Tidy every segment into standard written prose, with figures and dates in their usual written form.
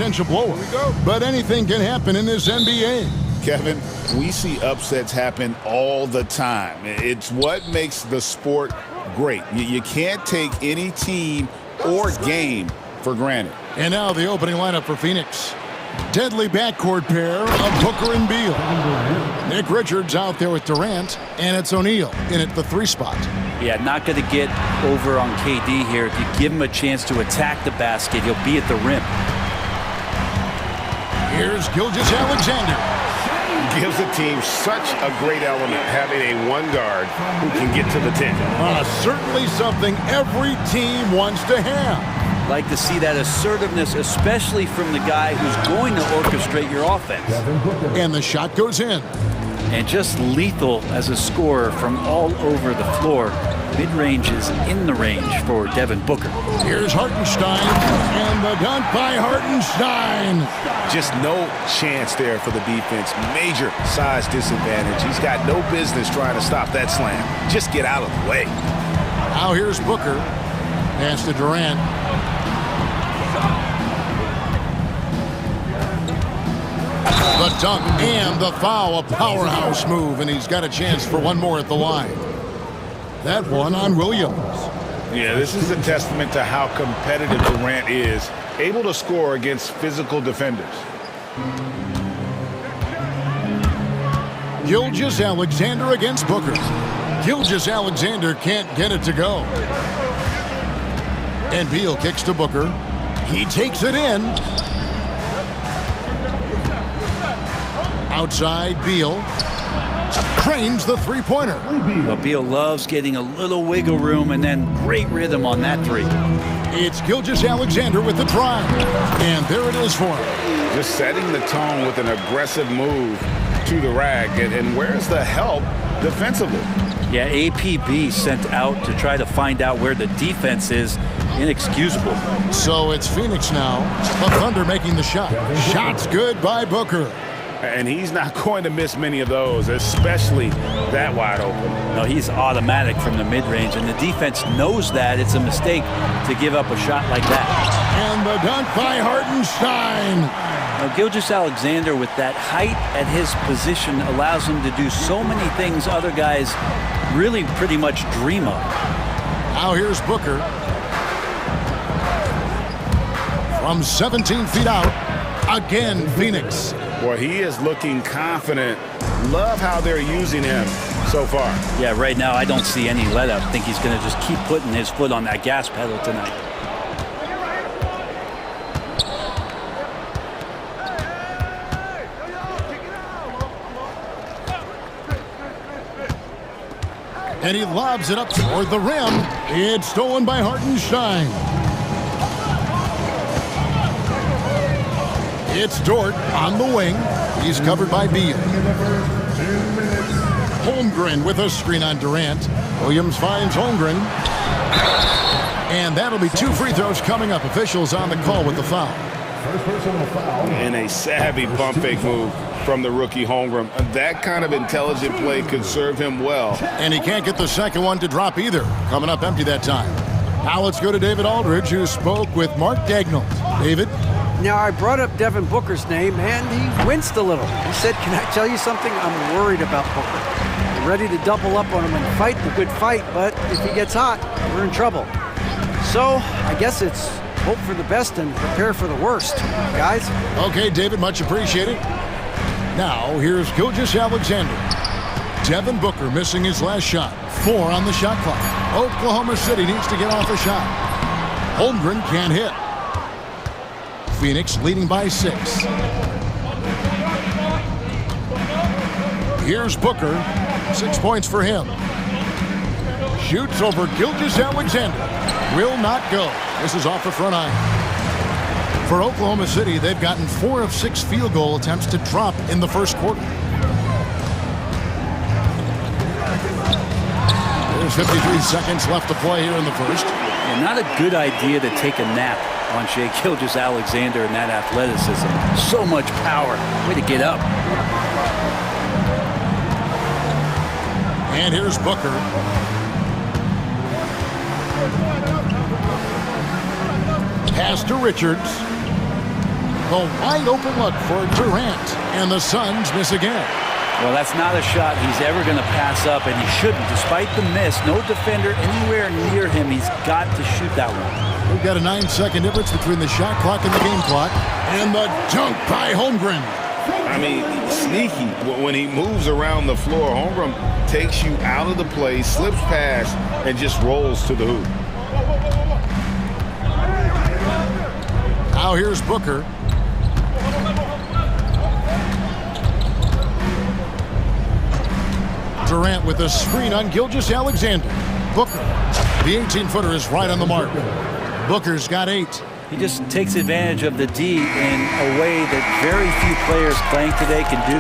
potential blower. But anything can happen in this NBA. Kevin, we see upsets happen all the time. It's what makes the sport great. You can't take any team or game for granted. And now the opening lineup for Phoenix. Deadly backcourt pair of Booker and Beal. Nick Richards out there with Durant, and it's O'Neal in at the 3 spot. Yeah, not going to get over on KD here. If you give him a chance to attack the basket, he'll be at the rim. Here's Gilgeous-Alexander. Gives the team such a great element having a one guard who can get to the 10. Certainly something every team wants to have. Like to see that assertiveness, especially from the guy who's going to orchestrate your offense. And the shot goes in. And just lethal as a scorer from all over the floor. Mid-range is in the range for Devin Booker. Here's Hartenstein, and the dunk by Hartenstein. Just no chance there for the defense. Major size disadvantage. He's got no business trying to stop that slam. Just get out of the way. Now here's Booker. Pass to Durant. The dunk and the foul, a powerhouse move, and he's got a chance for one more at the line. That one on Williams. Yeah, this is a testament to how competitive Durant is, able to score against physical defenders. Gilgeous-Alexander against Booker. Gilgeous-Alexander can't get it to go. And Beal kicks to Booker. He takes it in. Outside, Beal cranes the three-pointer. But Beal loves getting a little wiggle room and then great rhythm on that three. It's Gilgeous-Alexander with the drive. And there it is for him. Just setting the tone with an aggressive move to the rack. And where's the help defensively? Yeah, APB sent out to try to find out where the defense is. Inexcusable. So it's Phoenix now. The Thunder making the shot. Shot's good by Booker. And he's not going to miss many of those, especially that wide open. No, he's automatic from the mid-range, and the defense knows that it's a mistake to give up a shot like that. And the dunk by Hartenstein. Now, Gilgeous-Alexander, with that height at his position, allows him to do so many things other guys really pretty much dream of. Now here's Booker. From 17 feet out, again, Phoenix. Boy, he is looking confident. Love how they're using him so far. Yeah, right now I don't see any let up. I think he's going to just keep putting his foot on that gas pedal tonight. And he lobs it up toward the rim. It's stolen by Hartenstein. It's Dort on the wing. He's covered by Beal. Holmgren with a screen on Durant. Williams finds Holmgren. And that'll be 2 free throws coming up. Officials on the call with the foul. And a savvy pump fake move from the rookie Holmgren. That kind of intelligent play could serve him well. And he can't get the second one to drop either. Coming up empty that time. Now let's go to David Aldridge, who spoke with Mark Daigneault. David? Now, I brought up Devin Booker's name, and he winced a little. He said, can I tell you something? I'm worried about Booker. I'm ready to double up on him and fight the good fight, but if he gets hot, we're in trouble. So, I guess it's hope for the best and prepare for the worst, guys. Okay, David, much appreciated. Now, here's Gilgeous-Alexander. Devin Booker missing his last shot. 4 on the shot clock. Oklahoma City needs to get off a shot. Holmgren can't hit. Phoenix leading by 6. Here's Booker. 6 points for him. Shoots over Gilgeous-Alexander. Will not go. This is off the front iron. For Oklahoma City, they've gotten 4 of 6 field goal attempts to drop in the first quarter. There's 53 seconds left to play here in the first. And not a good idea to take a nap on Shai Gilgeous-Alexander and that athleticism. So much power. Way to get up. And here's Booker. Pass to Richards. The wide open look for Durant. And the Suns miss again. Well, that's not a shot he's ever going to pass up, and he shouldn't. Despite the miss, no defender anywhere near him. He's got to shoot that one. We've got a 9-second difference between the shot clock and the game clock. And the dunk by Holmgren. I mean, sneaky. When he moves around the floor, Holmgren takes you out of the play, slips past, and just rolls to the hoop. Now here's Booker. Durant with a screen on Gilgeous-Alexander. Booker. The 18-footer is right on the mark. Booker's got 8. He just takes advantage of the D in a way that very few players playing today can do.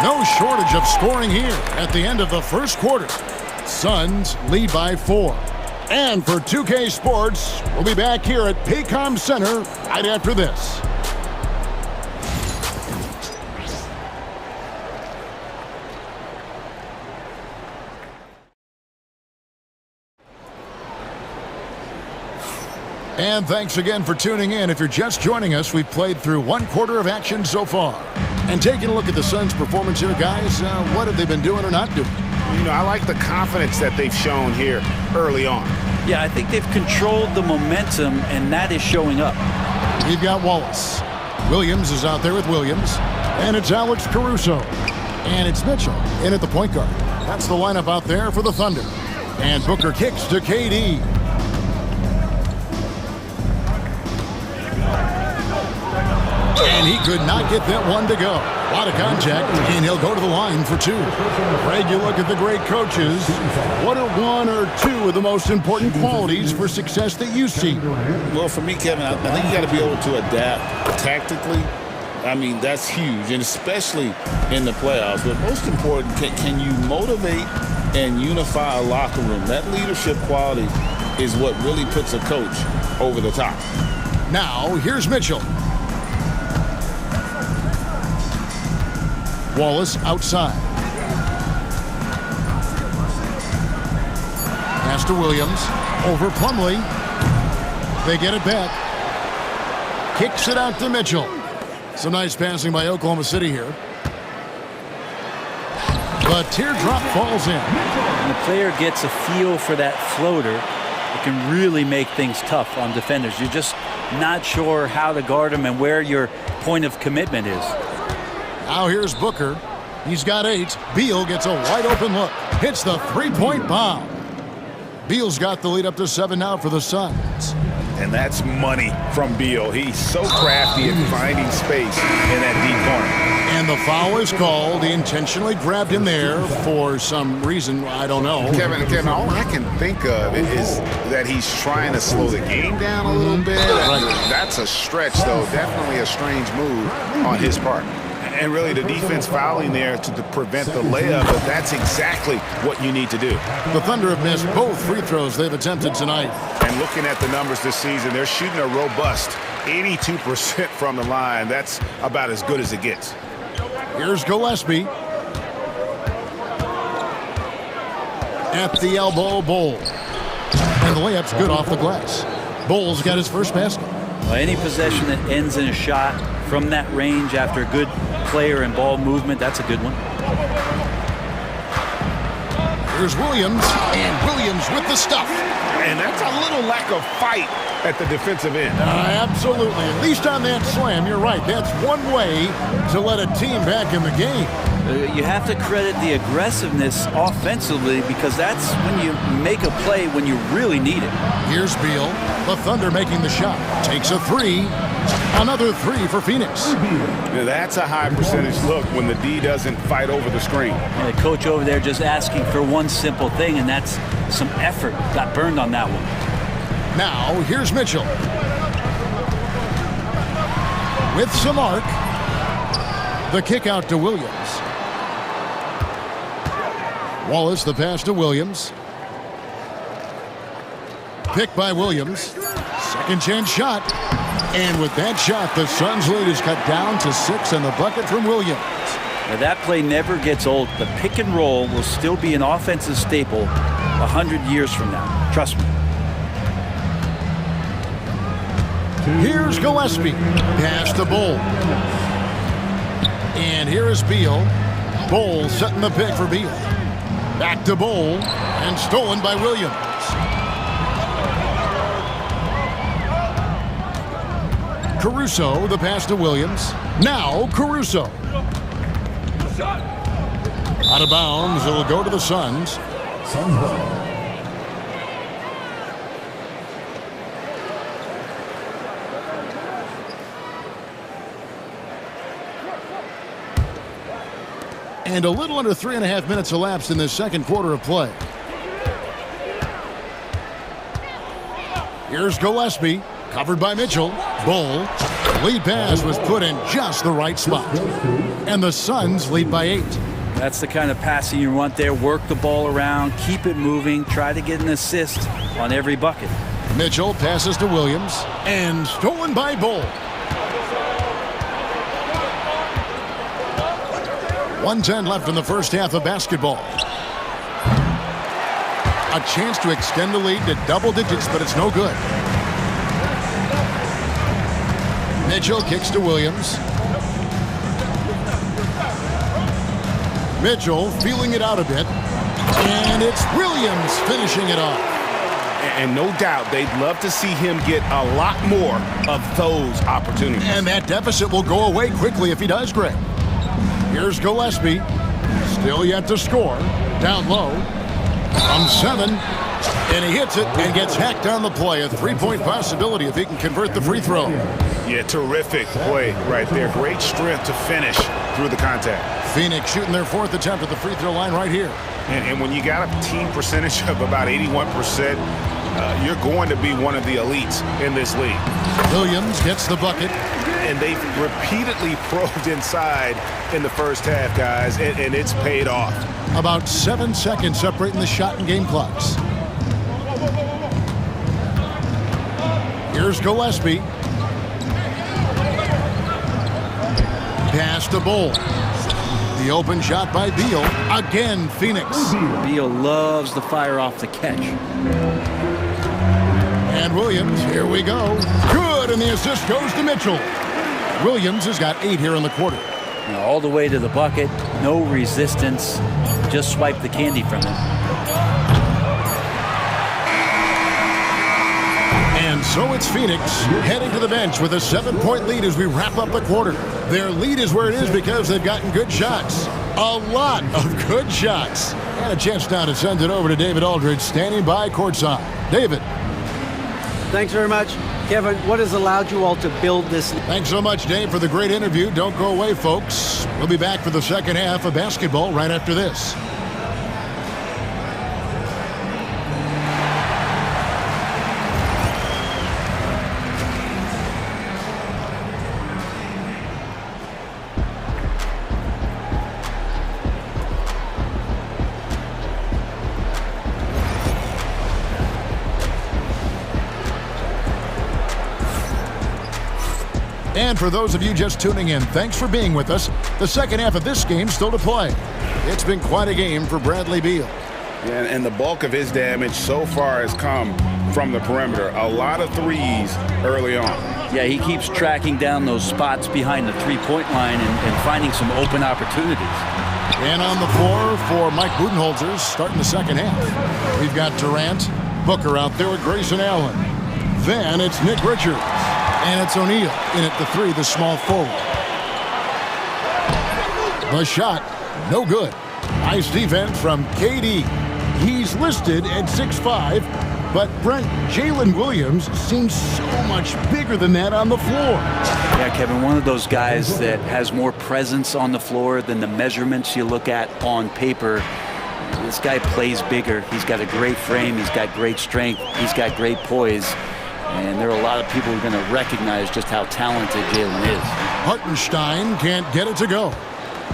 No shortage of scoring here at the end of the first quarter. Suns lead by 4. And for 2K Sports, we'll be back here at Paycom Center right after this. And thanks again for tuning in. If you're just joining us, we've played through 1 quarter of action so far. And taking a look at the Suns' performance here, guys, what have they been doing or not doing? You know, I like the confidence that they've shown here early on. Yeah, I think they've controlled the momentum, and that is showing up. We've got Wallace. Williams is out there with Williams. And it's Alex Caruso. And it's Mitchell in at the point guard. That's the lineup out there for the Thunder. And Booker kicks to KD. And he could not get that one to go. A lot of contact, and he'll go to the line for 2. Greg, you look at the great coaches. What are 1 or 2 of the most important qualities for success that you see? Well, for me, Kevin, I think you got to be able to adapt tactically. I mean, that's huge, and especially in the playoffs. But most important, can you motivate and unify a locker room? That leadership quality is what really puts a coach over the top. Now, here's Mitchell. Wallace outside. Pass to Williams. Over Plumlee. They get it back. Kicks it out to Mitchell. Some nice passing by Oklahoma City here. The teardrop falls in. When the player gets a feel for that floater, it can really make things tough on defenders. You're just not sure how to guard them and where your point of commitment is. Now here's Booker. He's got 8. Beal gets a wide open look. Hits the 3-point bomb. Beal's got the lead up to 7 now for the Suns. And that's money from Beal. He's so crafty at finding space in that deep corner. And the foul is called. He intentionally grabbed him there for some reason. I don't know. Kevin, all I can think of is that he's trying to slow the game down a little bit. That's a stretch, though. Definitely a strange move on his part. And really the defense fouling there to prevent the layup, but that's exactly what you need to do. The Thunder have missed both free throws they've attempted tonight. And looking at the numbers this season, they're shooting a robust 82% from the line. That's about as good as it gets. Here's Gillespie. At the elbow, Bowles. And the layup's good off the glass. Bowles got his first basket. Well, any possession that ends in a shot from that range after a good player and ball movement, that's a good one. Here's Williams, and Williams with the stuff. And that's a little lack of fight at the defensive end. Absolutely. At least on that slam, you're right. That's one way to let a team back in the game. You have to credit the aggressiveness offensively because that's when you make a play when you really need it. Here's Beal. The Thunder making the shot. Takes a 3. Another 3 for Phoenix. Now that's a high percentage look when the D doesn't fight over the screen. And the coach over there just asking for one simple thing, and that's some effort. Got burned on that one. Now, here's Mitchell. With some arc. The kick out to Williams. Wallace, the pass to Williams. Picked by Williams. Second chance shot. And with that shot, the Suns' lead is cut down to 6 and the bucket from Williams. Now that play never gets old. The pick and roll will still be an offensive staple 100 years from now. Trust me. Here's Gillespie. Pass to Bull. And here is Beal. Bull setting the pick for Beal. Back to Bull. And stolen by Williams. Caruso, the pass to Williams. Now Caruso. Out of bounds, it'll go to the Suns. And a little under 3.5 minutes elapsed in this second quarter of play. Here's Gillespie, covered by Mitchell. Bull. Lead pass was put in just the right spot. And the Suns lead by 8. That's the kind of passing you want there. Work the ball around, keep it moving, try to get an assist on every bucket. Mitchell passes to Williams. And stolen by Bull. 1:10 left in the first half of basketball. A chance to extend the lead to double digits, but it's no good. Mitchell kicks to Williams. Mitchell feeling it out a bit. And it's Williams finishing it off. And no doubt they'd love to see him get a lot more of those opportunities. And that deficit will go away quickly if he does, Greg. Here's Gillespie. Still yet to score. Down low. From 7. And he hits it and gets hacked on the play. A three-point possibility if he can convert the free throw. Yeah, terrific play right there. Great strength to finish through the contact. Phoenix shooting their 4th attempt at the free throw line right here. And when you got a team percentage of about 81%, you're going to be one of the elites in this league. Williams gets the bucket. And they've repeatedly probed inside in the first half, guys, and it's paid off. About 7 seconds separating the shot and game clocks. Here's Gillespie. Pass to Bull. The open shot by Beal. Again, Phoenix. Beal loves the fire off the catch. And Williams, here we go. Good, and the assist goes to Mitchell. Williams has got 8 here in the quarter. Now, all the way to the bucket, no resistance. Just swipe the candy from him. And so it's Phoenix heading to the bench with a 7-point lead as we wrap up the quarter. Their lead is where it is because they've gotten good shots. A lot of good shots. And a chance now to send it over to David Aldridge standing by courtside. David. Thanks very much. Kevin, what has allowed you all to build this? Thanks so much, Dave, for the great interview. Don't go away, folks. We'll be back for the second half of basketball right after this. And for those of you just tuning in, thanks for being with us. The second half of this game still to play. It's been quite a game for Bradley Beal. Yeah, and the bulk of his damage so far has come from the perimeter. A lot of threes early on. Yeah, he keeps tracking down those spots behind the three-point line and finding some open opportunities. And on the floor for Mike Budenholzer starting the second half. We've got Durant, Booker out there with Grayson Allen. Then it's Nick Richards. And it's O'Neal in at the 3, the small forward. The shot, no good. Nice defense from KD. He's listed at 6'5", but Brent, Jalen Williams seems so much bigger than that on the floor. Yeah, Kevin, one of those guys that has more presence on the floor than the measurements you look at on paper. This guy plays bigger. He's got a great frame. He's got great strength. He's got great poise. And there are a lot of people who are going to recognize just how talented Jalen is. Hartenstein can't get it to go.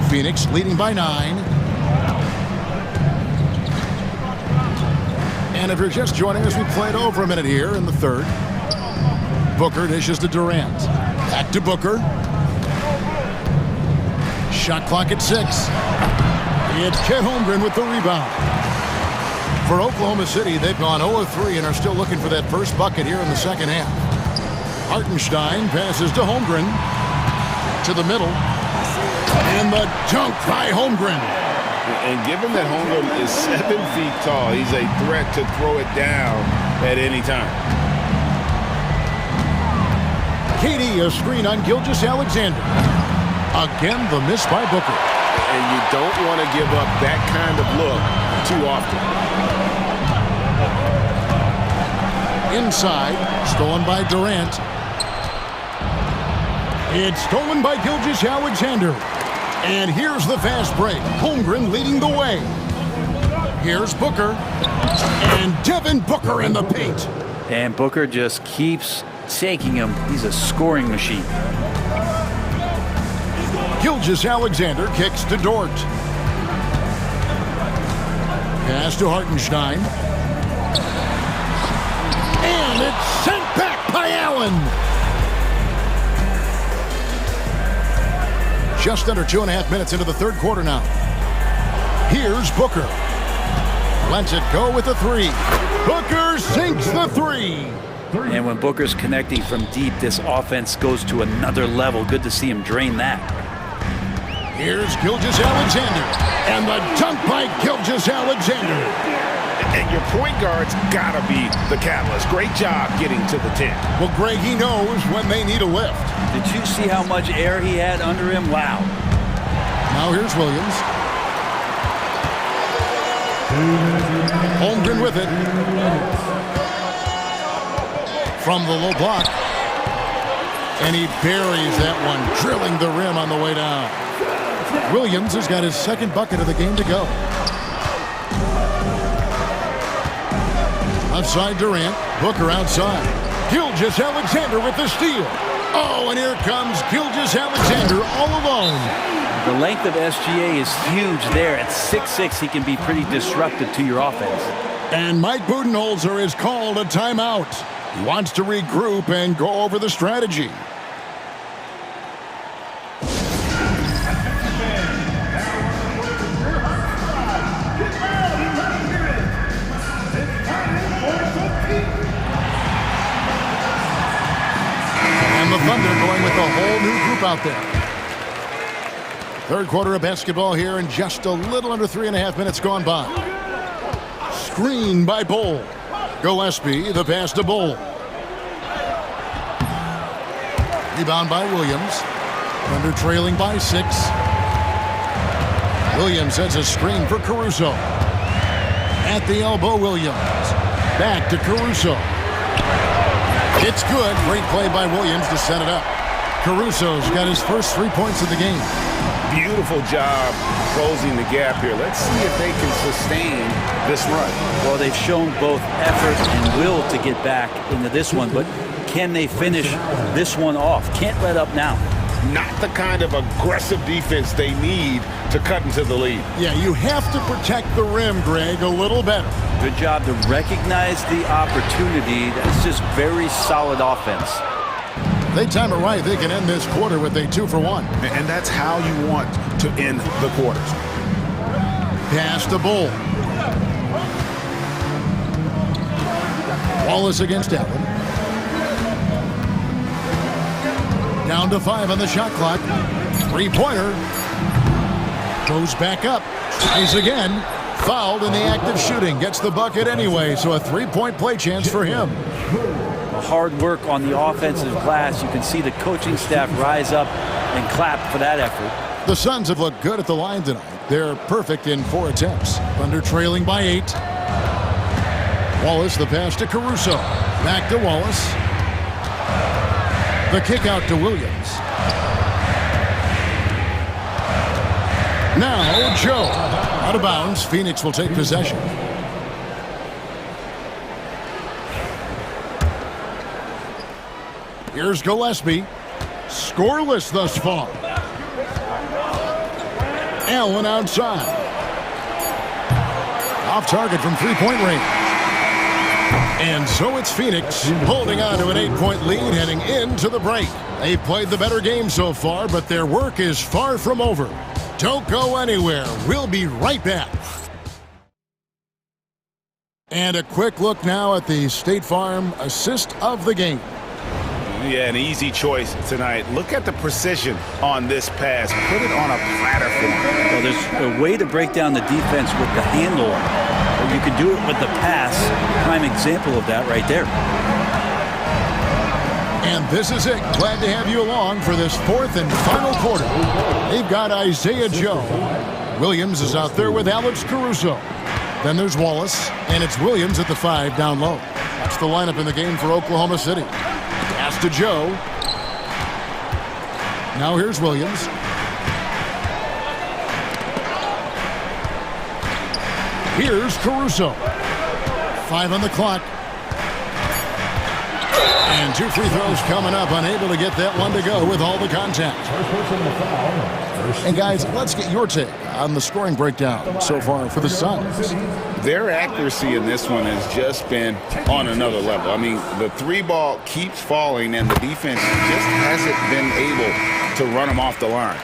Phoenix leading by 9. And if you're just joining us, we played over a minute here in the third. Booker dishes to Durant. Back to Booker. Shot clock at 6. It's Chet Holmgren with the rebound. For Oklahoma City, they've gone 0 of 3 and are still looking for that first bucket here in the second half. Hartenstein passes to Holmgren. To the middle. And the dunk by Holmgren. And given that Holmgren is 7 feet tall, he's a threat to throw it down at any time. Katie, a screen on Gilgeous-Alexander. Again, the miss by Booker. And you don't want to give up that kind of look too often. Inside, stolen by Durant. It's stolen by Gilgeous-Alexander. And here's the fast break. Holmgren leading the way. Here's Booker. And Devin Booker in the paint. And Booker just keeps taking him. He's a scoring machine. Gilgeous-Alexander kicks to Dort. Pass to Hartenstein. And it's sent back by Allen. Just under 2.5 minutes into the third quarter now. Here's Booker. Lets it go with the three. Booker sinks the three. And when Booker's connecting from deep, this offense goes to another level. Good to see him drain that. Here's Gilgeous-Alexander. And the dunk by Gilgeous-Alexander. And your point guard's got to be the catalyst. Great job getting to the 10. Well, Greg, he knows when they need a lift. Did you see how much air he had under him? Wow. Now here's Williams. Holmgren with it. From the low block. And he buries that one, drilling the rim on the way down. Williams has got his second bucket of the game to go. Outside Durant, Booker outside. Gilgeous-Alexander with the steal. Oh, and here comes Gilgeous-Alexander all alone. The length of SGA is huge there. At 6'6", he can be pretty disruptive to your offense. And Mike Budenholzer has called a timeout. He wants to regroup and go over the strategy. And the Thunder going with a whole new group out there. Third quarter of basketball here, and just a little under 3.5 minutes gone by. Screen by Bull. Gillespie, the pass to Bull. Rebound by Williams. Thunder trailing by 6. Williams has a screen for Caruso. At the elbow, Williams. Back to Caruso. It's good. Great play by Williams to set it up. Caruso's got his first 3 points of the game. Beautiful job closing the gap here. Let's see if they can sustain this run. Well, they've shown both effort and will to get back into this one, but can they finish this one off? Can't let up now. Not the kind of aggressive defense they need to cut into the lead. Yeah, you have to protect the rim, Greg, a little better. Good job to recognize the opportunity. That's just very solid offense. They time it right, they can end this quarter with a 2-for-1. And that's how you want to end the quarters. Pass to Bull. Wallace against Allen. Down to 5 on the shot clock. Three-pointer. Goes back up. Tries again. Fouled in the act of shooting. Gets the bucket anyway, so a 3-point play chance for him. Hard work on the offensive glass. You can see the coaching staff rise up and clap for that effort. The Suns have looked good at the line tonight. They're perfect in 4 attempts. Thunder trailing by 8. Wallace, the pass to Caruso. Back to Wallace. The kick out to Williams. Now Joe. Out of bounds. Phoenix will take possession. Here's Gillespie. Scoreless thus far. Allen outside. Off target from 3-point range. And so it's Phoenix holding on to an 8-point lead heading into the break. They've played the better game so far, but their work is far from over. Don't go anywhere. We'll be right back. And a quick look now at the State Farm assist of the game. Yeah, an easy choice tonight. Look at the precision on this pass. Put it on a platter for him. Well, there's a way to break down the defense with the handle. You can do it with the pass. Prime example of that right there. And this is it. Glad to have you along for this fourth and final quarter. They've got Isaiah Joe. Williams is out there with Alex Caruso. Then there's Wallace, and it's Williams at the 5 down low. That's the lineup in the game for Oklahoma City. Pass to Joe. Now here's Williams. Here's Caruso. 5 on the clock. And 2 free throws coming up. Unable to get that one to go with all the contact. And guys, let's get your take on the scoring breakdown so far for the Suns. Their accuracy in this one has just been on another level. I mean, the 3-ball keeps falling, and the defense just hasn't been able to run them off the line.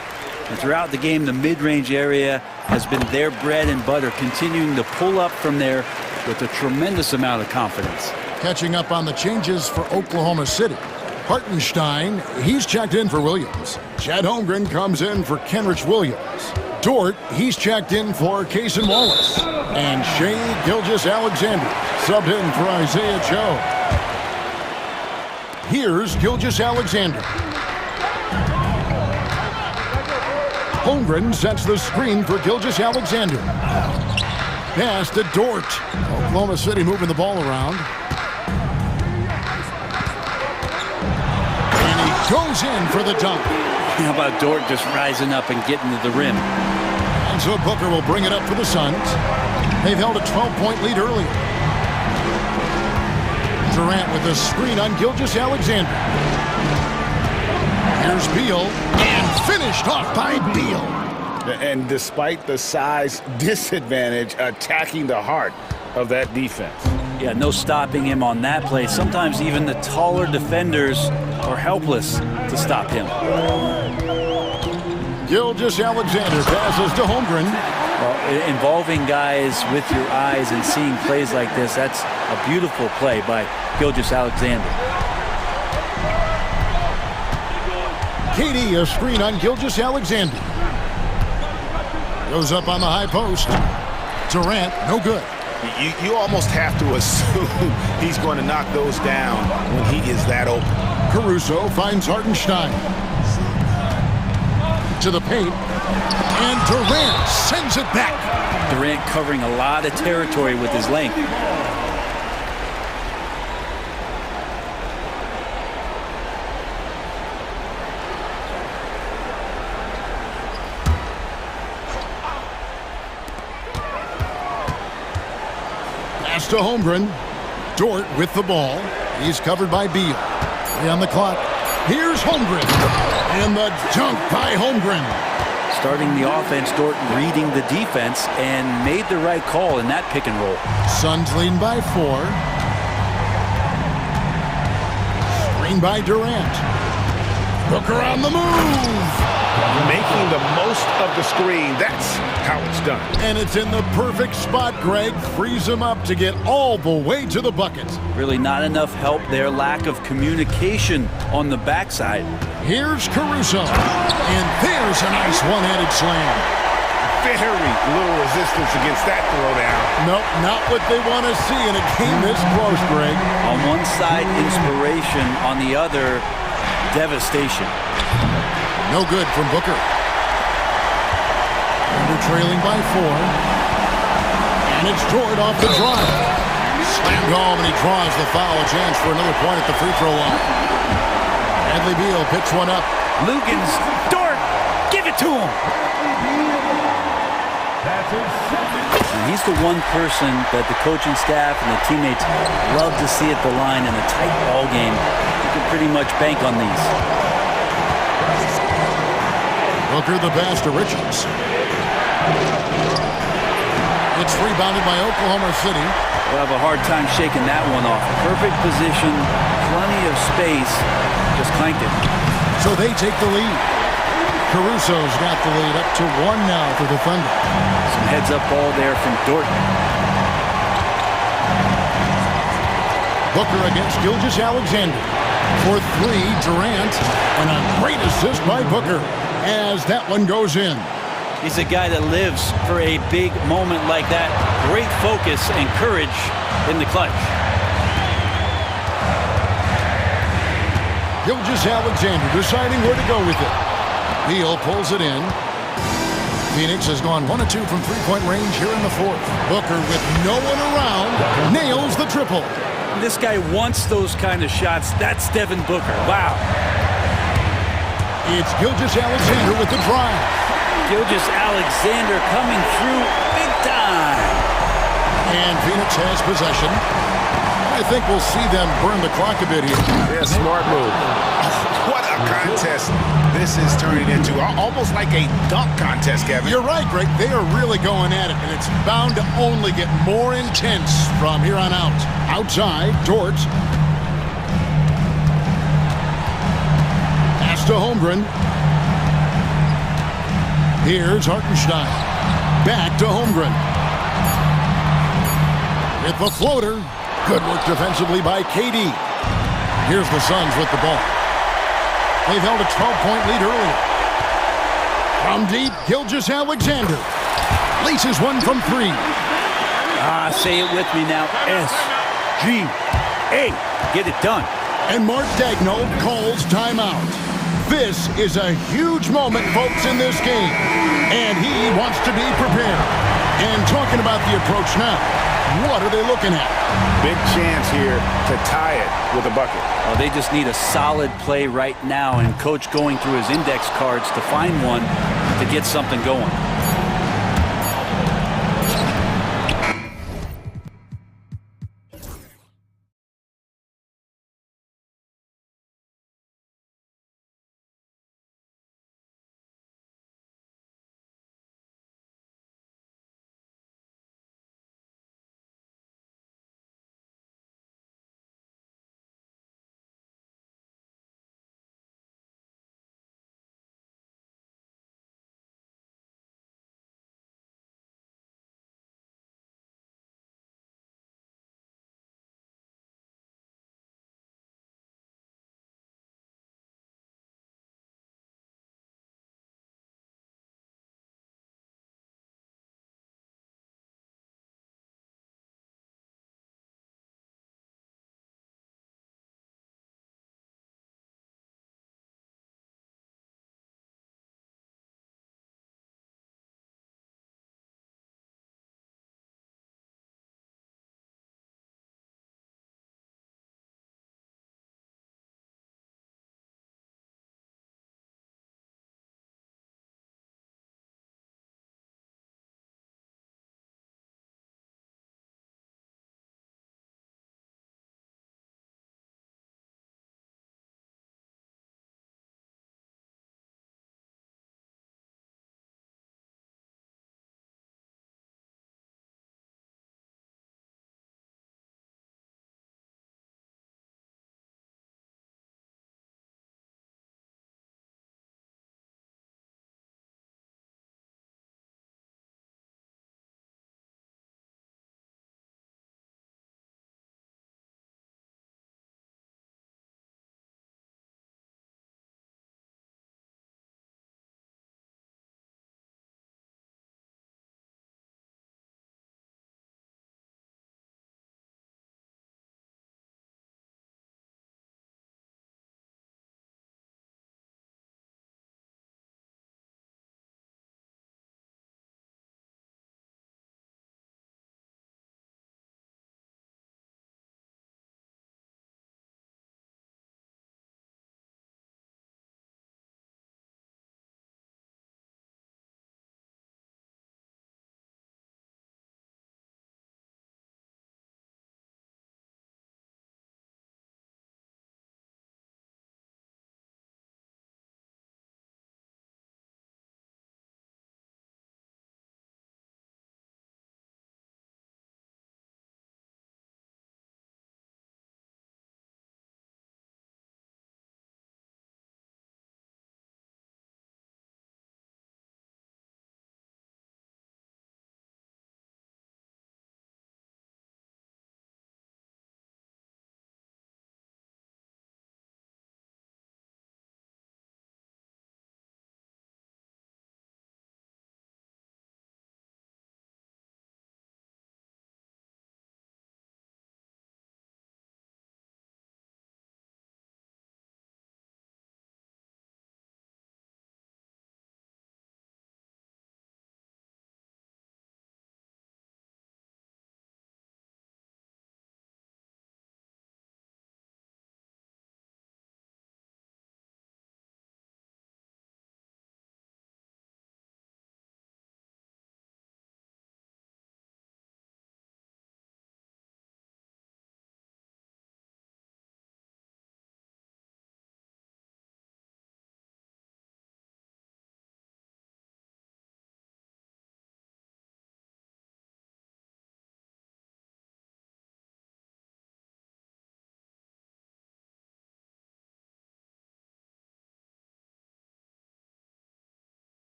And throughout the game, the mid-range area has been their bread and butter, continuing to pull up from there with a tremendous amount of confidence. Catching up on the changes for Oklahoma City. Hartenstein, he's checked in for Williams. Chad Holmgren comes in for Kenrich Williams. Dort, he's checked in for Cason Wallace. And Shea Gilgeous-Alexander subbed in for Isaiah Joe. Here's Gilgeous-Alexander. Holmgren sets the screen for Gilgeous-Alexander. Pass to Dort. Oklahoma City moving the ball around. And he goes in for the dunk. How about Dort just rising up and getting to the rim? And so Booker will bring it up for the Suns. They've held a 12-point lead earlier. Durant with the screen on Gilgeous-Alexander. Here's Beal, and finished off by Beal. And despite the size disadvantage, attacking the heart of that defense. Yeah, no stopping him on that play. Sometimes even the taller defenders are helpless to stop him. Gilgeous-Alexander passes to Holmgren. Well, involving guys with your eyes and seeing plays like this, that's a beautiful play by Gilgeous-Alexander. Katie, a screen on Gilgeous-Alexander. Goes up on the high post. Durant, no good. You almost have to assume he's going to knock those down when he is that open. Caruso finds Hartenstein. To the paint. And Durant sends it back. Durant covering a lot of territory with his length. Pass to Holmgren. Dort with the ball. He's covered by Beal. 3 on the clock. Here's Holmgren. And the dunk by Holmgren. Starting the offense, Dort reading the defense and made the right call in that pick and roll. Suns leading by 4. Screen by Durant. Booker on the move. Making the most of the screen. That's how it's done. And it's in the perfect spot, Greg. Frees him up to get all the way to the bucket. Really not enough help there. Lack of communication on the backside. Here's Caruso. And there's a nice one-handed slam. Very little resistance against that throwdown. Nope, not what they want to see in a game this close, Greg. On one side, inspiration. On the other, devastation. No good from Booker. And they're trailing by 4. And it's Dort off the drive. Slammed home, and he draws the foul. A chance for another point at the free throw line. Bradley Beal picks one up. Lugans, Dort, give it to him. And he's the one person that the coaching staff and the teammates love to see at the line in a tight ball game. You can pretty much bank on these. Booker the pass to Richards. It's rebounded by Oklahoma City. We'll have a hard time shaking that one off. Perfect position, plenty of space, just clanked it. So they take the lead. Caruso's got the lead up to 1 now for the Thunder. Some heads-up ball there from Dort. Booker against Gilgeous-Alexander. For three, Durant. And a great assist by Booker as that one goes in. He's a guy that lives for a big moment like that. Great focus and courage in the clutch. Gilgeous-Alexander deciding where to go with it. Beal pulls it in. Phoenix has gone 1 of 2 from three-point range here in the fourth. Booker with no one around nails the triple. This guy wants those kind of shots. That's Devin Booker. Wow. It's Gilgeous-Alexander with the drive. Gilgeous-Alexander coming through big time. And Phoenix has possession. I think we'll see them burn the clock a bit here. Yeah, smart move. What a contest this is turning into. Almost like a dunk contest, Kevin. You're right, Greg. They are really going at it, and it's bound to only get more intense from here on out. Outside, Dort. Pass to Holmgren. Here's Hartenstein. Back to Holmgren. With the floater. Good work defensively by KD. Here's the Suns with the ball. They've held a 12-point lead earlier. From deep, Gilgeous-Alexander. Laces one from three. Say it with me now. S-G-A. Get it done. And Mark Daigneault calls timeout. This is a huge moment, folks, in this game. And he wants to be prepared. And talking about the approach now, what are they looking at? Big chance here to tie it with a bucket. Well, they just need a solid play right now, and Coach going through his index cards to find one to get something going.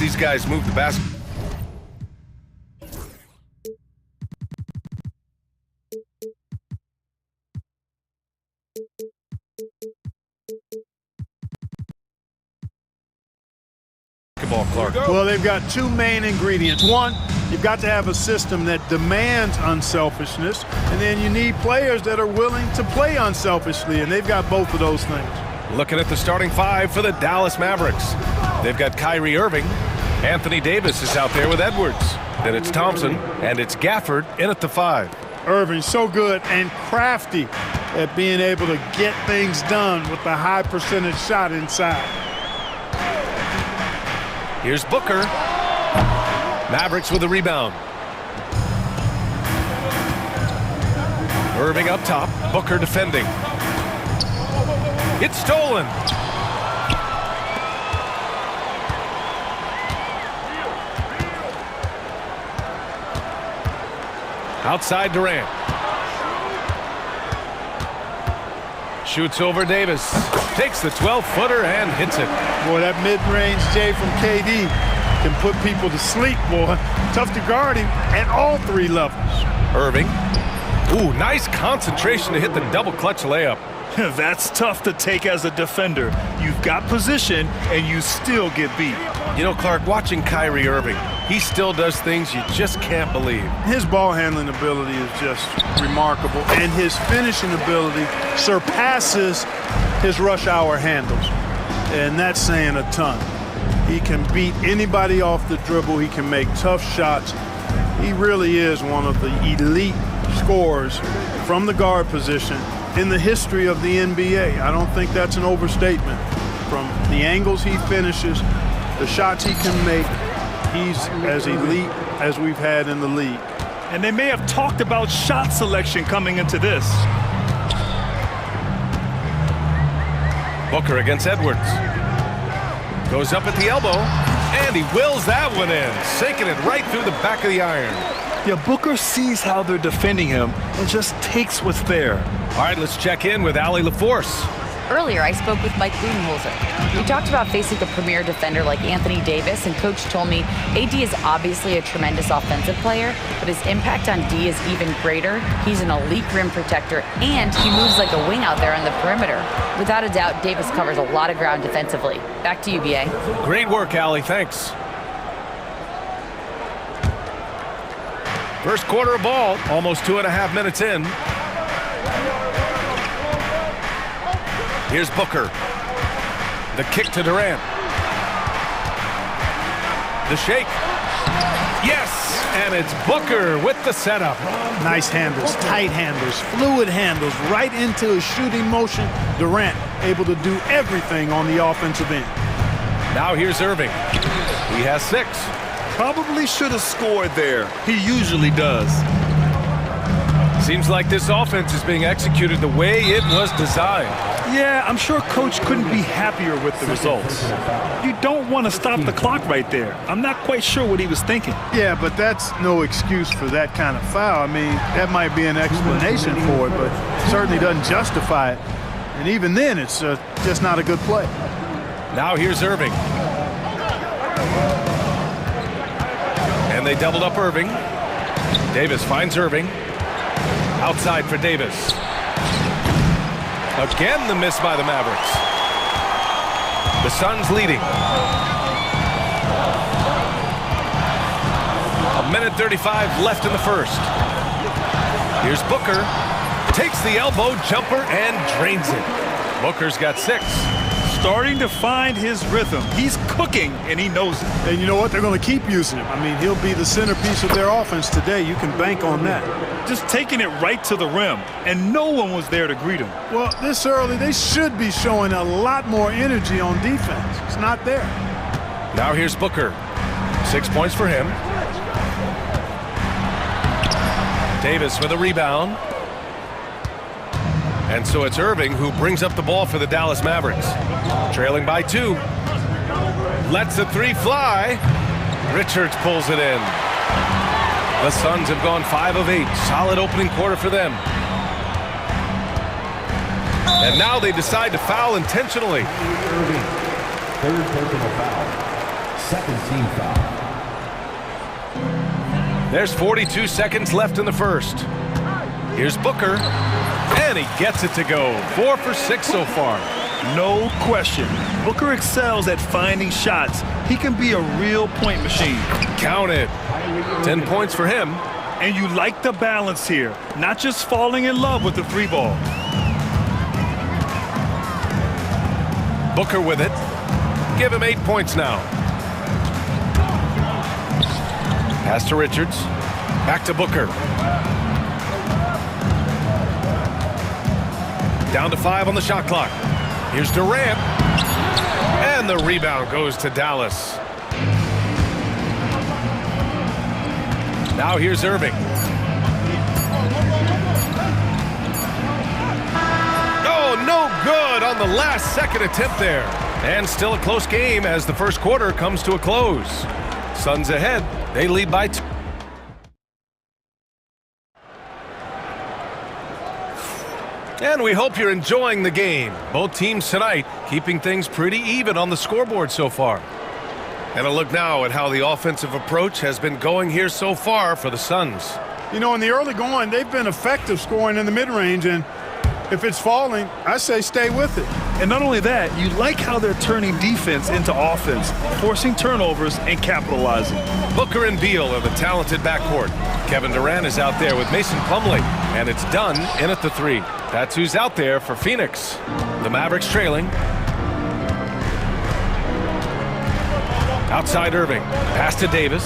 these guys move the basket. Clark. Well, they've got two main ingredients. One, you've got to have a system that demands unselfishness, and then you need players that are willing to play unselfishly, and they've got both of those things. Looking at the starting five for the Dallas Mavericks. They've got Kyrie Irving. Anthony Davis is out there with Edwards. Then it's Thompson, and it's Gafford in at the 5. Irving, so good and crafty at being able to get things done with a high percentage shot inside. Here's Booker. Mavericks with a rebound. Irving up top. Booker defending. It's stolen. Outside Durant. Shoots over Davis. Takes the 12-footer and hits it. Boy, that mid-range J from KD can put people to sleep, boy. Tough to guard him at all three levels. Irving. Ooh, nice concentration to hit the double clutch layup. That's tough to take as a defender. You've got position, and you still get beat. You know, Clark, watching Kyrie Irving, he still does things you just can't believe. His ball handling ability is just remarkable, and his finishing ability surpasses his rush hour handles. And that's saying a ton. He can beat anybody off the dribble. He can make tough shots. He really is one of the elite scorers from the guard position in the history of the NBA. I don't think that's an overstatement. From the angles he finishes, the shots he can make, he's as elite as we've had in the league. And they may have talked about shot selection coming into this. Booker against Edwards. Goes up at the elbow, and he wills that one in, sinking it right through the back of the iron. Yeah, Booker sees how they're defending him and just takes what's there. All right, let's check in with Allie LaForce. Earlier, I spoke with Mike Budenholzer. We talked about facing a premier defender like Anthony Davis, and Coach told me AD is obviously a tremendous offensive player, but his impact on D is even greater. He's an elite rim protector, and he moves like a wing out there on the perimeter. Without a doubt, Davis covers a lot of ground defensively. Back to you, BA. Great work, Allie. Thanks. First quarter of ball, almost 2.5 minutes in. Here's Booker. The kick to Durant. The shake. Yes! And it's Booker with the setup. Nice handles, tight handles, fluid handles, right into his shooting motion. Durant able to do everything on the offensive end. Now here's Irving. He has 6. Probably should have scored there. He usually does. Seems like this offense is being executed the way it was designed. Yeah, I'm sure Coach couldn't be happier with the results. You don't want to stop the clock right there. I'm not quite sure what he was thinking. Yeah, but that's no excuse for that kind of foul. I mean, that might be an explanation for it, but certainly doesn't justify it. And even then, it's just not a good play. Now here's Irving. And they doubled up Irving. Davis finds Irving. Outside for Davis. Again, the miss by the Mavericks. The Suns leading. 1:35 left in the first. Here's Booker. Takes the elbow jumper and drains it. Booker's got 6. Starting to find his rhythm. He's cooking, and he knows it. And you know what? They're going to keep using him. I mean, he'll be the centerpiece of their offense today. You can bank on that. Just taking it right to the rim, and no one was there to greet him. Well, this early, they should be showing a lot more energy on defense. It's not there. Now here's Booker. 6 points for him. Davis with a rebound. And so it's Irving who brings up the ball for the Dallas Mavericks. Trailing by 2. Lets the 3 fly. Richards pulls it in. The Suns have gone 5 of 8. Solid opening quarter for them. And now they decide to foul intentionally. Irving, third personal foul. second team foul. There's 42 seconds left in the first. Here's Booker, and he gets it to go. 4 for 6 so far. No question. Booker excels at finding shots. He can be a real point machine. Count it. 10 points for him. And you like the balance here, not just falling in love with the three ball. Booker with it. Give him 8 points now. Pass to Richards. Back to Booker. Down to 5 on the shot clock. Here's Durant. And the rebound goes to Dallas. Now here's Irving. Oh, no good on the last second attempt there. And still a close game as the first quarter comes to a close. Suns ahead. They lead by 2. And we hope you're enjoying the game. Both teams tonight keeping things pretty even on the scoreboard so far. And a look now at how the offensive approach has been going here so far for the Suns. You know, in the early going, they've been effective scoring in the mid-range, and if it's falling, I say stay with it. And not only that, you like how they're turning defense into offense, forcing turnovers and capitalizing. Booker and Beal are the talented backcourt. Kevin Durant is out there with Mason Plumlee, and it's done in at the 3. That's who's out there for Phoenix. The Mavericks trailing. Outside Irving. Pass to Davis.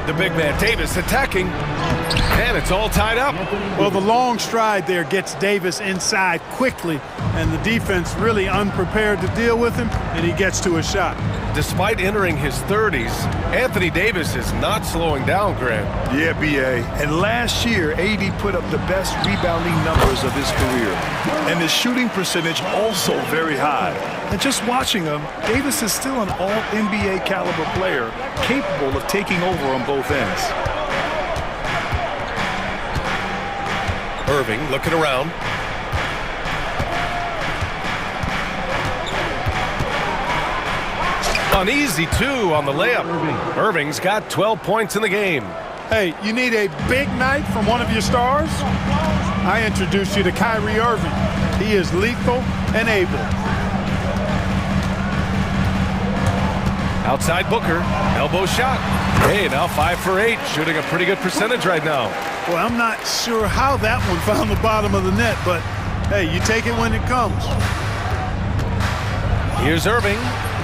The big man Davis attacking. And it's all tied up. Well, the long stride there gets Davis inside quickly, and the defense really unprepared to deal with him, and he gets to a shot. Despite entering his 30s, Anthony Davis is not slowing down, Grant. Yeah, B.A. And last year, AD put up the best rebounding numbers of his career. And his shooting percentage also very high. And just watching him, Davis is still an all-NBA caliber player, capable of taking over on both ends. Irving looking around. An easy 2 on the layup. Irving's got 12 points in the game. Hey, you need a big night from one of your stars? I introduce you to Kyrie Irving. He is lethal and able. Outside Booker, elbow shot. Hey, now 5 for 8, shooting a pretty good percentage right now. Well, I'm not sure how that one found the bottom of the net, but hey, you take it when it comes. Here's Irving.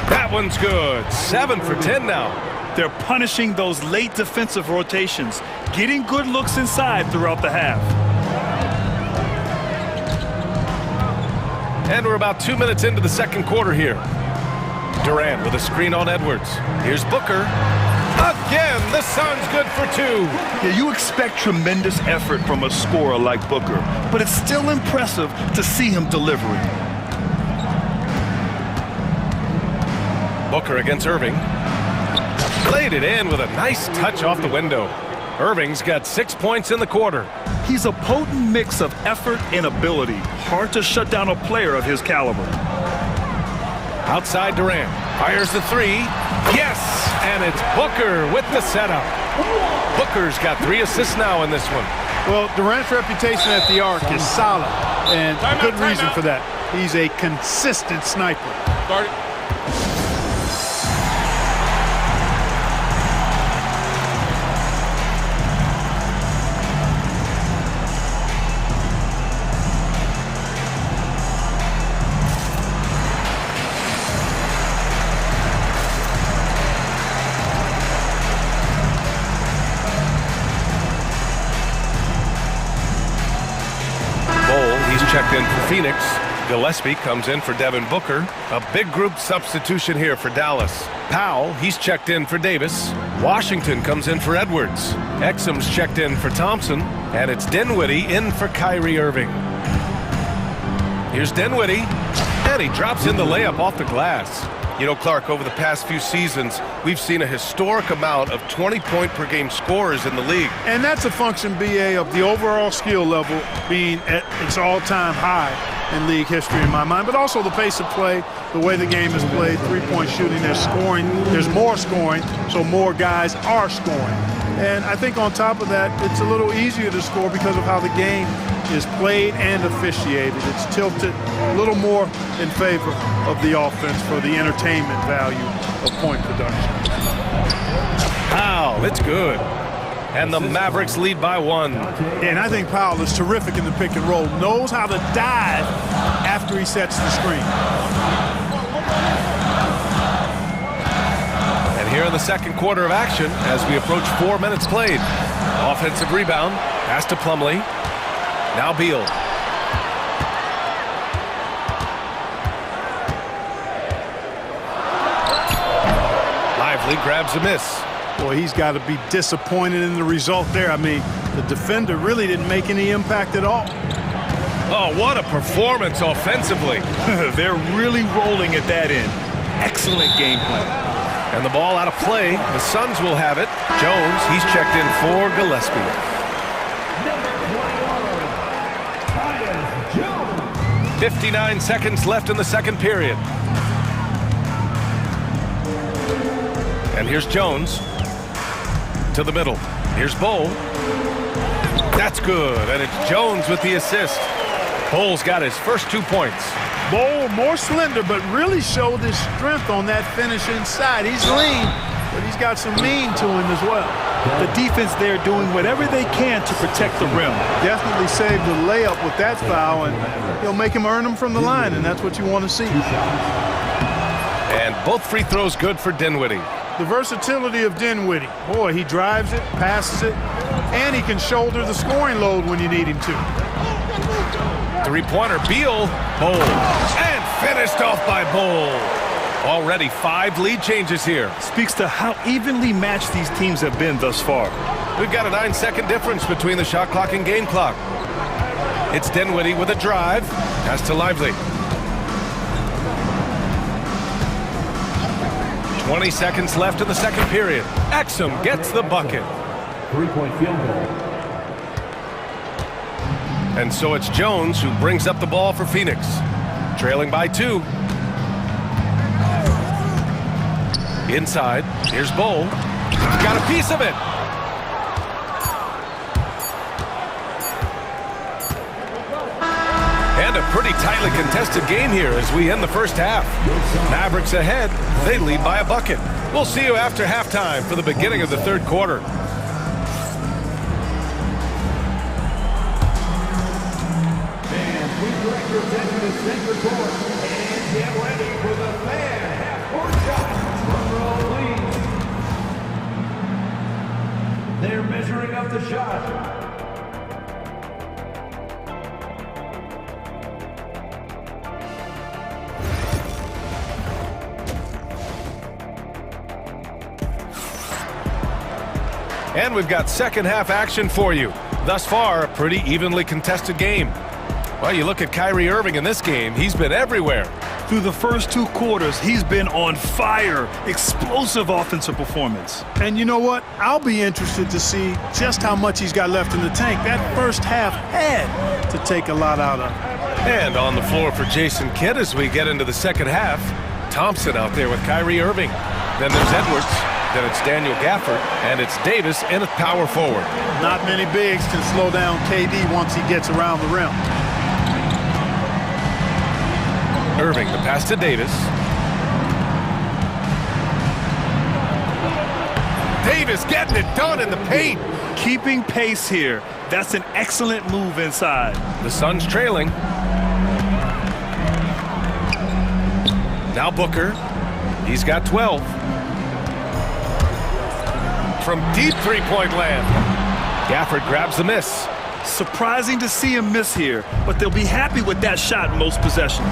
That one's good. 7 for 10 now. They're punishing those late defensive rotations, getting good looks inside throughout the half. And we're about 2 minutes into the second quarter here. Durant with a screen on Edwards. Here's Booker. Again, the Suns good for 2. Yeah, you expect tremendous effort from a scorer like Booker, but it's still impressive to see him delivering. Booker against Irving. Laid it in with a nice touch off the window. Irving's got 6 points in the quarter. He's a potent mix of effort and ability. Hard to shut down a player of his caliber. Outside Durant. Fires the 3. Yes! And it's Booker with the setup. Booker's got 3 assists now in this one. Well, Durant's reputation at the arc is solid, and good reason for that. He's a consistent sniper. Start it. Checked in for Phoenix. Gillespie comes in for Devin Booker. A big group substitution here for Dallas. Powell, he's checked in for Davis. Washington comes in for Edwards. Exum's checked in for Thompson. And it's Dinwiddie in for Kyrie Irving. Here's Dinwiddie. And he drops in the layup off the glass. You know, Clark, over the past few seasons, we've seen a historic amount of 20-point-per-game scorers in the league. And that's a function, BA, of the overall skill level being at its all-time high in league history in my mind, but also the pace of play, the way the game is played, three-point shooting, there's more scoring, so more guys are scoring. And I think on top of that, it's a little easier to score because of how the game is played and officiated. It's tilted a little more in favor of the offense for the entertainment value of point production. Powell, it's good. And the Mavericks lead by 1. And I think Powell is terrific in the pick and roll, knows how to dive after he sets the screen. And here in the second quarter of action, as we approach 4 minutes played. Offensive rebound, pass to Plumlee. Now Beal. Lively grabs a miss. Boy, he's got to be disappointed in the result there. I mean, the defender really didn't make any impact at all. Oh, what a performance offensively. They're really rolling at that end. Excellent game plan. And the ball out of play. The Suns will have it. Jones, he's checked in for Gillespie. 59 seconds left in the second period. And here's Jones to the middle. Here's Bowl. That's good, and it's Jones with the assist. Bowl's got his first 2 points. Bowl, more slender, but really showed his strength on that finish inside. He's lean, but he's got some mean to him as well. The defense there doing whatever they can to protect the rim. Definitely saved the layup with that foul, and he'll make him earn them from the line, and that's what you want to see. And both free throws good for Dinwiddie. The versatility of Dinwiddie. Boy, he drives it, passes it, and he can shoulder the scoring load when you need him to. Three-pointer, Beal, Bowl, and finished off by Bowl. Already 5 lead changes here. Speaks to how evenly matched these teams have been thus far. We've got a 9-second difference between the shot clock and game clock. It's Dinwiddie with a drive. Pass to Lively. 20 seconds left in the second period. Exum gets the bucket. 3-point field goal. And so it's Jones who brings up the ball for Phoenix. Trailing by 2. Inside, here's Bowl. Got a piece of it. And a pretty tightly contested game here as we end the first half. Mavericks ahead. They lead by a bucket. We'll see you after halftime for the beginning of the third quarter. And we direct your attention to center court and get ready for the fan half-court shot from Rolling. They're measuring up the shot. And we've got second half action for you. Thus far, a pretty evenly contested game. Well, you look at Kyrie Irving in this game, he's been everywhere. Through the first 2 quarters, he's been on fire. Explosive offensive performance. And you know what? I'll be interested to see just how much he's got left in the tank. That first half had to take a lot out of him. And on the floor for Jason Kidd as we get into the second half. Thompson out there with Kyrie Irving. Then there's Edwards. Then it's Daniel Gafford, and it's Davis in a power forward. Not many bigs can slow down KD once he gets around the rim. Irving, the pass to Davis. Davis getting it done in the paint. Keeping pace here. That's an excellent move inside. The Suns trailing. Now Booker. He's got 12. From deep three-point land. Gafford grabs the miss. Surprising to see him miss here, but they'll be happy with that shot in most possessions.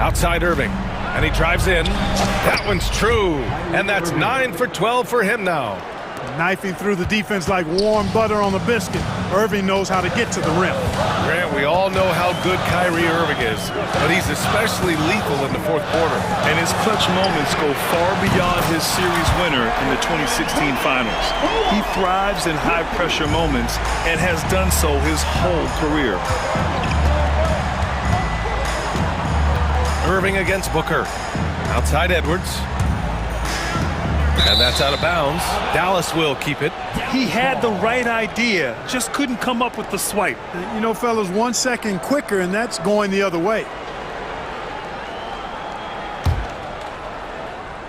Outside Irving, and he drives in. That one's true, and that's 9 for 12 for him now. Knifing through the defense like warm butter on a biscuit. Irving knows how to get to the rim. Grant, we all know how good Kyrie Irving is, but he's especially lethal in the fourth quarter. And his clutch moments go far beyond his series winner in the 2016 finals. He thrives in high-pressure moments and has done so his whole career. Irving against Booker. Outside Edwards. And that's out of bounds. Dallas will keep it. He had the right idea, just couldn't come up with the swipe. You know, fellas, 1 second quicker, and that's going the other way.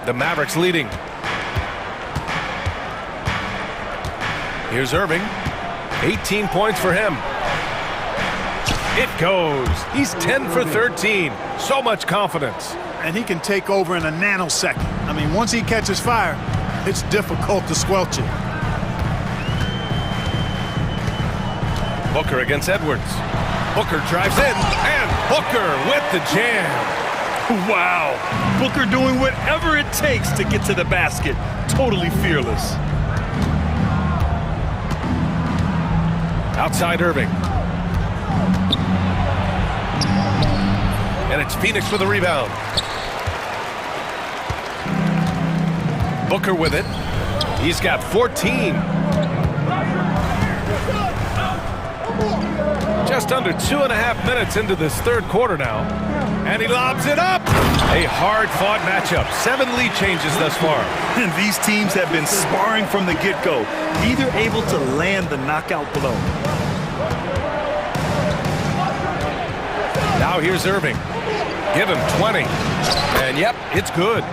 The Mavericks leading. Here's Irving. 18 points for him. It goes. He's 10 for 13. So much confidence. And he can take over in a nanosecond. I mean, once he catches fire, it's difficult to squelch it. Booker against Edwards. Booker drives in, and Booker with the jam. Wow. Booker doing whatever it takes to get to the basket. Totally fearless. Outside Irving. And it's Phoenix for the rebound. Booker with it. He's got 14. Just under 2.5 minutes into this third quarter now. And he lobs it up. A hard-fought matchup. 7 lead changes thus far. And these teams have been sparring from the get-go, neither able to land the knockout blow. Now here's Irving. Give him 20. And yep, it's good.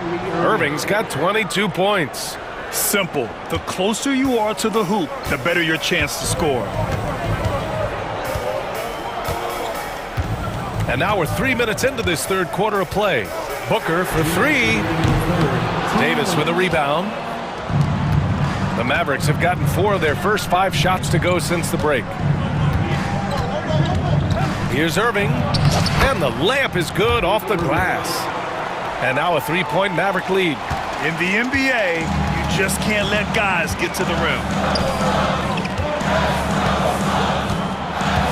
Irving's got 22 points. Simple. The closer you are to the hoop, the better your chance to score. And now we're 3 minutes into this third quarter of play. Booker for 3. Davis with a rebound. The Mavericks have gotten 4 of their first 5 shots to go since the break. Here's Irving. And the layup is good off the glass. And now a 3-point Maverick lead. In the NBA, you just can't let guys get to the rim.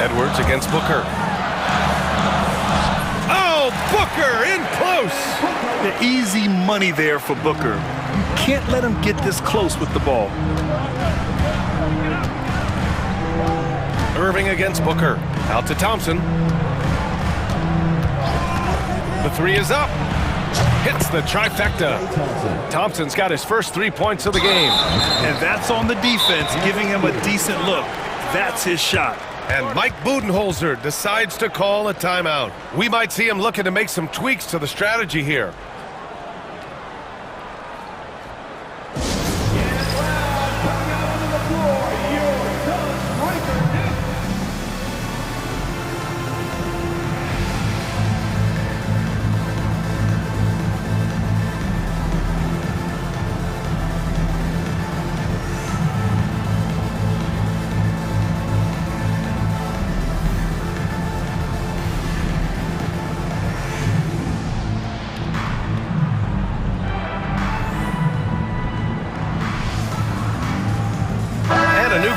Edwards against Booker. Oh, Booker in close. The easy money there for Booker. You can't let him get this close with the ball. Irving against Booker. Out to Thompson. The 3 is up. Hits the trifecta. Thompson's got his first 3 points of the game. And that's on the defense, giving him a decent look. That's his shot. And Mike Budenholzer decides to call a timeout. We might see him looking to make some tweaks to the strategy here.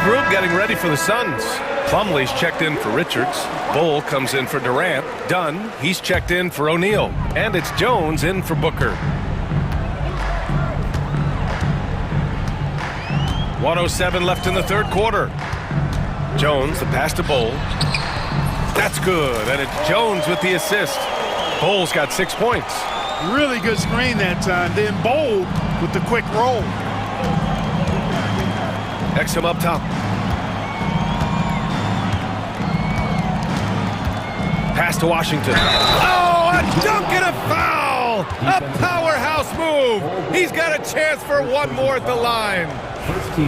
Group getting ready for the Suns. Plumlee's checked in for Richards. Bull comes in for Durant. Dunn, he's checked in for O'Neal. And it's Jones in for Booker. 1:07 left in the third quarter. Jones, the pass to Bull. That's good, and it's Jones with the assist. Bull's got 6 points. Really good screen that time. Then Bull with the quick roll. Exum up top. Pass to Washington. Oh, a dunk and a foul! A powerhouse move! He's got a chance for one more at the line.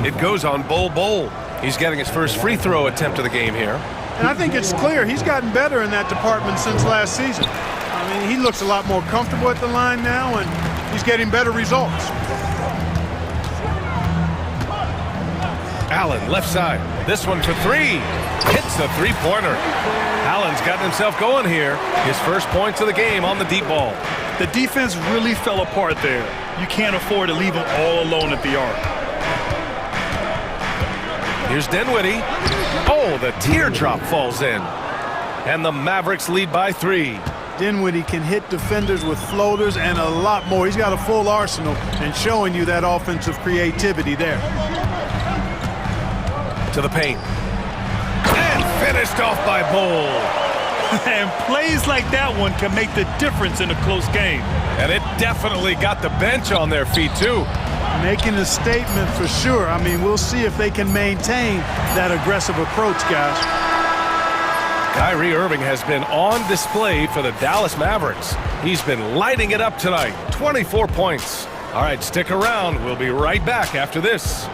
It goes on Bull. He's getting his first free throw attempt of the game here. And I think it's clear he's gotten better in that department since last season. I mean, he looks a lot more comfortable at the line now, and he's getting better results. Allen, left side. This one for 3. Hits the 3-pointer. Allen's gotten himself going here. His first points of the game on the deep ball. The defense really fell apart there. You can't afford to leave him all alone at the arc. Here's Dinwiddie. Oh, the teardrop falls in. And the Mavericks lead by 3. Dinwiddie can hit defenders with floaters and a lot more. He's got a full arsenal and showing you that offensive creativity there. To the paint. And finished off by Bull. And plays like that one can make the difference in a close game. And it definitely got the bench on their feet, too. Making a statement for sure. I mean, we'll see if they can maintain that aggressive approach, guys. Kyrie Irving has been on display for the Dallas Mavericks. He's been lighting it up tonight. 24 points. All right, stick around. We'll be right back after this.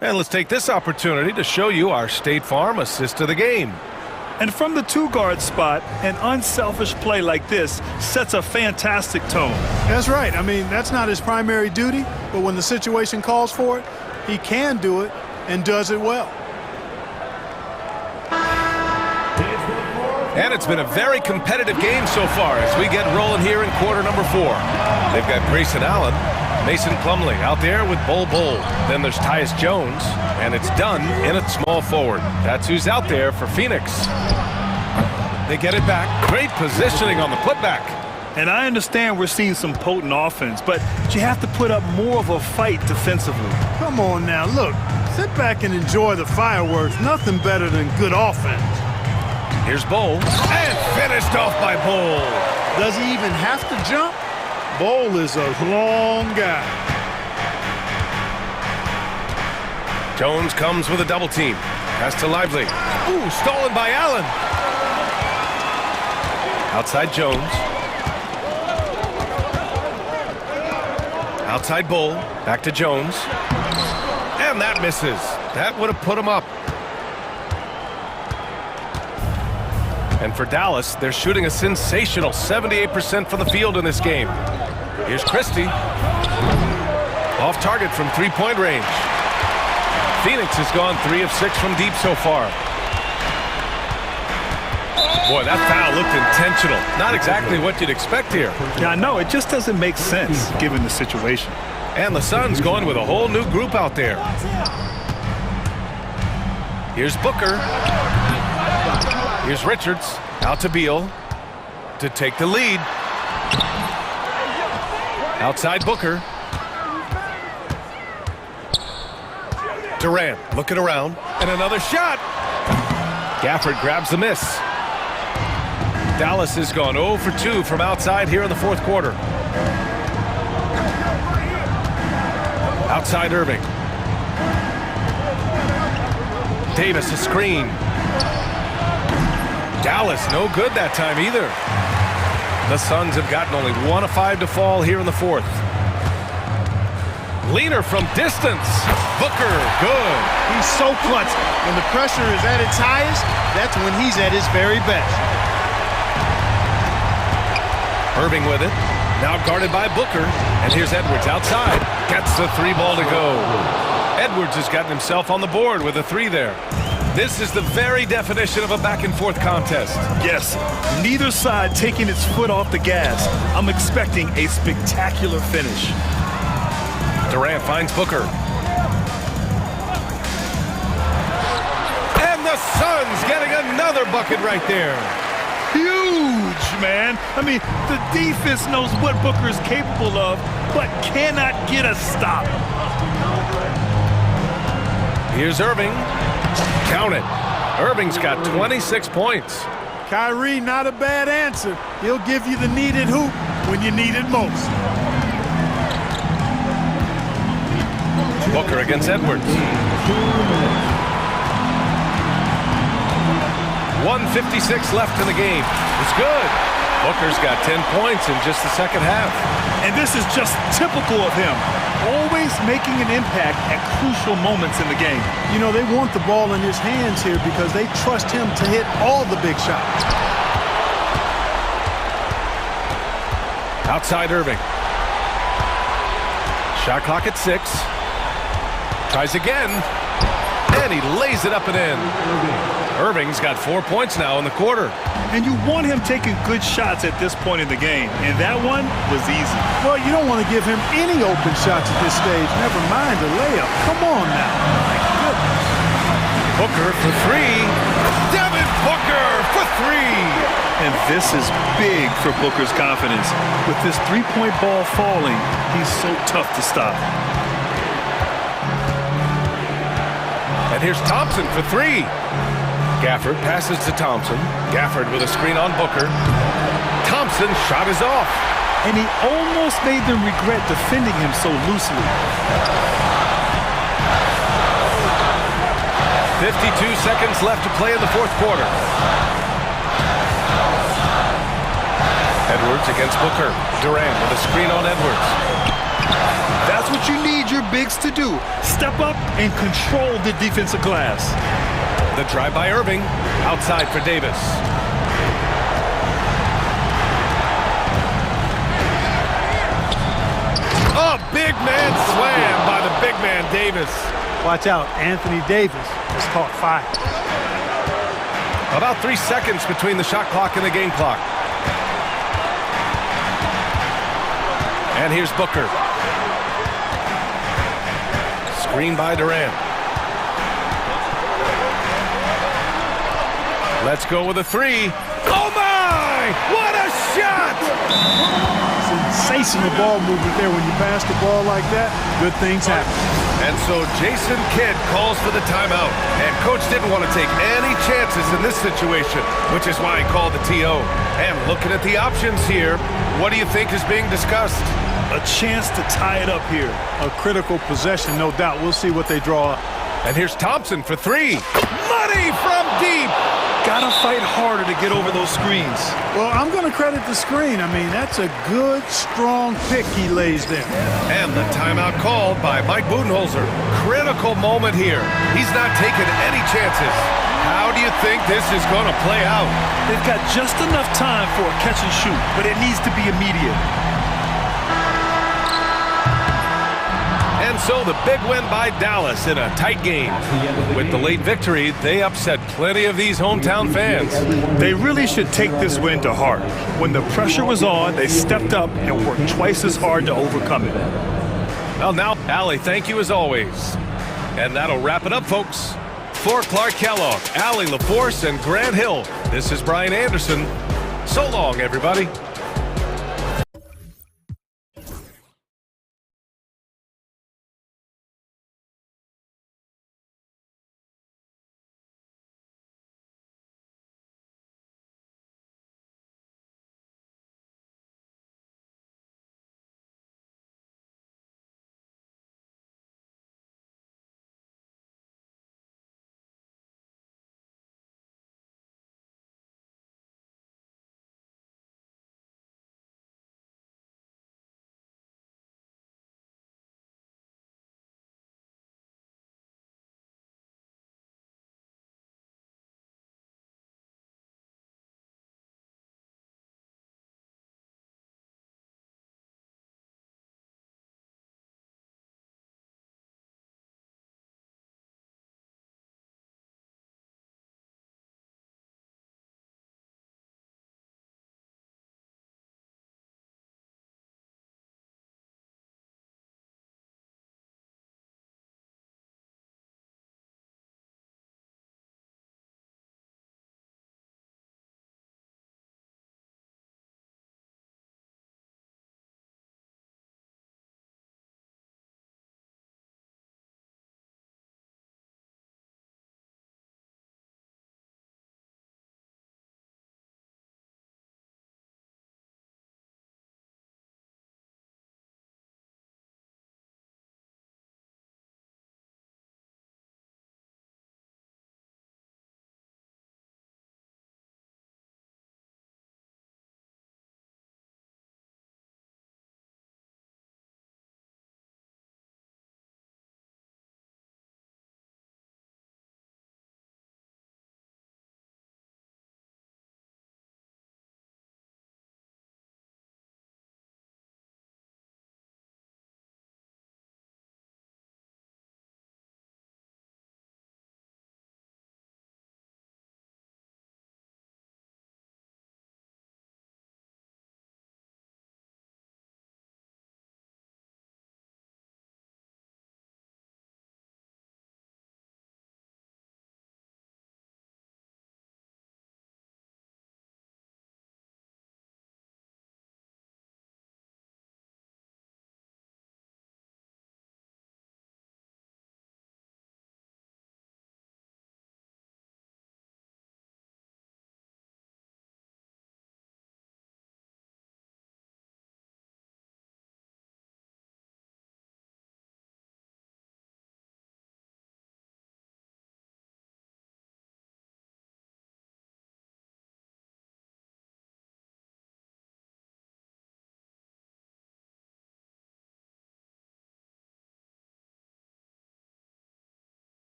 And let's take this opportunity to show you our State Farm assist to the game. And from the two-guard spot, an unselfish play like this sets a fantastic tone. That's right. I mean, that's not his primary duty, but when the situation calls for it, he can do it and does it well. And it's been a very competitive game so far as we get rolling here in quarter number 4. They've got Grayson Allen, Mason Plumlee out there with Bull. Then there's Tyus Jones, and it's done in a small forward. That's who's out there for Phoenix. They get it back. Great positioning on the putback. And I understand we're seeing some potent offense, but you have to put up more of a fight defensively. Come on now, look. Sit back and enjoy the fireworks. Nothing better than good offense. Here's Bull, and finished off by Bull. Does he even have to jump? Bull is a long guy. Jones comes with a double team. Pass to Lively. Ooh, stolen by Allen. Outside Jones. Outside Bull. Back to Jones. And that misses. That would have put him up. And for Dallas, they're shooting a sensational 78% from the field in this game. Here's Christie. Off target from three-point range. Phoenix has gone 3 of 6 from deep so far. Boy, that foul looked intentional. Not exactly what you'd expect here. Yeah, I know. It just doesn't make sense given the situation. And the Suns going with a whole new group out there. Here's Booker. Here's Richards. Out to Beal to take the lead. Outside Booker. Durant looking around. And another shot. Gafford grabs the miss. Dallas has gone 0 for 2 from outside here in the fourth quarter. Outside Irving. Davis a screen. Dallas no good that time either. The Suns have gotten only 1 of 5 to fall here in the fourth. Leaner from distance. Booker, good. He's so clutch. When the pressure is at its highest, that's when he's at his very best. Irving with it. Now guarded by Booker. And here's Edwards outside. Gets the 3 ball to go. Edwards has gotten himself on the board with a 3 there. This is the very definition of a back-and-forth contest. Yes, neither side taking its foot off the gas. I'm expecting a spectacular finish. Durant finds Booker. And the Suns getting another bucket right there. Huge, man. I mean, the defense knows what Booker is capable of, but cannot get a stop. Here's Irving. Count it. Irving's got 26 points. Kyrie, not a bad answer. He'll give you the needed hoop when you need it most. Booker against Edwards. 1:56 left in the game. It's good. Booker's got 10 points in just the second half. And this is just typical of him. Always making an impact at crucial moments in the game. You know, they want the ball in his hands here because they trust him to hit all the big shots. Outside Irving. Shot clock at 6. Tries again. And he lays it up and in. Irving's got 4 points now in the quarter. And you want him taking good shots at this point in the game. And that one was easy. Well, you don't want to give him any open shots at this stage. Never mind the layup. Come on now. My goodness. Booker for three. Devin Booker for three. And this is big for Booker's confidence. With this three-point ball falling, he's so tough to stop. And here's Thompson for three. Gafford passes to Thompson. Gafford with a screen on Booker. Thompson's shot is off. And he almost made them regret defending him so loosely. 52 seconds left to play in the fourth quarter. Edwards against Booker. Durant with a screen on Edwards. That's what you need your bigs to do. Step up and control the defensive glass. The drive by Irving. Outside for Davis. Oh, big man slam by the big man Davis. Watch out, Anthony Davis has caught fire. About 3 seconds between the shot clock and the game clock. And here's Booker. Screen by Durant. Let's go with a three. Oh my! What a shot! Sensational ball movement there. When you pass the ball like that, good things happen. And so Jason Kidd calls for the timeout. And coach didn't want to take any chances in this situation, which is why he called the TO. And looking at the options here, what do you think is being discussed? A chance to tie it up here. A critical possession, no doubt. We'll see what they draw up. And here's Thompson for three. Money from deep. Gotta fight harder to get over those screens. Well, I'm going to credit the screen. I mean, that's a good, strong pick he lays there. And the timeout called by Mike Budenholzer. Critical moment here. He's not taking any chances. How do you think this is going to play out? They've got just enough time for a catch and shoot, but it needs to be immediate. And so the big win by Dallas in a tight game. With the late victory, they upset plenty of these hometown fans. They really should take this win to heart. When the pressure was on, they stepped up and worked twice as hard to overcome it. Well, now, Allie, thank you as always. And that'll wrap it up, folks. For Clark Kellogg, Allie LaForce, and Grant Hill, this is Brian Anderson. So long, everybody.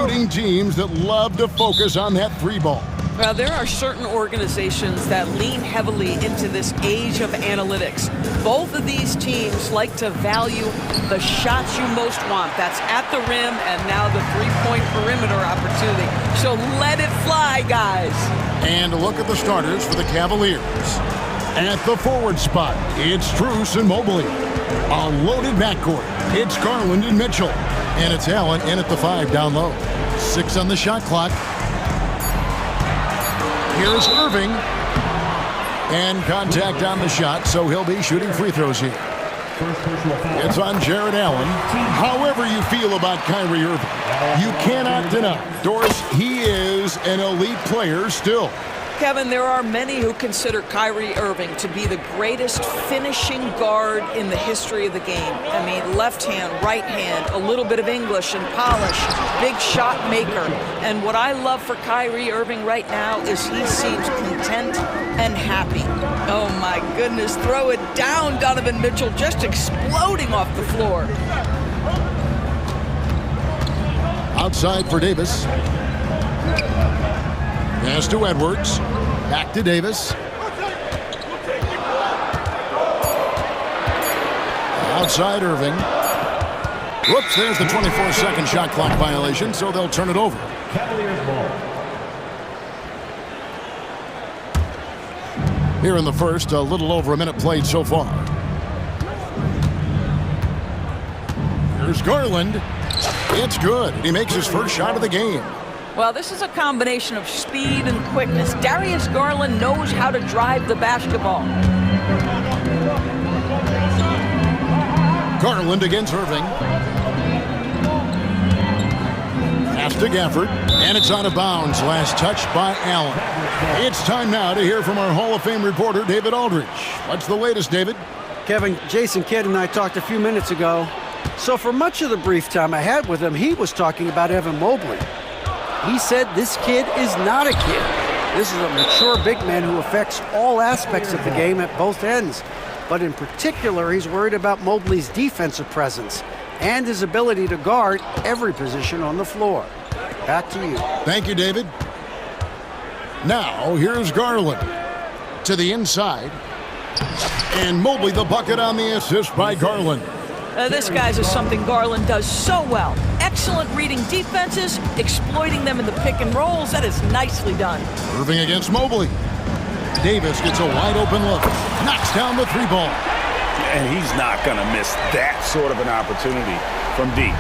noting teams that love to focus on that three ball. Well, there are certain organizations that lean heavily into this age of analytics. Both of these teams like to value the shots you most want. That's at the rim and now the three-point perimeter opportunity. So let it fly, guys. And a look at the starters for the Cavaliers. At the forward spot, it's Strus and Mobley. A loaded backcourt, it's Garland and Mitchell. And it's Allen in at the 5 down low. 6 on the shot clock. Here's Irving. And contact on the shot, so he'll be shooting free throws here. It's on Jared Allen. However you feel about Kyrie Irving, you cannot deny, Doris, he is an elite player still. Kevin, there are many who consider Kyrie Irving to be the greatest finishing guard in the history of the game. I mean, left hand, right hand, a little bit of English and polish, big shot maker. And what I love for Kyrie Irving right now is he seems content and happy. Oh my goodness, throw it down, Donovan Mitchell, just exploding off the floor. Outside for Davis. Pass to Edwards. Back to Davis. Outside Irving. Whoops, there's the 24-second shot clock violation, so they'll turn it over. Here in the first, a little over a minute played so far. Here's Garland. It's good. He makes his first shot of the game. Well, this is a combination of speed and quickness. Darius Garland knows how to drive the basketball. Garland against Irving. Pass to Gafford, and it's out of bounds. Last touch by Allen. It's time now to hear from our Hall of Fame reporter, David Aldridge. What's the latest, David? Kevin, Jason Kidd and I talked a few minutes ago. So for much of the brief time I had with him, he was talking about Evan Mobley. He said this kid is not a kid. This is a mature big man who affects all aspects of the game at both ends. But in particular, he's worried about Mobley's defensive presence and his ability to guard every position on the floor. Back to you. Thank you, David. Now, here's Garland to the inside. And Mobley the bucket on the assist by Garland. This, guys, is something Garland does so well. Excellent reading defenses, exploiting them in the pick and rolls. That is nicely done. Irving against Mobley. Davis gets a wide open look. Knocks down the three ball. And he's not going to miss that sort of an opportunity from deep.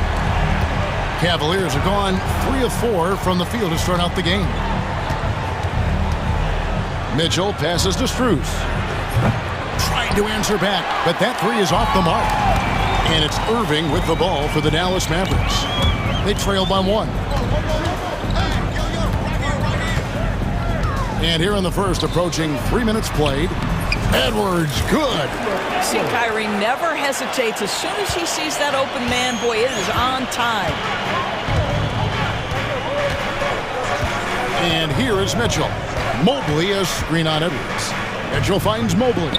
Cavaliers are gone 3 of 4 from the field to start out the game. Mitchell passes to Strus. Tried to answer back, but that three is off the mark. And it's Irving with the ball for the Dallas Mavericks. They trail by 1. And here in the first, approaching 3 minutes played. Edwards, good. See, Kyrie never hesitates. As soon as he sees that open man, boy, it is on time. And here is Mitchell. Mobley a screen on Edwards. Mitchell finds Mobley.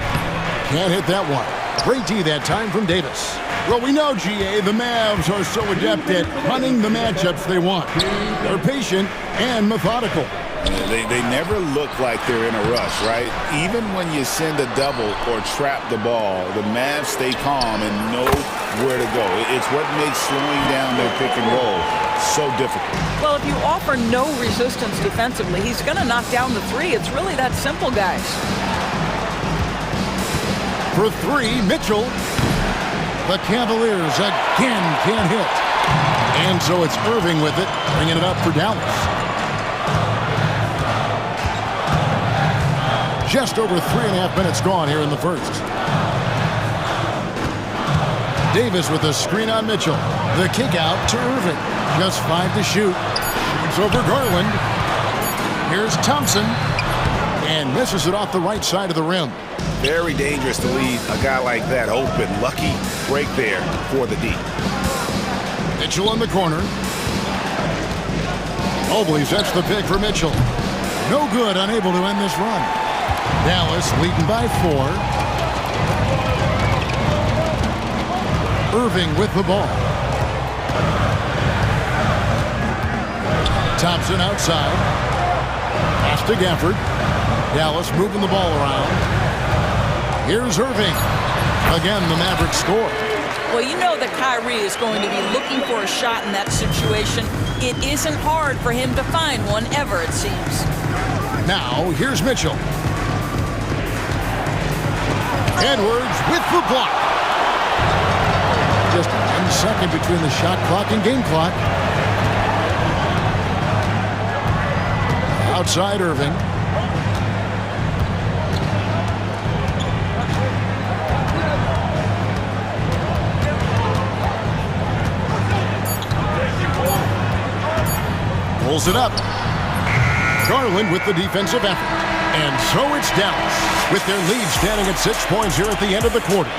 Can't hit that one. Great D that time from Davis. Well, we know, GA, the Mavs are so adept at hunting the matchups they want. They're patient and methodical. They never look like they're in a rush, right? Even when you send a double or trap the ball, the Mavs stay calm and know where to go. It's what makes slowing down their pick and roll so difficult. Well, if you offer no resistance defensively, he's going to knock down the three. It's really that simple, guys. For 3, Mitchell. The Cavaliers again can't hit. And so it's Irving with it, bringing it up for Dallas. Just over 3.5 minutes gone here in the first. Davis with a screen on Mitchell. The kick out to Irving. Just 5 to shoot. Shoots over Garland. Here's Thompson. And misses it off the right side of the rim. Very dangerous to leave a guy like that open. Lucky break there for the D. Mitchell in the corner. Mobley sets the pick for Mitchell. No good, unable to end this run. Dallas leading by 4. Irving with the ball. Thompson outside. Pass to Gafford. Dallas moving the ball around. Here's Irving. Again, the Mavericks score. Well, you know that Kyrie is going to be looking for a shot in that situation. It isn't hard for him to find one ever, it seems. Now, here's Mitchell. Edwards with the block. Just 1 second between the shot clock and game clock. Outside Irving. Pulls it up. Garland with the defensive effort. And so it's Dallas with their lead standing at 6 points here at the end of the quarter.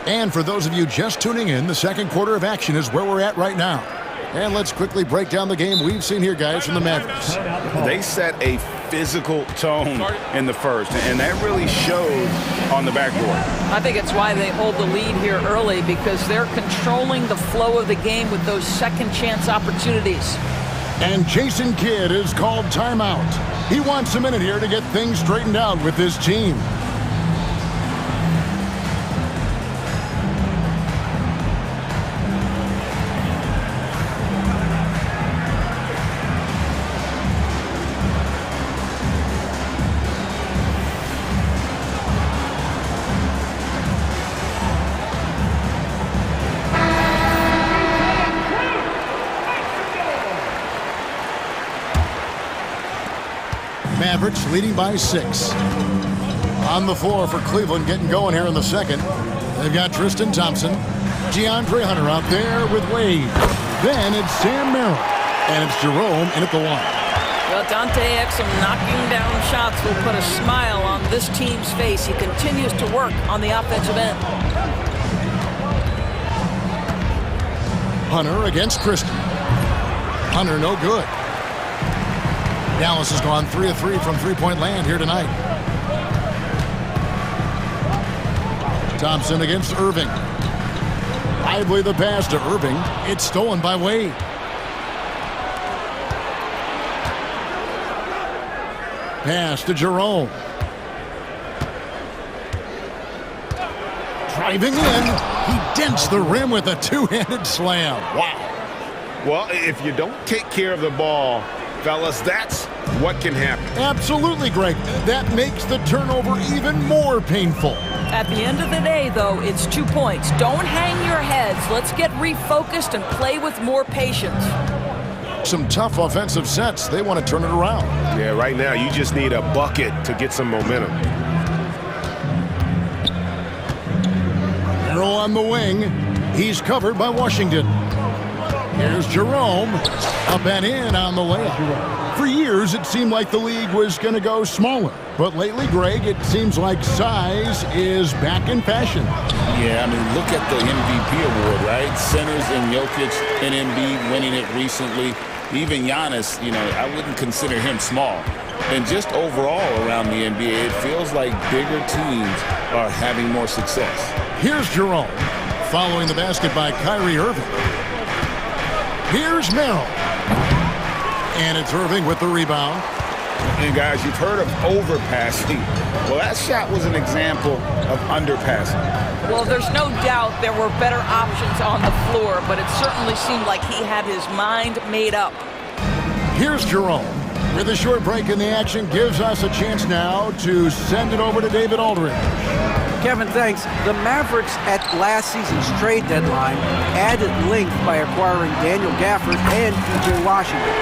And for those of you just tuning in, the second quarter of action is where we're at right now. And let's quickly break down the game we've seen here, guys, from the Mavericks. They set a physical tone in the first, and that really showed on the backboard. I think it's why they hold the lead here early, because they're controlling the flow of the game with those second chance opportunities. And Jason Kidd is called timeout. He wants a minute here to get things straightened out with his team. Mavericks leading by 6. On the floor for Cleveland, getting going here in the second. They've got Tristan Thompson, DeAndre Hunter out there with Wade. Then it's Sam Merrill, and it's Jerome in at the line. Well, Dante Exum knocking down shots will put a smile on this team's face. He continues to work on the offensive end. Hunter against Tristan. Hunter no good. Dallas has gone 3 of 3 from three-point land here tonight. Thompson against Irving. Lively the pass to Irving. It's stolen by Wade. Pass to Jerome. Driving in. He dents the rim with a two-handed slam. Wow. Well, if you don't take care of the ball, fellas, that's what can happen. Absolutely, Greg. That makes the turnover even more painful. At the end of the day, though, it's 2 points. Don't hang your heads. Let's get refocused and play with more patience. Some tough offensive sets. They want to turn it around. Yeah, right now you just need a bucket to get some momentum. Merrill on the wing. He's covered by Washington. Here's Jerome. Up and in on the layup. For years, it seemed like the league was going to go smaller. But lately, Greg, it seems like size is back in fashion. Yeah, I mean, look at the MVP award, right? Centers and Jokic and Embiid winning it recently. Even Giannis, you know, I wouldn't consider him small. And just overall around the NBA, it feels like bigger teams are having more success. Here's Jerome, following the basket by Kyrie Irving. Here's Merrill. And it's Irving with the rebound. And guys, you've heard of overpassing. Well, that shot was an example of underpassing. Well, there's no doubt there were better options on the floor, but it certainly seemed like he had his mind made up. Here's Jerome. With a short break in the action, gives us a chance now to send it over to David Aldridge. Kevin, thanks. The Mavericks at last season's trade deadline added length by acquiring Daniel Gafford and PJ Washington.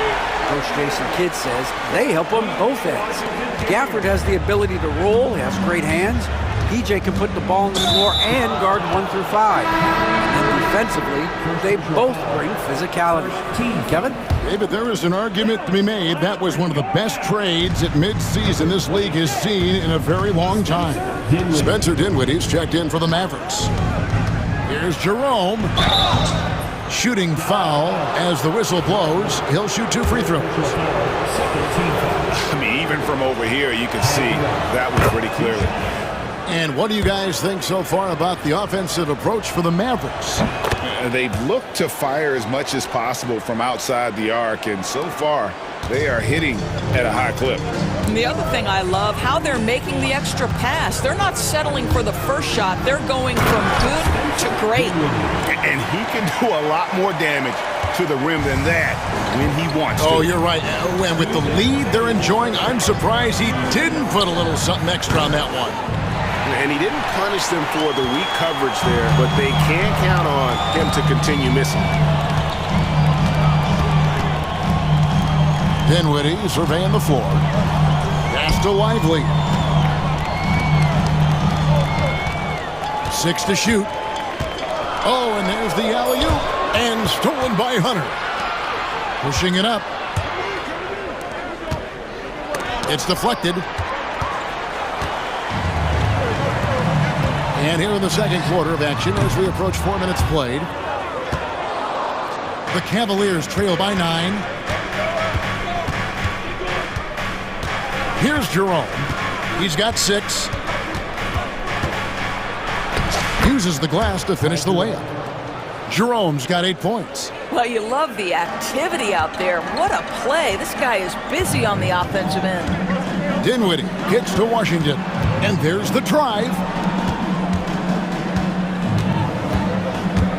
Coach Jason Kidd says they help on both ends. Gafford has the ability to roll, he has great hands. PJ can put the ball on the floor and guard 1 through 5. And defensively, they both bring physicality. Kevin? David, there is an argument to be made. That was one of the best trades at midseason this league has seen in a very long time. Spencer Dinwiddie's checked in for the Mavericks. Here's Jerome. Shooting foul as the whistle blows. He'll shoot 2 free throws. I mean, even from over here, you can see that one pretty clearly. And what do you guys think so far about the offensive approach for the Mavericks? They've looked to fire as much as possible from outside the arc, and so far they are hitting at a high clip. And the other thing I love, how they're making the extra pass. They're not settling for the first shot. They're going from good to great. And he can do a lot more damage to the rim than that when he wants to. Oh, you're right. And with the lead they're enjoying, I'm surprised he didn't put a little something extra on that one. And he didn't punish them for the weak coverage there, but they can count on him to continue missing. Dinwiddie surveying the floor. Pass to Lively. 6 to shoot. Oh, and there's the alley-oop. And stolen by Hunter. Pushing it up. It's deflected. And here in the second quarter of action as we approach 4 minutes played. The Cavaliers trail by 9. Here's Jerome. He's got 6. Uses the glass to finish the layup. Jerome's got 8 points. Well, you love the activity out there. What a play. This guy is busy on the offensive end. Dinwiddie gets to Washington. And there's the drive.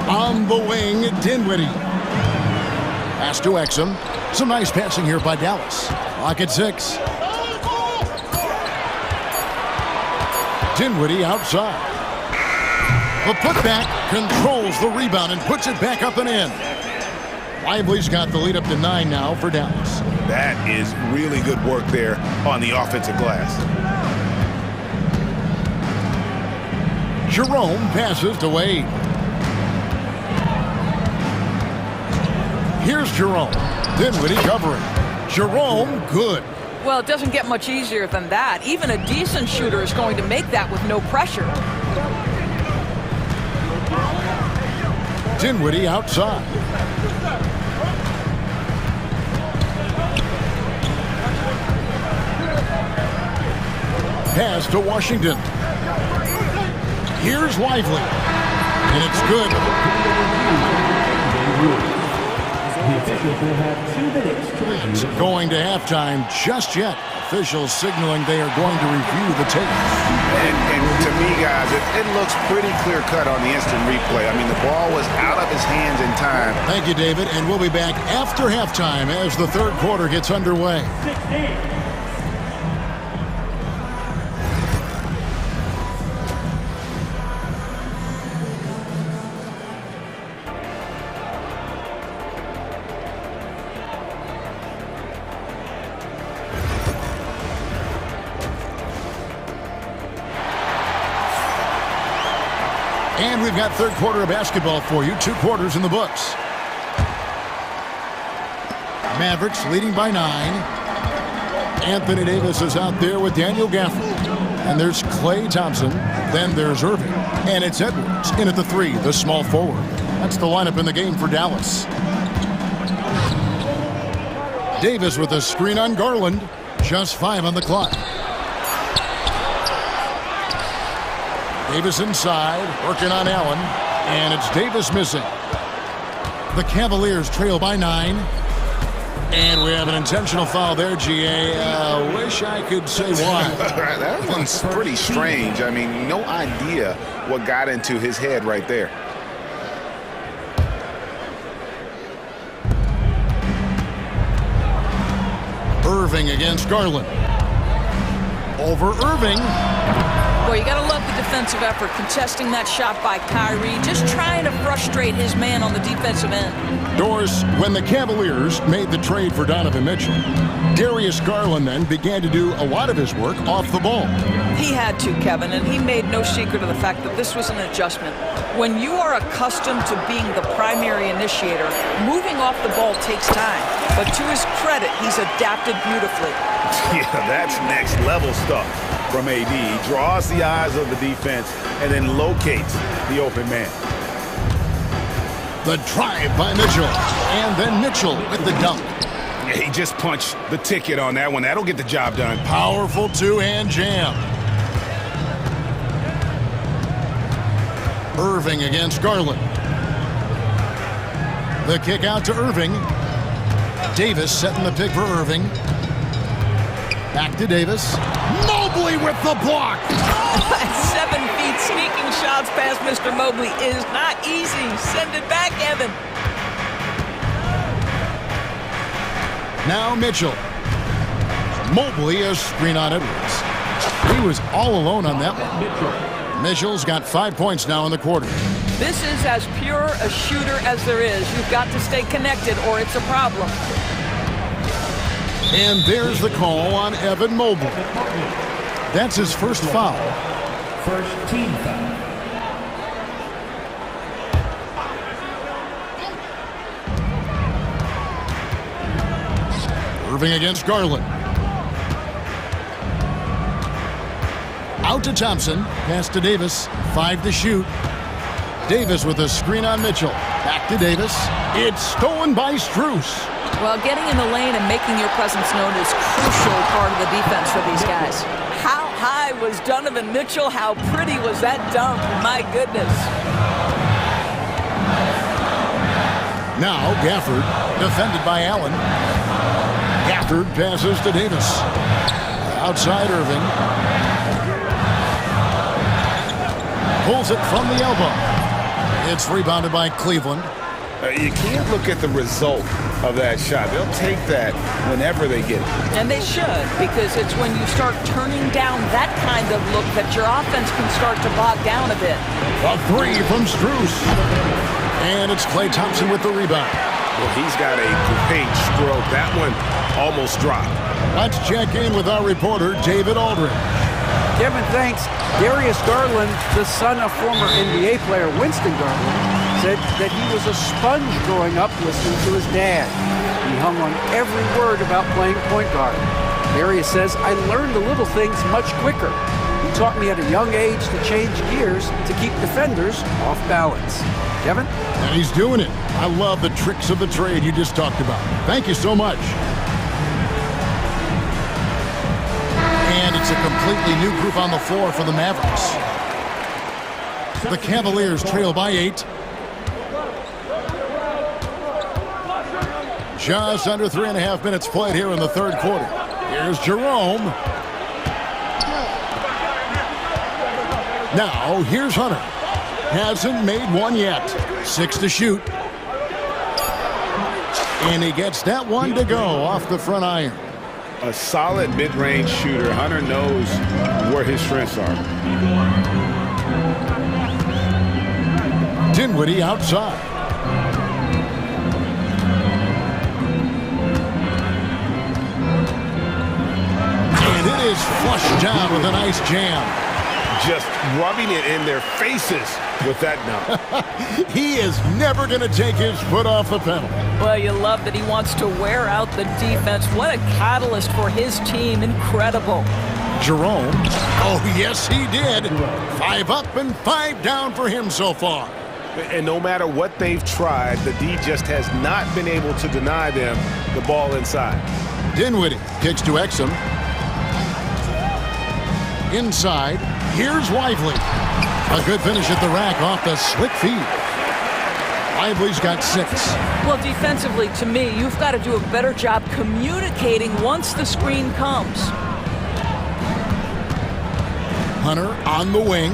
On the wing, Dinwiddie. Pass to Exum. Some nice passing here by Dallas. Clock at 6. Dinwiddie outside. The putback controls the rebound and puts it back up and in. Lively's got the lead up to 9 now for Dallas. That is really good work there on the offensive glass. Jerome passes to Wade. Here's Jerome. Dinwiddie covering. Jerome, good. Well, it doesn't get much easier than that. Even a decent shooter is going to make that with no pressure. Dinwiddie outside. Pass to Washington. Here's Lively. And it's good. Going to halftime just yet. Officials signaling they are going to review the tape. And to me, guys, it looks pretty clear-cut on the instant replay. I mean, the ball was out of his hands in time. Thank you, David. And we'll be back after halftime as the third quarter gets underway. And we've got third quarter of basketball for you. 2 quarters in the books. Mavericks leading by 9. Anthony Davis is out there with Daniel Gafford. And there's Klay Thompson. Then there's Irving. And it's Edwards in at the 3, the small forward. That's the lineup in the game for Dallas. Davis with a screen on Garland. Just 5 on the clock. Davis inside, working on Allen, and it's Davis missing. The Cavaliers trail by 9. And we have an intentional foul there, GA. Wish I could say why. That one's pretty strange. I mean, no idea what got into his head right there. Irving against Garland. Over Irving. Well, you got to love the defensive effort, contesting that shot by Kyrie, just trying to frustrate his man on the defensive end. Doris, when the Cavaliers made the trade for Donovan Mitchell, Darius Garland then began to do a lot of his work off the ball. He had to, Kevin, and he made no secret of the fact that this was an adjustment. When you are accustomed to being the primary initiator, moving off the ball takes time. But to his credit, he's adapted beautifully. Yeah, that's next level stuff from AD. He draws the eyes of the defense and then locates the open man. The drive by Mitchell, and then Mitchell with the dunk. He just punched the ticket on that one. That'll get the job done. Powerful two-hand jam. Irving against Garland. The kick out to Irving. Davis setting the pick for Irving. Back to Davis. Mobley with the block. 7 feet sneaking shots past Mr. Mobley is not easy. Send it back, Evan. Now Mitchell. Mobley a screen on Edwards. He was all alone on that one. Mitchell's got 5 points now in the quarter. This is as pure a shooter as there is. You've got to stay connected or it's a problem. And there's the call on Evan Mobley. That's his first foul. First team foul. Irving against Garland. Out to Thompson. Pass to Davis. 5 to shoot. Davis with a screen on Mitchell. Back to Davis. It's stolen by Strus. Well, getting in the lane and making your presence known is crucial part of the defense for these guys. How high was Donovan Mitchell? How pretty was that dunk? My goodness. Now Gafford, defended by Allen. Gafford passes to Davis. Outside Irving. Pulls it from the elbow. It's rebounded by Cleveland. You can't look at the result of that shot. They'll take that whenever they get it. And they should, because it's when you start turning down that kind of look that your offense can start to bog down a bit. A 3 from Strus. And it's Klay Thompson with the rebound. Well, he's got a great stroke. That one almost dropped. Let's check in with our reporter, David Aldridge. Kevin, thanks. Darius Garland, the son of former NBA player Winston Garland, said that he was a sponge growing up listening to his dad. He hung on every word about playing point guard. Darius says, I learned the little things much quicker. He taught me at a young age to change gears to keep defenders off balance. Kevin? And he's doing it. I love the tricks of the trade you just talked about. Thank you so much. And it's a completely new group on the floor for the Mavericks. The Cavaliers trail by 8. Just under 3.5 minutes played here in the third quarter. Here's Jerome. Now, here's Hunter. Hasn't made one yet. 6 to shoot. And he gets that one to go off the front iron. A solid mid-range shooter. Hunter knows where his strengths are. Dinwiddie outside. And it is flushed down with a nice jam. Just rubbing it in their faces with that dunk. He is never going to take his foot off the pedal. Well, you love that he wants to wear out the defense. What a catalyst for his team. Incredible. Jerome. Oh, yes, he did. 5 up and 5 down for him so far. And no matter what they've tried, the D just has not been able to deny them the ball inside. Dinwiddie kicks to Exum. Inside. Here's Lively. A good finish at the rack off the slick feed. Lively's got 6. Well, defensively, to me, you've got to do a better job communicating once the screen comes. Hunter on the wing.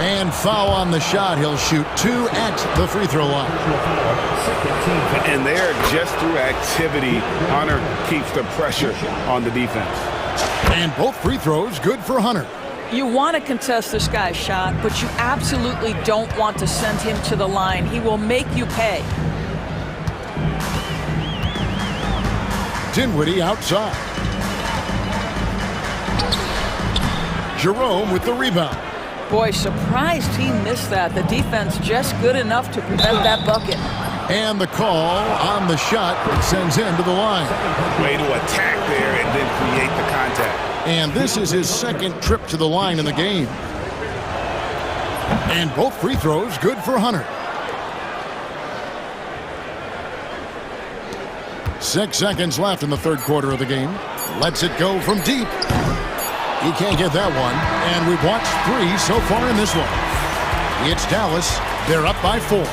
And foul on the shot. He'll shoot 2 at the free throw line. And there, just through activity, Hunter keeps the pressure on the defense. And both free throws good for Hunter. You want to contest this guy's shot, but you absolutely don't want to send him to the line. He will make you pay. Dinwiddie outside. Jerome with the rebound. Boy, surprised he missed that. The defense just good enough to prevent that bucket. And the call on the shot sends him to the line. Way to attack there and then create the contact. And this is his second trip to the line in the game. And both free throws good for Hunter. 6 seconds left in the third quarter of the game. Lets it go from deep. He can't get that one. And we've watched 3 so far in this one. It's Dallas. They're up by 4.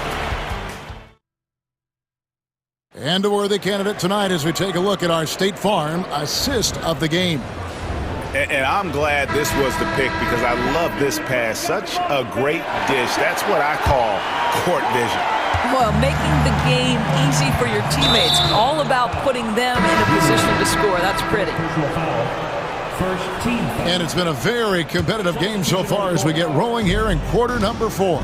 And a worthy candidate tonight as we take a look at our State Farm assist of the game. And I'm glad this was the pick because I love this pass. Such a great dish. That's what I call court vision. Well, making the game easy for your teammates. All about putting them in a position to score. That's pretty. And it's been a very competitive game so far as we get rolling here in quarter number 4.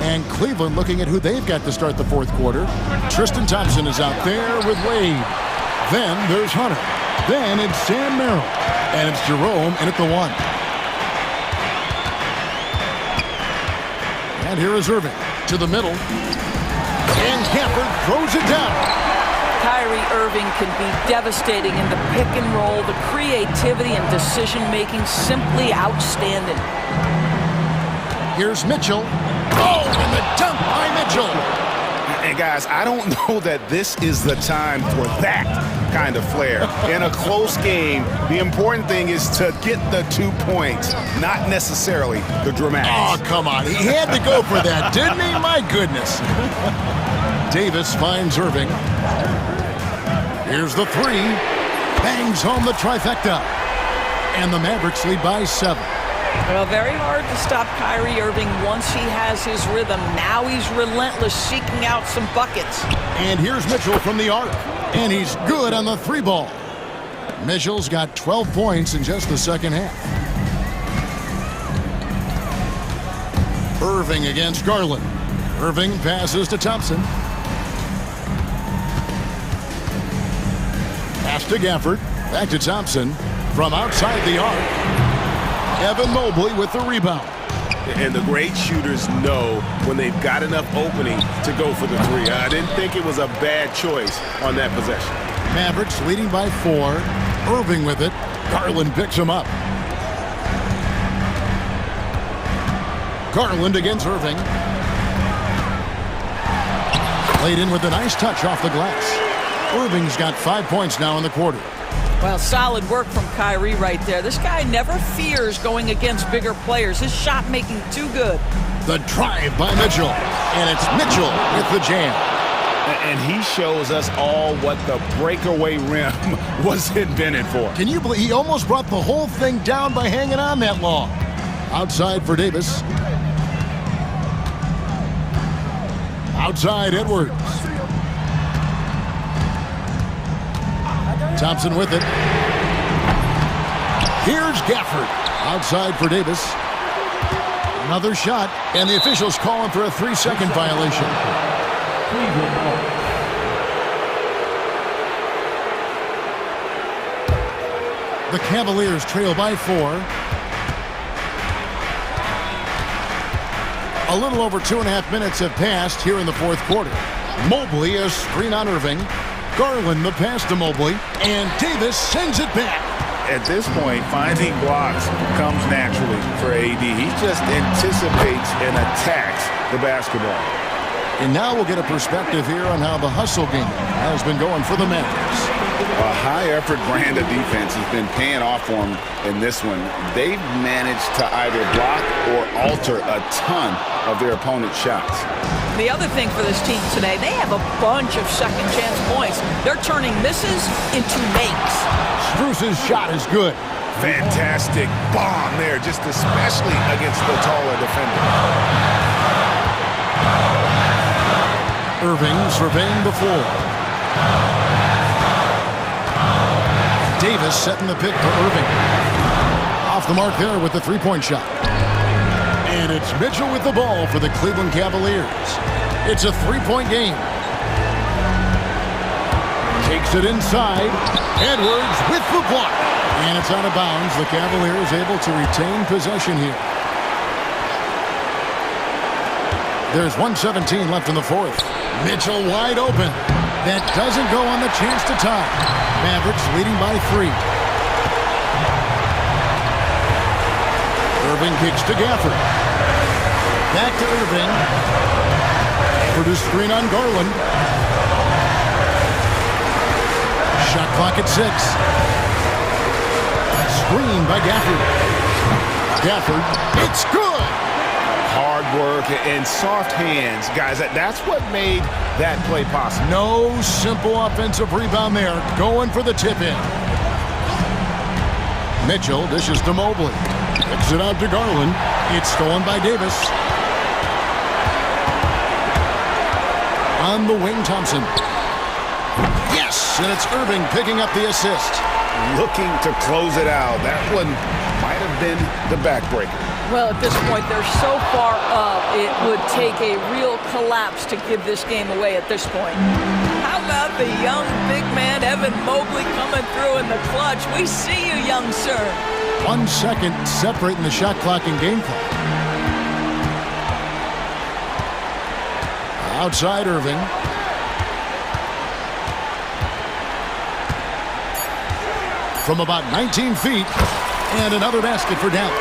And Cleveland looking at who they've got to start the fourth quarter. Tristan Thompson is out there with Wade. Then there's Hunter. Then it's Sam Merrill. And it's Jerome in at the 1. And here is Irving to the middle. And Gafford throws it down. Kyrie Irving can be devastating in the pick and roll. The creativity and decision-making simply outstanding. Here's Mitchell. Oh, and the dunk by Mitchell. And guys, I don't know that this is the time for that kind of flair. In a close game, the important thing is to get the 2 points, not necessarily the dramatics. Oh, come on. He had to go for that, didn't he? My goodness. Davis finds Irving. Here's the 3. Bangs home the trifecta. And the Mavericks lead by 7. Well, very hard to stop Kyrie Irving once he has his rhythm. Now he's relentless, seeking out some buckets. And here's Mitchell from the arc. And he's good on the 3 ball. Mitchell's got 12 points in just the second half. Irving against Garland. Irving passes to Thompson. Pass to Gafford. Back to Thompson. From outside the arc. Evan Mobley with the rebound. And the great shooters know when they've got enough opening to go for the 3. I didn't think it was a bad choice on that possession. Mavericks leading by 4. Irving with it. Garland picks him up. Garland against Irving. Played in with a nice touch off the glass. Irving's got 5 points now in the quarter. Well, solid work from Kyrie right there. This guy never fears going against bigger players. His shot making too good. The drive by Mitchell. And it's Mitchell with the jam. And he shows us all what the breakaway rim was invented for. Can you believe he almost brought the whole thing down by hanging on that long? Outside for Davis. Outside Edwards. Thompson with it. Here's Gafford. Outside for Davis. Another shot, and the officials calling for a 3-second violation. The Cavaliers trail by 4. A little over 2.5 minutes have passed here in the fourth quarter. Mobley a screen on Irving. Garland the pass to Mobley, and Davis sends it back. At this point, finding blocks comes naturally for AD. He just anticipates and attacks the basketball. And now we'll get a perspective here on how the hustle game has been going for the Mavericks. A high-effort brand of defense has been paying off for them in this one. They've managed to either block or alter a ton of their opponent's shots. The other thing for this team today, they have a bunch of second-chance points. They're turning misses into makes. Strus's shot is good. Fantastic bomb there, just especially against the taller defender. Irving surveying the floor. Davis setting the pick for Irving. Off the mark there with the 3-point shot. And it's Mitchell with the ball for the Cleveland Cavaliers. It's a 3-point game. Takes it inside. Edwards with the block. And it's out of bounds. The Cavaliers able to retain possession here. There's 1:17 left in the fourth. Mitchell wide open. That doesn't go on the chance to tie. Mavericks leading by 3. Irving kicks to Gafford. Back to Irving. For the screen on Garland. Shot clock at 6. Screen by Gafford. Gafford, it's good! Hard work and soft hands. Guys, that's what made that play possible. No simple offensive rebound there. Going for the tip-in. Mitchell dishes to Mobley. Kicks it out to Garland. It's stolen by Davis. On the wing, Thompson. Yes, and it's Irving picking up the assist. Looking to close it out. That one might have been the backbreaker. Well, at this point, they're so far up, it would take a real collapse to give this game away at this point. How about the young big man, Evan Mobley, coming through in the clutch? We see you, young sir. 1 second separating the shot clock and game clock. Outside Irving. From about 19 feet, and another basket for Dallas.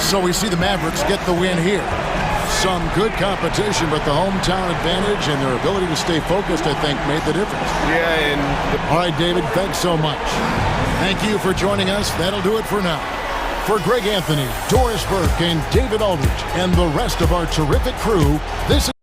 So we see the Mavericks get the win here. Some good competition, but the hometown advantage and their ability to stay focused, I think, made the difference. Yeah, and all right, David, thanks so much. Thank you for joining us. That'll do it for now. For Greg Anthony, Doris Burke, and David Aldridge, and the rest of our terrific crew, this is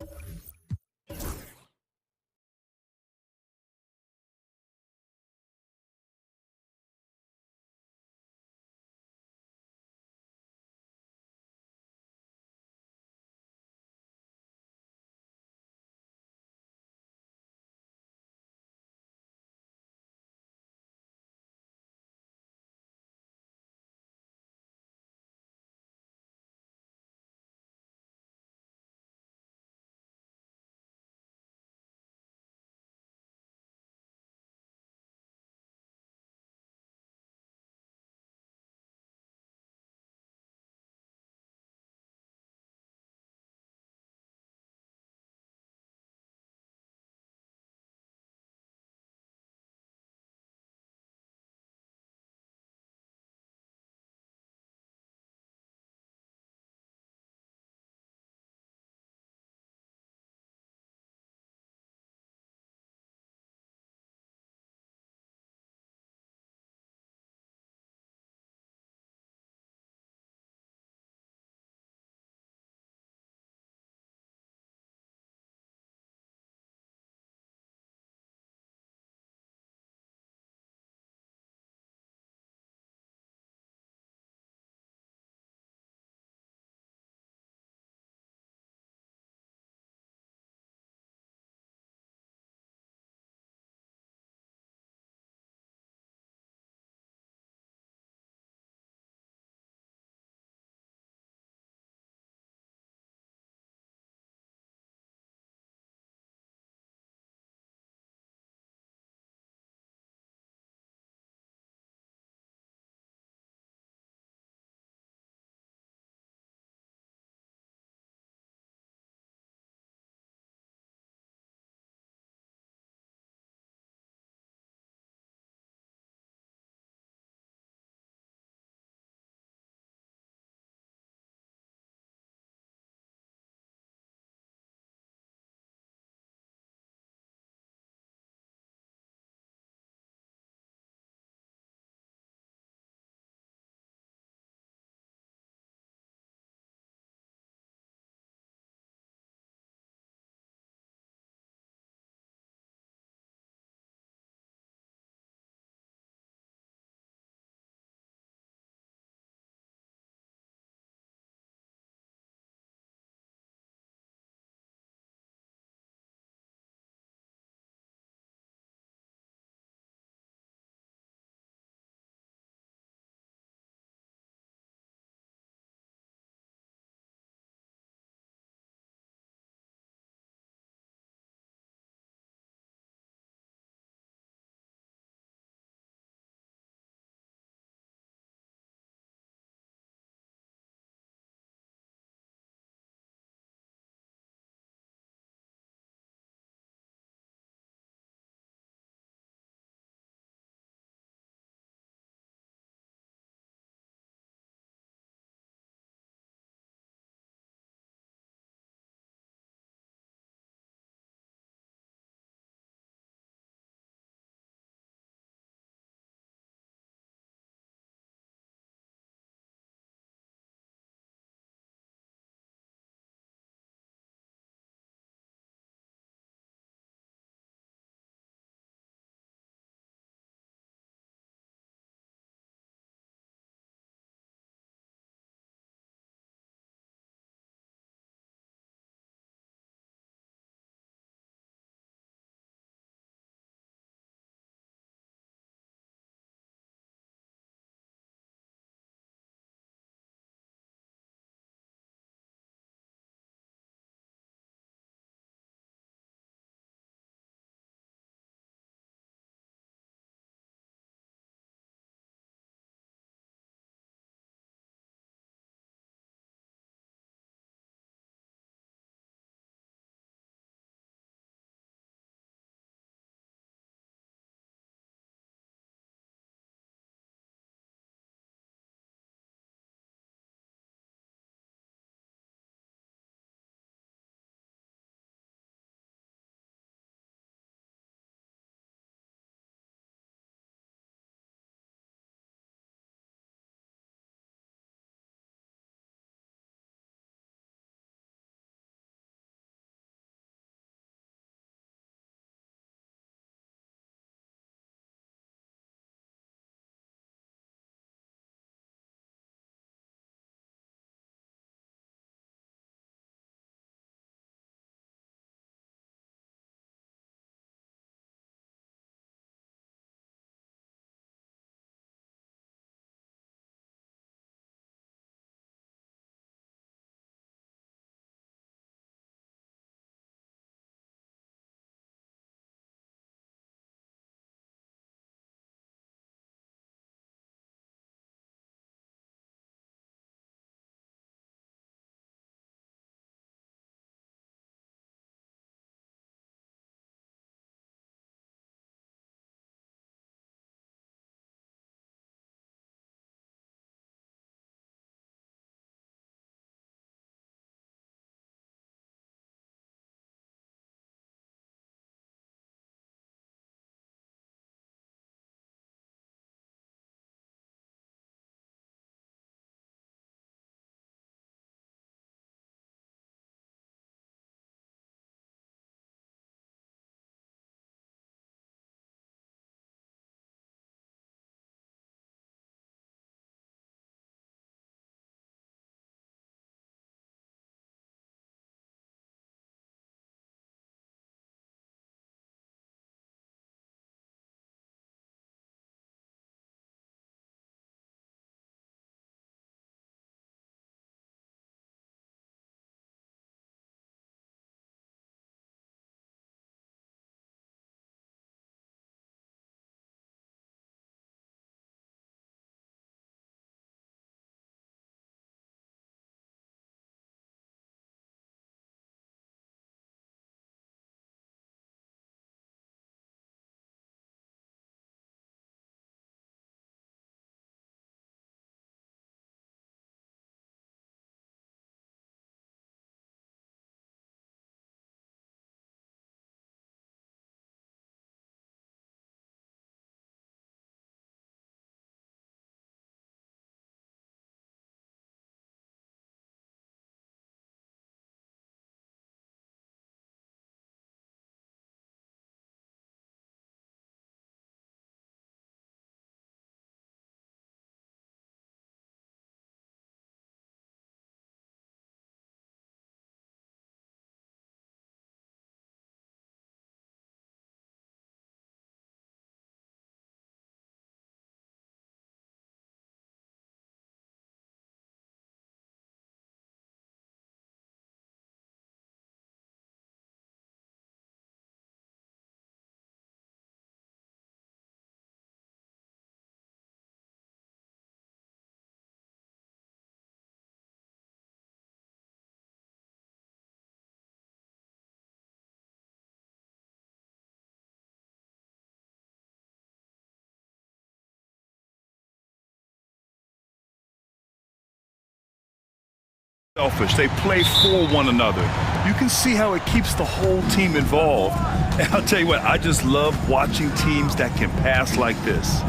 selfish. They play for one another. You can see how it keeps the whole team involved. And I'll tell you what, I just love watching teams that can pass like this.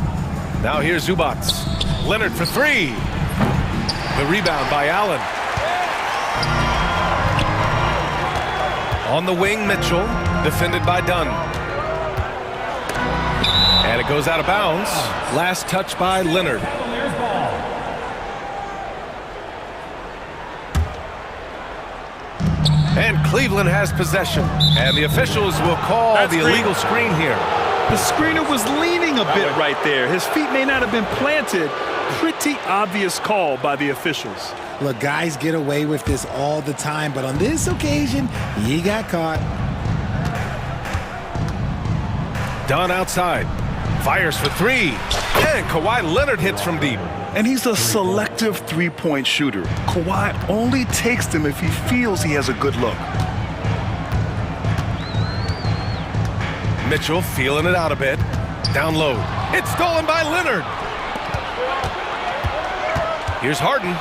Now here's Zubats. Leonard for three. The rebound by Allen. On the wing, Mitchell, defended by Dunn. And it goes out of bounds. Last touch by Leonard. And Cleveland has possession. And the officials will call the illegal screen here. The screener was leaning a bit right there. His feet may not have been planted. Pretty obvious call by the officials. Look, guys get away with this all the time, but on this occasion, he got caught. Dunn outside. Fires for three. And Kawhi Leonard hits from deep. And he's a selective three-point shooter. Kawhi only takes them if he feels he has a good look. Mitchell feeling it out a bit. Down low. It's stolen by Leonard. Here's Harden.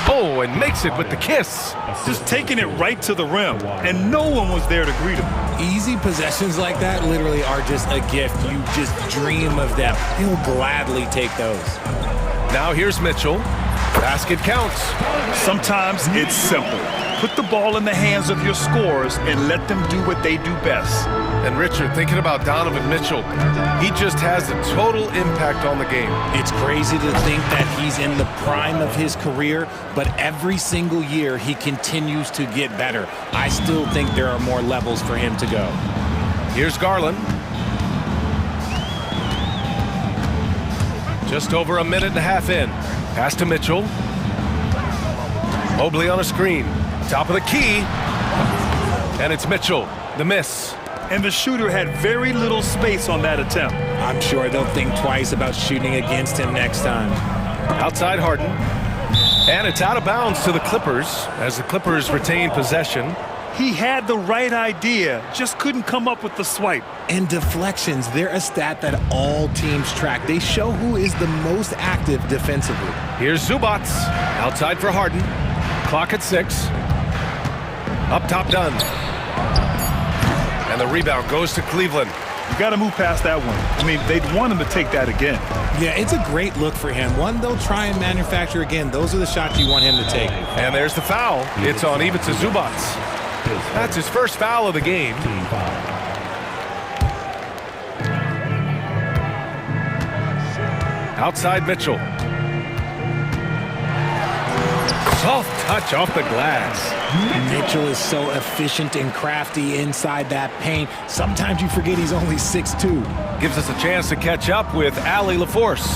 Oh, and makes it with the kiss. Just taking it right to the rim, and no one was there to greet him. Easy possessions like that literally are just a gift. You just dream of them. He'll gladly take those. Now here's Mitchell. Basket counts. Sometimes it's simple. Put the ball in the hands of your scorers and let them do what they do best. And Richard, thinking about Donovan Mitchell, he just has a total impact on the game. It's crazy to think that he's in the prime of his career, but every single year he continues to get better. I still think there are more levels for him to go. Here's Garland. Just over a minute and a half in. Pass to Mitchell. Mobley on a screen. Top of the key. And it's Mitchell. The miss. And the shooter had very little space on that attempt. I'm sure they'll think twice about shooting against him next time. Outside Harden. And it's out of bounds to the Clippers as the Clippers retain possession. He had the right idea, just couldn't come up with the swipe. And deflections, they're a stat that all teams track. They show who is the most active defensively. Here's Zubats. Outside for Harden. Clock at 6. Up top, Dunn. And the rebound goes to Cleveland. You got to move past that one. I mean, they'd want him to take that again. Yeah, it's a great look for him. One they'll try and manufacture again. Those are the shots you want him to take. And there's the foul. It's on Ivica Zubats. That's his first foul of the game. Outside Mitchell. Soft touch off the glass. Mitchell is so efficient and crafty inside that paint. Sometimes you forget he's only 6'2". Gives us a chance to catch up with Allie LaForce.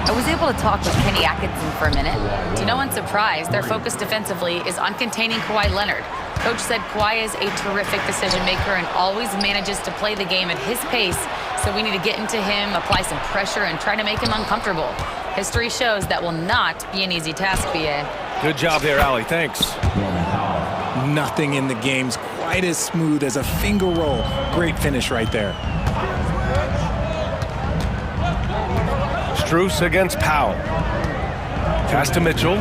I was able to talk with Kenny Atkinson for a minute. To no one's surprise, their focus defensively is on containing Kawhi Leonard. Coach said Kawhi is a terrific decision maker and always manages to play the game at his pace, so we need to get into him, apply some pressure, and try to make him uncomfortable. History shows that will not be an easy task, BA. Good job there, Allie. Thanks. Nothing in the game's quite as smooth as a finger roll. Great finish right there. Strus against Powell. Pass to Mitchell.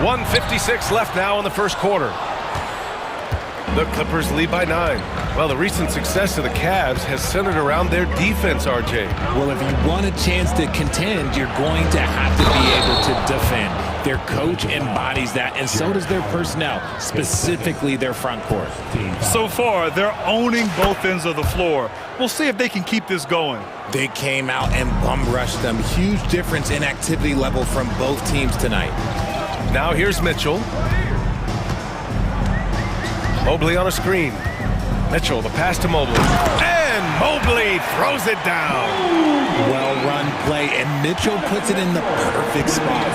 1:56 left now in the first quarter. The Clippers lead by 9. Well, the recent success of the Cavs has centered around their defense, RJ. Well, if you want a chance to contend, you're going to have to be able to defend. Their coach embodies that, and so does their personnel, specifically their front court. So far, they're owning both ends of the floor. We'll see if they can keep this going. They came out and bum rushed them. Huge difference in activity level from both teams tonight. Now here's Mitchell. Mobley on a screen. Mitchell, the pass to Mobley. And Mobley throws it down. Well-run play, and Mitchell puts it in the perfect spot.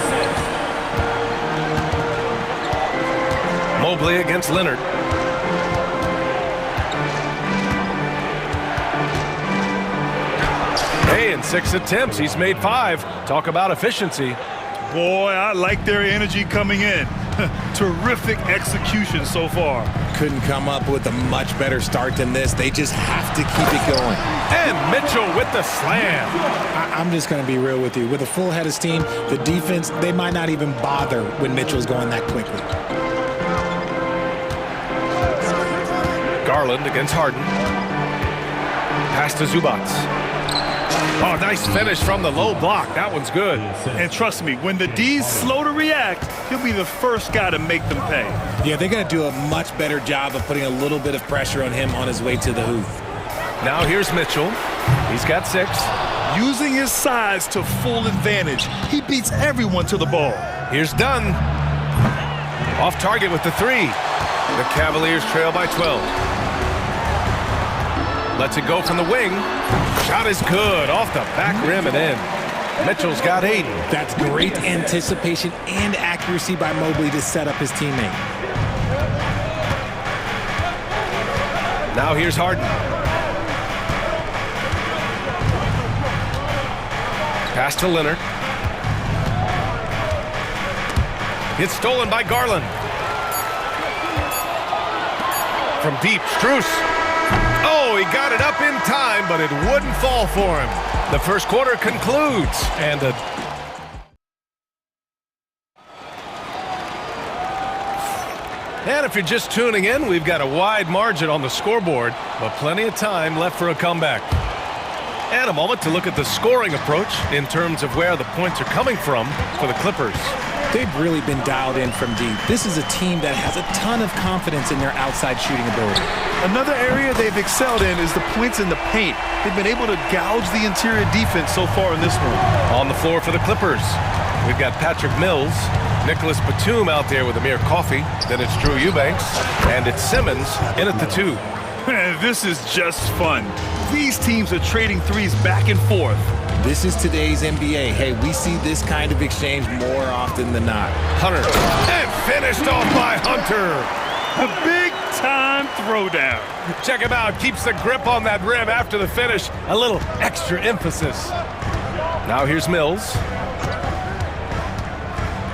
Mobley against Leonard. Hey, in 6 attempts, he's made 5. Talk about efficiency. Boy, I like their energy coming in. Terrific execution so far. Couldn't come up with a much better start than this. They just have to keep it going. And Mitchell with the slam. I'm just going to be real with you. With a full head of steam, the defense, they might not even bother when Mitchell's going that quickly. Garland against Harden. Pass to Zubats. Oh, nice finish from the low block. That one's good. And trust me, when the D's slow to react, he'll be the first guy to make them pay. Yeah, they're going to do a much better job of putting a little bit of pressure on him on his way to the hoop. Now here's Mitchell. He's got 6. Using his size to full advantage, he beats everyone to the ball. Here's Dunn. Off target with the 3. The Cavaliers trail by 12. Lets it go from the wing. Shot is good. Off the back rim and in. Mitchell's got 8. That's great anticipation and accuracy by Mobley to set up his teammate. Now here's Harden. Pass to Leonard. It's stolen by Garland. From deep, Strus. Oh, he got it up in time, but it wouldn't fall for him. The first quarter concludes, and if you're just tuning in, we've got a wide margin on the scoreboard, but plenty of time left for a comeback. And a moment to look at the scoring approach in terms of where the points are coming from for the Clippers. They've really been dialed in from deep. This is a team that has a ton of confidence in their outside shooting ability. Another area they've excelled in is the points in the paint. They've been able to gouge the interior defense so far in this one. On the floor for the Clippers, we've got Patrick Mills, Nicholas Batum out there with Amir Coffey. Then it's Drew Eubanks, and it's Simmons in at the 2. This is just fun. These teams are trading threes back and forth. This is today's NBA. Hey, we see this kind of exchange more often than not. Hunter, and finished off by Hunter. A big-time throwdown. Check him out. Keeps the grip on that rim after the finish. A little extra emphasis. Now here's Mills.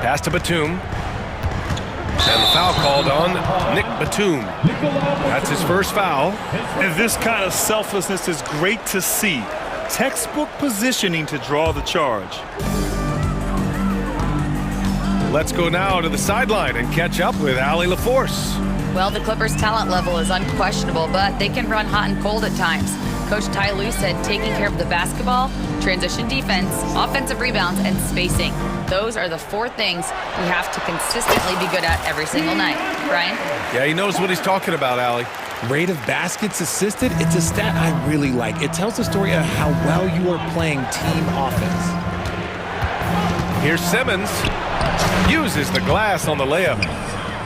Pass to Batum. And the foul called on Nick Batum. That's his first foul. And this kind of selflessness is great to see. Textbook positioning to draw the charge. Let's go now to the sideline and catch up with Allie LaForce. Well, the Clippers' talent level is unquestionable, but they can run hot and cold at times. Coach Ty Lue said taking care of the basketball, transition defense, offensive rebounds, and spacing. Those are the 4 things we have to consistently be good at every single night. Brian? Yeah, he knows what he's talking about, Allie. Rate of baskets assisted, it's a stat I really like. It tells the story of how well you are playing team offense. Here's Simmons. Uses the glass on the layup.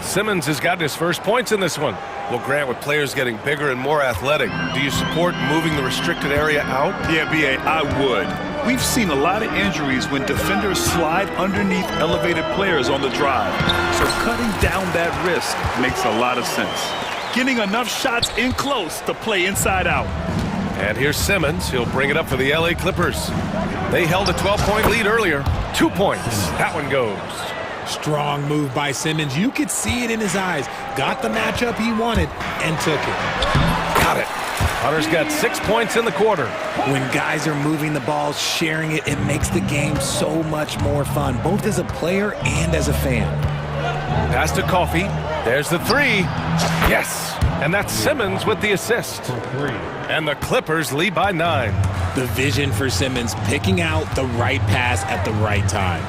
Simmons has gotten his first points in this one. Well, Grant, with players getting bigger and more athletic, do you support moving the restricted area out? Yeah, B.A., I would. We've seen a lot of injuries when defenders slide underneath elevated players on the drive. So cutting down that risk makes a lot of sense. Getting enough shots in close to play inside out. And here's Simmons. He'll bring it up for the LA Clippers. They held a 12-point lead earlier. 2 points. That one goes. Strong move by Simmons. You could see it in his eyes. Got the matchup he wanted and took it. Got it. Hunter's got 6 points in the quarter. When guys are moving the ball, sharing it, it makes the game so much more fun, both as a player and as a fan. Pass to Coffey. There's the 3. Yes. And that's Simmons with the assist. And the Clippers lead by 9. The vision for Simmons, picking out the right pass at the right time.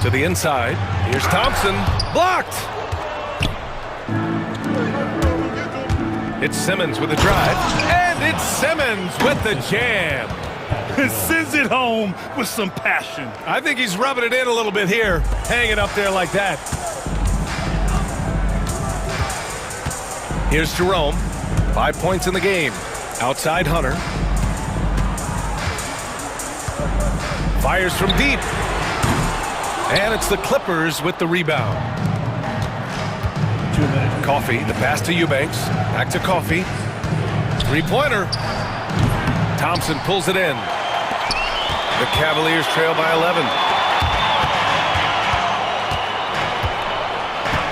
To the inside. Here's Thompson. Blocked. It's Simmons with the drive. And it's Simmons with the jam. Sends it home with some passion. I think he's rubbing it in a little bit here. Hanging up there like that. Here's Jerome. 5 points in the game. Outside Hunter. Fires from deep. And it's the Clippers with the rebound. Coffey, the pass to Eubanks. Back to Coffey. 3-pointer. Thompson pulls it in. The Cavaliers trail by 11.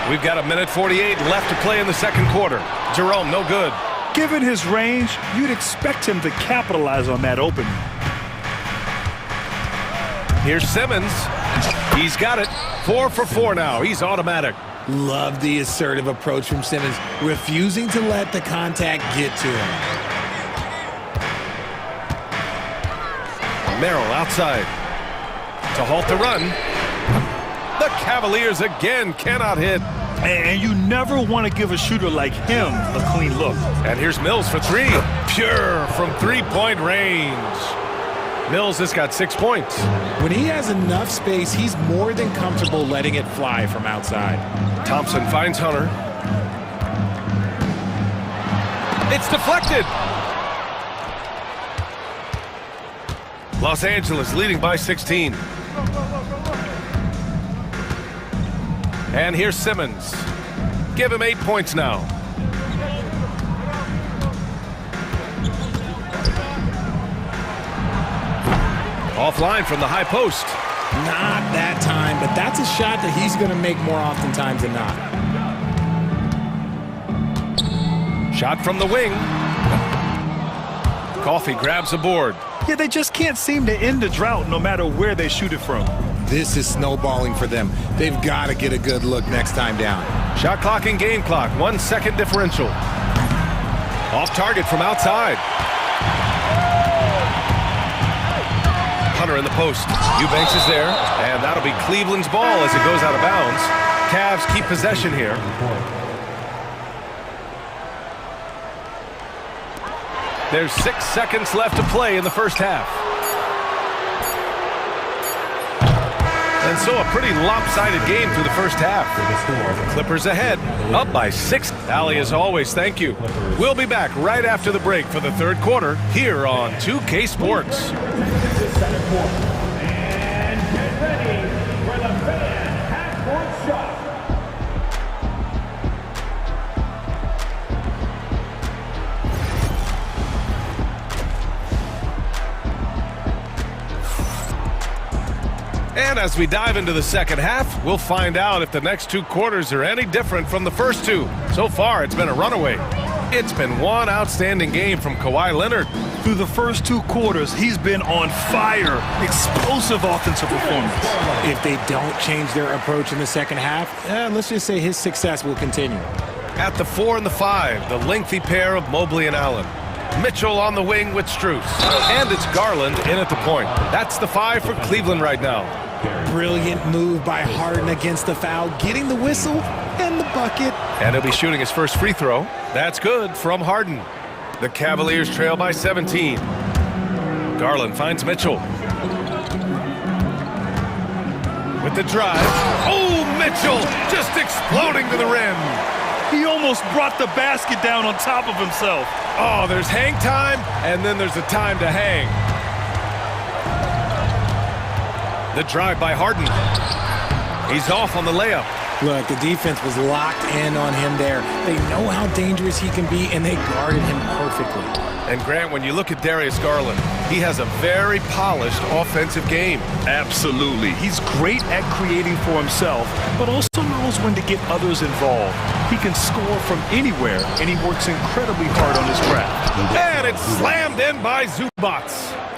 We've got 1:48 left to play in the second quarter. Jerome, no good. Given his range, you'd expect him to capitalize on that opening. Here's Simmons. He's got it. 4 for 4 now. He's automatic. Love the assertive approach from Simmons, refusing to let the contact get to him. Merrill outside to halt the run. The Cavaliers again cannot hit. And you never want to give a shooter like him a clean look. And here's Mills for 3. Pure from three-point range. Mills has got 6 points. When he has enough space, he's more than comfortable letting it fly from outside. Thompson finds Hunter. It's deflected. Los Angeles leading by 16. And here's Simmons. Give him 8 points now. Offline from the high post. Not that time, but that's a shot that he's going to make more oftentimes than not. Shot from the wing. Coffee grabs a board. Yeah, they just can't seem to end the drought no matter where they shoot it from. This is snowballing for them. They've got to get a good look next time down. Shot clock and game clock, 1 second differential. Off target from outside. Hunter in the post. Eubanks is there, and that'll be Cleveland's ball as it goes out of bounds. Cavs keep possession here. There's 6 seconds left to play in the first half. And so a pretty lopsided game through the first half. Clippers ahead, up by 6. Allie, as always, thank you. We'll be back right after the break for the third quarter here on 2K Sports. And get ready for the fan half-court shot. And as we dive into the second half, we'll find out if the next 2 quarters are any different from the first 2. So far, it's been a runaway. It's been one outstanding game from Kawhi Leonard. Through the first 2 quarters, he's been on fire. Explosive offensive performance. If they don't change their approach in the second half, let's just say his success will continue. At the 4 and the 5, the lengthy pair of Mobley and Allen. Mitchell on the wing with Strus. And it's Garland in at the point. That's the 5 for Cleveland right now. Brilliant move by Harden against the foul, getting the whistle and the bucket. And he'll be shooting his first free throw. That's good from Harden. The Cavaliers trail by 17. Garland finds Mitchell. With the drive. Oh, Mitchell just exploding to the rim. He almost brought the basket down on top of himself. Oh, there's hang time, and then there's the time to hang. The drive by Harden. He's off on the layup. Look, the defense was locked in on him there. They know how dangerous he can be, and they guarded him perfectly. And Grant, when you look at Darius Garland, he has a very polished offensive game. Absolutely. He's great at creating for himself, but also knows when to get others involved. He can score from anywhere, and he works incredibly hard on his craft. And it's slammed in by Zubac.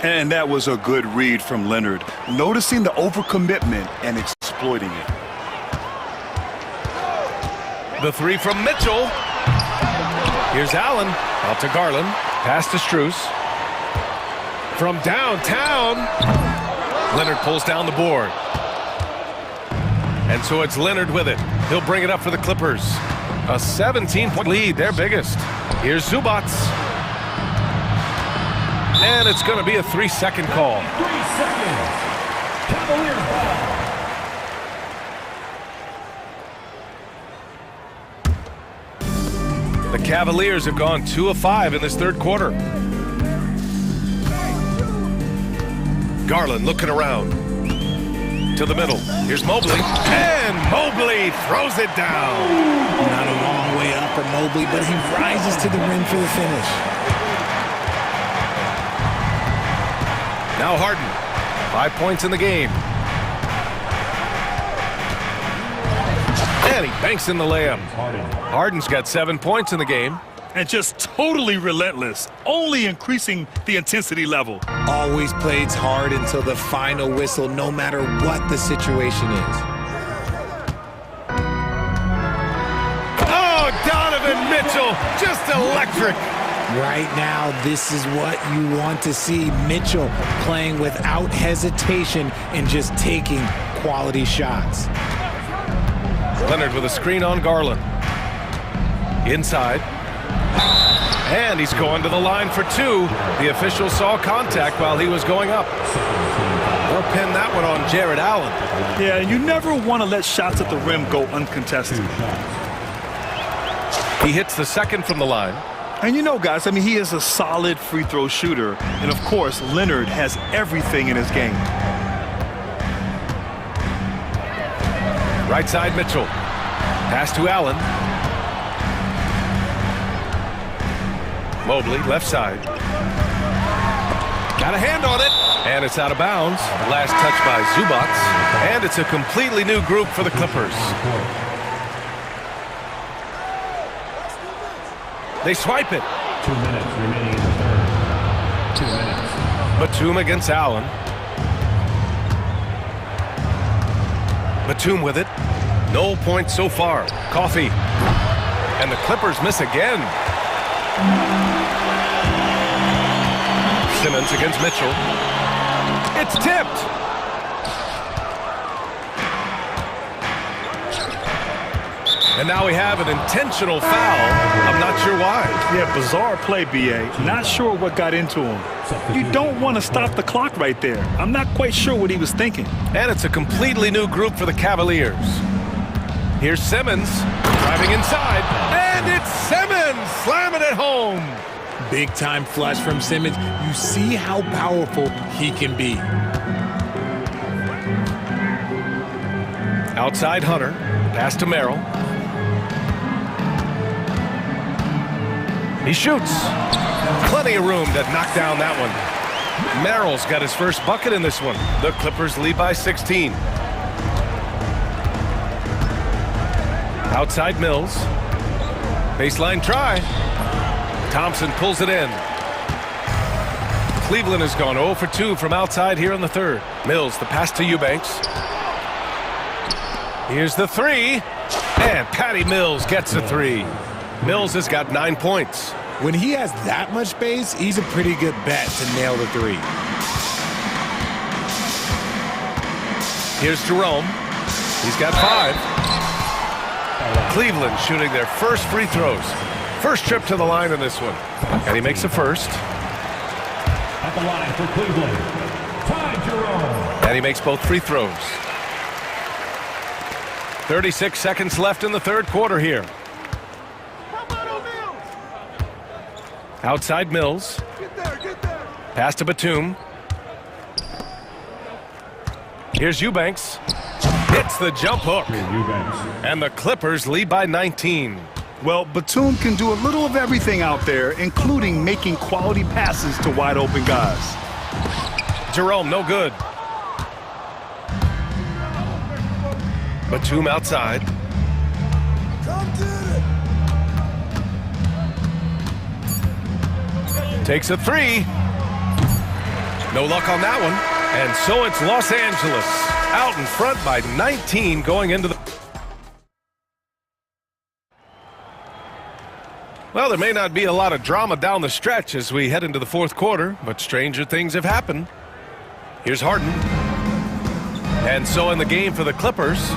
And that was a good read from Leonard, noticing the overcommitment and exploiting it. The 3 from Mitchell. Here's Allen, out to Garland, pass to Strus. From downtown, Leonard pulls down the board. And so it's Leonard with it. He'll bring it up for the Clippers. A 17-point lead, their biggest. Here's Zubac. And it's going to be a 3-second call. 3 seconds. Cavaliers ball. The Cavaliers have gone 2 of 5 in this third quarter. Garland looking around. To the middle. Here's Mobley. And Mobley throws it down. Not a long way up for Mobley, but he rises to the rim for the finish. Now Harden. 5 points in the game. And he banks in the layup. Harden's got 7 points in the game. And just totally relentless, only increasing the intensity level. Always plays hard until the final whistle, no matter what the situation is. Oh, Donovan Mitchell, just electric. Right now, this is what you want to see. Mitchell playing without hesitation and just taking quality shots. Leonard with a screen on Garland. Inside. And he's going to the line for two. The official saw contact while he was going up. They'll pin that one on Jared Allen. Yeah, you never want to let shots at the rim go uncontested. He hits the second from the line. And you know, guys, I mean, he is a solid free throw shooter. And, of course, Leonard has everything in his game. Right side, Mitchell. Pass to Allen. Mobley, left side. Got a hand on it. And it's out of bounds. Last touch by Zubac. And it's a completely new group for the Clippers. They swipe it. 2 minutes remaining in the third. 2 minutes. Batum against Allen. Batum with it. No points so far. Coffee. And the Clippers miss again. Simmons against Mitchell. It's tipped. And now we have an intentional foul. I'm not sure why. Yeah, bizarre play, B.A. Not sure what got into him. You don't want to stop the clock right there. I'm not quite sure what he was thinking. And it's a completely new group for the Cavaliers. Here's Simmons driving inside. And it's Simmons slamming it home. Big time flush from Simmons. You see how powerful he can be. Outside Hunter. Pass to Merrill. He shoots. Plenty of room to knock down that one. Merrill's got his first bucket in this one. The Clippers lead by 16. Outside Mills. Baseline try. Thompson pulls it in. Cleveland has gone 0 for 2 from outside here in the third. Mills, the pass to Eubanks. Here's the three. And Patty Mills gets a three. Mills has got 9 points. When he has that much space, he's a pretty good bet to nail the three. Here's Jerome. He's got 5. Cleveland shooting their first free throws. First trip to the line in this one. And he makes the first. At the line for Cleveland, Ty Jerome. And he makes both free throws. 36 seconds left in the third quarter here. Outside Mills. Get there. Pass to Batum. Here's Eubanks. Hits the jump hook. And the Clippers lead by 19. Well, Batum can do a little of everything out there, including making quality passes to wide open guys. Jerome, no good. Batum outside. Takes a three. No luck on that one. And so it's Los Angeles out in front by 19 going into the... Well, there may not be a lot of drama down the stretch as we head into the fourth quarter, but stranger things have happened. Here's Harden. And so in the game for the Clippers,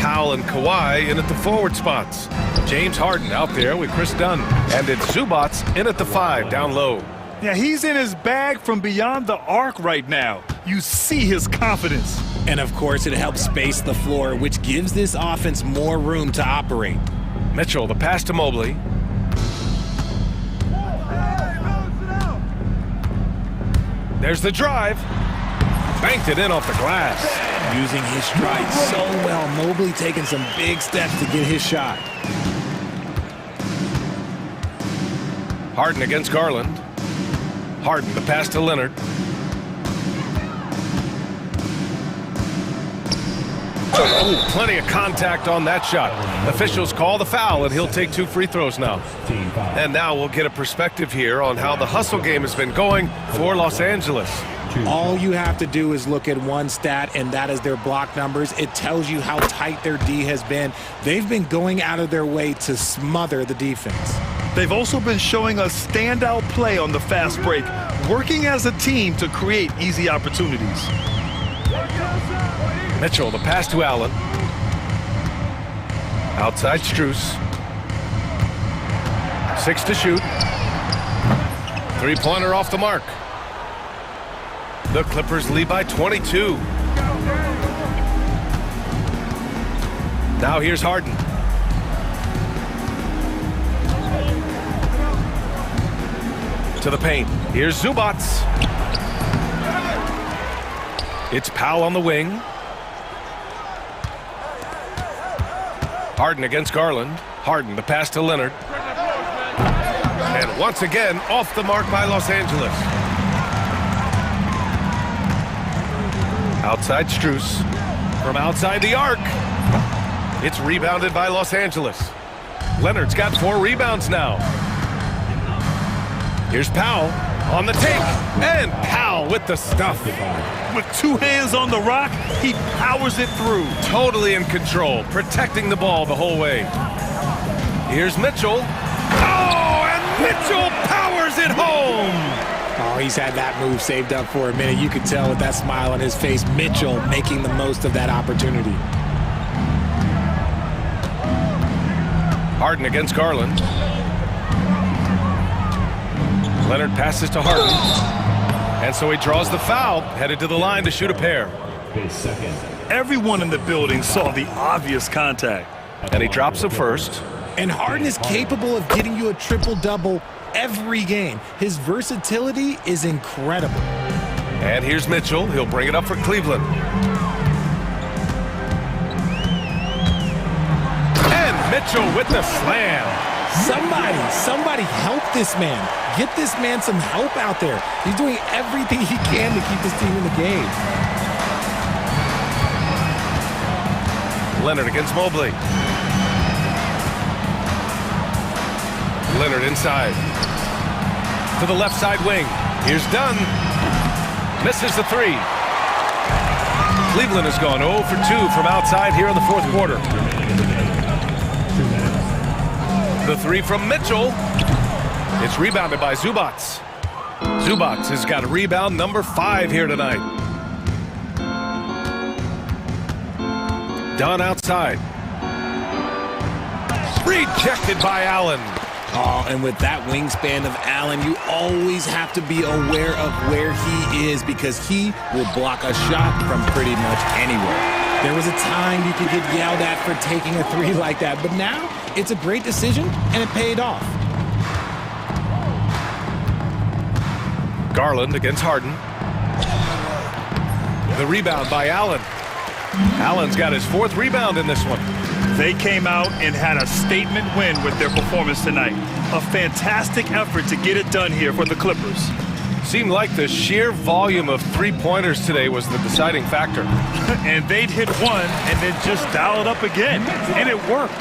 Powell and Kawhi in at the forward spots. James Harden out there with Chris Dunn. And it's Zubac in at the 5 down low. Yeah, he's in his bag from beyond the arc right now. You see his confidence. And, of course, it helps space the floor, which gives this offense more room to operate. Mitchell, the pass to Mobley. There's the drive. Banked it in off the glass. Using his stride so well. Mobley taking some big steps to get his shot. Harden against Garland. Harden, the pass to Leonard. Ooh, plenty of contact on that shot. Officials call the foul, and he'll take 2 free throws now. And now we'll get a perspective here on how the hustle game has been going for Los Angeles. All you have to do is look at one stat, and that is their block numbers. It tells you how tight their D has been. They've been going out of their way to smother the defense. They've also been showing us standout play on the fast break, working as a team to create easy opportunities. Mitchell, the pass to Allen. Outside Strus. 6 to shoot. 3-pointer off the mark. The Clippers lead by 22. Now here's Harden. To the paint. Here's Zubats. It's Powell on the wing. Harden against Garland. Harden, the pass to Leonard. And once again, off the mark by Los Angeles. Outside Strus. From outside the arc. It's rebounded by Los Angeles. Leonard's got 4 rebounds now. Here's Powell on the take, and Powell with the stuff. With 2 hands on the rock, he powers it through. Totally in control, protecting the ball the whole way. Here's Mitchell. Oh, and Mitchell powers it home. Oh, he's had that move saved up for a minute. You could tell with that smile on his face, Mitchell making the most of that opportunity. Harden against Garland. Leonard passes to Harden. And so he draws the foul, headed to the line to shoot a pair. Everyone in the building saw the obvious contact. And he drops the first. And Harden is capable of getting you a triple-double every game. His versatility is incredible. And here's Mitchell. He'll bring it up for Cleveland. And Mitchell with the slam. Somebody help this man. Get this man some help out there. He's doing everything he can to keep his team in the game. Leonard against Mobley. Leonard inside. To the left side wing. Here's Dunn. Misses the 3. Cleveland has gone 0 for 2 from outside here in the 4th quarter. The 3 from Mitchell. It's rebounded by Zubats. Zubats has got rebound number 5 here tonight. Dunn outside. Rejected by Allen. Oh, and with that wingspan of Allen, you always have to be aware of where he is because he will block a shot from pretty much anywhere. There was a time you could get yelled at for taking a 3 like that, but now it's a great decision and it paid off. Garland against Harden. The rebound by Allen. Allen's got his 4th rebound in this one. They came out and had a statement win with their performance tonight. A fantastic effort to get it done here for the Clippers. Seemed like the sheer volume of 3-pointers today was the deciding factor. And they'd hit one and then just dial it up again. And it worked.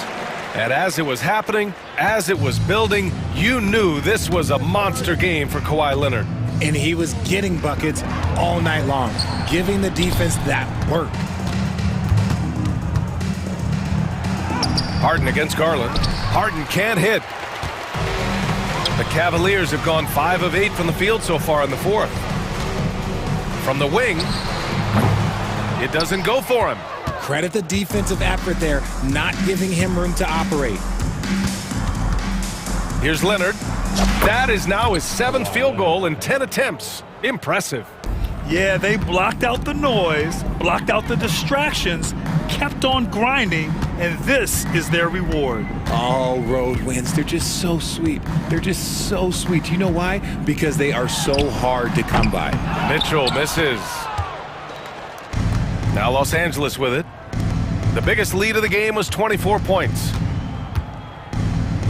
And as it was happening, as it was building, you knew this was a monster game for Kawhi Leonard. And he was getting buckets all night long, giving the defense that work. Harden against Garland. Harden can't hit. The Cavaliers have gone 5 of 8 from the field so far in the 4th. From the wing, it doesn't go for him. Credit the defensive effort there, not giving him room to operate. Here's Leonard. That is now his 7th field goal in 10 attempts. Impressive. Yeah, they blocked out the noise, blocked out the distractions, kept on grinding, and this is their reward. All road wins, they're just so sweet. They're just so sweet. You know why? Because they are so hard to come by. Mitchell misses. Now Los Angeles with it. The biggest lead of the game was 24 points.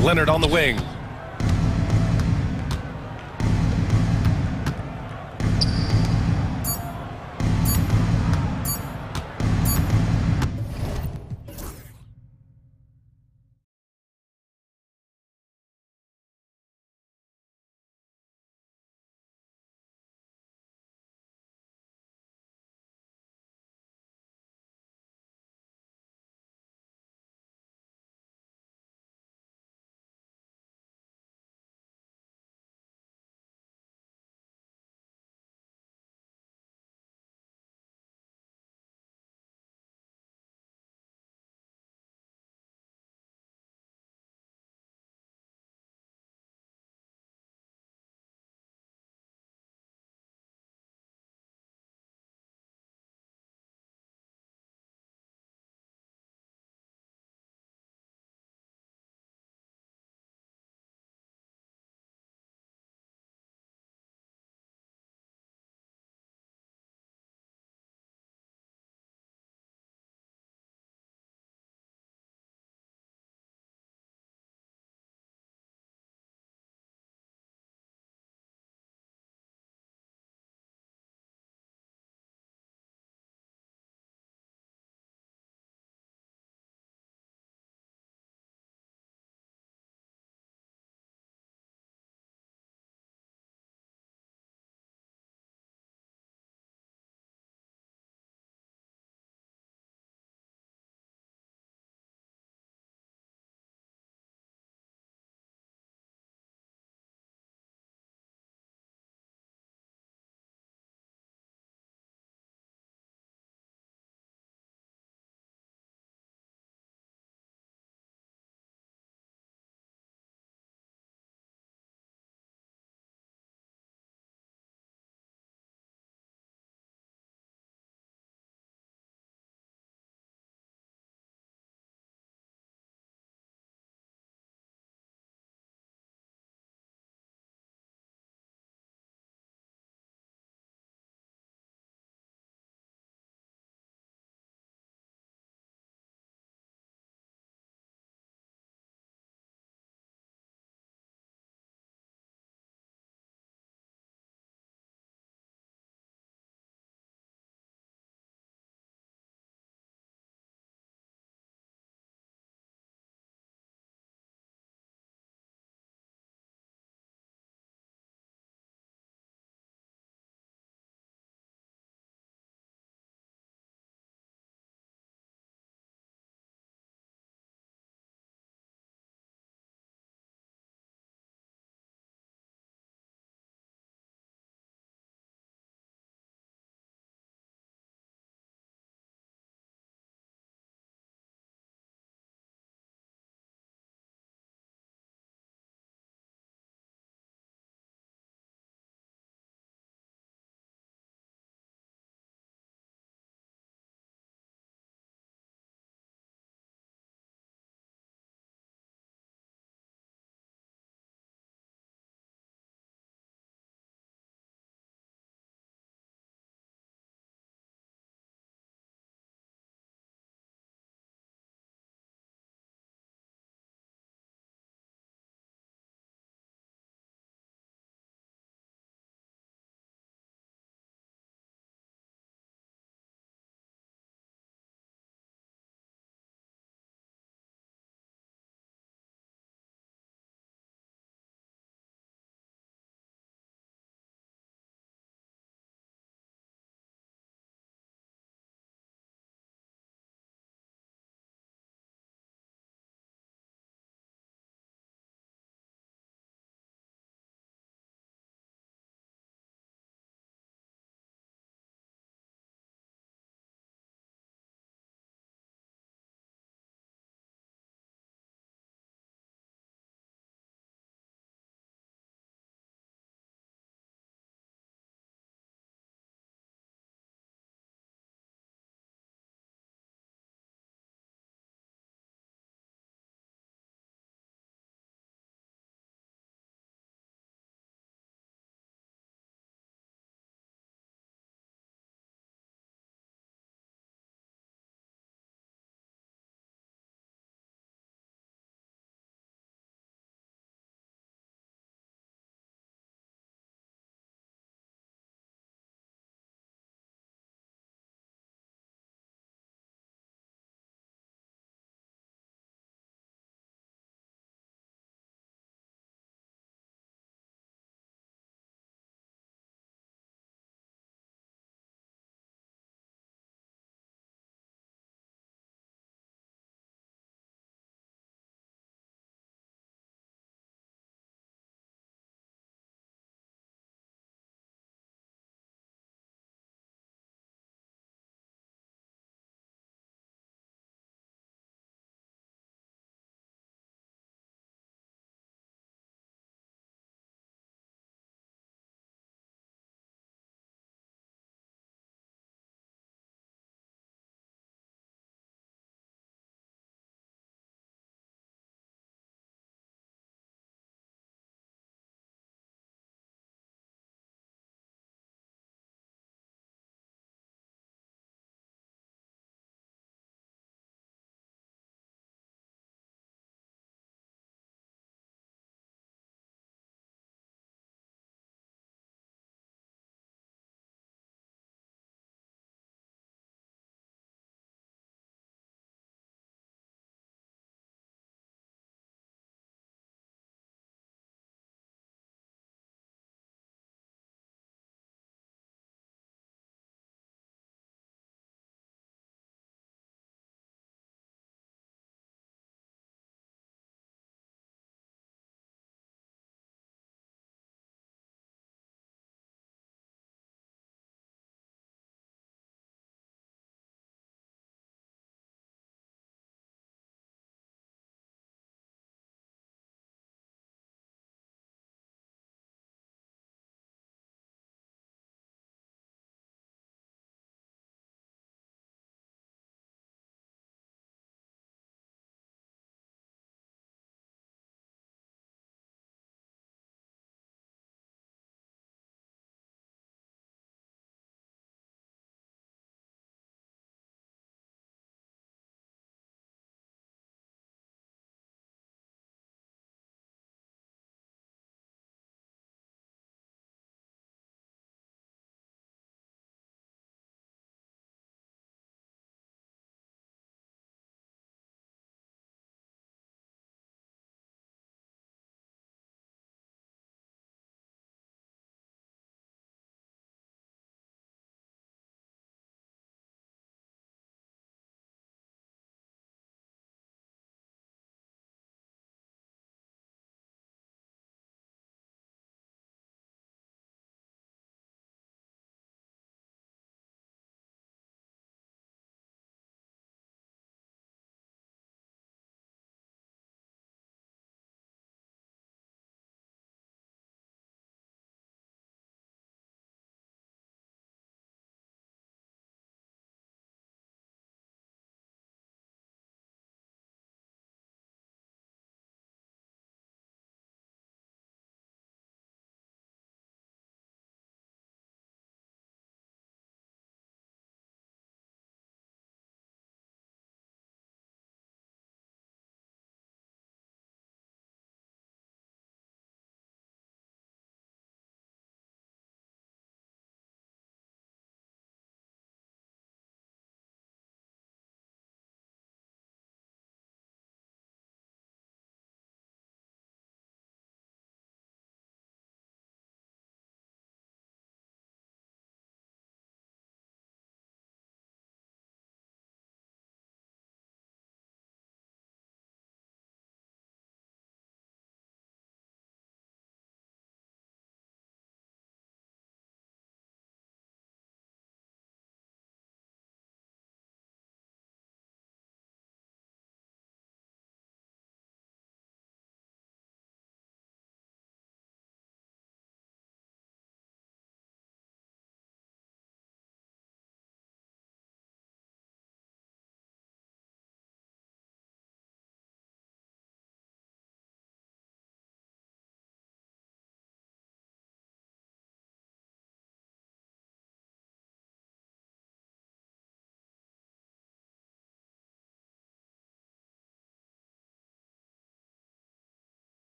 Leonard on the wing.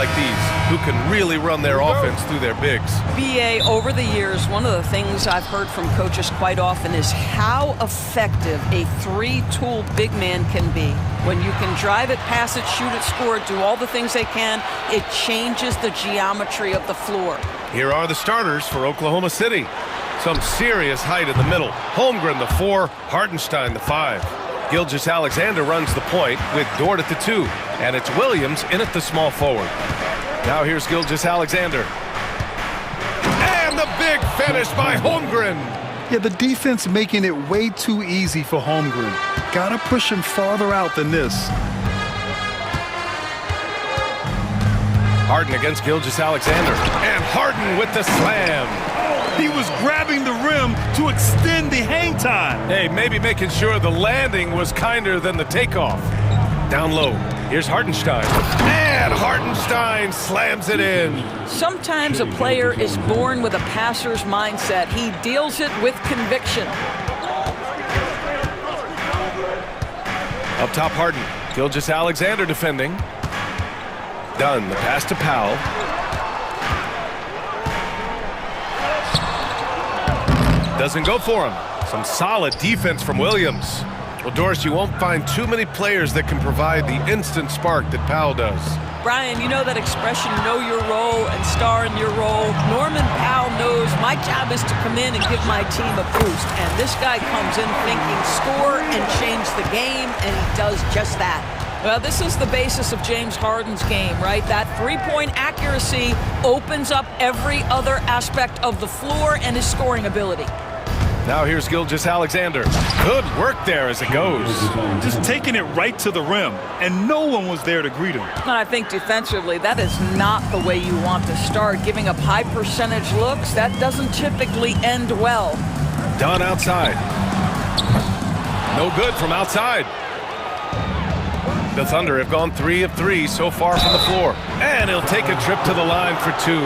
like these who can really run their offense through their bigs. BA, over the years, one of the things I've heard from coaches quite often is how effective a three-tool big man can be. When you can drive it, pass it, shoot it, score it, do all the things they can, it changes the geometry of the floor. Here are the starters for Oklahoma City. Some serious height in the middle. Holmgren, the 4, Hartenstein, the 5. Gilgeous-Alexander runs the point with Dort at the 2, and it's Williams in at the small forward. Now here's Gilgeous-Alexander. And the big finish by Holmgren. Yeah, the defense making it way too easy for Holmgren. Gotta push him farther out than this. Harden against Gilgeous-Alexander. And Harden with the slam. He was grabbing the rim to extend the hang time. Hey, maybe making sure the landing was kinder than the takeoff. Down low, here's Hartenstein. And Hartenstein slams it in. Sometimes a player is born with a passer's mindset. He deals it with conviction. Up top, Harden. Gilgeous-Alexander defending. Dunn, the pass to Powell. Doesn't go for him. Some solid defense from Williams. Well, Doris, you won't find too many players that can provide the instant spark that Powell does. Brian, you know that expression, know your role and star in your role? Norman Powell knows my job is to come in and give my team a boost. And this guy comes in thinking score and change the game, and he does just that. Well, this is the basis of James Harden's game, right? That three-point accuracy opens up every other aspect of the floor and his scoring ability. Now here's Gilgeous-Alexander. Good work there as it goes. Just taking it right to the rim, and no one was there to greet him. I think defensively, that is not the way you want to start. Giving up high percentage looks, that doesn't typically end well. Dunn outside. No good from outside. The Thunder have gone 3 of 3 so far from the floor. And he'll take a trip to the line for 2.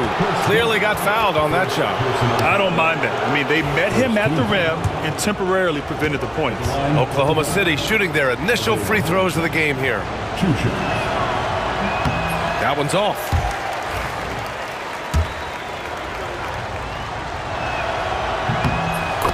Clearly got fouled on that shot. I don't mind that. I mean, they met him at the rim and temporarily prevented the points. Oklahoma City shooting their initial free throws of the game here. That one's off.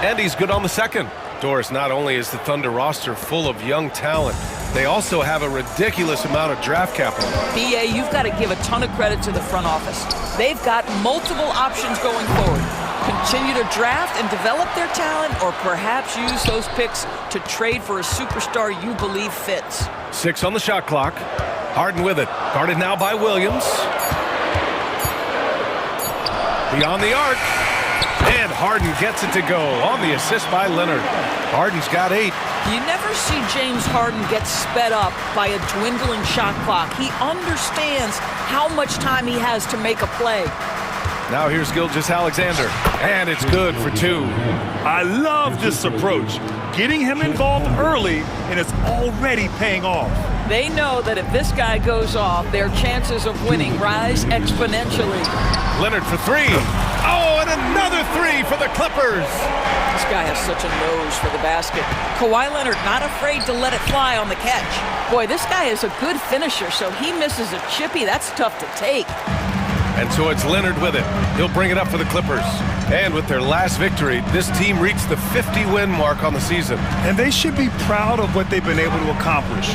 And he's good on the second. Doris, not only is the Thunder roster full of young talent, they also have a ridiculous amount of draft capital. BA, you've got to give a ton of credit to the front office. They've got multiple options going forward. Continue to draft and develop their talent, or perhaps use those picks to trade for a superstar you believe fits. 6 on the shot clock. Harden with it. Guarded now by Williams. Beyond the arc. And Harden gets it to go on the assist by Leonard. Harden's got 8. You never see James Harden get sped up by a dwindling shot clock. He understands how much time he has to make a play. Now here's Gilgeous-Alexander, and it's good for 2. I love this approach. Getting him involved early, and it's already paying off. They know that if this guy goes off, their chances of winning rise exponentially. Leonard for 3. Oh, and another 3 for the Clippers. This guy has such a nose for the basket. Kawhi Leonard not afraid to let it fly on the catch. Boy, this guy is a good finisher, so he misses a chippy. That's tough to take. And so it's Leonard with it. He'll bring it up for the Clippers. And with their last victory, this team reached the 50-win mark on the season. And they should be proud of what they've been able to accomplish.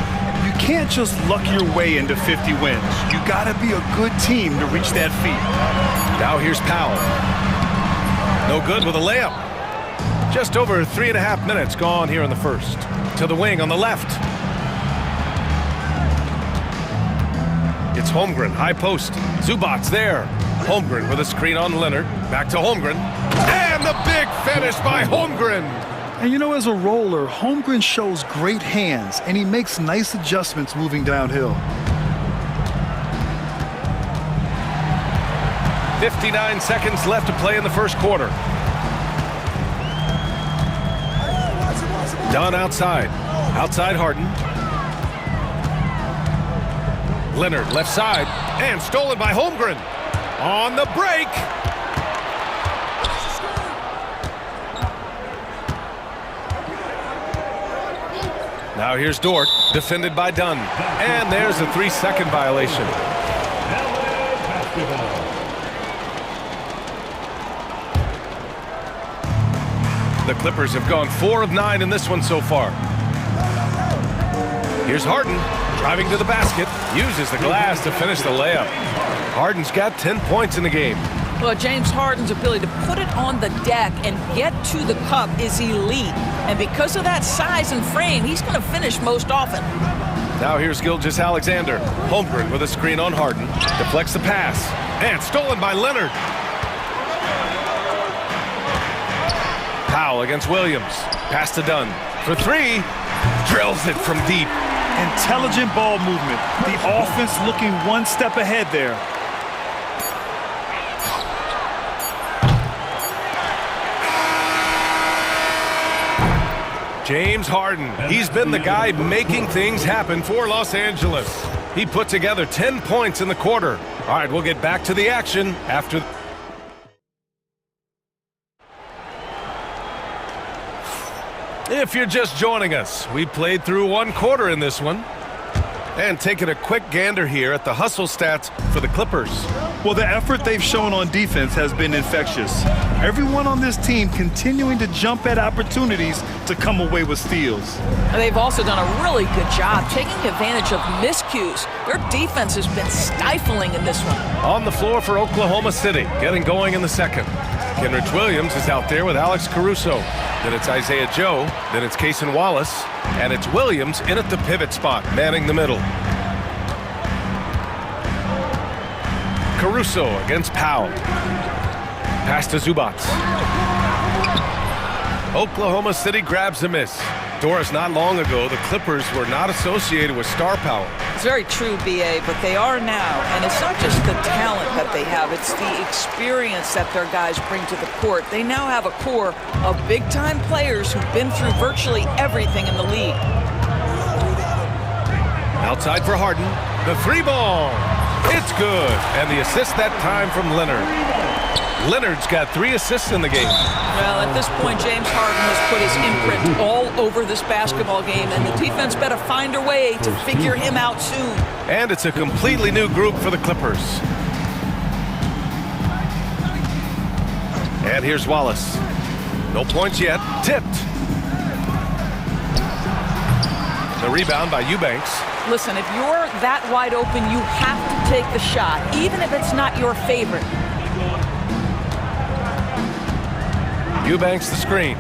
You can't just luck your way into 50 wins. You gotta be a good team to reach that feat. Now here's Powell. No good with a layup. Just over 3.5 minutes gone here in the first. To the wing on the left. It's Holmgren, high post. Zubac's there. Holmgren with a screen on Leonard. Back to Holmgren. And the big finish by Holmgren. And you know, as a roller, Holmgren shows great hands, and he makes nice adjustments moving downhill. 59 seconds left to play in the first quarter. Dunn outside. Outside Harden. Leonard left side. And stolen by Holmgren. On the break. Now here's Dort, defended by Dunn. And there's a 3-second violation. The Clippers have gone 4 of 9 in this one so far. Here's Harden, driving to the basket, uses the glass to finish the layup. Harden's got 10 points in the game. Well, James Harden's ability to put it on the deck and get to the cup is elite. And because of that size and frame, he's going to finish most often. Now here's Gilgeous-Alexander. Holmgren with a screen on Harden. Deflects the pass. And stolen by Leonard. Powell against Williams. Pass to Dunn. For 3. Drills it from deep. Intelligent ball movement. The offense looking one step ahead there. James Harden. He's been the guy making things happen for Los Angeles. He put together 10 points in the quarter. All right, we'll get back to the action after. If you're just joining us, we played through 1 quarter in this one. And taking a quick gander here at the hustle stats for the Clippers. Well, the effort they've shown on defense has been infectious. Everyone on this team continuing to jump at opportunities to come away with steals. And they've also done a really good job taking advantage of miscues. Their defense has been stifling in this one. On the floor for Oklahoma City, getting going in the second. Kenrich Williams is out there with Alex Caruso. Then it's Isaiah Joe. Then it's Cason Wallace. And it's Williams in at the pivot spot, manning the middle. Caruso against Powell. Pass to Zubac. Oklahoma City grabs a miss. Doris, not long ago, the Clippers were not associated with star power. It's very true, B.A., but they are now. And it's not just the talent that they have, it's the experience that their guys bring to the court. They now have a core of big-time players who've been through virtually everything in the league. Outside for Harden. The 3 ball. It's good. And the assist that time from Leonard. Leonard's got 3 assists in the game. Well, at this point, James Harden has put his imprint all over this basketball game, and the defense better find a way to figure him out soon. And it's a completely new group for the Clippers. And here's Wallace. No points yet. Tipped. The rebound by Eubanks. Listen, if you're that wide open, you have to take the shot, even if it's not your favorite. Eubanks the screen.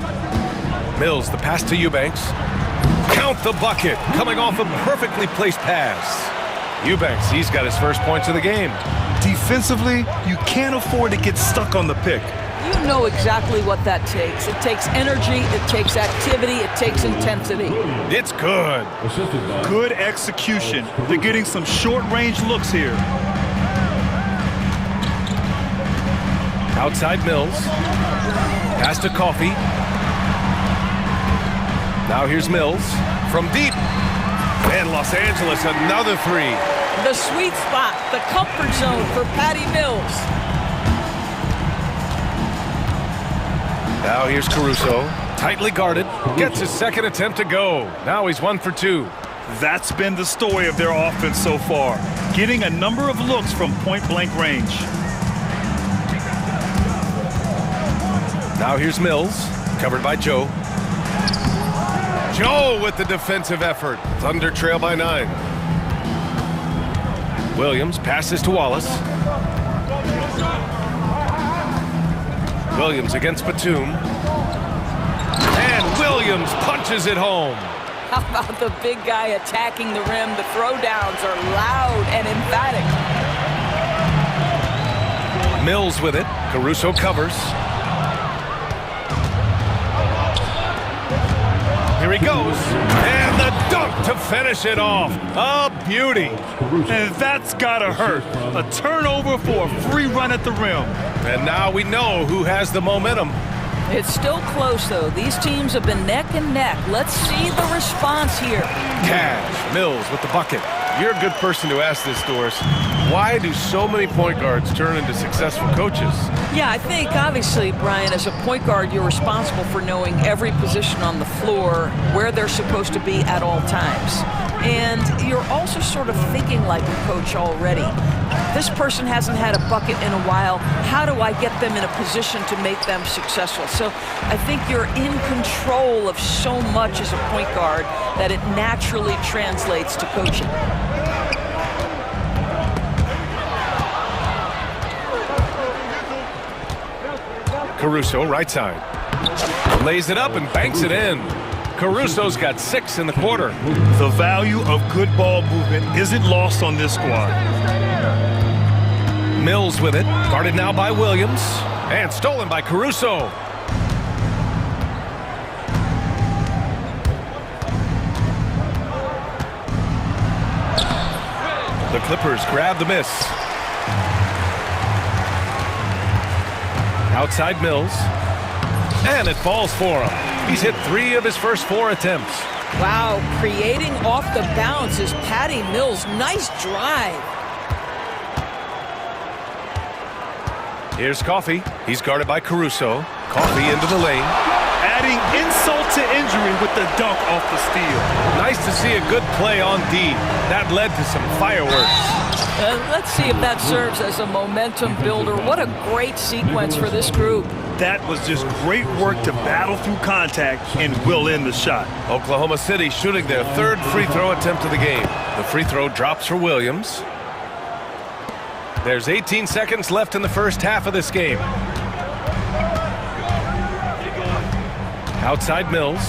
Mills the pass to Eubanks. Count the bucket, coming off a perfectly placed pass. Eubanks, he's got his first points of the game. Defensively, you can't afford to get stuck on the pick. You know exactly what that takes. It takes energy, it takes activity, it takes intensity. It's good. Good execution. They're getting some short-range looks here. Outside Mills. Pass to Coffey. Now here's Mills from deep. And Los Angeles, another 3. The sweet spot, the comfort zone for Patty Mills. Now here's Caruso, tightly guarded, gets his second attempt to go. Now he's 1 for 2. That's been the story of their offense so far, getting a number of looks from point-blank range. Now here's Mills, covered by Joe. Joe with the defensive effort. Thunder trail by 9. Williams passes to Wallace. Williams against Batum. And Williams punches it home. How about the big guy attacking the rim? The throwdowns are loud and emphatic. Mills with it. Caruso covers. Here he goes. And the dunk to finish it off. A beauty. And that's gotta hurt. A turnover for a free run at the rim. And now we know who has the momentum. It's still close, though. These teams have been neck and neck. Let's see the response here. Cash. Mills with the bucket. You're a good person to ask this, Doris. Why do so many point guards turn into successful coaches? Yeah, I think, obviously, Brian, as a point guard, you're responsible for knowing every position on the floor, where they're supposed to be at all times. And you're also sort of thinking like a coach already. This person hasn't had a bucket in a while. How do I get them in a position to make them successful? So I think you're in control of so much as a point guard that it naturally translates to coaching. Caruso, right side. Lays it up and banks it in. Caruso's got 6 in the quarter. The value of good ball movement isn't lost on this squad. Mills with it, guarded now by Williams, and stolen by Caruso. The Clippers grab the miss. Outside Mills, and it falls for him. He's hit 3 of his first 4 attempts. Wow, creating off the bounce is Patty Mills. Nice drive. Here's Coffey. He's guarded by Caruso. Coffey into the lane. Adding insult to injury with the dunk off the steal. Nice to see a good play on D. That led to some fireworks. Let's see if that serves as a momentum builder. What a great sequence for this group. That was just great work to battle through contact and will end the shot. Oklahoma City shooting their 3rd free throw attempt of the game. The free throw drops for Williams. There's 18 seconds left in the first half of this game. Outside Mills.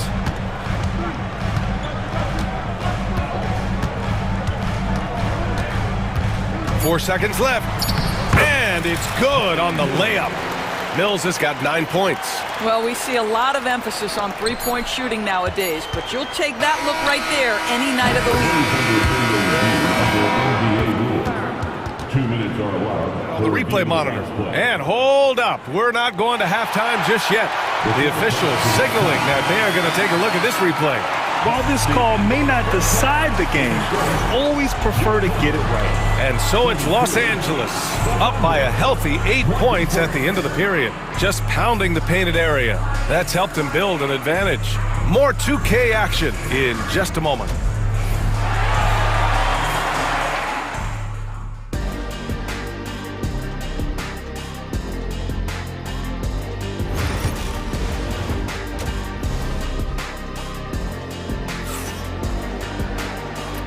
Four seconds left. And it's good on the layup. Mills has got 9 points. Well, we see a lot of emphasis on three-point shooting nowadays, but you'll take that look right there any night of the week. 2 minutes on the clock. The replay monitor. And hold up. We're not going to halftime just yet. The officials signaling that they are going to take a look at this replay. While this call may not decide the game, always prefer to get it right. And so it's Los Angeles, up by a healthy 8 points at the end of the period. Just pounding the painted area. That's helped them build an advantage. More 2K action in just a moment.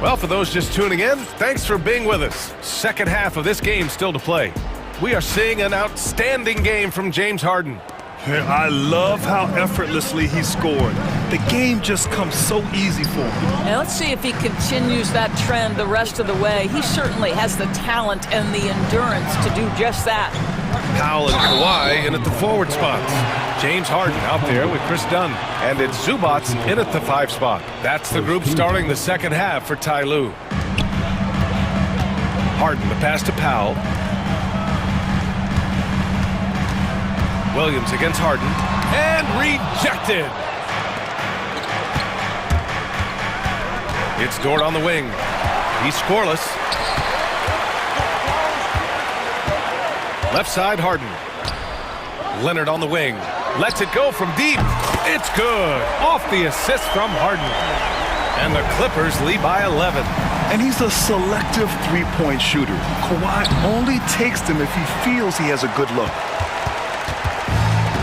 Well, for those just tuning in, thanks for being with us. Second half of this game still to play. We are seeing an outstanding game from James Harden. I love how effortlessly he scored. The game just comes so easy for him. And let's see if he continues that trend the rest of the way. He certainly has the talent and the endurance to do just that. Powell and Kawhi in at the forward spots. James Harden out there with Chris Dunn. And it's Zubac in at the 5 spot. That's the group starting the second half for Ty Lue. Harden, the pass to Powell. Williams against Harden. And rejected. It's Dort on the wing. He's scoreless. Left side, Harden. Leonard on the wing. Lets it go from deep. It's good. Off the assist from Harden. And the Clippers lead by 11. And he's a selective three-point shooter. Kawhi only takes them if he feels he has a good look.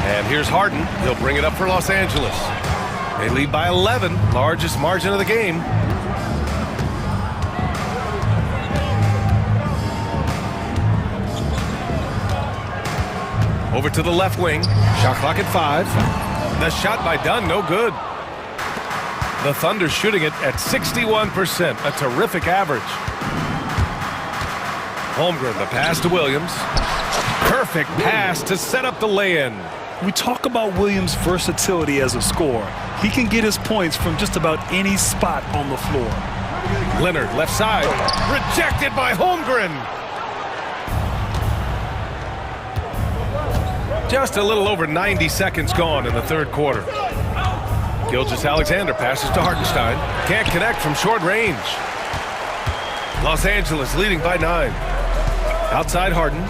And here's Harden. He'll bring it up for Los Angeles. They lead by 11, largest margin of the game. Over to the left wing. Shot clock at 5. The shot by Dunn, no good. The Thunder shooting it at 61%, a terrific average. Holmgren, the pass to Williams. Perfect pass to set up the lay-in. We talk about Williams' versatility as a scorer. He can get his points from just about any spot on the floor. Leonard, left side. Rejected by Holmgren. Just a little over 90 seconds gone in the third quarter. Gilgeous-Alexander passes to Hartenstein. Can't connect from short range. Los Angeles leading by 9. Outside Harden.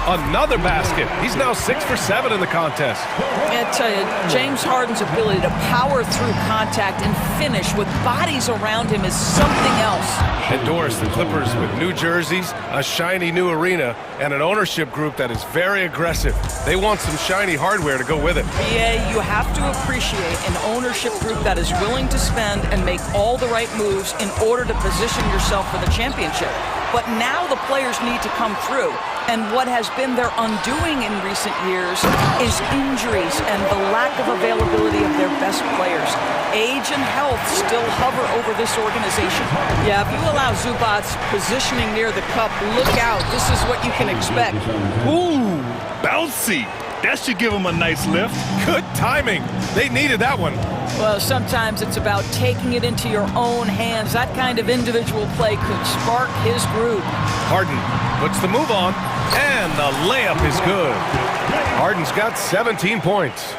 Another basket. He's now 6 for 7 in the contest. I tell you, James Harden's ability to power through contact and finish with bodies around him is something else. Endorse the Clippers with new jerseys, a shiny new arena, and an ownership group that is very aggressive. They want some shiny hardware to go with it. Yeah, you have to appreciate an ownership group that is willing to spend and make all the right moves in order to position yourself for the championship. But now the players need to come through. And what has been their undoing in recent years is injuries and the lack of availability of their best players. Age and health still hover over this organization. Yeah, if you allow Zubac's positioning near the cup, look out. This is what you can expect. Ooh, bouncy. That should give him a nice lift. Good timing. They needed that one. Well, sometimes it's about taking it into your own hands. That kind of individual play could spark his groove. Harden puts the move on, and the layup is good. Harden's got 17 points.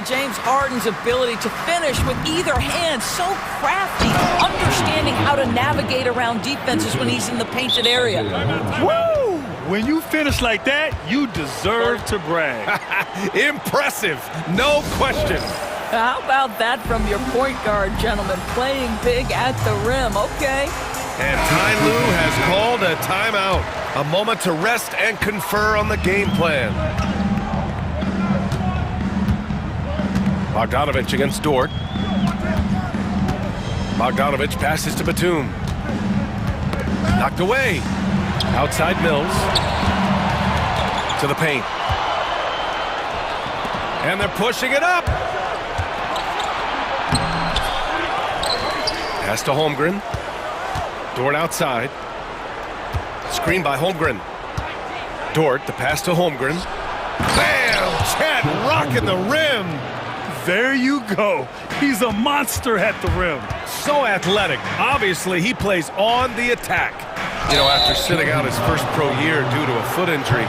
James Harden's ability to finish with either hand, so crafty, understanding how to navigate around defenses when he's in the painted area. Woo! When you finish like that, you deserve to brag. Impressive, no question. How about that from your point guard, gentlemen? Playing big at the rim, okay. And Ty Lue has called a timeout. A moment to rest and confer on the game plan. Bogdanovich against Dort. Bogdanovich passes to Batum. Knocked away. Outside Mills. To the paint. And they're pushing it up. Pass to Holmgren. Dort outside. Screen by Holmgren. Dort, the pass to Holmgren. Bam! Chad rocking the rim. There you go. He's a monster at the rim. So athletic. Obviously, he plays on the attack. You know, after sitting out his first pro year due to a foot injury,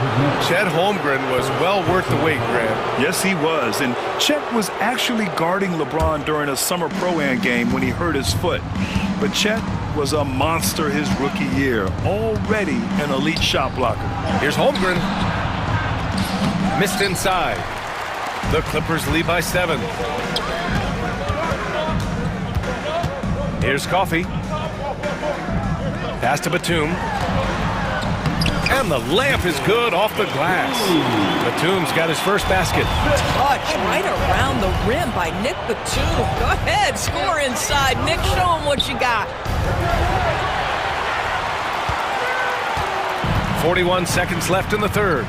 Chet Holmgren was well worth the wait, Grant. Yes, he was. And Chet was actually guarding LeBron during a summer Pro-Am game when he hurt his foot. But Chet was a monster his rookie year, already an elite shot blocker. Here's Holmgren. Missed inside. The Clippers lead by 7. Here's Coffey. Pass to Batum. And the layup is good off the glass. Batum's got his first basket. Touch right around the rim by Nick Batum. Go ahead, score inside. Nick, show him what you got. 41 seconds left in the third.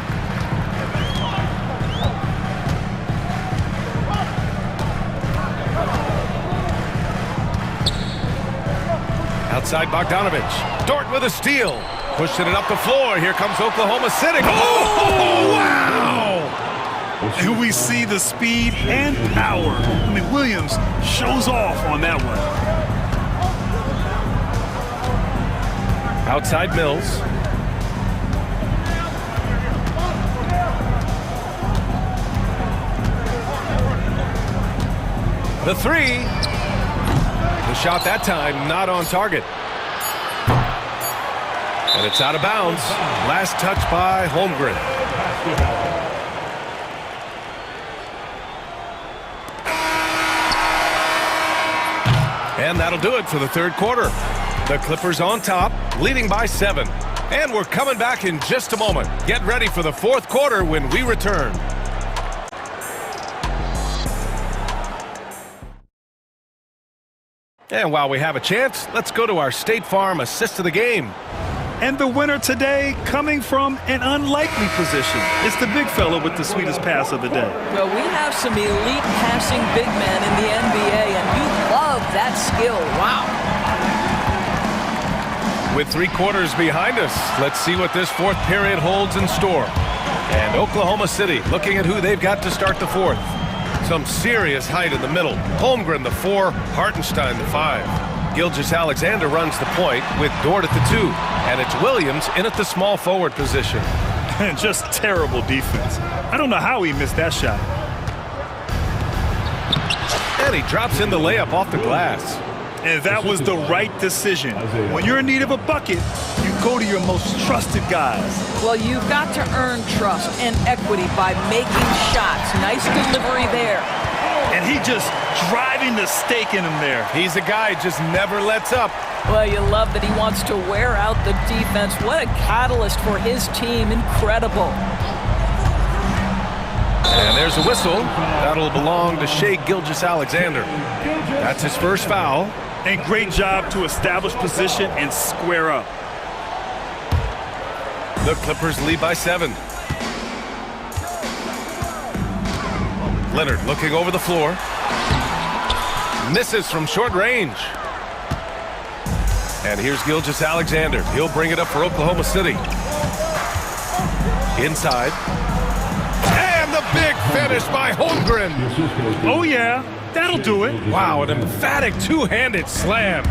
Outside Bogdanovich. Dort with a steal. Pushing it up the floor. Here comes Oklahoma City. Oh, wow! And we see the speed and power. I mean, Williams shows off on that one. Outside Mills. The three. The shot that time not on target. And it's out of bounds. Last touch by Holmgren. And that'll do it for the third quarter. The Clippers on top, leading by 7. And we're coming back in just a moment. Get ready for the fourth quarter when we return. And while we have a chance, let's go to our State Farm assist of the game. And the winner today coming from an unlikely position. It's the big fella with the sweetest pass of the day. Well, we have some elite passing big men in the NBA, and you love that skill. Wow. With 3 quarters behind us, let's see what this fourth period holds in store. And Oklahoma City looking at who they've got to start the fourth. Some serious height in the middle. Holmgren the 4, Hartenstein the 5. Gilgeous-Alexander runs the point with Dort at the 2. And it's Williams in at the small forward position. And just terrible defense. I don't know how he missed that shot. And he drops in the layup off the glass. And that was the right decision. When you're in need of a bucket, you go to your most trusted guys. Well, you've got to earn trust and equity by making shots. Nice delivery there. And he just driving the stake in him there. He's a guy just never lets up. Well, you love that he wants to wear out the defense. What a catalyst for his team. Incredible. And there's a whistle. That'll belong to Shai Gilgeous-Alexander. That's his first foul. And great job to establish position and square up. The Clippers lead by 7. Leonard looking over the floor. Misses from short range. And here's Gilgeous-Alexander. He'll bring it up for Oklahoma City. Inside. And the big finish by Holmgren. Oh, yeah. That'll do it. Wow, an emphatic two-handed slam.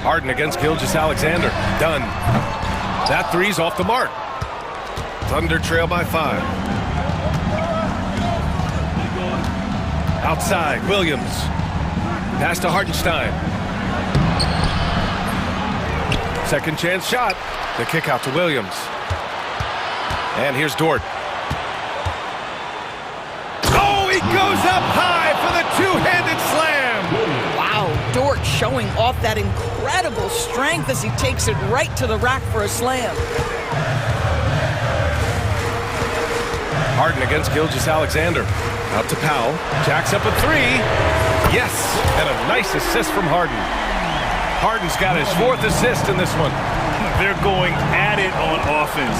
Harden against Gilgeous-Alexander. Done. That three's off the mark. Thunder trail by 5. Outside, Williams. Pass to Hartenstein. Second chance shot. The kick out to Williams. And here's Dort. Oh, he goes up high for the two-handed slam. Wow, Dort showing off that incredible strength as he takes it right to the rack for a slam. Harden against Gilgeous-Alexander. Out to Powell. Jacks up a 3. Yes, and a nice assist from Harden. Harden's got his 4th assist in this one. They're going at it on offense.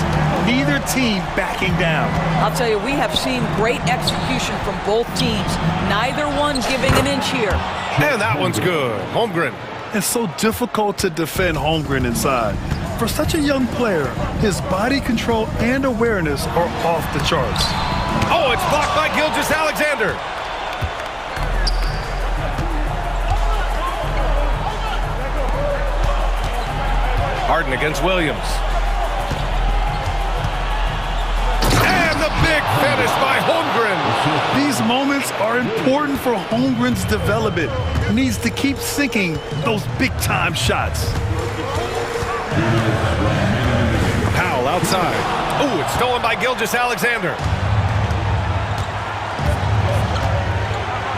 Neither team backing down. I'll tell you, we have seen great execution from both teams. Neither one giving an inch here. And that one's good. Holmgren. It's so difficult to defend Holmgren inside. For such a young player, his body control and awareness are off the charts. Oh, it's blocked by Gilgeous-Alexander. Harden against Williams. And the big finish by Holmgren. These moments are important for Holmgren's development. He needs to keep sinking those big-time shots. Powell outside. Ooh, it's stolen by Gilgeous-Alexander.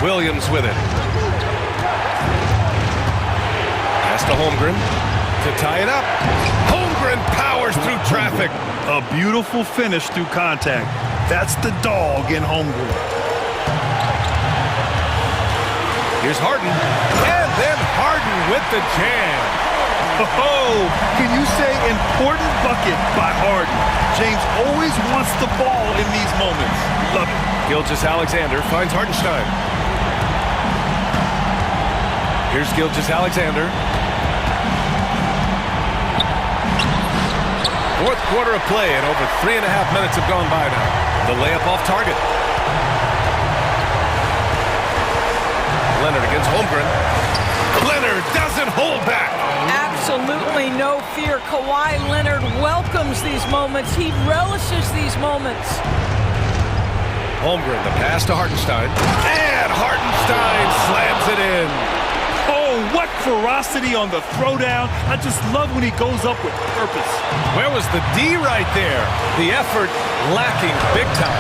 Williams with it. Pass to Holmgren to tie it up. Holmgren powers through traffic. A beautiful finish through contact. That's the dog in Holmgren. Here's Harden. And then Harden with the jam. Oh, can you say important bucket by Harden? James always wants the ball in these moments. Love it. Gilgeous-Alexander finds Hartenstein. Here's Gilgeous-Alexander. 4th quarter of play, and over 3.5 minutes have gone by now. The layup off target. Leonard against Holmgren. Leonard doesn't hold back. Absolutely no fear. Kawhi Leonard welcomes these moments. He relishes these moments. Holmgren, the pass to Hartenstein. And Hartenstein slams it in. Oh, what ferocity on the throwdown. I just love when he goes up with purpose. Where was the D right there? The effort lacking big time.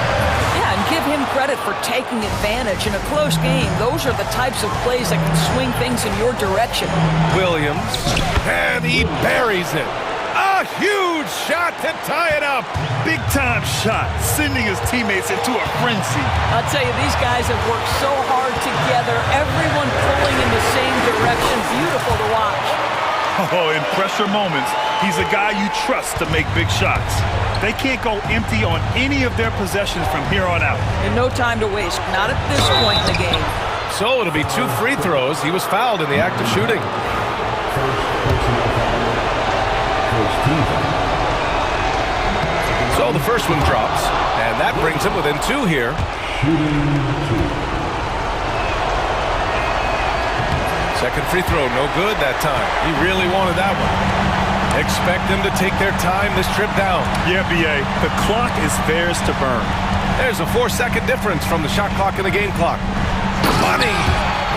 Yeah, and give him credit for taking advantage in a close game. Those are the types of plays that can swing things in your direction. Williams, and he buries it. A huge shot to tie it up. Big time shot, sending his teammates into a frenzy. I'll tell you, these guys have worked so hard together. Everyone pulling in the same direction. Beautiful to watch. Oh, in pressure moments, he's a guy you trust to make big shots. They can't go empty on any of their possessions from here on out. And no time to waste, not at this point in the game. So it'll be 2 free throws. He was fouled in the act of shooting. So the first one drops, and that brings him within 2 here. Second free throw, no good that time. He really wanted that one. Expect them to take their time this trip down. Yeah, B.A., the clock is theirs to burn. There's a 4-second difference from the shot clock and the game clock. Money!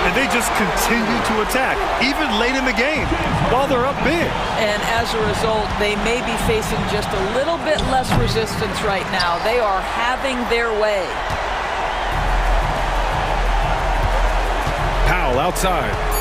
and they just continue to attack, even late in the game, while they're up big. And as a result, they may be facing just a little bit less resistance right now. They are having their way. Powell outside.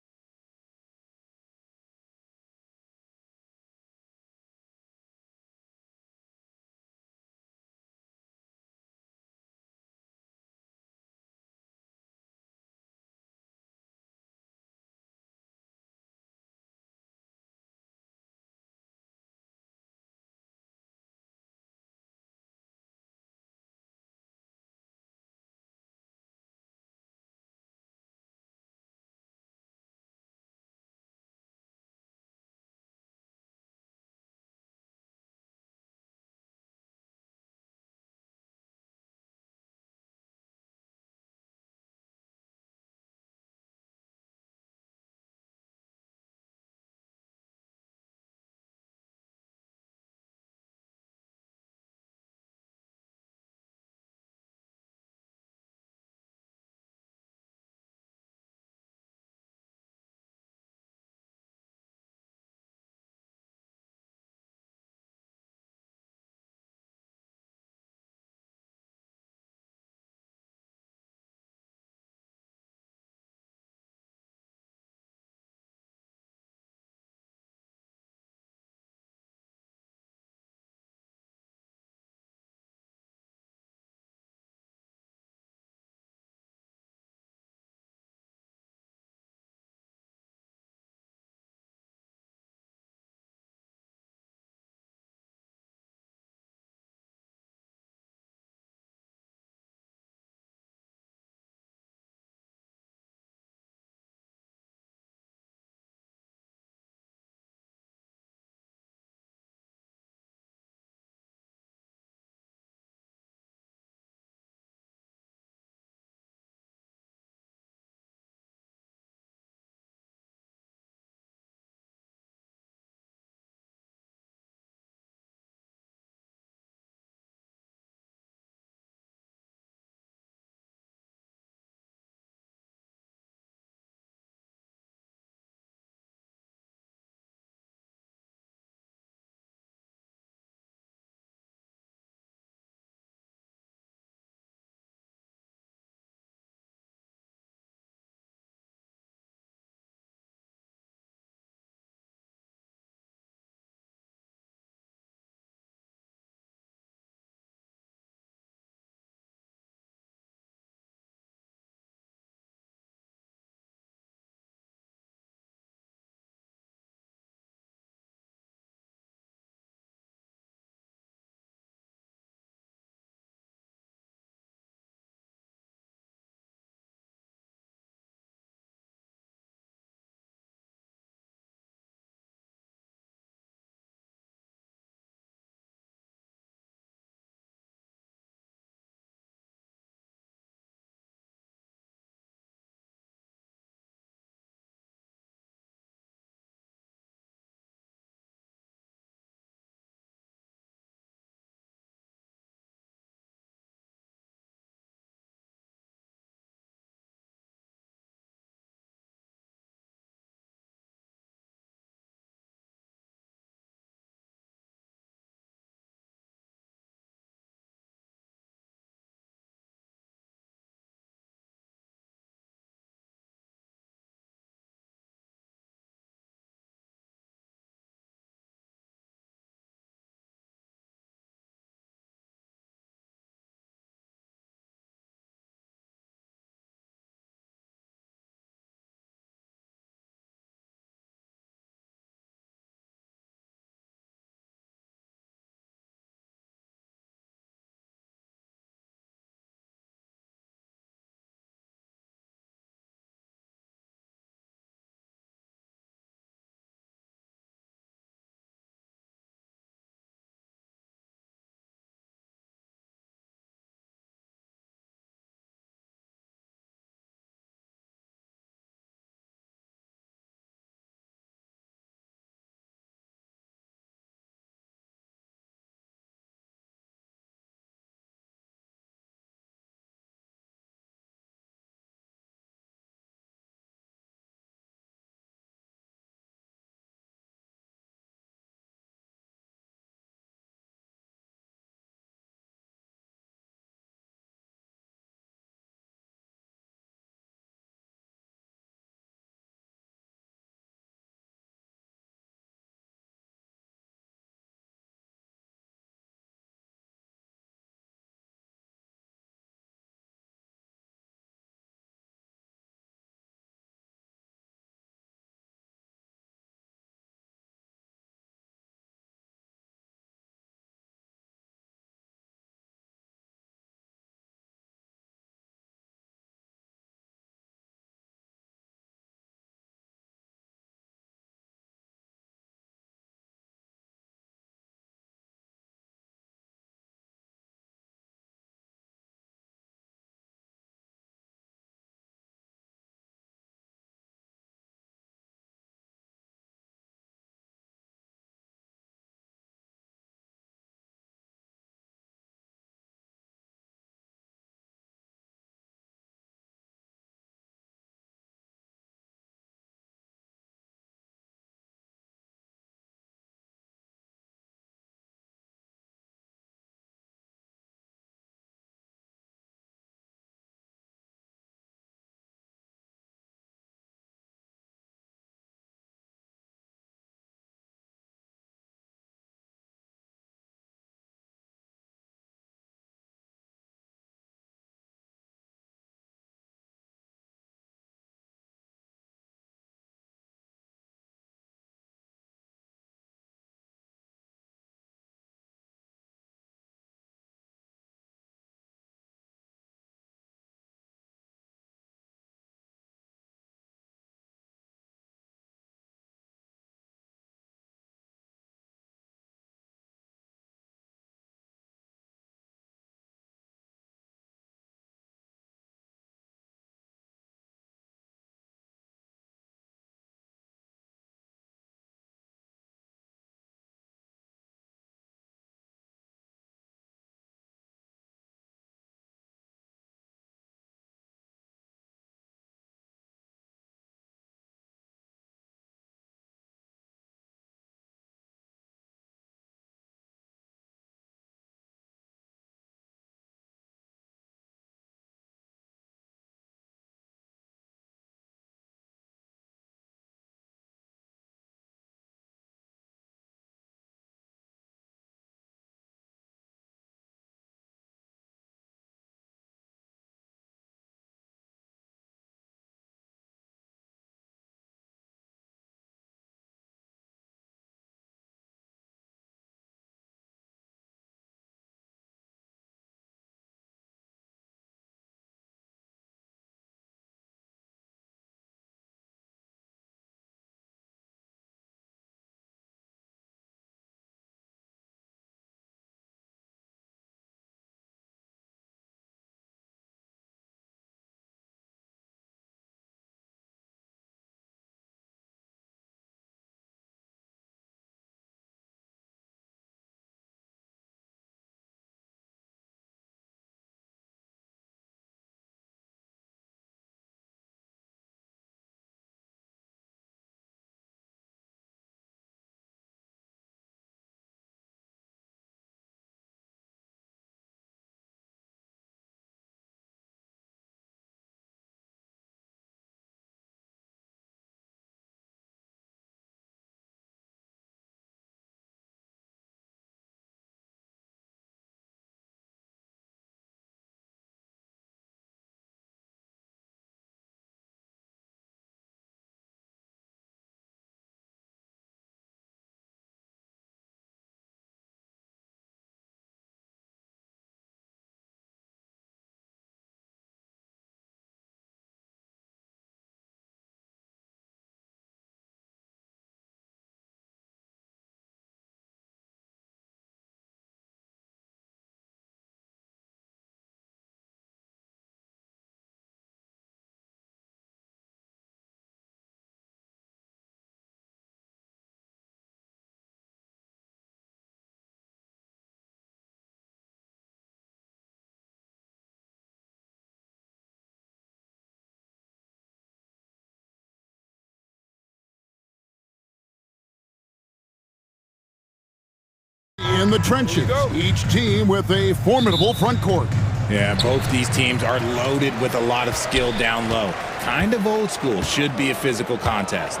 in the trenches, each team with a formidable front court. Yeah, both these teams are loaded with a lot of skill down low. Kind of old school, should be a physical contest.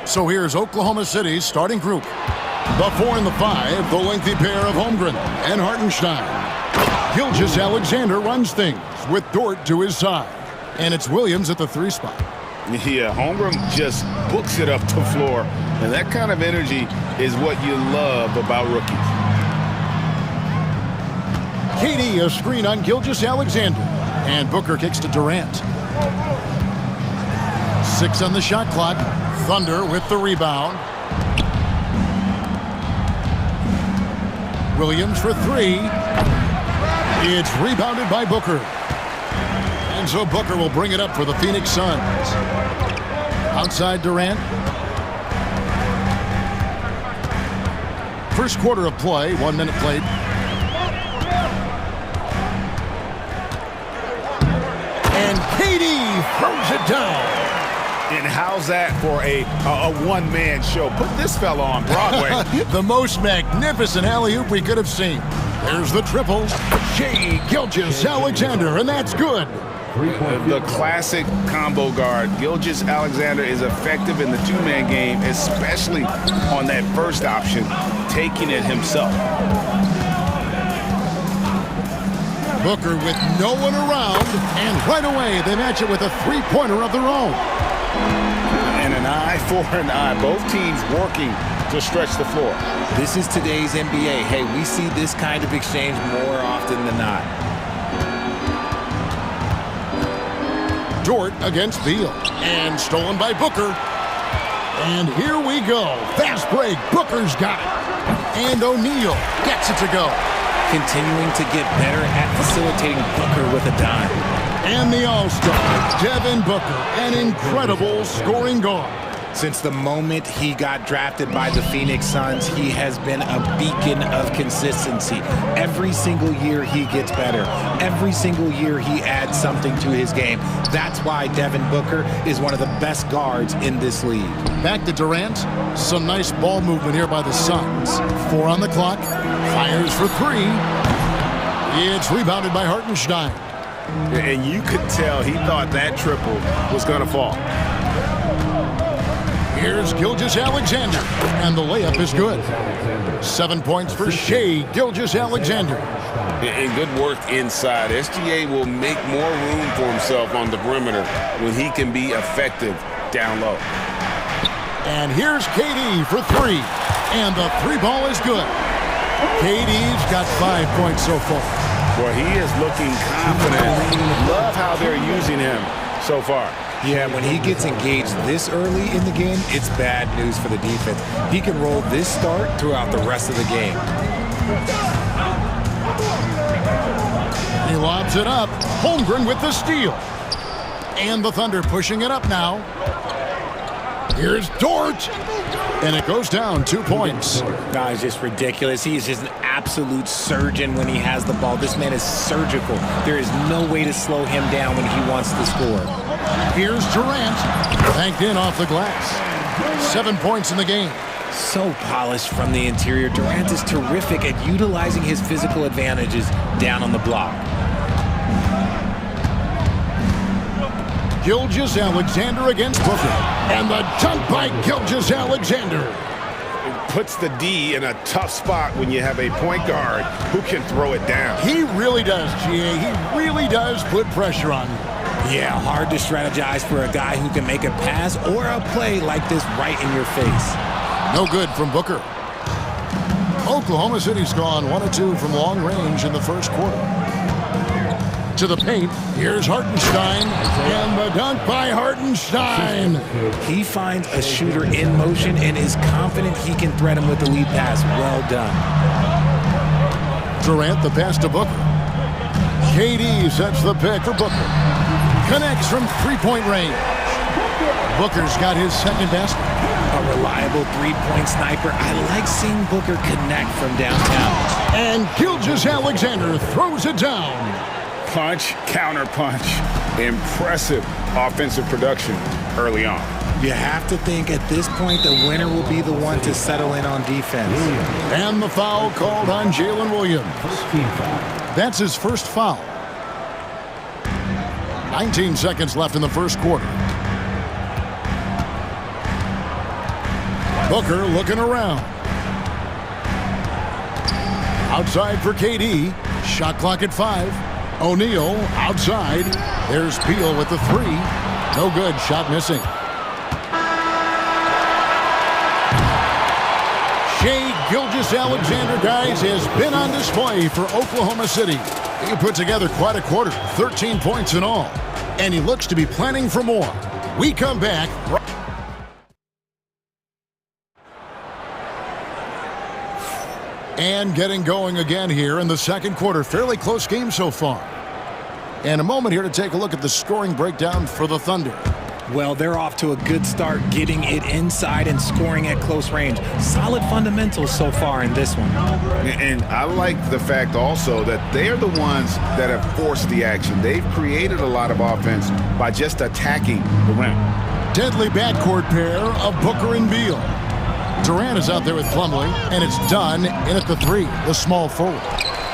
So here's Oklahoma City's starting group. The 4 and the 5, the lengthy pair of Holmgren and Hartenstein. Gilgeous-Alexander runs things with Dort to his side. And it's Williams at the 3 spot. Yeah, Holmgren just books it up the floor. And that kind of energy is what you love about rookies. KD a screen on Gilgeous-Alexander. And Booker kicks to Durant. 6 on the shot clock. Thunder with the rebound. Williams for 3. It's rebounded by Booker. And so Booker will bring it up for the Phoenix Suns. Outside Durant. First quarter of play, 1 minute played. And KD throws it down. And how's that for a one-man show? Put this fella on Broadway. The most magnificent alley-oop we could have seen. There's the triple. Shai Gilgeous-Alexander, and that's good. The classic combo guard. Gilgeous-Alexander is effective in the two-man game, especially on that first option, taking it himself. Booker with no one around, and right away they match it with a three-pointer of their own. And an eye for an eye. Both teams working to stretch the floor. This is today's NBA. Hey, we see this kind of exchange more often than not. Dort against Beal, and stolen by Booker. And here we go. Fast break. Booker's got it. And O'Neal gets it to go. Continuing to get better at facilitating Booker with a dime. And the All-Star, Devin Booker, an incredible scoring guard. Since the moment he got drafted by the Phoenix Suns, he has been a beacon of consistency. Every single year he gets better. Every single year he adds something to his game. That's why Devin Booker is one of the best guards in this league. Back to Durant. Some nice ball movement here by the Suns. 4 on the clock. Fires for 3. It's rebounded by Hartenstein. And you could tell he thought that triple was going to fall. Here's Gilgeous-Alexander, and the layup is good. 7 points for Shai Gilgeous-Alexander. And good work inside. SGA will make more room for himself on the perimeter when he can be effective down low. And here's KD for 3, and the 3 ball is good. KD's got 5 points so far. Boy, he is looking confident. Love how they're using him so far. Yeah, when he gets engaged this early in the game, it's bad news for the defense. He can roll this start throughout the rest of the game. He lobs it up. Holmgren with the steal. And the Thunder pushing it up now. Here's Dort. And it goes down 2 points. No, it's just ridiculous. He is just an absolute surgeon when he has the ball. This man is surgical. There is no way to slow him down when he wants to score. Here's Durant. Banked in off the glass. 7 points in the game. So polished from the interior. Durant is terrific at utilizing his physical advantages down on the block. Gilgeous-Alexander against Booker. And the dunk by Gilgeous-Alexander. It puts the D in a tough spot when you have a point guard who can throw it down. He really does, GA. He really does put pressure on you. Yeah, hard to strategize for a guy who can make a pass or a play like this right in your face. No good from Booker. Oklahoma City's gone 1 of 2 from long range in the first quarter. To the paint, here's Hartenstein, and the dunk by Hartenstein. He finds a shooter in motion and is confident he can threat him with the lead pass. Well done. Durant, the pass to Booker. KD sets the pick for Booker. Connects from three-point range. Booker's got his second basket. A reliable three-point sniper. I like seeing Booker connect from downtown. And Gilgeous-Alexander throws it down. Punch, counter punch. Impressive offensive production early on. You have to think at this point the winner will be the one to settle in on defense. And the foul called on Jalen Williams. That's his first foul. 19 seconds left in the first quarter. Booker looking around. Outside for KD. Shot clock at 5. O'Neal outside. There's Beal with the 3. No good. Shot missing. Shai Gilgeous-Alexander, guys, has been on display for Oklahoma City. He put together quite a quarter, 13 points in all. And he looks to be planning for more. We come back. And getting going again here in the second quarter. Fairly close game so far. And a moment here to take a look at the scoring breakdown for the Thunder. Well, they're off to a good start, getting it inside and scoring at close range. Solid fundamentals so far in this one. And I like the fact also that they're the ones that have forced the action. They've created a lot of offense by just attacking the rim. Deadly backcourt pair of Booker and Beal. Durant is out there with Plumlee, and it's done in at the 3, the small forward.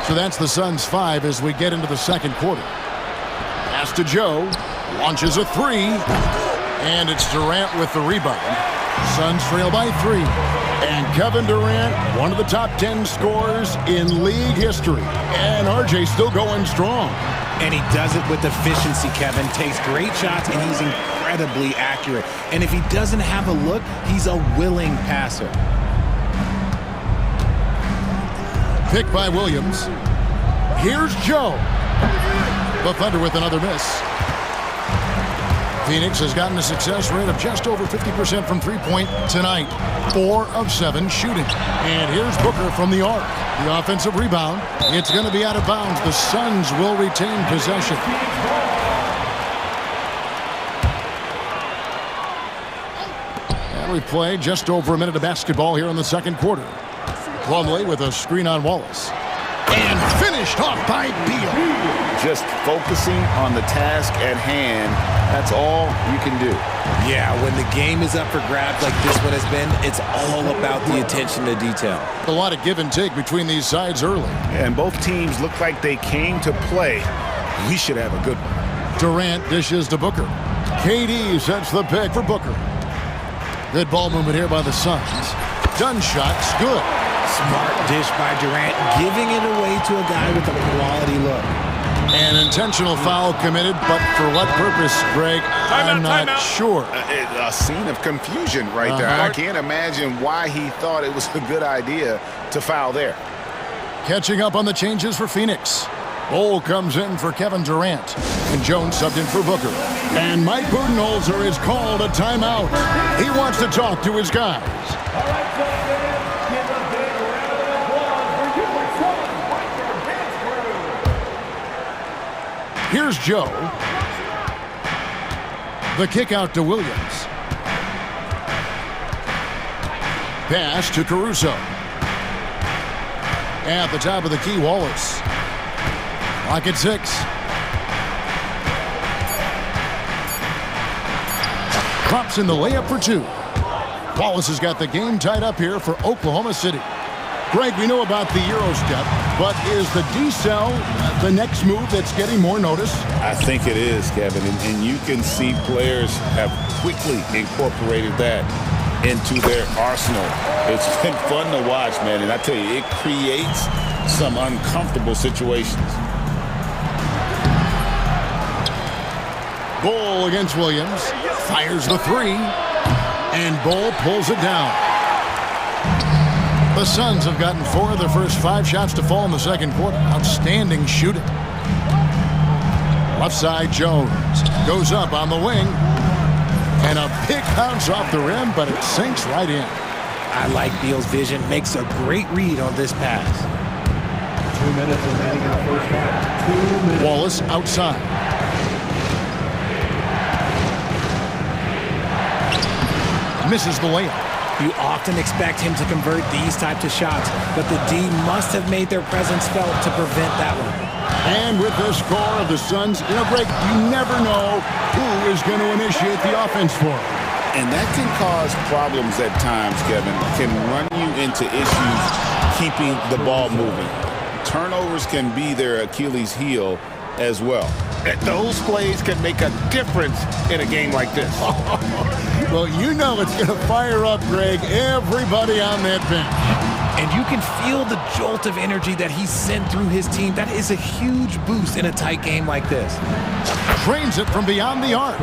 So that's the Suns' 5 as we get into the second quarter. Pass to Joe. Launches a 3, and it's Durant with the rebound. Suns trail by 3. And Kevin Durant, one of the top 10 scorers in league history. And RJ still going strong. And he does it with efficiency, Kevin. Takes great shots, and he's incredibly accurate. And if he doesn't have a look, he's a willing passer. Pick by Williams. Here's Joe. The Thunder with another miss. Phoenix has gotten a success rate of just over 50% from three-point tonight. 4 of 7 shooting. And here's Booker from the arc. The offensive rebound. It's going to be out of bounds. The Suns will retain possession. And we play just over a minute of basketball here in the second quarter. Plumlee with a screen on Wallace. And finished off by Beal. Just focusing on the task at hand, that's all you can do. Yeah, when the game is up for grabs like this one has been, it's all about the attention to detail. A lot of give and take between these sides early. And both teams look like they came to play. We should have a good one. Durant dishes to Booker. KD sets the pick for Booker. Good ball movement here by the Suns. Gun shot's good. Smart dish by Durant, giving it away to a guy with a quality look. An intentional foul committed, but for what purpose, Greg? I'm not sure. A scene of confusion right there. I can't imagine why he thought it was a good idea to foul there. Catching up on the changes for Phoenix. Bol comes in for Kevin Durant. And Jones subbed in for Booker. And Mike Budenholzer is called a timeout. He wants to talk to his guys. Here's Joe. The kick out to Williams. Pass to Caruso. At the top of the key, Wallace. Clock at 6. Drops in the layup for 2. Wallace has got the game tied up here for Oklahoma City. Greg, we know about the Euro step, but is the D-cell the next move that's getting more notice? I think it is, Kevin, and you can see players have quickly incorporated that into their arsenal. It's been fun to watch, man, and I tell you, it creates some uncomfortable situations. Bol against Williams. Fires the 3. And Bol pulls it down. The Suns have gotten 4 of their first 5 shots to fall in the second quarter. Outstanding shooting. Left side, Jones. Goes up on the wing. And a pick bounce off the rim, but it sinks right in. I like Beal's vision. Makes a great read on this pass. 2 minutes remaining in the first half. 2 minutes. Wallace outside. Misses the layup. You often expect him to convert these types of shots, but the D must have made their presence felt to prevent that one. And with the score of the Suns, Greg, you never know who is going to initiate the offense for him. And that can cause problems at times, Kevin. Can run you into issues keeping the ball moving. Turnovers can be their Achilles heel as well. Those plays can make a difference in a game like this. Well, you know it's going to fire up, Greg, everybody on that bench. And you can feel the jolt of energy that he sent through his team. That is a huge boost in a tight game like this. Trains it from beyond the arc.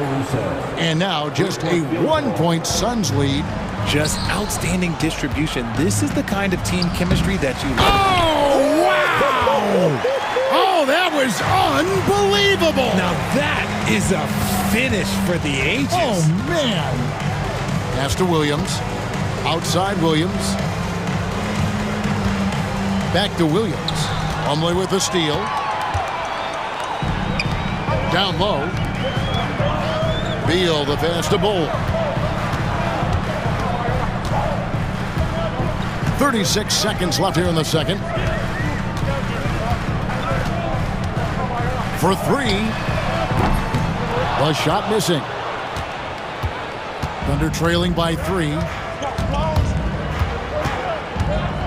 And now just a 1-point Suns lead. Just outstanding distribution. This is the kind of team chemistry that you love. Oh, wow! Oh, that was unbelievable! Now that is a finish for the ages. Oh, man! Pass to Williams. Outside Williams. Back to Williams. Plumlee with the steal. Down low. Beal the pass to Bull. 36 seconds left here in the second. For three. The shot missing. Thunder trailing by 3.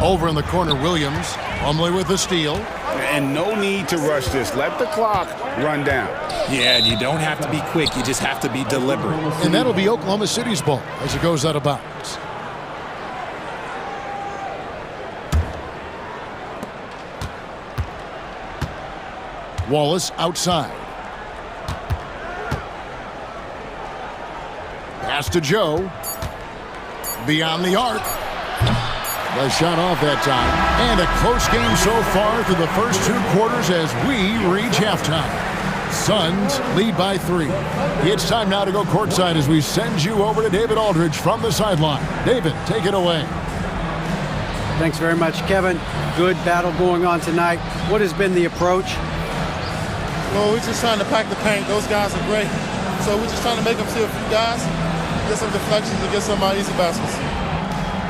Over in the corner, Williams. Plumlee with the steal. And no need to rush this. Let the clock run down. Yeah, you don't have to be quick. You just have to be deliberate. And that'll be Oklahoma City's ball as it goes out of bounds. Wallace outside. Pass to Joe. Beyond the arc. The shot off that time. And a close game so far through the first 2 quarters as we reach halftime. Suns lead by 3. It's time now to go courtside as we send you over to David Aldridge from the sideline. David, take it away. Thanks very much, Kevin. Good battle going on tonight. What has been the approach? Well, we're just trying to pack the paint. Those guys are great. So we're just trying to make them see a few guys, get some deflections, and get some easy baskets.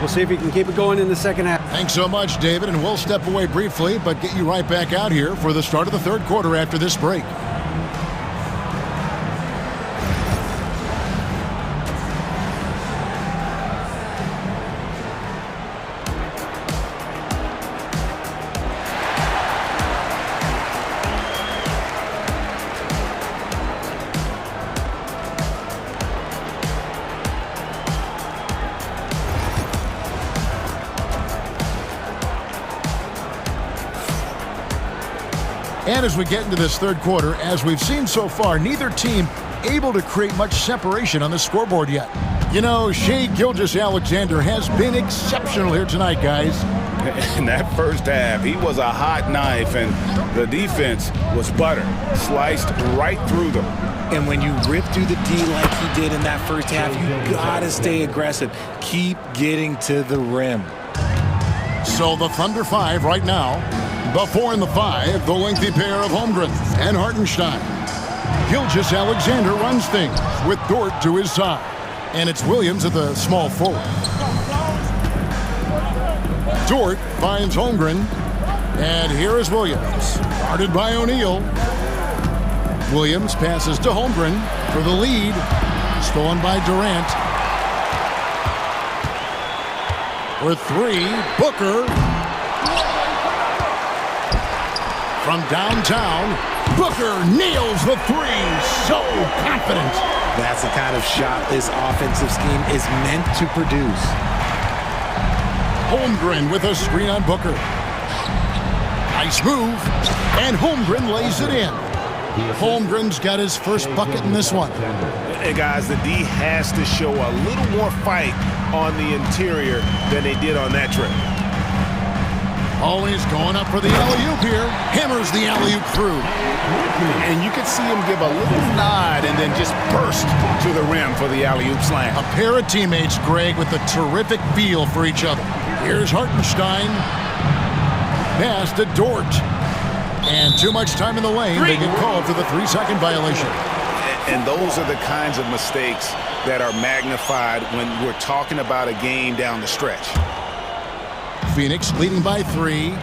We'll see if he can keep it going in the second half. Thanks so much, David, and we'll step away briefly, but get you right back out here for the start of the third quarter after this break. And as we get into this third quarter, as we've seen so far, neither team able to create much separation on the scoreboard yet. You know, Shai Gilgeous-Alexander has been exceptional here tonight, guys. In that first half, he was a hot knife, and the defense was butter, sliced right through them. And when you rip through the D like he did in that first half, you gotta stay aggressive. Keep getting to the rim. So the Thunder 5 right now. The 4 and the 5, the lengthy pair of Holmgren and Hartenstein. Gilgeous-Alexander runs things with Dort to his side. And it's Williams at the small forward. Dort finds Holmgren. And here is Williams. Guarded by O'Neal. Williams passes to Holmgren for the lead. Stolen by Durant. For 3, Booker. From downtown, Booker nails the 3. So confident. That's the kind of shot this offensive scheme is meant to produce. Holmgren with a screen on Booker. Nice move. And Holmgren lays it in. Holmgren's got his first bucket in this one. Hey, guys, the D has to show a little more fight on the interior than they did on that trip. Always going up for the alley-oop here. Hammers the alley-oop through. And you can see him give a little nod and then just burst to the rim for the alley-oop slam. A pair of teammates, Greg, with a terrific feel for each other. Here's Hartenstein. Pass to Dort. And too much time in the lane. They get called for the 3-second violation. And those are the kinds of mistakes that are magnified when we're talking about a game down the stretch. Phoenix leading by 3.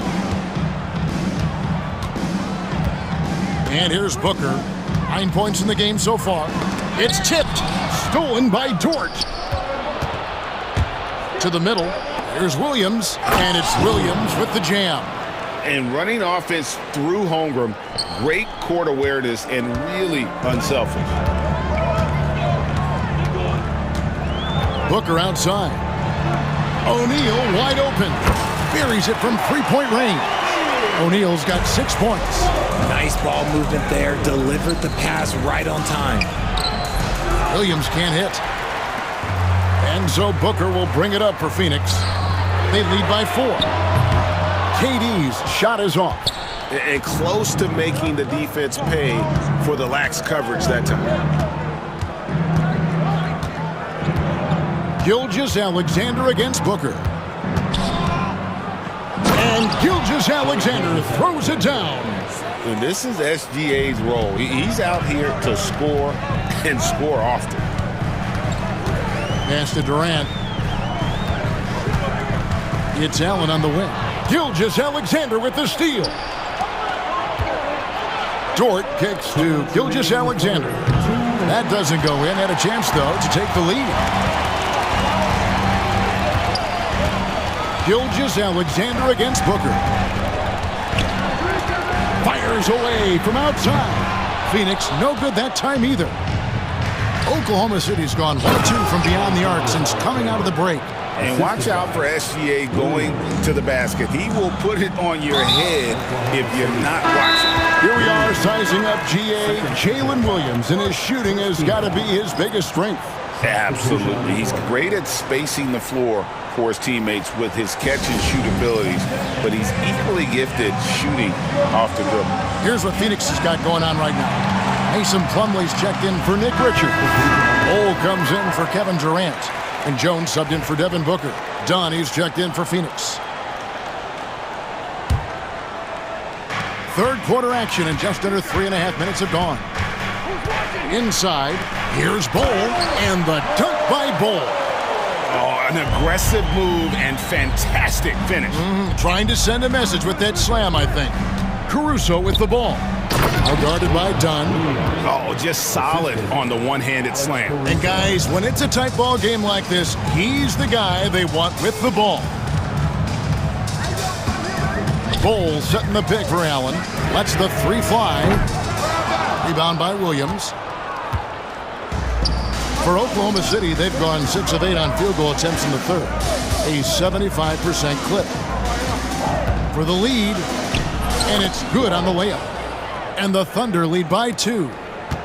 And here's Booker. 9 points in the game so far. It's tipped. Stolen by Dort. To the middle. Here's Williams, and it's Williams with the jam. And running offense through Holmgren, great court awareness and really unselfish. Booker outside. O'Neal wide open. Buries it from three-point range. O'Neal's got 6 points. Nice ball movement there. Delivered the pass right on time. Williams can't hit. And so Booker will bring it up for Phoenix. They lead by 4. KD's shot is off. And close to making the defense pay for the lax coverage that time. Gilgeous-Alexander against Booker. And Gilgeous-Alexander throws it down. And this is SGA's role. He's out here to score and score often. Pass to Durant. It's Allen on the wing. Gilgeous-Alexander with the steal. Dort kicks to Gilgeous-Alexander. That doesn't go in. Had a chance, though, to take the lead. Gilgeous-Alexander against Booker. Fires away from outside. Phoenix, no good that time either. Oklahoma City's gone 1-2 from beyond the arc since coming out of the break. And watch out for SGA going to the basket. He will put it on your head if you're not watching. Here we are sizing up GA. Jalen Williams, and his shooting has got to be his biggest strength. Absolutely. He's great at spacing the floor for his teammates with his catch and shoot abilities, but he's equally gifted shooting off the dribble. Here's what Phoenix has got going on right now. Mason Plumlee's checked in for Nick Richards. Ole comes in for Kevin Durant. And Jones subbed in for Devin Booker. Donnie's checked in for Phoenix. Third quarter action, and just under 3.5 minutes have gone. Inside, here's Bol, and the dunk by Bol. Oh, an aggressive move and fantastic finish. Trying to send a message with that slam, I think. Caruso with the ball. Now guarded by Dunn. Oh, just solid on the one-handed slam. And guys, when it's a tight ball game like this, he's the guy they want with the ball. Bol setting the pick for Allen. Lets the three fly. Rebound by Williams. For Oklahoma City, they've gone 6 of 8 on field goal attempts in the third. A 75% clip. For the lead, and it's good on the layup. And the Thunder lead by 2.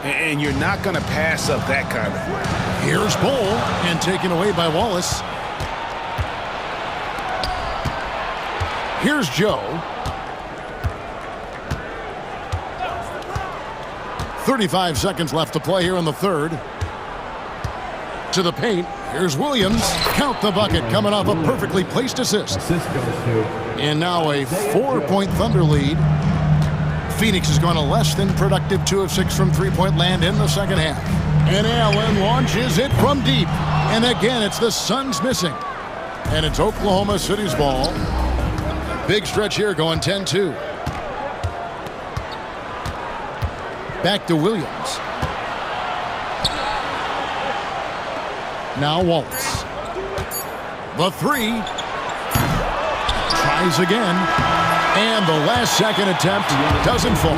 And you're not going to pass up that kind of play. Here's Bol, and taken away by Wallace. Here's Joe. 35 seconds left to play here in the third. To the paint. Here's Williams. Count the bucket, coming off a perfectly placed assist. And now a 4-point Thunder lead. Phoenix has gone a less than productive 2 of 6 from three-point land in the second half. And Allen launches it from deep. And again, it's the Suns missing. And it's Oklahoma City's ball. Big stretch here going 10-2. Back to Williams. Now Wallace. The three. Tries again. And the last second attempt doesn't fall.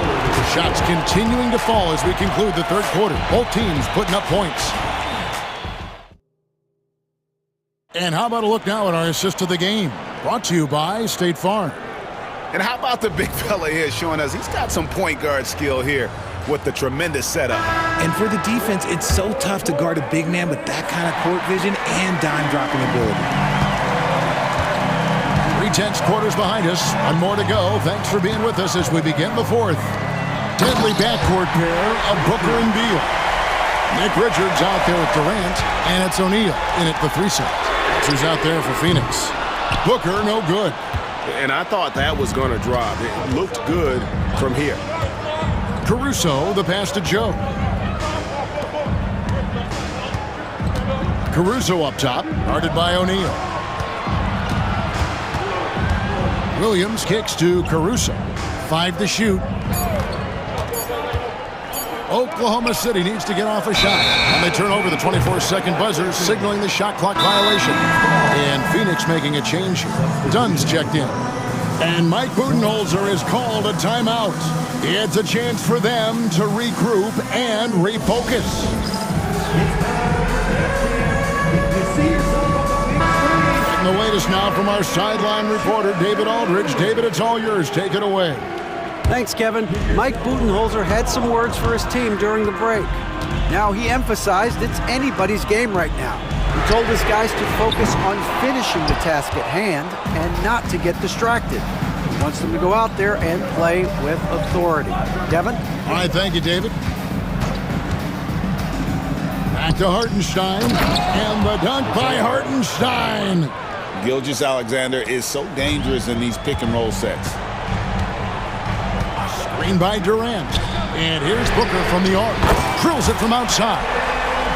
Shots continuing to fall as we conclude the third quarter. Both teams putting up points. And how about a look now at our assist of the game? Brought to you by State Farm. And how about the big fella here showing us he's got some point guard skill here with the tremendous setup. And for the defense, it's so tough to guard a big man with that kind of court vision and dime dropping ability. 3/10 quarters behind us. One more to go. Thanks for being with us as we begin the fourth. Deadly backcourt pair of Booker and Beal. Nick Richards out there with Durant, and it's O'Neal in at the 3 set. Who's out there for Phoenix. Booker, no good. And I thought that was going to drop. It looked good from here. Caruso, the pass to Joe. Caruso up top, guarded by O'Neal. Williams kicks to Caruso. 5 to shoot. Oklahoma City needs to get off a shot. And they turn over the 24-second buzzer, signaling the shot clock violation. And Phoenix making a change here. Dunn's checked in. And Mike Budenholzer has called a timeout. It's a chance for them to regroup and refocus. Getting the latest now from our sideline reporter, David Aldridge. David, it's all yours. Take it away. Thanks, Kevin. Mike Budenholzer had some words for his team during the break. Now he emphasized it's anybody's game right now. He told his guys to focus on finishing the task at hand and not to get distracted. He wants them to go out there and play with authority. Kevin? All right, thank you, David. Back to Hartenstein, and the dunk by Hartenstein. Gilgeous-Alexander is so dangerous in these pick-and-roll sets. Screen by Durant. And here's Booker from the arc. Drills it from outside.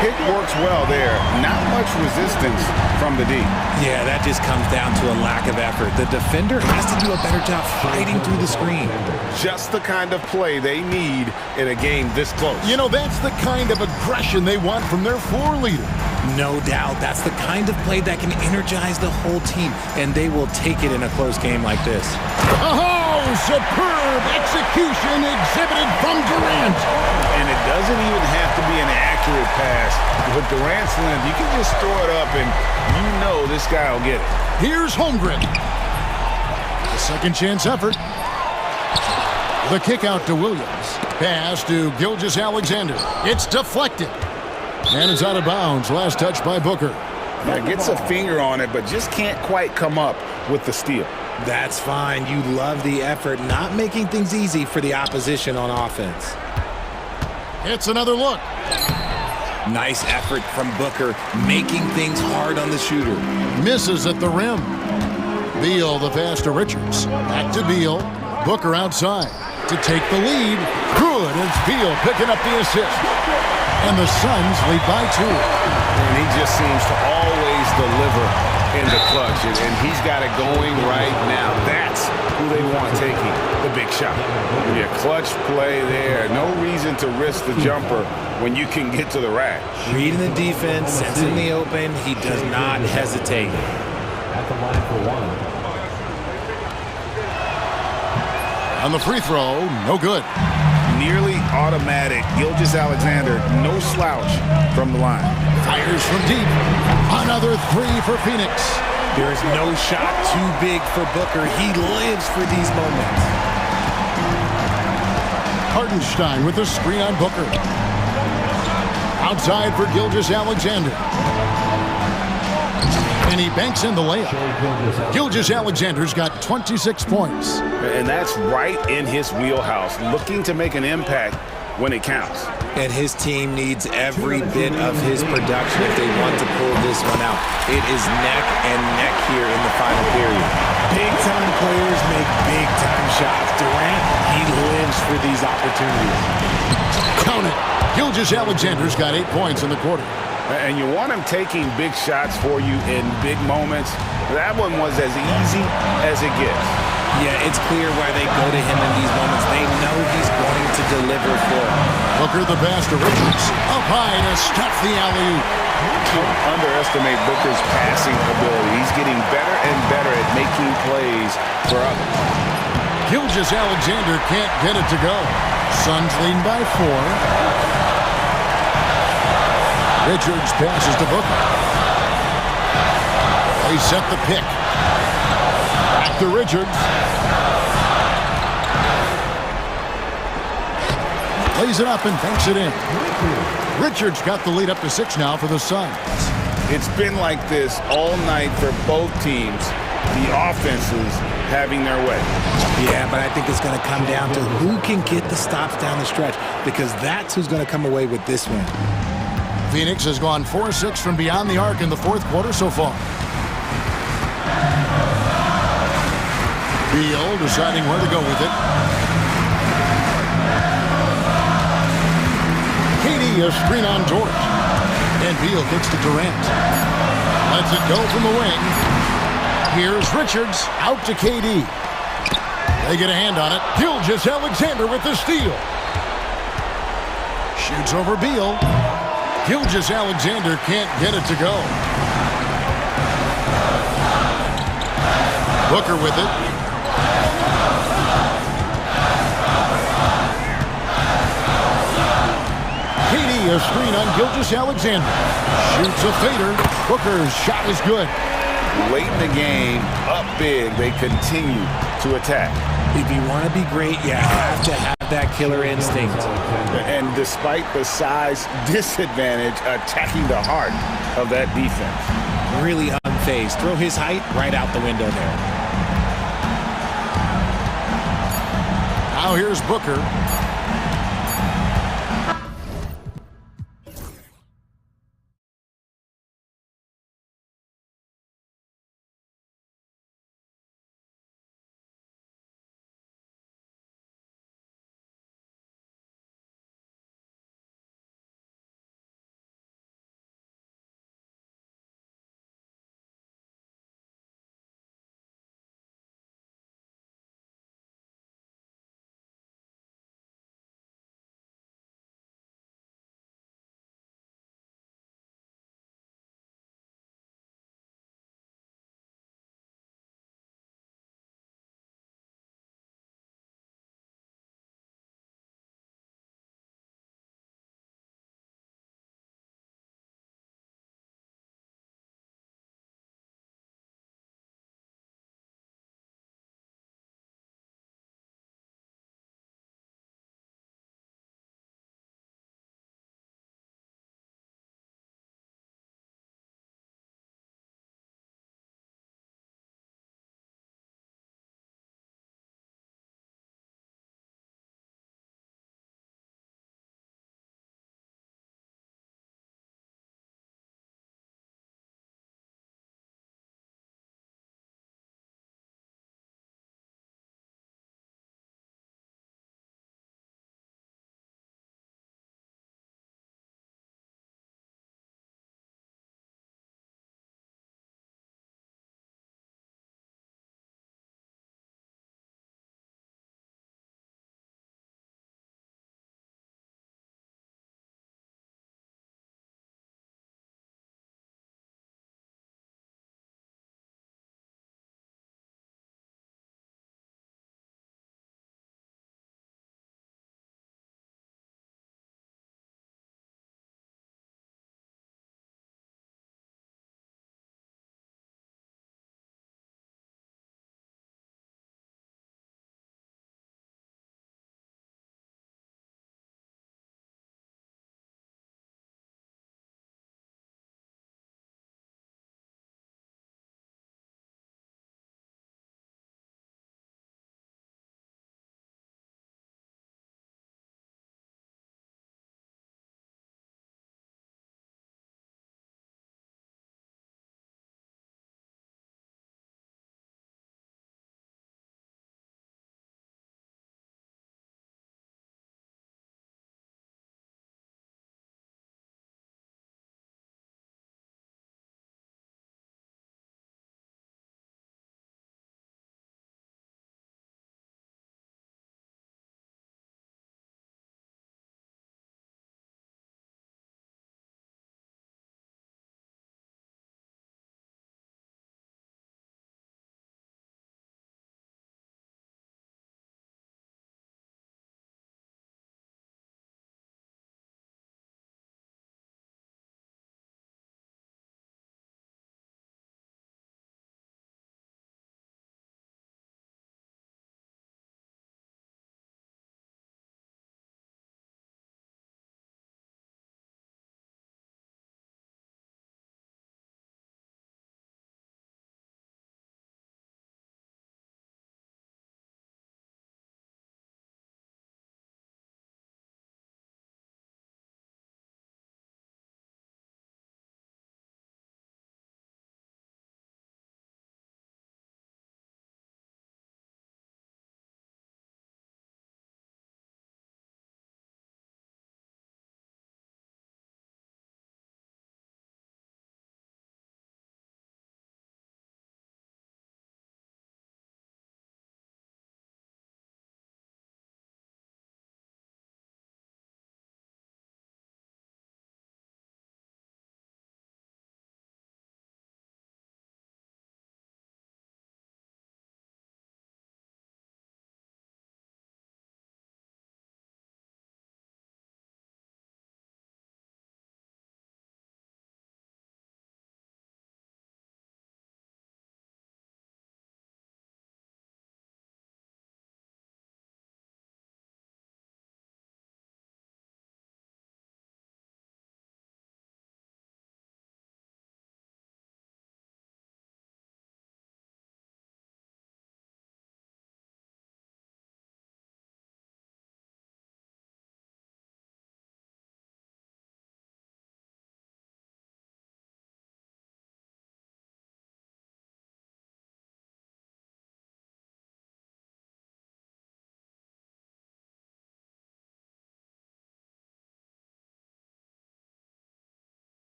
Pick works well there. Not much resistance from the D. Yeah, that just comes down to a lack of effort. The defender has to do a better job fighting through the screen. Just the kind of play they need in a game this close. You know, that's the kind of aggression they want from their floor leader. No doubt. That's the kind of play that can energize the whole team, and they will take it in a close game like this. Oh, superb execution exhibited from Durant. And it doesn't even have to be an accurate pass. With Durant's length, you can just throw it up and you know this guy will get it. Here's Holmgren. The second chance effort. The kick out to Williams. Pass to Gilgeous-Alexander. It's deflected. And it's out of bounds. Last touch by Booker. Now gets a finger on it, but just can't quite come up with the steal. That's fine. You love the effort, not making things easy for the opposition on offense. It's another look. Nice effort from Booker, making things hard on the shooter. Misses at the rim. Beal the pass to Richards. Back to Beal. Booker outside to take the lead. Good. It's Beal picking up the assist. And the Suns lead by 2. And he just seems to always deliver in the clutch. And he's got it going right now. That's who they want taking the big shot. Yeah, clutch play there. No reason to risk the jumper when you can get to the rack. Reading the defense, sensing the open, he does not hesitate. At the line for one. On the free throw, no good. Nearly automatic. Gilgeous-Alexander, no slouch from the line. Fires from deep. Another 3 for Phoenix. There is no shot too big for Booker. He lives for these moments. Hartenstein with the screen on Booker. Outside for Gilgeous-Alexander. And he banks in the layup. Gilgeous-Alexander's got 26 points. And that's right in his wheelhouse, looking to make an impact when it counts. And his team needs every bit of his production if they want to pull this one out. It is neck and neck here in the final period. Big-time players make big-time shots. Durant, he lives for these opportunities. Count it. Gilgeous-Alexander's got 8 points in the quarter. And you want him taking big shots for you in big moments. That one was as easy as it gets. Yeah, it's clear why they go to him in these moments. They know he's going to deliver for them. Booker the pass to Richards. Up high to stuff the alley-oop. Don't underestimate Booker's passing ability. He's getting better and better at making plays for others. Gilgeous-Alexander can't get it to go. Suns lead by 4. Richards passes to Booker. They set the pick. Back to Richards. Lays it up and banks it in. Richards got the lead up to 6 now for the Suns. It's been like this all night for both teams. The offenses having their way. Yeah, but I think it's going to come down to who can get the stops down the stretch, because that's who's going to come away with this one. Phoenix has gone 4-6 from beyond the arc in the 4th quarter so far. Beal deciding where to go with it. KD a screen on George. And Beal kicks to Durant. Lets it go from the wing. Here's Richards out to KD. They get a hand on it. Gilgeous-Alexander with the steal. Shoots over Beal. Gilgeous-Alexander can't get it to go. Booker with it. KD, a screen on Gilgeous-Alexander. Shoots a fader. Booker's shot is good. Late in the game, up big, they continue to attack. If you want to be great, you have to have that killer instinct. And despite the size disadvantage, attacking the heart of that defense. Really unfazed. Throw his height right out the window there. Now here's Booker.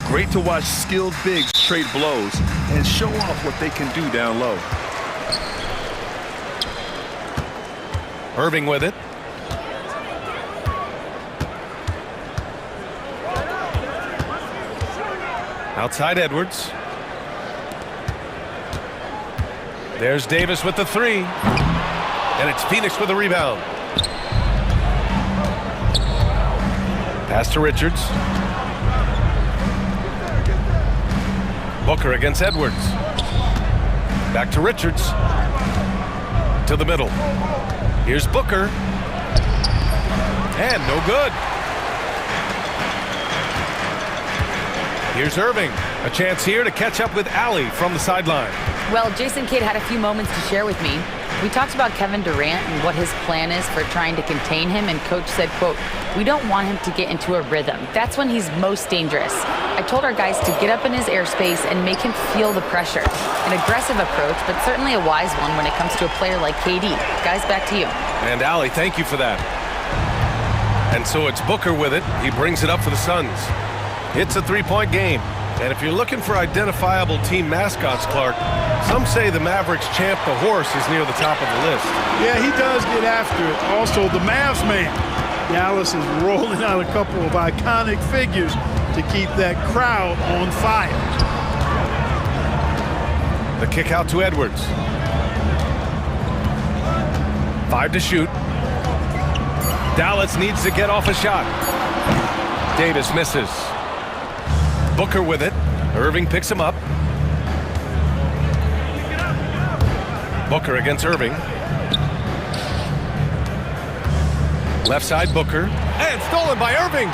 Great to watch skilled bigs trade blows and show off what they can do down low. Irving with it. Outside Edwards. There's Davis with the three. And it's Phoenix with the rebound. Pass to Richards. Booker against Edwards. Back to Richards. To the middle. Here's Booker. And no good. Here's Irving. A chance here to catch up with Allie from the sideline. Well, Jason Kidd had a few moments to share with me. We talked about Kevin Durant and what his plan is for trying to contain him, and Coach said, quote, "We don't want him to get into a rhythm. That's when he's most dangerous. I told our guys to get up in his airspace and make him feel the pressure. An aggressive approach, but certainly a wise one when it comes to a player like KD. Guys, back to you." And Allie, thank you for that. And so it's Booker with it. He brings it up for the Suns. It's a three-point game. And if you're looking for identifiable team mascots, Clark, some say the Mavericks champ, the horse, is near the top of the list. Yeah, he does get after it. Also, the Mavs man. Dallas is rolling out a couple of iconic figures to keep that crowd on fire. The kick out to Edwards. 5 to shoot. Dallas needs to get off a shot. Davis misses. Booker with it. Irving picks him up. Booker against Irving. Left side Booker. And stolen by Irving.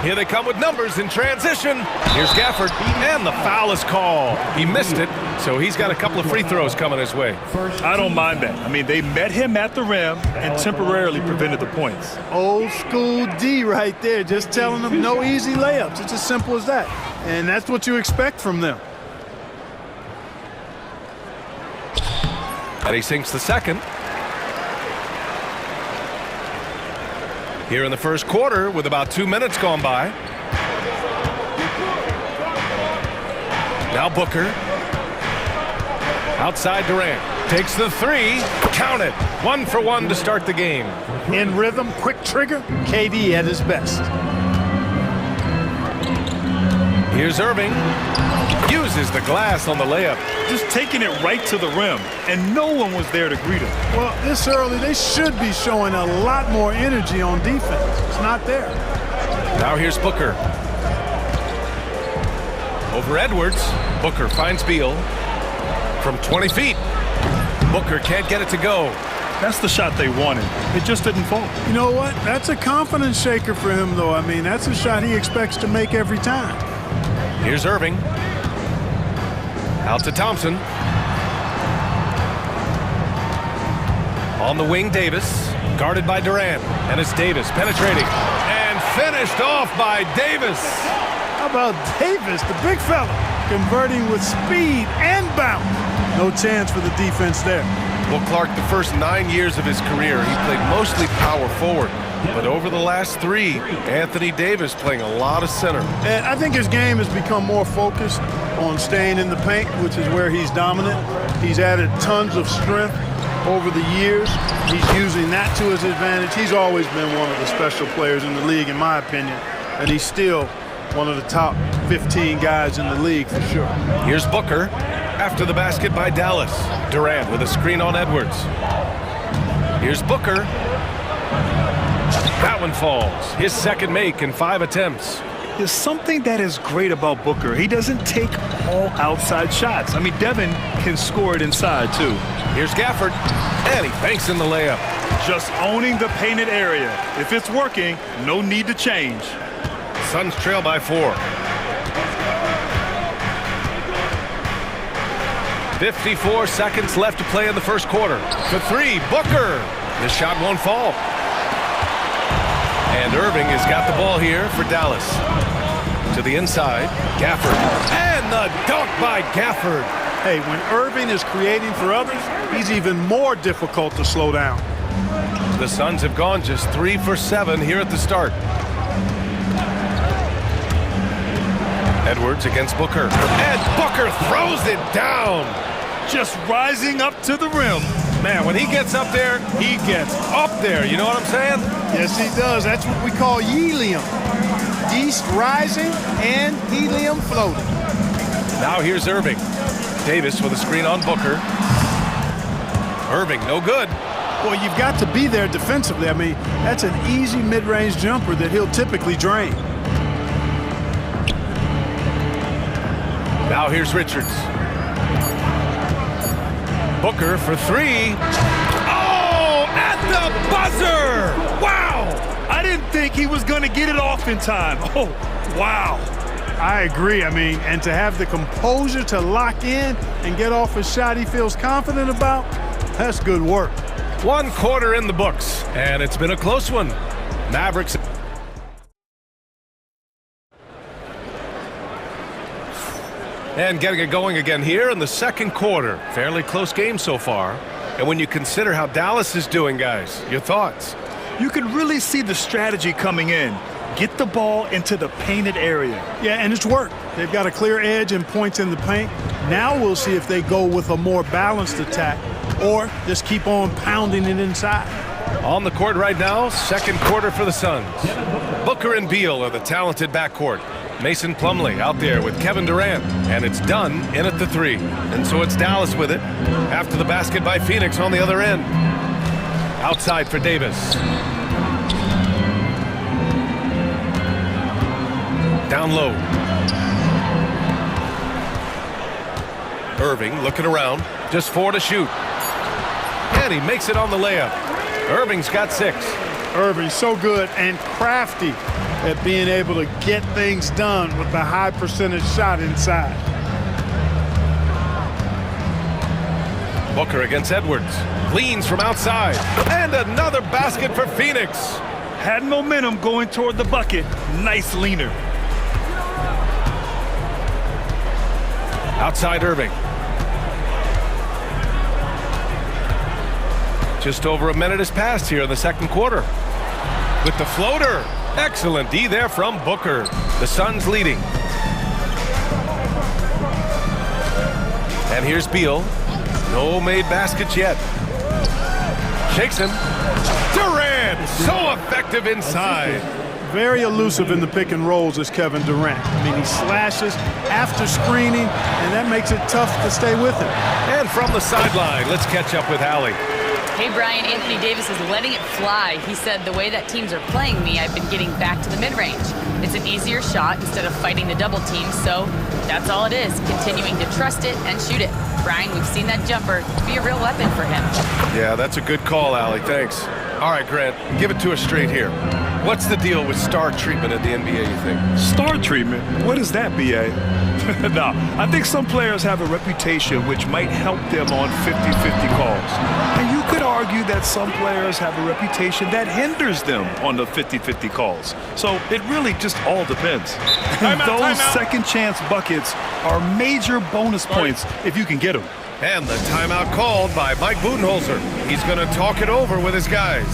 Here they come with numbers in transition. Here's Gafford. And the foul is called. He missed it, so he's got a couple of free throws coming his way. I don't mind that. I mean, they met him at the rim and temporarily prevented the points. Old school D right there, just telling them no easy layups. It's as simple as that. And that's what you expect from them. And he sinks the second. Here in the first quarter with about 2 minutes gone by. Now Booker. Outside Durant. Takes the three. Count it. 1 for 1 to start the game. In rhythm, quick trigger, KD at his best. Here's Irving. Uses the glass on the layup. Just taking it right to the rim, and no one was there to greet him. Well, this early, they should be showing a lot more energy on defense. It's not there. Now here's Booker. Over Edwards. Booker finds Beal. From 20 feet. Booker can't get it to go. That's the shot they wanted. It just didn't fall. You know what? That's a confidence shaker for him, though. I mean, that's a shot he expects to make every time. Here's Irving. Out to Thompson. On the wing, Davis. Guarded by Durant. And it's Davis penetrating. And finished off by Davis. How about Davis, the big fella, converting with speed and bounce? No chance for the defense there. Well, Clark, the first 9 years of his career, he played mostly power forward. But over the last 3, Anthony Davis playing a lot of center. And I think his game has become more focused on staying in the paint, which is where he's dominant. He's added tons of strength over the years. He's using that to his advantage. He's always been one of the special players in the league, in my opinion. And he's still one of the top 15 guys in the league for sure. Here's Booker after the basket by Dallas. Durant with a screen on Edwards. Here's Booker. That one falls. His second make in 5 attempts. There's something that is great about Booker. He doesn't take all outside shots. I mean, Devin can score it inside, too. Here's Gafford, and he banks in the layup. Just owning the painted area. If it's working, no need to change. Suns trail by 4. 54 seconds left to play in the first quarter. For 3, Booker. The shot won't fall. And Irving has got the ball here for Dallas. To the inside, Gafford. And the dunk by Gafford. Hey, when Irving is creating for others, he's even more difficult to slow down. The Suns have gone just 3 for 7 here at the start. Edwards against Booker. And Booker throws it down. Just rising up to the rim. Man, when he gets up there, he gets up there. You know what I'm saying? Yes, he does. That's what we call helium. Yeast rising and helium floating. Now here's Irving. Davis with a screen on Booker. Irving, no good. Well, you've got to be there defensively. I mean, that's an easy mid-range jumper that he'll typically drain. Now here's Richards. Booker for 3. Oh, at the buzzer! Wow! I didn't think he was going to get it off in time. Oh, wow. I agree. I mean, and to have the composure to lock in and get off a shot he feels confident about, that's good work. 1 quarter in the books, and it's been a close one. Mavericks. And getting it going again here in the second quarter. Fairly close game so far. And when you consider how Dallas is doing, guys, your thoughts? You can really see the strategy coming in. Get the ball into the painted area. Yeah, and it's worked. They've got a clear edge and points in the paint. Now we'll see if they go with a more balanced attack or just keep on pounding it inside. On the court right now, second quarter for the Suns. Booker and Beal are the talented backcourt. Mason Plumlee out there with Kevin Durant, and it's done in at the 3. And so it's Dallas with it after the basket by Phoenix on the other end. Outside for Davis. Down low. Irving looking around, just 4 to shoot. And he makes it on the layup. Irving's got 6. Irving's so good and crafty at being able to get things done with the high percentage shot inside. Booker against Edwards. Leans from outside. And another basket for Phoenix. Had momentum going toward the bucket. Nice leaner. Outside Irving. Just over a minute has passed here in the second quarter. With the floater. Excellent D there from Booker. The Suns leading. And here's Beal. No made baskets yet. Shakes him. Durant, so effective inside. Very elusive in the pick and rolls is Kevin Durant. I mean, he slashes after screening, and that makes it tough to stay with him. And from the sideline, let's catch up with Allie. Hey, Brian, Anthony Davis is letting it fly. He said, the way that teams are playing me, I've been getting back to the mid-range. It's an easier shot instead of fighting the double team, so that's all it is, continuing to trust it and shoot it. Brian, we've seen that jumper be a real weapon for him. Yeah, that's a good call, Allie. Thanks. All right, Grant, give it to us straight here. What's the deal with star treatment in the NBA, you think? Star treatment? What is that, B.A.? No, I think some players have a reputation which might help them on 50-50 calls. And you could argue that some players have a reputation that hinders them on the 50-50 calls. So it really just all depends. Those second chance buckets are major bonus points if you can get them. And the timeout called by Mike Budenholzer. He's going to talk it over with his guys.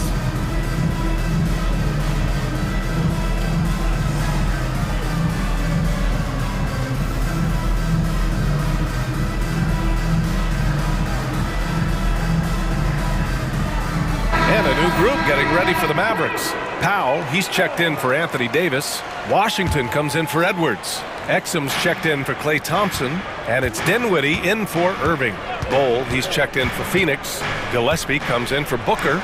And a new group getting ready for the Mavericks. Powell, he's checked in for Anthony Davis. Washington comes in for Edwards. Exum's checked in for Klay Thompson. And it's Dinwiddie in for Irving. Bowl, he's checked in for Phoenix. Gillespie comes in for Booker.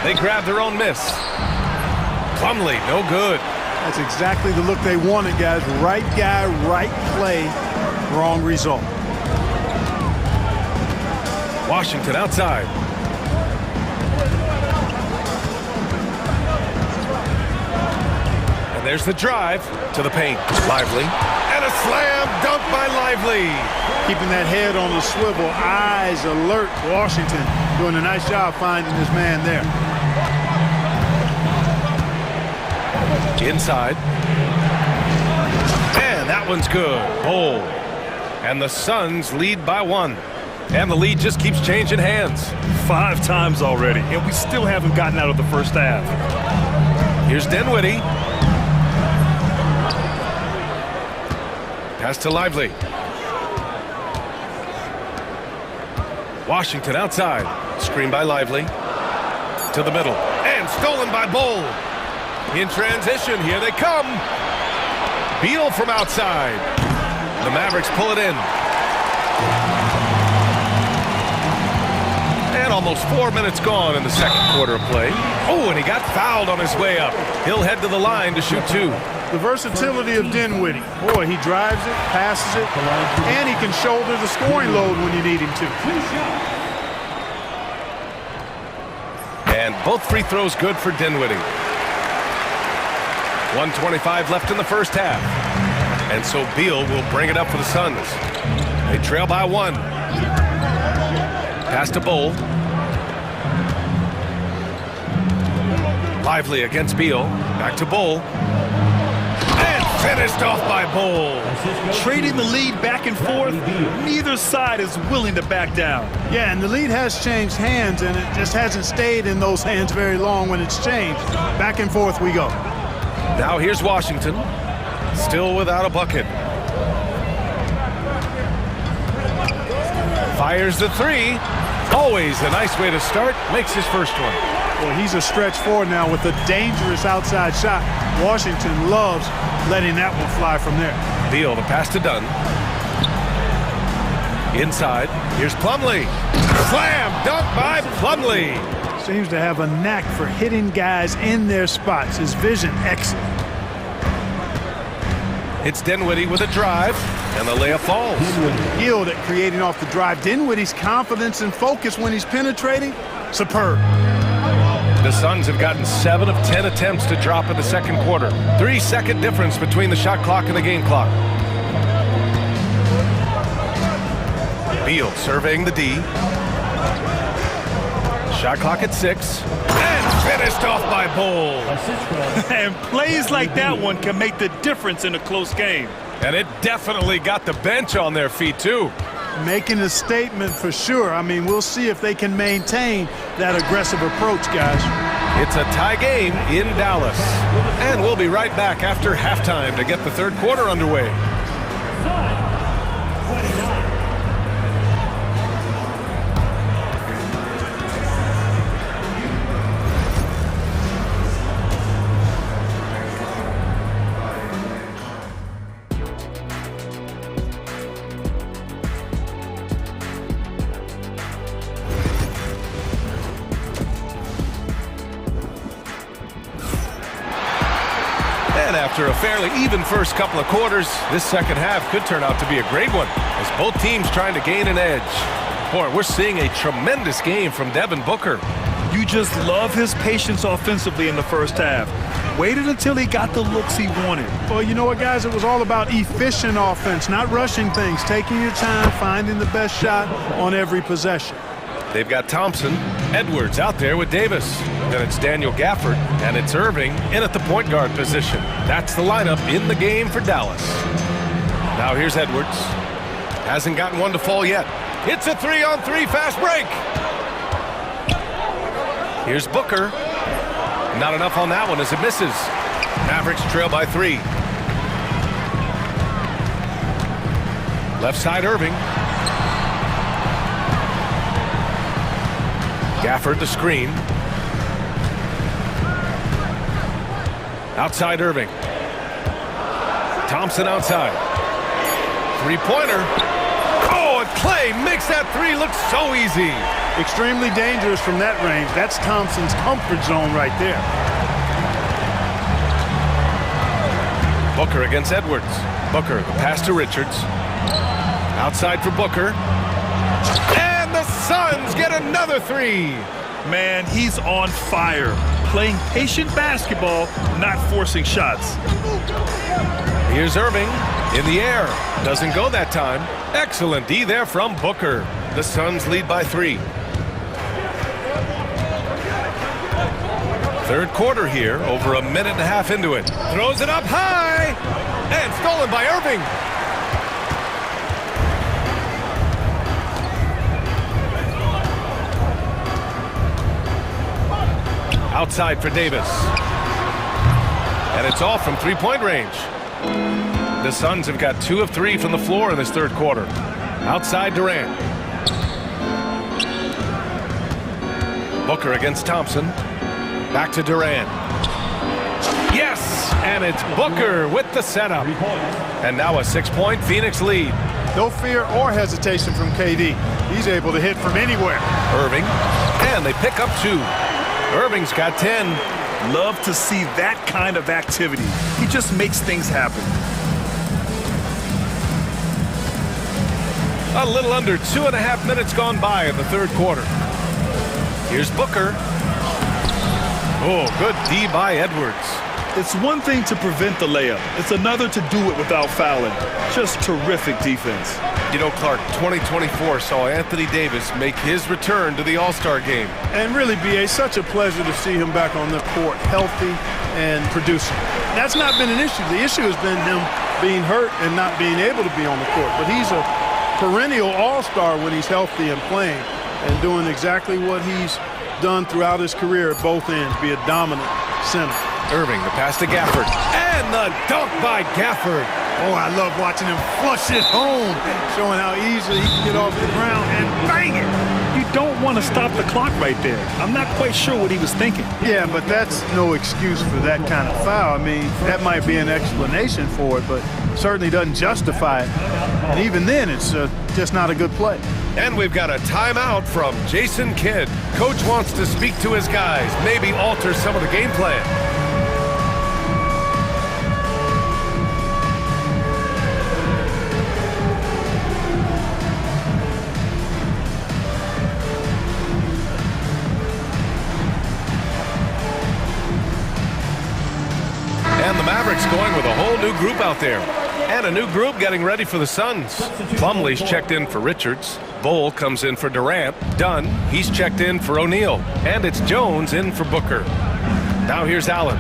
They grab their own miss. Plumlee, no good. That's exactly the look they wanted, guys. Right guy, right play, wrong result. Washington outside. And there's the drive to the paint. Lively. And a slam dunk by Lively. Keeping that head on the swivel, eyes alert. Washington doing a nice job finding his man there. Inside. And that one's good. Bowl. And the Suns lead by 1. And the lead just keeps changing hands. 5 times already, and we still haven't gotten out of the first half. Here's Dinwiddie. Pass to Lively. Washington outside. Screen by Lively. To the middle. And stolen by Bull. In transition, here they come. Beal from outside. The Mavericks pull it in. And almost 4 minutes gone in the second quarter of play. Oh, and he got fouled on his way up. He'll head to the line to shoot 2. The versatility of Dinwiddie. Boy, he drives it, passes it, and he can shoulder the scoring load when you need him to. And both free throws good for Dinwiddie. 1:25 left in the first half. And so Beal will bring it up for the Suns. They trail by 1. Pass to Bull. Lively against Beal. Back to Bull. And finished off by Bull. Trading the lead back and forth, neither side is willing to back down. Yeah, and the lead has changed hands, and it just hasn't stayed in those hands very long when it's changed. Back and forth we go. Now here's Washington. Still without a bucket. Fires the 3. Always a nice way to start. Makes his first one. Well, he's a stretch forward now with a dangerous outside shot. Washington loves letting that one fly from there. Beal, the pass to Dunn. Inside. Here's Plumlee. Slam dunk by Plumlee. Seems to have a knack for hitting guys in their spots. His vision excellent. It's Dinwiddie with a drive, and the layup falls. Skilled at creating off the drive. Dinwiddie's confidence and focus when he's penetrating, superb. The Suns have gotten 7 of 10 attempts to drop in the second quarter. 3-second difference between the shot clock and the game clock. Beal surveying the D. Shot clock at 6. And finished off by Bull. And plays like that one can make the difference in a close game. And it definitely got the bench on their feet, too. Making a statement for sure. I mean, we'll see if they can maintain that aggressive approach, guys. It's a tie game in Dallas. And we'll be right back after halftime to get the third quarter underway. After a fairly even first couple of quarters, this second half could turn out to be a great one as both teams trying to gain an edge. Boy, we're seeing a tremendous game from Devin Booker. You just love his patience offensively in the first half. Waited until he got the looks he wanted. Well, you know what, guys? It was all about efficient offense, not rushing things, taking your time, finding the best shot on every possession. They've got Thompson, Edwards out there with Davis. Then it's Daniel Gafford, and it's Irving in at the point guard position. That's the lineup in the game for Dallas. Now here's Edwards. Hasn't gotten one to fall yet. It's a 3-on-3 fast break. Here's Booker. Not enough on that one as it misses. Mavericks trail by 3. Left side Irving. Gafford the screen. Outside Irving. Thompson outside. Three-pointer. Oh, and Clay makes that 3 look so easy. Extremely dangerous from that range. That's Thompson's comfort zone right there. Booker against Edwards. Booker, the pass to Richards. Outside for Booker. And the Suns get another 3. Man, he's on fire. Playing patient basketball, not forcing shots. Here's Irving in the air. Doesn't go that time. Excellent D there from Booker. The Suns lead by 3. Third quarter here, over a minute and a half into it. Throws it up high. And stolen by Irving. Outside for Davis. And it's off from three-point range. The Suns have got 2 of 3 from the floor in this third quarter. Outside Durant. Booker against Thompson. Back to Durant. Yes! And it's Booker with the setup. And now a 6-point Phoenix lead. No fear or hesitation from KD. He's able to hit from anywhere. Irving. And they pick up 2. Irving's got 10. Love to see that kind of activity. He just makes things happen. A little under 2.5 minutes gone by in the third quarter. Here's Booker. Oh, good D by Edwards. It's one thing to prevent the layup. It's another to do it without fouling. Just terrific defense. You know, Clark, 2024 saw Anthony Davis make his return to the All-Star game. And really, B.A., such a pleasure to see him back on the court, healthy and producing. That's not been an issue. The issue has been him being hurt and not being able to be on the court. But he's a perennial all-star when he's healthy and playing and doing exactly what he's done throughout his career at both ends, be a dominant center. Irving, the pass to Gafford. And the dunk by Gafford. Oh, I love watching him flush it home, showing how easily he can get off the ground and bang it. You don't want to stop the clock right there. I'm not quite sure what he was thinking. Yeah, but that's no excuse for that kind of foul. I mean, that might be an explanation for it, but certainly doesn't justify it. And even then, it's just not a good play. And we've got a timeout from Jason Kidd. Coach wants to speak to his guys, maybe alter some of the game plan. And the Mavericks going with a whole new group out there. And a new group getting ready for the Suns. Plumlee's checked in for Richards. Bull comes in for Durant. Dunn, he's checked in for O'Neal. And it's Jones in for Booker. Now here's Allen.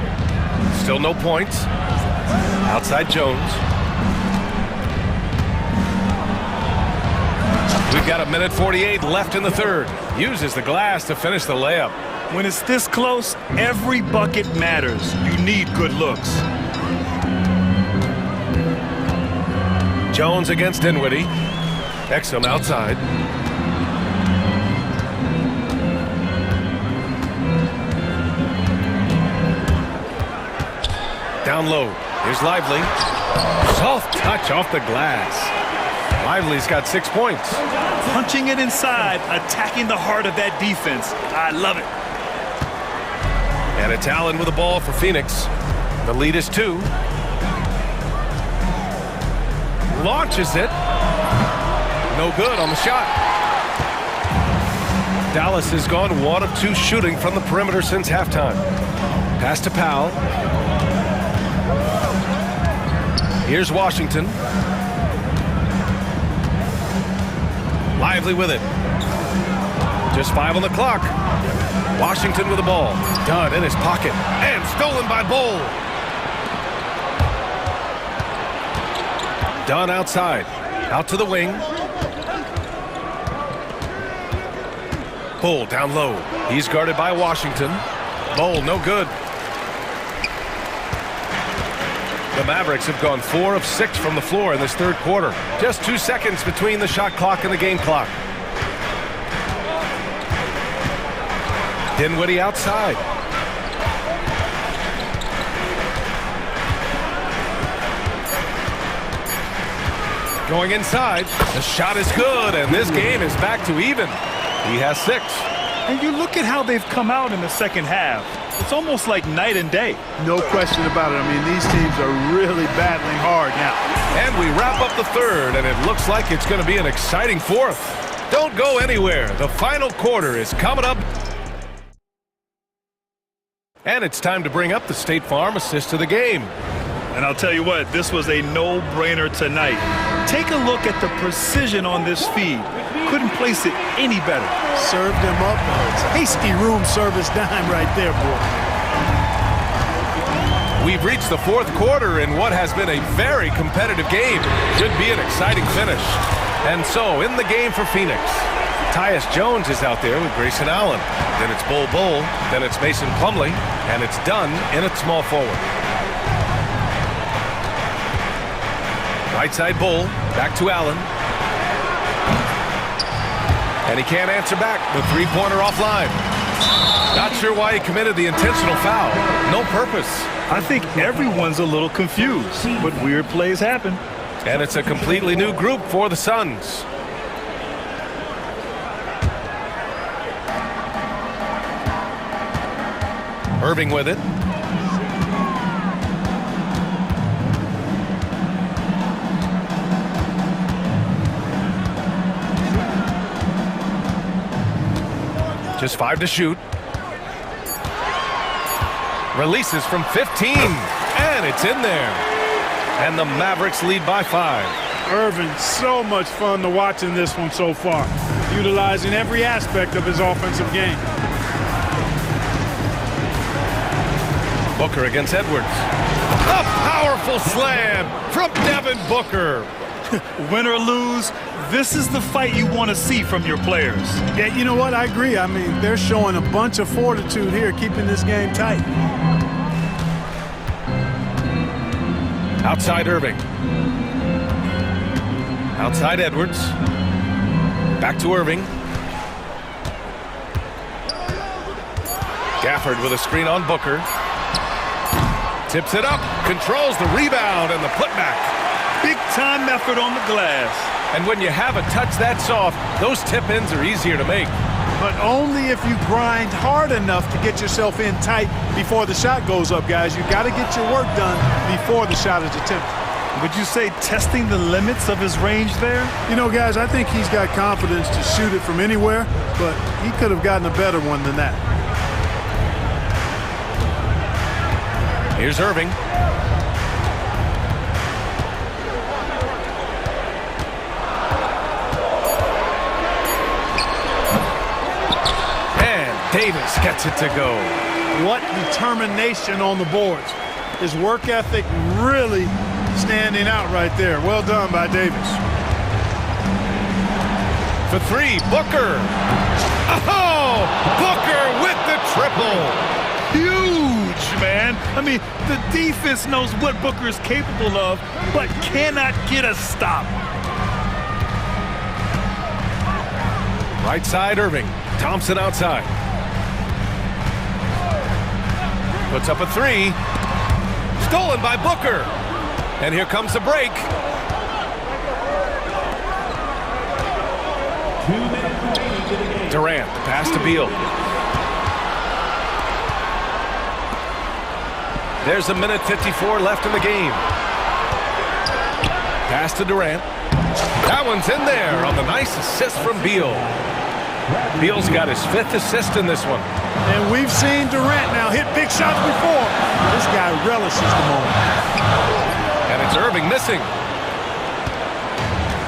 Still no points. Outside Jones. We've got 1:48 left in the third. Uses the glass to finish the layup. When it's this close, every bucket matters. You need good looks. Jones against Dinwiddie. Exum outside. Down low. Here's Lively. Soft touch off the glass. Lively's got 6 points. Punching it inside, attacking the heart of that defense. I love it. And it's Allen with the ball for Phoenix. The lead is 2. Launches it. No good on the shot. Dallas has gone 1 of 2 shooting from the perimeter since halftime. Pass to Powell. Here's Washington. Lively with it. Just 5 on the clock. Washington with the ball. Dunn in his pocket. And stolen by Bull. Dunn outside. Out to the wing. Bull down low. He's guarded by Washington. Bull no good. The Mavericks have gone 4 of 6 from the floor in this third quarter. Just 2 seconds between the shot clock and the game clock. Dinwiddie outside. Going inside. The shot is good, and this game is back to even. He has 6. And you look at how they've come out in the second half. It's almost like night and day. No question about it. I mean, these teams are really battling hard now. And we wrap up the third, and it looks like it's going to be an exciting fourth. Don't go anywhere. The final quarter is coming up. And it's time to bring up the State Farm assist of the game. And I'll tell you what, this was a no-brainer tonight. Take a look at the precision on this feed. Couldn't place it any better. Served him up. Tasty room service dime right there, boy. We've reached the fourth quarter in what has been a very competitive game. Should be an exciting finish. And so, in the game for Phoenix, Tyus Jones is out there with Grayson Allen. Then it's Bull, then it's Mason Plumlee, and it's done in at small forward. Right side Bull, back to Allen. And he can't answer back. The three-pointer offline. Not sure why he committed the intentional foul. No purpose. I think everyone's a little confused, but weird plays happen. And it's a completely new group for the Suns. Irving with it. Just 5 to shoot. Releases from 15, and it's in there. And the Mavericks lead by 5. Irving, so much fun to watch in this one so far, utilizing every aspect of his offensive game. Booker against Edwards. A powerful slam from Devin Booker. Win or lose, this is the fight you want to see from your players. Yeah, you know what? I agree. I mean, they're showing a bunch of fortitude here, keeping this game tight. Outside Irving. Outside Edwards. Back to Irving. Gafford with a screen on Booker. Tips it up, controls the rebound and the putback. Big time effort on the glass. And when you have a touch that soft, those tip-ins are easier to make. But only if you grind hard enough to get yourself in tight before the shot goes up, guys. You got to get your work done before the shot is attempted. Would you say testing the limits of his range there? You know, guys, I think he's got confidence to shoot it from anywhere, but he could have gotten a better one than that. Here's Irving. And Davis gets it to go. What determination on the boards. His work ethic really standing out right there. Well done by Davis. For 3, Booker. Oh, Booker with the triple. Huge, man. I mean, the defense knows what Booker is capable of, but cannot get a stop. Right side, Irving. Thompson outside. Puts up a 3. Stolen by Booker. And here comes the break. Durant, pass to Beal. There's a minute 54 left in the game. Pass to Durant. That one's in there on the nice assist from Beal. Beal's got his 5th assist in this one. And we've seen Durant now hit big shots before. This guy relishes the moment. And it's Irving missing.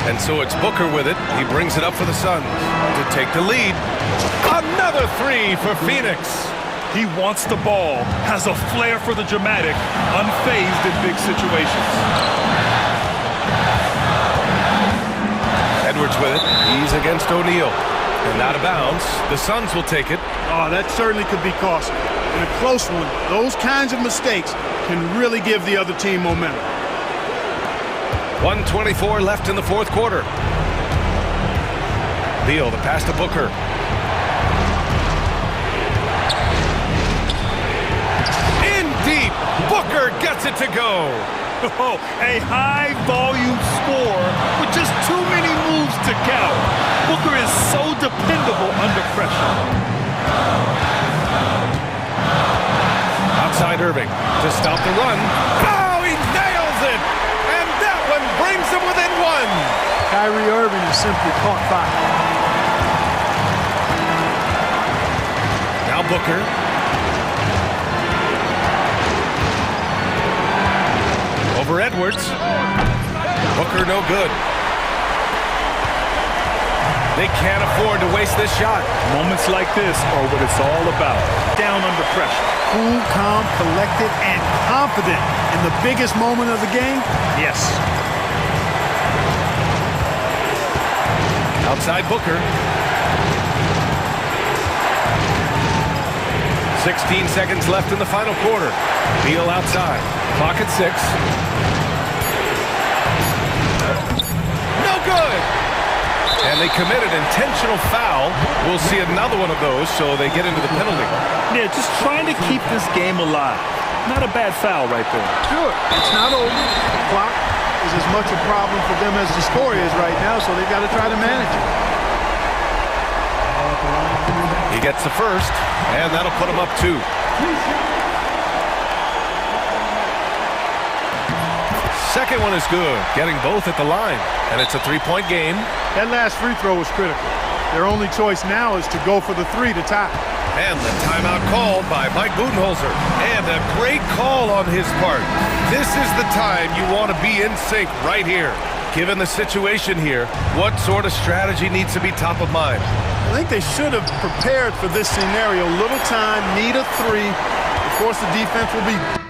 And so it's Booker with it. He brings it up for the Suns to take the lead. Another 3 for Phoenix. He wants the ball, has a flair for the dramatic, unfazed in big situations. Edwards with it. He's against O'Neal. And out of bounds. The Suns will take it. Oh, that certainly could be costly. In a close one, those kinds of mistakes can really give the other team momentum. 1:24 left in the 4th quarter. Beal, the pass to Booker. In deep. Booker gets it to go. Oh, a high-volume score with just too many moves to count. Booker is so dependable under pressure. Outside Irving to stop the run. Oh, he nails it! And that one brings him within 1. Kyrie Irving is simply caught fire. Now Booker. Over Edwards. Booker no good. They can't afford to waste this shot. Moments like this are what it's all about. Down under pressure. Cool, calm, collected, and confident in the biggest moment of the game? Yes. Outside Booker. 16 seconds left in the final quarter. Beal outside. Clock at 6. No good! And they committed intentional foul. We'll see another one of those, so they get into the penalty. Yeah, just trying to keep this game alive. Not a bad foul right there. Sure, it's not over. The clock is as much a problem for them as the score is right now, so they've got to try to manage it. He gets the first, and that'll put him up 2. Second one is good, getting both at the line, and it's a 3-point game. That last free throw was critical. Their only choice now is to go for the 3 to tie. And the timeout called by Mike Budenholzer. And a great call on his part. This is the time you want to be in sync right here. Given the situation here, what sort of strategy needs to be top of mind? I think they should have prepared for this scenario. Little time, need a 3. Of course, the defense will be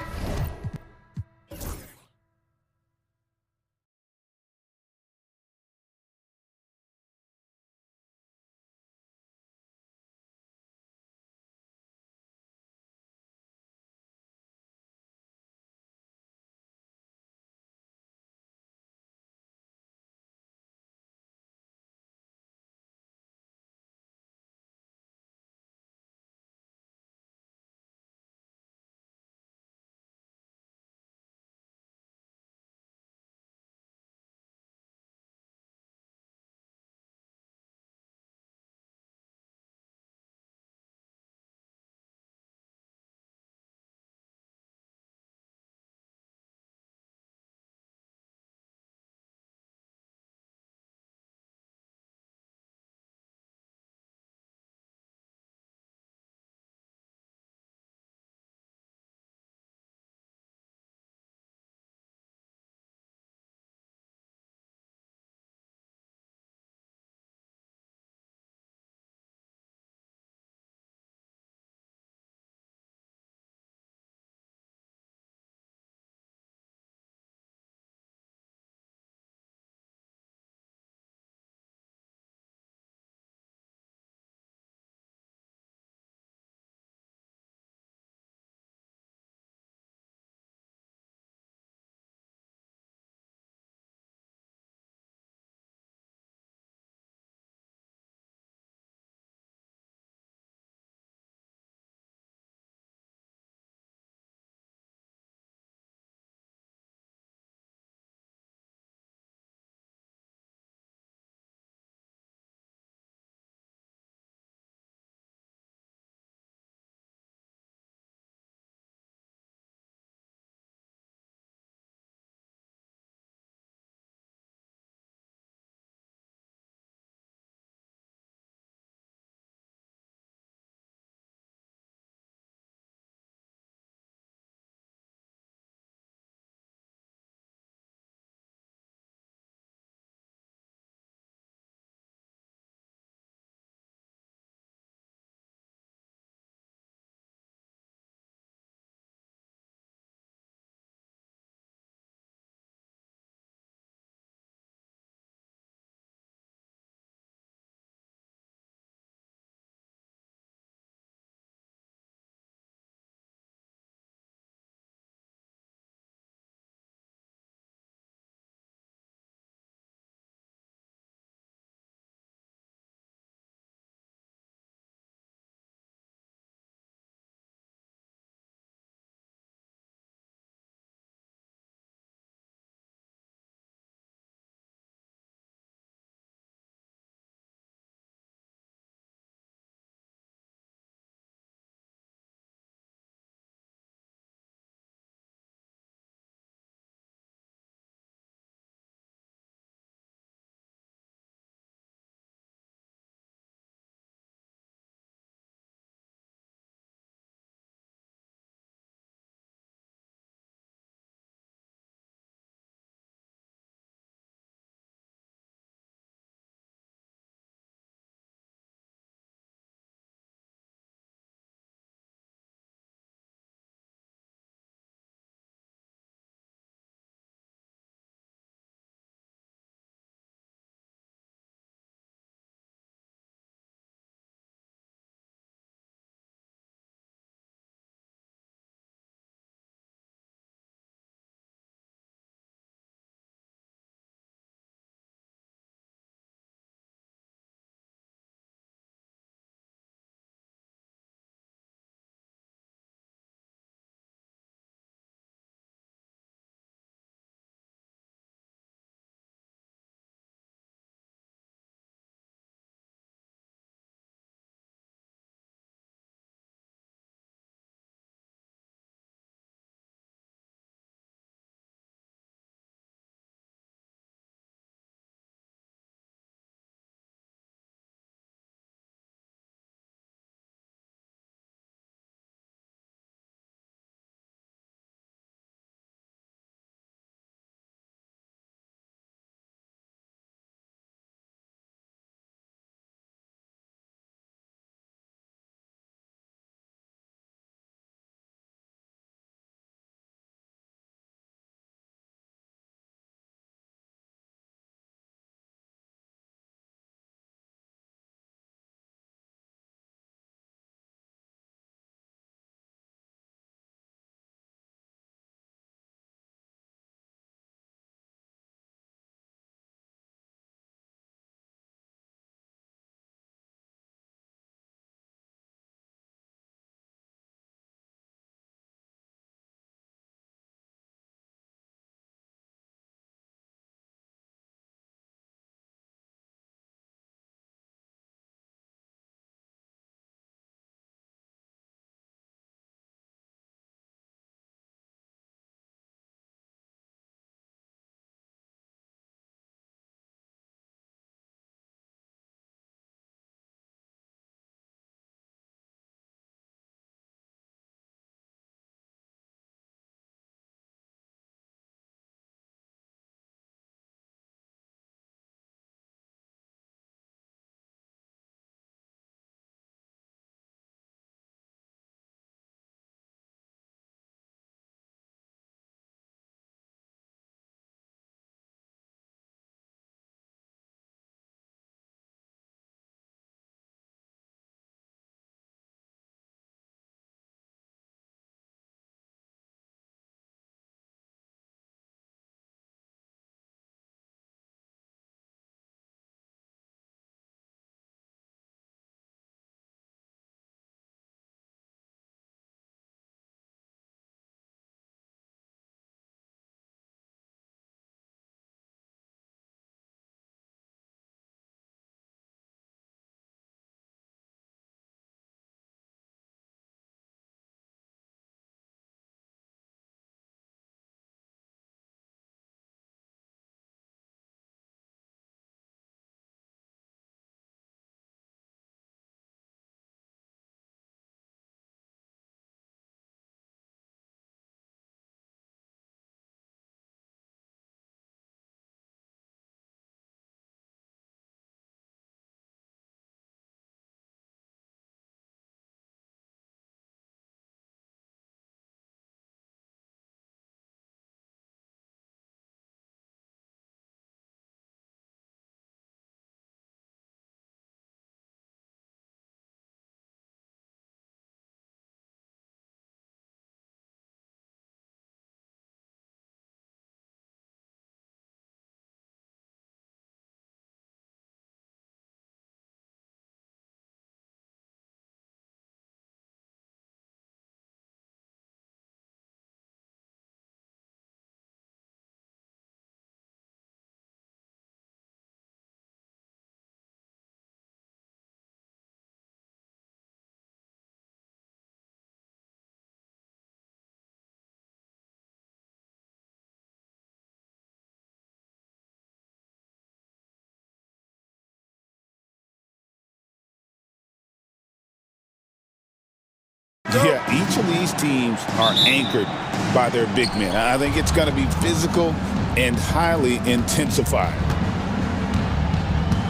Yeah, each of these teams are anchored by their big men. I think it's going to be physical and highly intensified.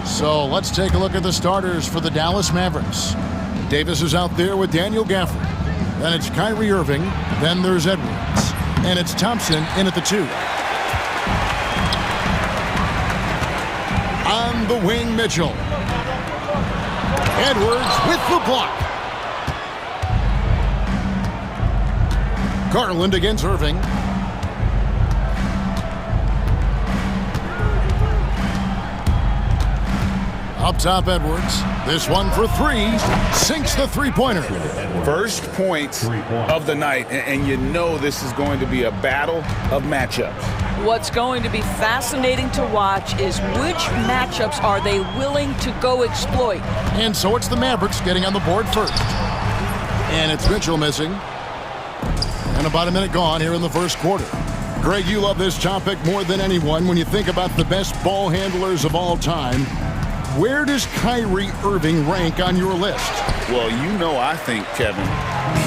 So let's take a look at the starters for the Dallas Mavericks. Davis is out there with Daniel Gafford. Then it's Kyrie Irving. Then there's Edwards. And it's Thompson in at the 2. On the wing, Mitchell. Edwards with the block. Garland against Irving. Up top, Edwards. This one for 3. Sinks the three-pointer. First point of the night, and you know this is going to be a battle of matchups. What's going to be fascinating to watch is which matchups are they willing to go exploit. And so it's the Mavericks getting on the board first. And it's Mitchell missing. And about a minute gone here in the first quarter. Greg, you love this topic more than anyone when you think about the best ball handlers of all time. Where does Kyrie Irving rank on your list? Well, you know, I think, Kevin,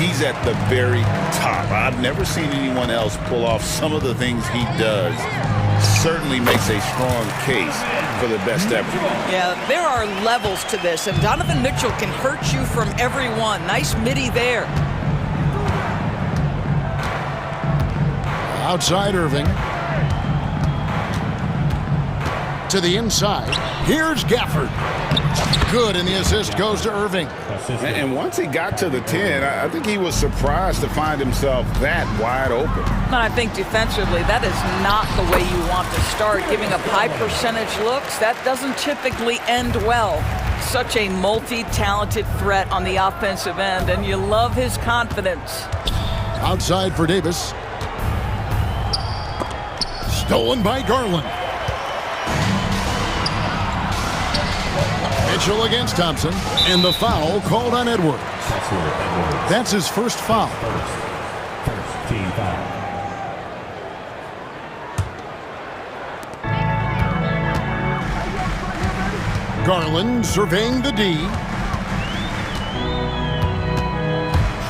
he's at the very top. I've never seen anyone else pull off some of the things he does. Certainly makes a strong case for the best ever. Yeah, there are levels to this, and Donovan Mitchell can hurt you from every one. Nice midi there. Outside Irving. To the inside. Here's Gafford. Good, and the assist goes to Irving. And once he got to the 10, I think he was surprised to find himself that wide open. And I think defensively, that is not the way you want to start. Giving up high percentage looks, that doesn't typically end well. Such a multi-talented threat on the offensive end, and you love his confidence. Outside for Davis. Stolen by Garland. Mitchell against Thompson, and the foul called on Edwards. That's his first foul. First team foul. Garland surveying the D.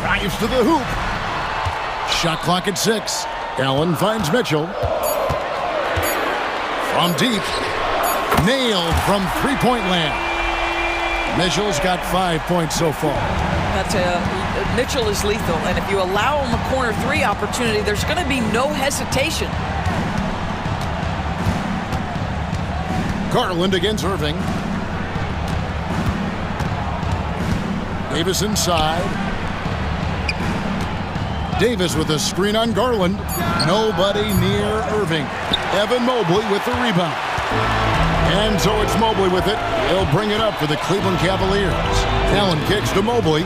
Drives to the hoop. Shot clock at 6. Allen finds Mitchell. From deep. Nailed from three-point land. Mitchell's got 5 points so far. Mitchell is lethal, and if you allow him a corner 3 opportunity, there's going to be no hesitation. Garland against Irving. Davis inside. Davis with a screen on Garland. Nobody near Irving. Evan Mobley with the rebound. And so it's Mobley with it. He'll bring it up for the Cleveland Cavaliers. Allen kicks to Mobley.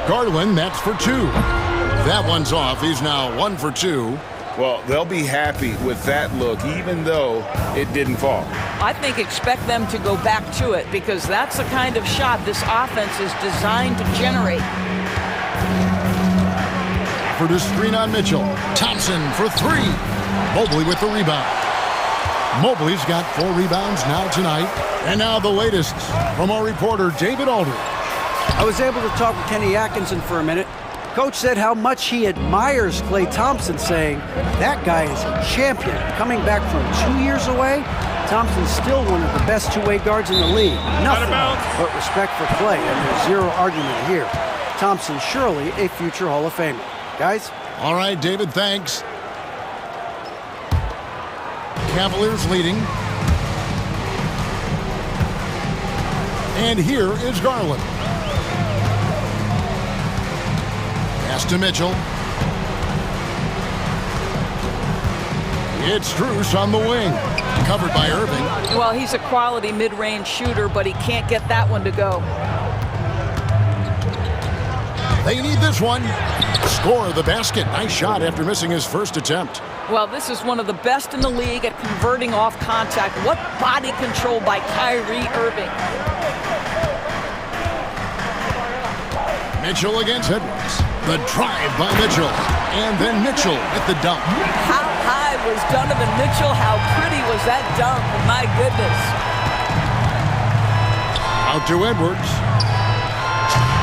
Garland, that's for 2. That one's off. He's now 1 for 2. Well, they'll be happy with that look, even though it didn't fall. I think expect them to go back to it, because that's the kind of shot this offense is designed to generate. For the screen on Mitchell. Thompson for 3. Mobley with the rebound. Mobley's got 4 rebounds now tonight. And now the latest from our reporter, David Aldridge. I was able to talk with Kenny Atkinson for a minute. Coach said how much he admires Klay Thompson, saying that guy is a champion. Coming back from 2 years away, Thompson's still one of the best two-way guards in the league. Nothing but respect for Klay, and there's zero argument here. Thompson surely a future Hall of Famer. Guys? All right, David, thanks. Cavaliers leading. And here is Garland. Pass to Mitchell. It's Strus on the wing. Covered by Irving. Well, he's a quality mid-range shooter, but he can't get that one to go. They need this one. Score the basket. Nice shot after missing his first attempt. Well, this is one of the best in the league at converting off contact. What body control by Kyrie Irving. Mitchell against Edwards. The drive by Mitchell. And then Mitchell at the dunk. How high was Donovan Mitchell? How pretty was that dunk? My goodness. Out to Edwards.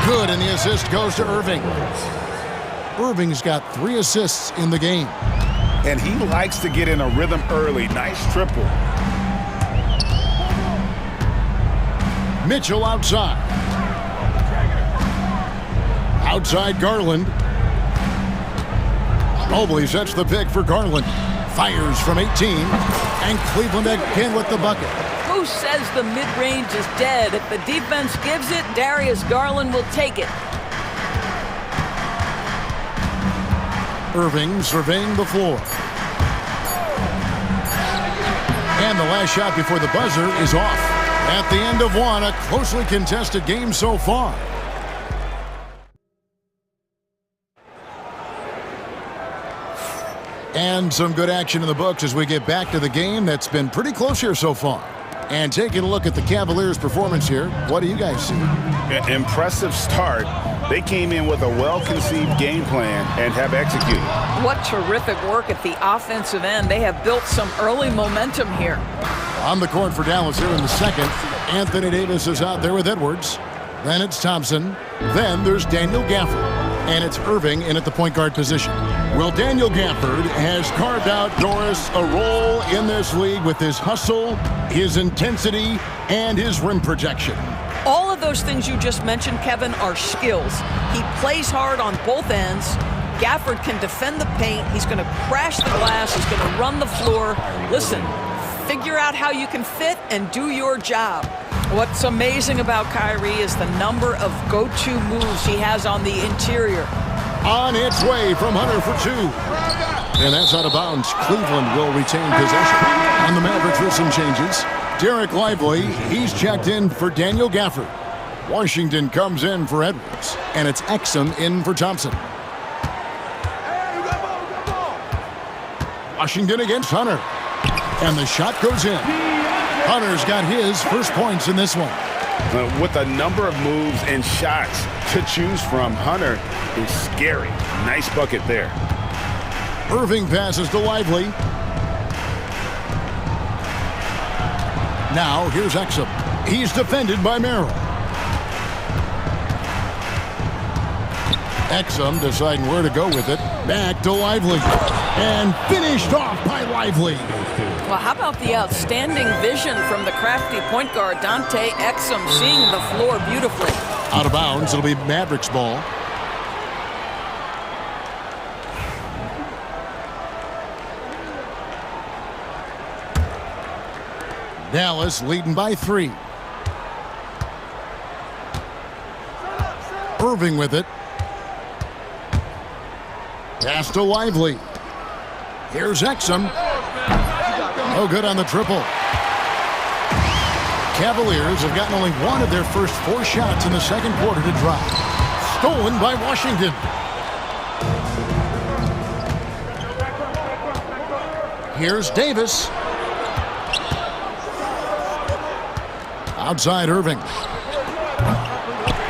Good, and the assist goes to Irving. Irving's got 3 assists in the game. And he likes to get in a rhythm early. Nice triple. Mitchell outside. Outside Garland. Mobley sets the pick for Garland. Fires from 18. And Cleveland again with the bucket. Who says the mid-range is dead? If the defense gives it, Darius Garland will take it. Irving surveying the floor. And the last shot before the buzzer is off. At the end of one, a closely contested game so far. And some good action in the books as we get back to the game that's been pretty close here so far. And taking a look at the Cavaliers' performance here, what do you guys see? Impressive start. They came in with a well-conceived game plan and have executed. What terrific work at the offensive end. They have built some early momentum here. On the court for Dallas here in the second, Anthony Davis is out there with Edwards. Then it's Thompson. Then there's Daniel Gafford. And it's Irving in at the point guard position. Well, Daniel Gafford has carved out, Doris, a role in this league with his hustle, his intensity, and his rim protection. All of those things you just mentioned, Kevin, are skills. He plays hard on both ends. Gafford can defend the paint. He's going to crash the glass. He's going to run the floor. Listen, figure out how you can fit and do your job. What's amazing about Kyrie is the number of go-to moves he has on the interior. On its way from Hunter for 2. And that's out of bounds. Cleveland will retain possession. And the Mavericks with some changes. Derek Lively, he's checked in for Daniel Gafford. Washington comes in for Edwards. And it's Exum in for Thompson. Washington against Hunter. And the shot goes in. Hunter's got his first points in this one. With a number of moves and shots to choose from, Hunter is scary. Nice bucket there. Irving passes to Lively. Now here's Exum. He's defended by Merrill. Exum deciding where to go with it. Back to Lively. And finished off by Lively. Well, how about the outstanding vision from the crafty point guard, Dante Exum, seeing the floor beautifully. Out of bounds, it'll be Mavericks ball. Dallas leading by 3. Irving with it. Pass to Lively. Here's Exum. No good on the triple. Cavaliers have gotten only one of their first 4 shots in the second quarter to drop. Stolen by Washington. Here's Davis. Outside Irving.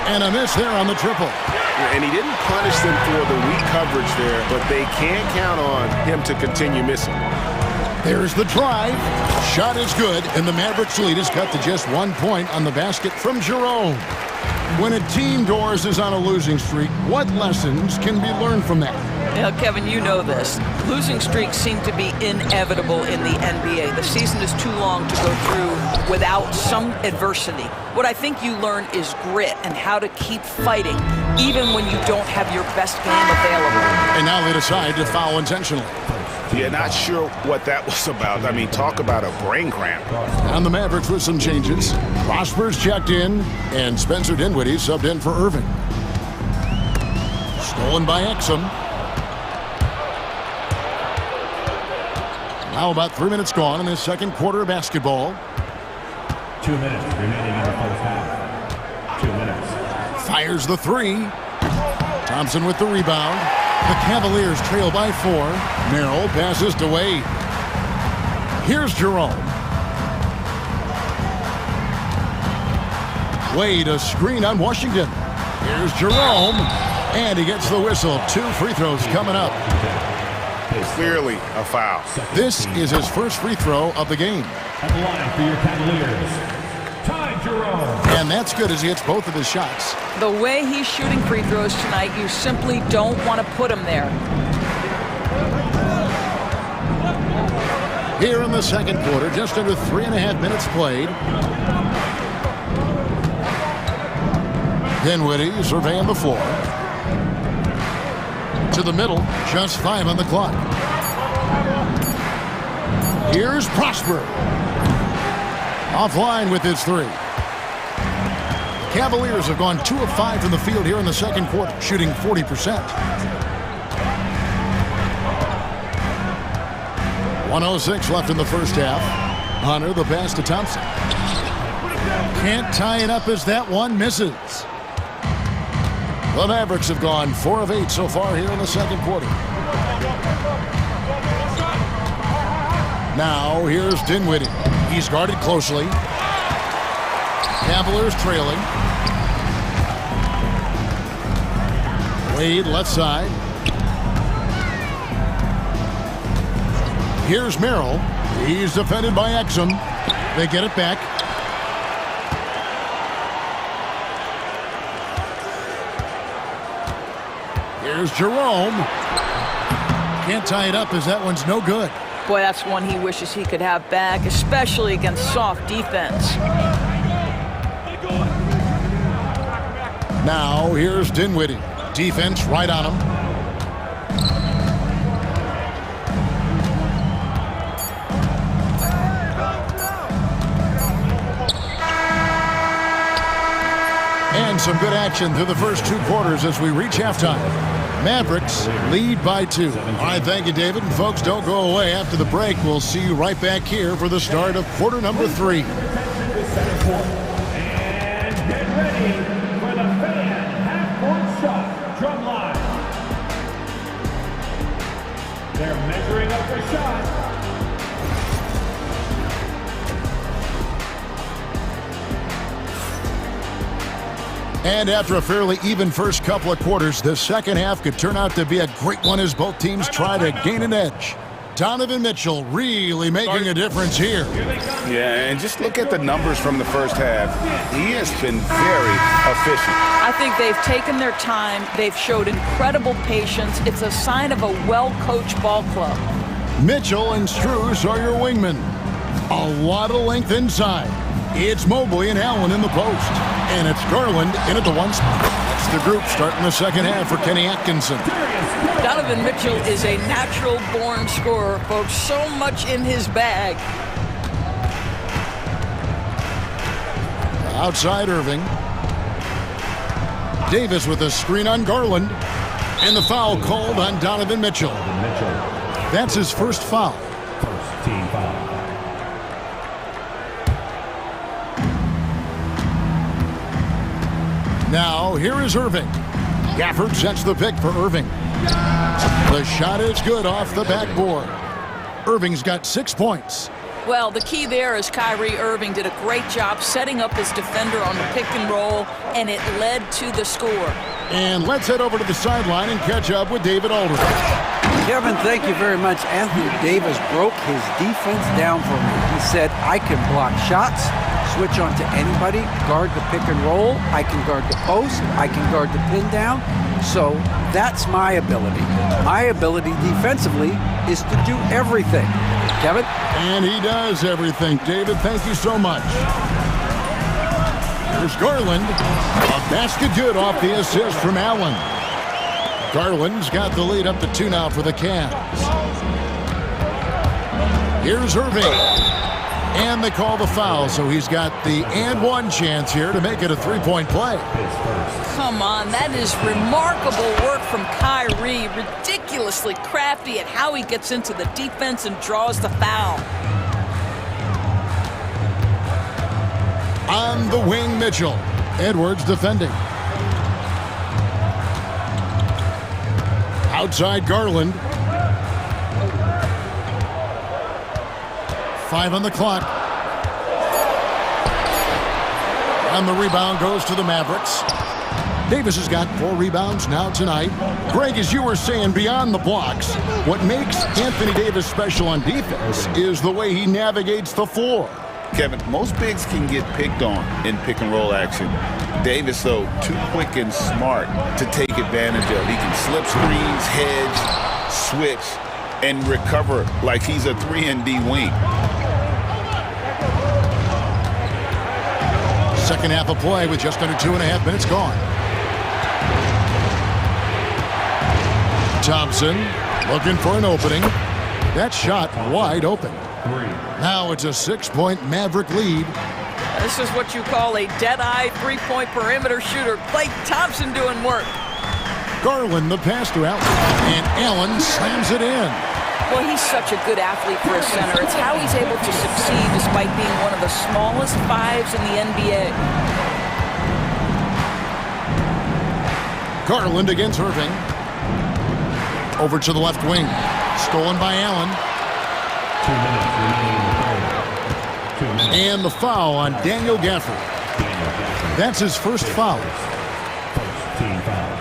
And a miss there on the triple. And he didn't punish them for the weak coverage there, but they can't count on him to continue missing. There's the drive. Shot is good, and the Mavericks lead is cut to just 1 point on the basket from Jerome. When a team, Doris, is on a losing streak, what lessons can be learned from that? Now, Kevin, you know this. Losing streaks seem to be inevitable in the NBA. The season is too long to go through without some adversity. What I think you learn is grit and how to keep fighting, even when you don't have your best game available. And now they decide to foul intentionally. Yeah, not sure what that was about. I mean, talk about a brain cramp. And the Mavericks with some changes. Prosper's checked in, and Spencer Dinwiddie subbed in for Irving. Stolen by Exum. Now about 3 minutes gone in this second quarter of basketball. 2 minutes remaining in the first half. 2 minutes. Fires the 3. Thompson with the rebound. The Cavaliers trail by 4. Merrill passes to Wade. Here's Jerome. Wade, a screen on Washington. Here's Jerome. And he gets the whistle. 2 free throws coming up. Clearly a foul. This is his first free throw of the game. At the line for your Cavaliers, Ty Jerome. And that's good as he hits both of his shots. The way he's shooting free throws tonight, you simply don't want to put him there. Here in the second quarter, just under 3.5 minutes played. Dinwiddie surveying the floor. To the middle, just 5 on the clock. Here's Prosper. Offline with his 3. Cavaliers have gone 2 of 5 from the field here in the second quarter, shooting 40%. 1:06 left in the first half. Hunter, the pass to Thompson. Can't tie it up as that one misses. The Mavericks have gone 4 of 8 so far here in the second quarter. Now, here's Dinwiddie. He's guarded closely. Cavaliers trailing. Wade left side. Here's Merrill. He's defended by Exum. They get it back. Here's Jerome. Can't tie it up as that one's no good. Boy, that's one he wishes he could have back, especially against soft defense. Now, here's Dinwiddie. Defense right on him. And some good action through the first 2 quarters as we reach halftime. Mavericks lead by 2. All right, thank you, David. And folks, don't go away. After the break, we'll see you right back here for the start of quarter number 3. And get ready for the fan half-court shot drum line. They're measuring up the shot. And after a fairly even first couple of quarters, the second half could turn out to be a great one as both teams try to gain an edge. Donovan Mitchell really making a difference here. Yeah, and just look at the numbers from the first half. He has been very efficient. I think they've taken their time. They've showed incredible patience. It's a sign of a well-coached ball club. Mitchell and Strus are your wingmen. A lot of length inside. It's Mobley and Allen in the post. And it's Garland in at the 1 spot. That's the group starting the second half for Kenny Atkinson. Donovan Mitchell is a natural-born scorer, folks. So much in his bag. Outside Irving. Davis with a screen on Garland. And the foul called on Donovan Mitchell. That's his first foul. First team foul. Now, here is Irving. Gafford sets the pick for Irving. The shot is good off the backboard. Irving's got 6 points. Well, the key there is Kyrie Irving did a great job setting up his defender on the pick and roll, and it led to the score. And let's head over to the sideline and catch up with David Aldridge. Kevin, thank you very much. Anthony Davis broke his defense down for me. He said, I can block shots, switch on to anybody, guard the pick and roll, I can guard the post, I can guard the pin down. So that's my ability. My ability defensively is to do everything. Kevin? And he does everything. David, thank you so much. Here's Garland. A basket good off the assist from Allen. Garland's got the lead up to 2 now for the Cavs. Here's Irving. And they call the foul, so he's got the and 1 chance here to make it a 3-point play. Come on, that is remarkable work from Kyrie. Ridiculously crafty at how he gets into the defense and draws the foul. On the wing, Mitchell. Edwards defending. Outside Garland. 5 on the clock. And the rebound goes to the Mavericks. Davis has got 4 rebounds now tonight. Greg, as you were saying, beyond the blocks, what makes Anthony Davis special on defense is the way he navigates the floor. Kevin, most bigs can get picked on in pick-and-roll action. Davis, though, too quick and smart to take advantage of. He can slip screens, hedge, switch, and recover like he's a 3-and-D wing. Second half of play with just under 2.5 minutes gone. Thompson looking for an opening. That shot wide open. Now it's a 6-point Maverick lead. This is what you call a dead-eye three-point perimeter shooter. Klay Thompson doing work. Garland the pass to Allen, and Allen slams it in. Well, he's such a good athlete for a center. It's how he's able to succeed despite being one of the smallest fives in the NBA. Garland against Irving. Over to the left wing. Stolen by Allen. 2 minutes remaining. And the foul on Daniel Gafford. That's his first foul. First team foul.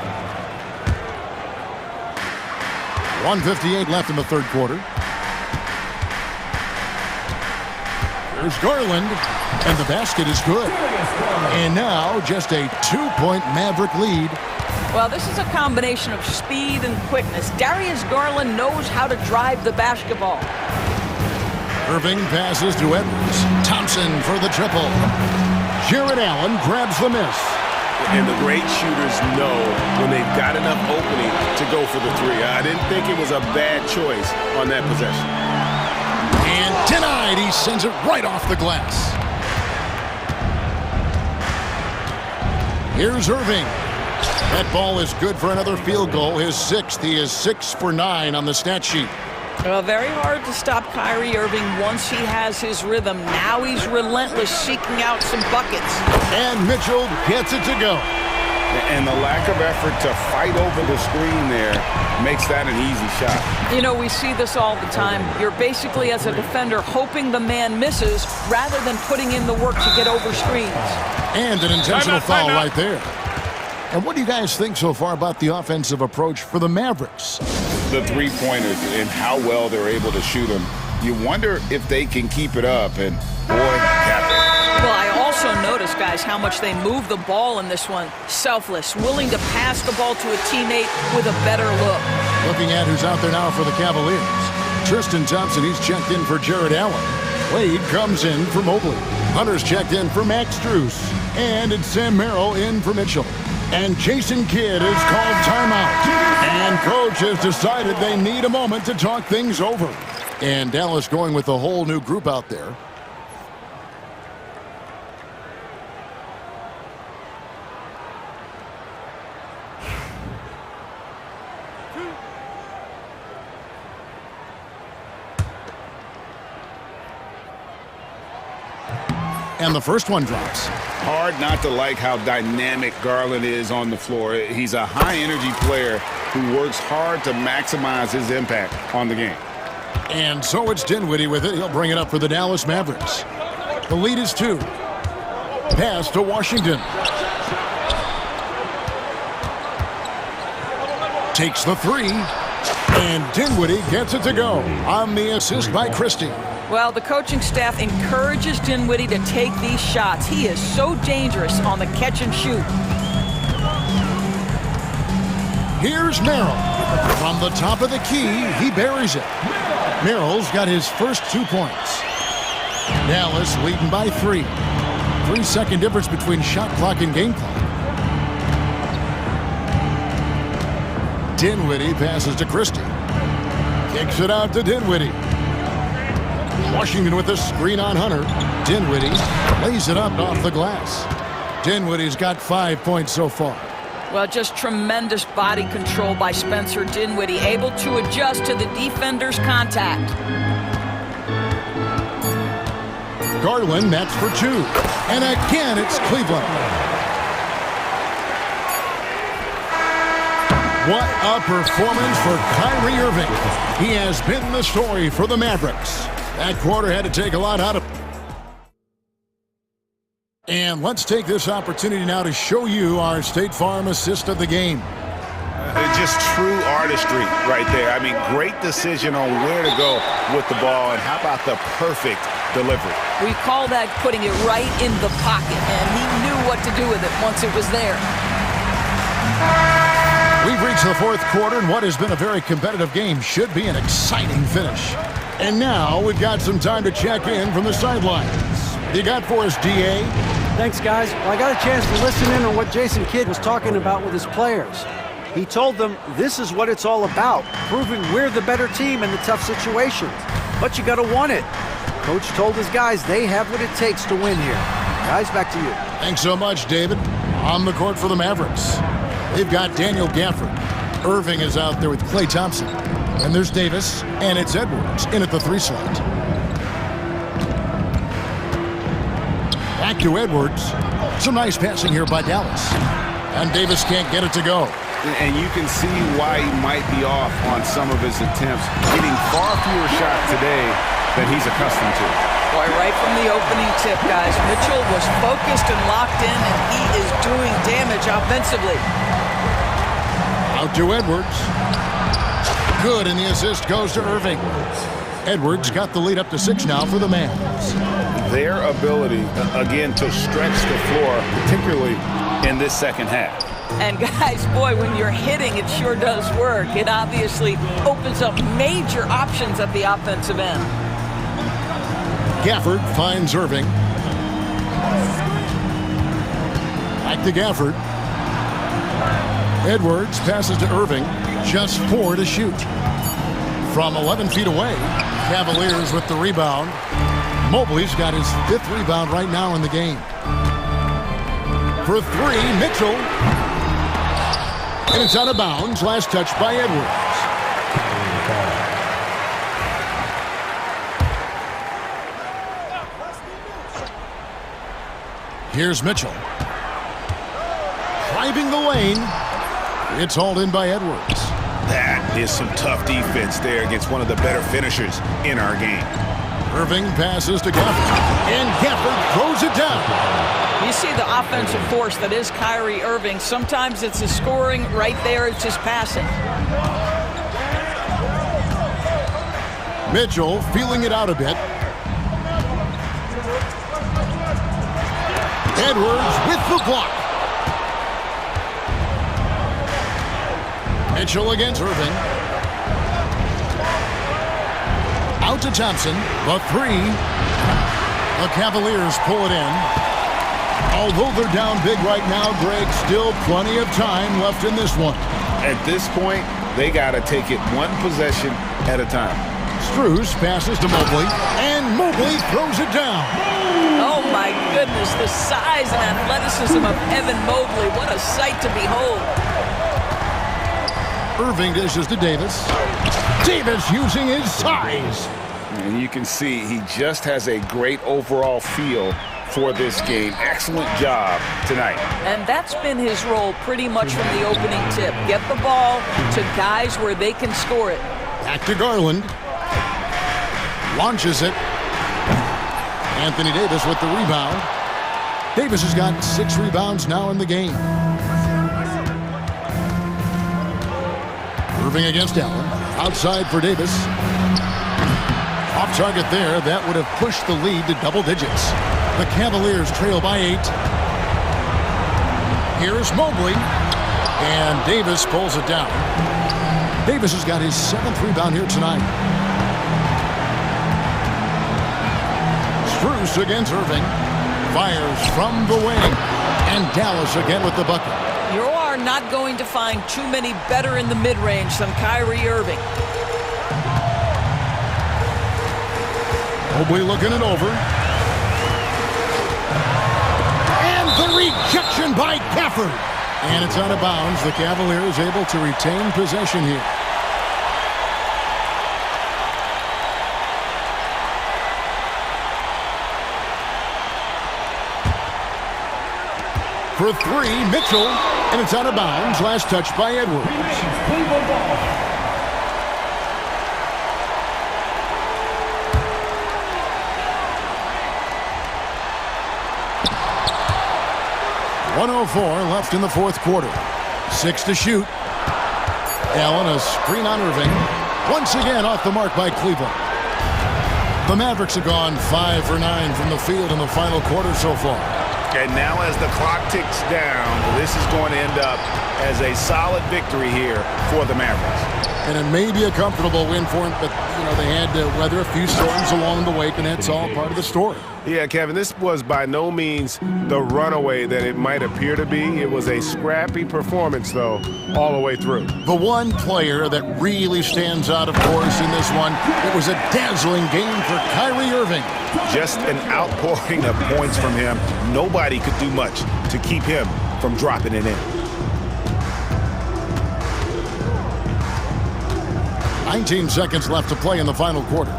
1:58 left in the third quarter. There's Garland, and the basket is good. And now just a 2-point Maverick lead. Well, this is a combination of speed and quickness. Darius Garland knows how to drive the basketball. Irving passes to Edwards. Thompson for the triple. Jared Allen grabs the miss. And the great shooters know when they've got enough opening to go for the three. I didn't think it was a bad choice on that possession. And denied. He sends it right off the glass. Here's Irving. That ball is good for another field goal. His 6th. He is 6 for 9 on the stat sheet. Well, very hard to stop Kyrie Irving once he has his rhythm. Now he's relentless, seeking out some buckets. And Mitchell gets it to go. And the lack of effort to fight over the screen there makes that an easy shot. You know, we see this all the time. You're basically, as a defender, hoping the man misses rather than putting in the work to get over screens. And an intentional foul right there. And what do you guys think so far about the offensive approach for the Mavericks? The three-pointers and how well they're able to shoot them. You wonder if they can keep it up, and boy, have they. Well, I also noticed, guys, how much they move the ball in this one. Selfless, willing to pass the ball to a teammate with a better look. Looking at who's out there now for the Cavaliers. Tristan Thompson, he's checked in for Jared Allen. Wade comes in for Mobley. Hunter's checked in for Max Strus. And it's Sam Merrill in for Mitchell. And Jason Kidd is called timeout. And coach has decided they need a moment to talk things over. And Dallas going with a whole new group out there. And the first one drops. Hard not to like how dynamic Garland is on the floor. He's a high-energy player who works hard to maximize his impact on the game. And so it's Dinwiddie with it. He'll bring it up for the Dallas Mavericks. The lead is 2. Pass to Washington. Takes the 3. And Dinwiddie gets it to go on the assist by Christie. Well, the coaching staff encourages Dinwiddie to take these shots. He is so dangerous on the catch and shoot. Here's Merrill. From the top of the key, he buries it. Merrill's got his first 2 points. Dallas leading by 3. 3-second difference between shot clock and game clock. Dinwiddie passes to Christie. Kicks it out to Dinwiddie. Washington with a screen on Hunter. Dinwiddie lays it up off the glass. Dinwiddie's got 5 points so far. Well, just tremendous body control by Spencer Dinwiddie, able to adjust to the defender's contact. Garland, that's for 2. And again, it's Cleveland. What a performance for Kyrie Irving. He has been the story for the Mavericks. That quarter had to take a lot out of. And let's take this opportunity now to show you our State Farm assist of the game. Just true artistry right there. I mean, great decision on where to go with the ball, and how about the perfect delivery. We call that putting it right in the pocket, and he knew what to do with it once it was there. We've reached the fourth quarter, and what has been a very competitive game should be an exciting finish. And now we've got some time to check in from the sidelines. You got for us, DA? Thanks, guys. Well, I got a chance to listen in on what Jason Kidd was talking about with his players. He told them this is what it's all about, proving we're the better team in the tough situations. But you got to want it. Coach told his guys they have what it takes to win here. Guys, back to you. Thanks so much, David. On the court for the Mavericks, they've got Daniel Gafford. Irving is out there with Klay Thompson. And there's Davis, and it's Edwards in at the 3 slot. Back to Edwards. Some nice passing here by Dallas. And Davis can't get it to go. And you can see why he might be off on some of his attempts, getting far fewer shots today than he's accustomed to. Boy, right from the opening tip, guys, Mitchell was focused and locked in, and he is doing damage offensively. Out to Edwards. Good, and the assist goes to Irving. Edwards got the lead up to 6 now for the Mavs. Their ability, again, to stretch the floor, particularly in this second half. And guys, boy, when you're hitting, it sure does work. It obviously opens up major options at the offensive end. Gafford finds Irving. Back to Gafford. Edwards passes to Irving. Just 4 to shoot. From 11 feet away, Cavaliers with the rebound. Mobley's got his 5th rebound right now in the game. For 3, Mitchell. And it's out of bounds. Last touch by Edwards. Here's Mitchell. Driving the lane. It's hauled in by Edwards. That is some tough defense there against one of the better finishers in our game. Irving passes to Gafford. And Gafford throws it down. You see the offensive force that is Kyrie Irving. Sometimes it's his scoring. Right there, it's just passing. Mitchell feeling it out a bit. Edwards with the block. Mitchell against Irving. Out to Thompson. The 3. The Cavaliers pull it in. Although they're down big right now, Greg, still plenty of time left in this one. At this point, they got to take it one possession at a time. Strus passes to Mobley, and Mobley throws it down. Oh, my goodness, the size and athleticism of Evan Mobley. What a sight to behold. Irving dishes to Davis. Davis using his size. And you can see he just has a great overall feel for this game. Excellent job tonight. And that's been his role pretty much from the opening tip. Get the ball to guys where they can score it. Back to Garland. Launches it. Anthony Davis with the rebound. Davis has got 6 rebounds now in the game. Irving against Allen. Outside for Davis. Off target there. That would have pushed the lead to double digits. The Cavaliers trail by 8. Here's Mobley. And Davis pulls it down. Davis has got his 7th rebound here tonight. Strus against Irving. Fires from the wing. And Dallas again with the bucket. You are not going to find too many better in the mid-range than Kyrie Irving. Mobley looking it over. The rejection by Gafford. And it's out of bounds. The Cavaliers able to retain possession here. For 3, Mitchell. And it's out of bounds. Last touch by Edwards. 1:04 left in the fourth quarter. 6 to shoot. Allen, a screen on Irving. Once again off the mark by Cleveland. The Mavericks have gone 5 for 9 from the field in the final quarter so far. And now as the clock ticks down, this is going to end up as a solid victory here for the Mavericks. And it may be a comfortable win for them, but, you know, they had to weather a few storms along the way, and that's all part of the story. Yeah, Kevin, this was by no means the runaway that it might appear to be. It was a scrappy performance, though, all the way through. The one player that really stands out, of course, in this one, it was a dazzling game for Kyrie Irving. Just an outpouring of points from him. Nobody could do much to keep him from dropping it in. 19 seconds left to play in the final quarter.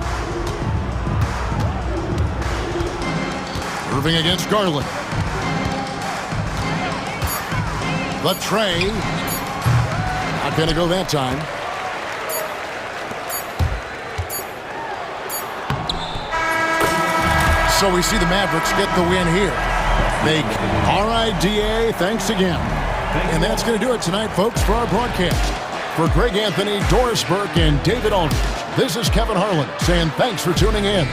Irving against Garland. The tray. Not going to go that time. So we see the Mavericks get the win here. Make RIDA thanks again. And that's going to do it tonight, folks, for our broadcast. For Greg Anthony, Doris Burke, and David Aldridge, this is Kevin Harlan saying thanks for tuning in.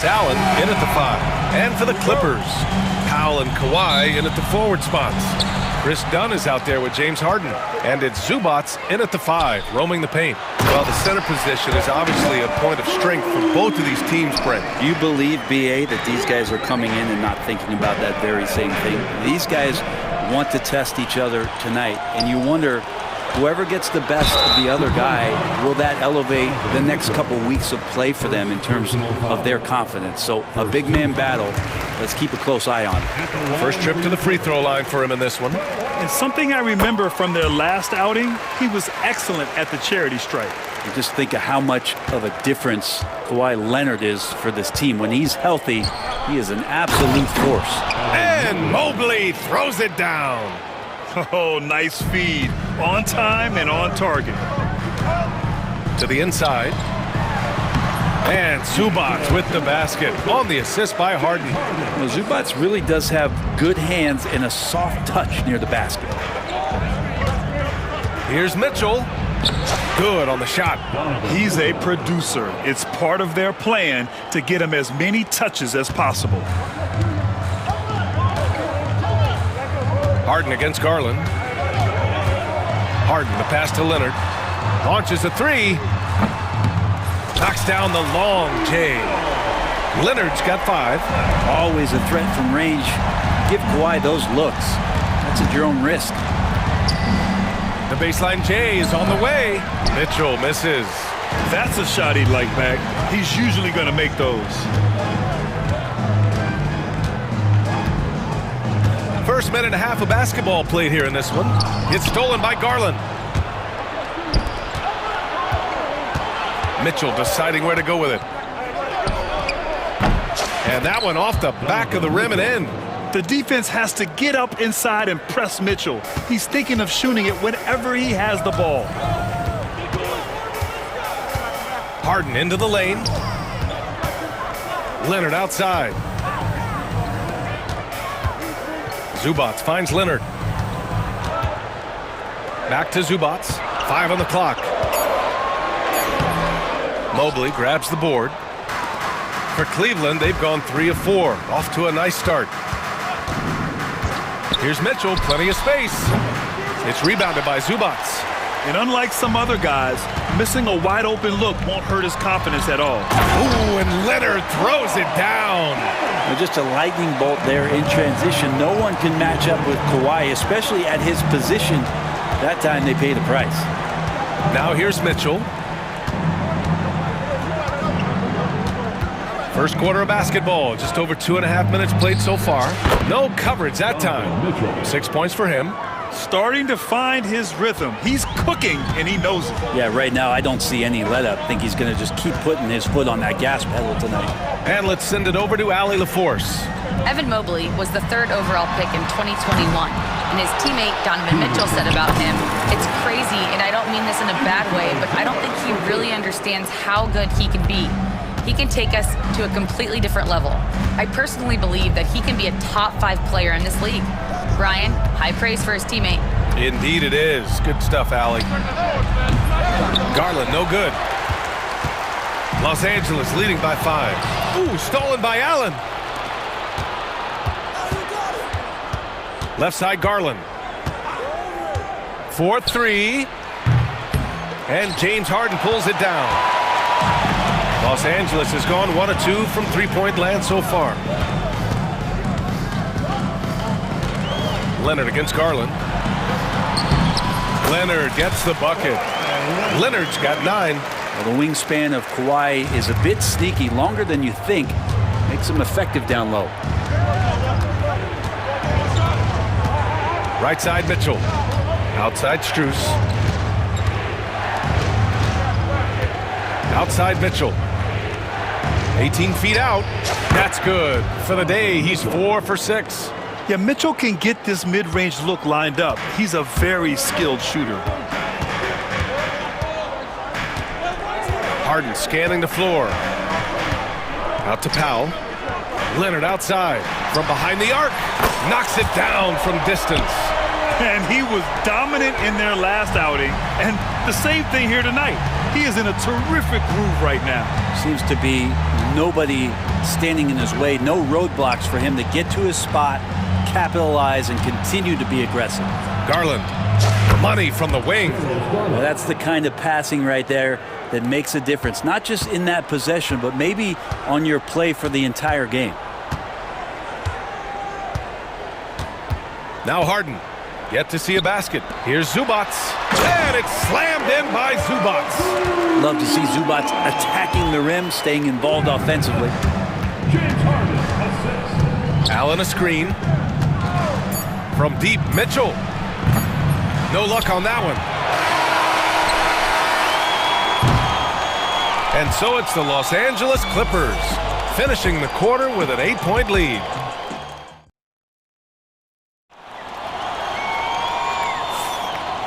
Allen in at the 5. And for the Clippers, Powell and Kawhi in at the forward spots. Chris Dunn is out there with James Harden. And it's Zubats in at the 5, roaming the paint. Well, the center position is obviously a point of strength for both of these teams, Brent. You believe, BA, that these guys are coming in and not thinking about that very same thing? These guys want to test each other tonight, and you wonder, whoever gets the best of the other guy, will that elevate the next couple weeks of play for them in terms of their confidence? So a big man battle. Let's keep a close eye on it. First trip to the free throw line for him in this one. And something I remember from their last outing, he was excellent at the charity stripe. You just think of how much of a difference Kawhi Leonard is for this team. When he's healthy, he is an absolute force. And Mobley throws it down. Oh, nice feed. On time and on target. To the inside. And Zubats with the basket on the assist by Harden. Well, Zubats really does have good hands and a soft touch near the basket. Here's Mitchell. Good on the shot. He's a producer. It's part of their plan to get him as many touches as possible. Harden against Garland. Harden, the pass to Leonard. Launches a 3. Knocks down the long J. Leonard's got 5. Always a threat from range. Give Kawhi those looks. That's at your own risk. The baseline J is on the way. Mitchell misses. That's a shot he'd like back. He's usually going to make those. First minute and a half of basketball played here in this one. It's stolen by Garland. Mitchell deciding where to go with it. And that one off the back of the rim and in. The defense has to get up inside and press Mitchell. He's thinking of shooting it whenever he has the ball. Harden into the lane. Leonard outside. Zubats finds Leonard. Back to Zubats. 5 on the clock. Mobley grabs the board. For Cleveland, they've gone 3 of 4. Off to a nice start. Here's Mitchell, plenty of space. It's rebounded by Zubats. And unlike some other guys, missing a wide open look won't hurt his confidence at all. Ooh, and Leonard throws it down. Well, just a lightning bolt there in transition. No one can match up with Kawhi, especially at his position. That time they pay the price. Now here's Mitchell. First quarter of basketball, just over 2.5 minutes played so far. No coverage that time. 6 points for him. Starting to find his rhythm. He's cooking, and he knows it. Yeah, right now I don't see any let-up. I think he's going to just keep putting his foot on that gas pedal tonight. And let's send it over to Allie LaForce. Evan Mobley was the 3rd overall pick in 2021. And his teammate Donovan Mitchell said about him, "It's crazy, and I don't mean this in a bad way, but I don't think he really understands how good he can be. He can take us to a completely different level. I personally believe that he can be a top 5 player in this league." Brian, high praise for his teammate. Indeed it is. Good stuff, Allie. Garland, no good. Los Angeles leading by 5. Ooh, stolen by Allen. Left side, Garland. 4-3. And James Harden pulls it down. Los Angeles has gone 1 of 2 from three-point land so far. Leonard against Garland. Leonard gets the bucket. Leonard's got 9. Well, the wingspan of Kawhi is a bit sneaky, longer than you think. Makes him effective down low. Right side, Mitchell. Outside, Strus. Outside, Mitchell. 18 feet out. That's good. For the day, he's 4 for 6. Yeah, Mitchell can get this mid-range look lined up. He's a very skilled shooter. Harden scanning the floor. Out to Powell. Leonard outside. From behind the arc. Knocks it down from distance. And he was dominant in their last outing. And the same thing here tonight. He is in a terrific groove right now. Seems to be nobody standing in his way, no roadblocks for him to get to his spot, capitalize, and continue to be aggressive. Garland, money from the wing. Well, that's the kind of passing right there that makes a difference, not just in that possession, but maybe on your play for the entire game. Now Harden, yet to see a basket. Here's Zubats, and it's slammed in by Zubats. Love to see Zubats attacking the rim, staying involved offensively. Allen a screen. From deep, Mitchell. No luck on that one. And so it's the Los Angeles Clippers, finishing the quarter with an 8-point lead.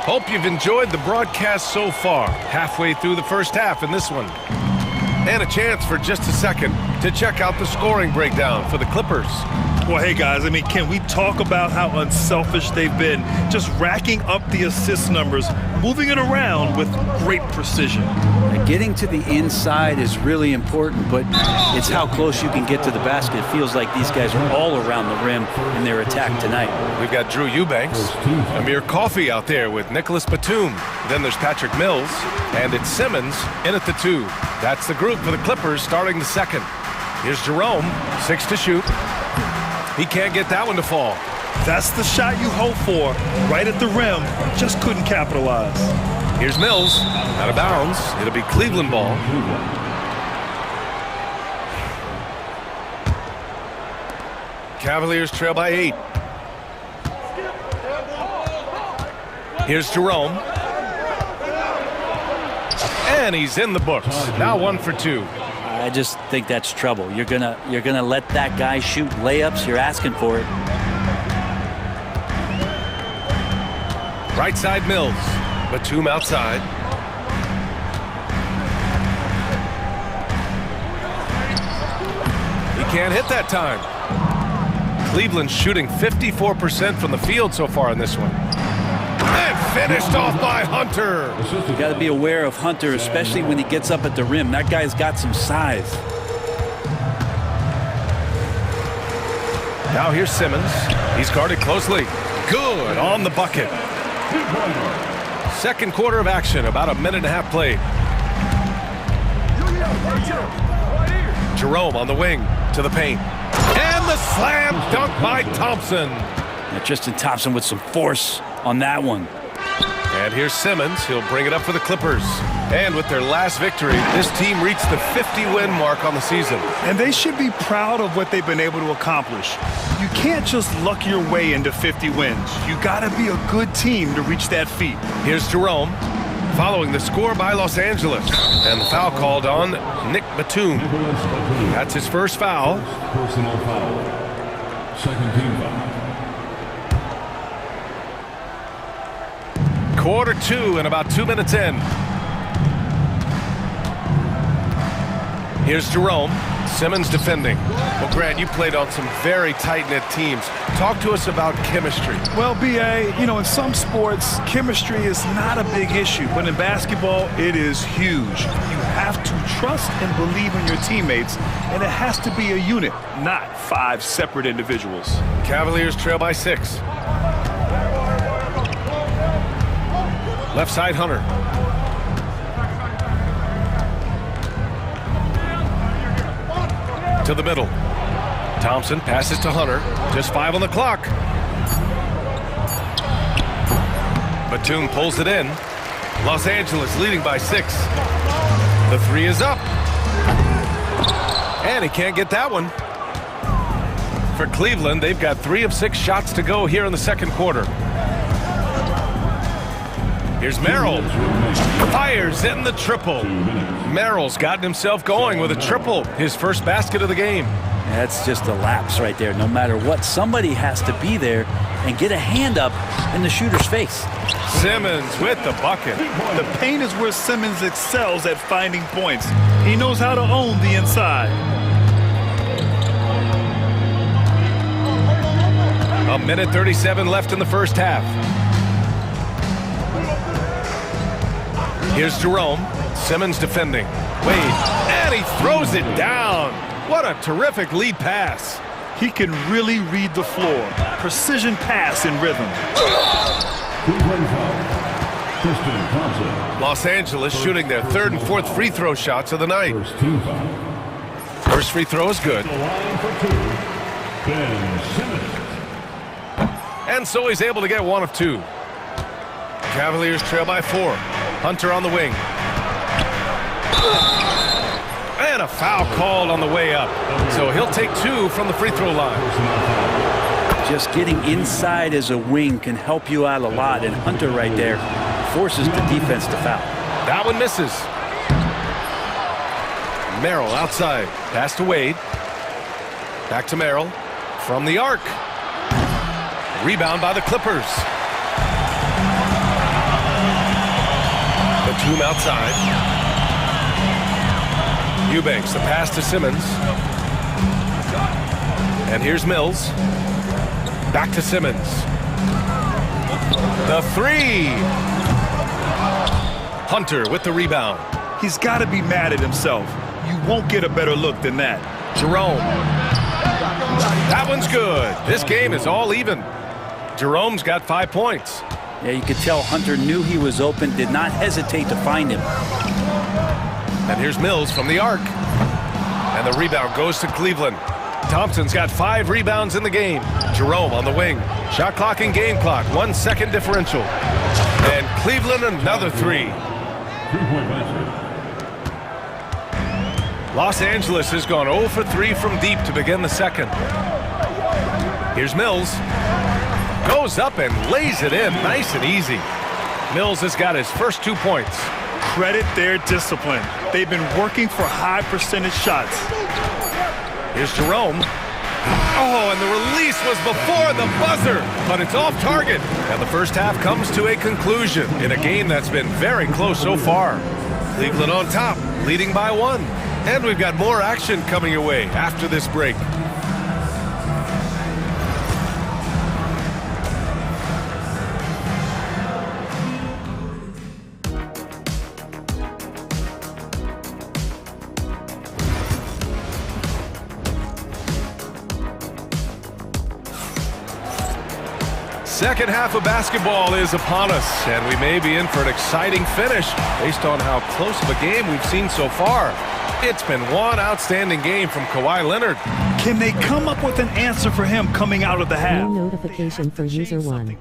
Hope you've enjoyed the broadcast so far. Halfway through the first half in this one. And a chance for just a second to check out the scoring breakdown for the Clippers. Well, hey, guys, I mean, can we talk about how unselfish they've been? Just racking up the assist numbers, moving it around with great precision. Getting to the inside is really important, but it's how close you can get to the basket. It feels like these guys are all around the rim in their attack tonight. We've got Drew Eubanks, Amir Coffey out there with Nicholas Batum. Then there's Patrick Mills, and it's Simmons in at the 2. That's the group for the Clippers starting the second. Here's Jerome, 6 to shoot. He can't get that one to fall. That's the shot you hope for, right at the rim. Just couldn't capitalize. Here's Mills, out of bounds. It'll be Cleveland ball. Cavaliers trail by 8. Here's Jerome. And he's in the books. Now 1 for 2. I just think that's trouble. You're gonna let that guy shoot layups. You're asking for it. Right side Mills. Batum outside. He can't hit that time. Cleveland's shooting 54% from the field so far in this one. And finished off by Hunter. You got to be aware of Hunter, especially when he gets up at the rim. That guy's got some size. Now here's Simmons. He's guarded closely. Good on the bucket. Second quarter of action, about a minute and a half played. Jerome on the wing to the paint. And the slam dunk by Thompson. Now Tristan Thompson with some force on that one. And here's Simmons. He'll bring it up for the Clippers. And with their last victory, this team reached the 50-win mark on the season. And they should be proud of what they've been able to accomplish. You can't just luck your way into 50 wins. You got to be a good team to reach that feat. Here's Jerome, following the score by Los Angeles. And the foul called on Nick Batum. That's his first foul. Personal foul. Second team foul. Quarter 2 and about 2 minutes in. Here's Jerome. Simmons defending. Well, Grant, you played on some very tight-knit teams. Talk to us about chemistry. Well, B.A., you know, in some sports, chemistry is not a big issue. But in basketball, it is huge. You have to trust and believe in your teammates, and it has to be a unit, not 5 separate individuals. Cavaliers trail by 6. Left side, Hunter. To the middle. Thompson passes to Hunter. Just 5 on the clock. Batum pulls it in. Los Angeles leading by 6. The 3 is up. And he can't get that one. For Cleveland, they've got 3 of 6 shots to go here in the second quarter. Here's Merrill. Fires in the triple. Merrill's gotten himself going with a triple. His first basket of the game. That's just a lapse right there. No matter what, somebody has to be there and get a hand up in the shooter's face. Simmons with the bucket. The paint is where Simmons excels at finding points. He knows how to own the inside. A minute 37 left in the first half. Here's Jerome. Simmons defending. Wade. And he throws it down. What a terrific lead pass. He can really read the floor. Precision pass in rhythm. Los Angeles shooting their third and fourth free throw shots of the night. First free throw is good. And so he's able to get one of two. Cavaliers trail by 4. Hunter on the wing. And a foul called on the way up. So he'll take 2 from the free throw line. Just getting inside as a wing can help you out a lot, and Hunter right there forces the defense to foul. That one misses. Merrill outside. Pass to Wade. Back to Merrill. From the arc. Rebound by the Clippers. Batum outside. Eubanks, the pass to Simmons. And here's Mills. Back to Simmons. The 3. Hunter with the rebound. He's got to be mad at himself. You won't get a better look than that. Jerome. That one's good. This game is all even. Jerome's got 5 points. Yeah, you could tell Hunter knew he was open, did not hesitate to find him. And here's Mills from the arc. And the rebound goes to Cleveland. Thompson's got 5 rebounds in the game. Jerome on the wing. Shot clock and game clock. 1 second differential. And Cleveland another 3. Los Angeles has gone 0 for 3 from deep to begin the second. Here's Mills. Goes up and lays it in nice and easy. Mills has got his first 2 points. Credit their discipline. They've been working for high percentage shots. Here's Jerome. Oh, and the release was before the buzzer, but it's off target. And the first half comes to a conclusion in a game that's been very close so far. Cleveland on top, leading by 1. And we've got more action coming your way after this break. Second half of basketball is upon us, and we may be in for an exciting finish based on how close of a game we've seen so far. It's been one outstanding game from Kawhi Leonard. Can they come up with an answer for him coming out of the half? New notification for user 1.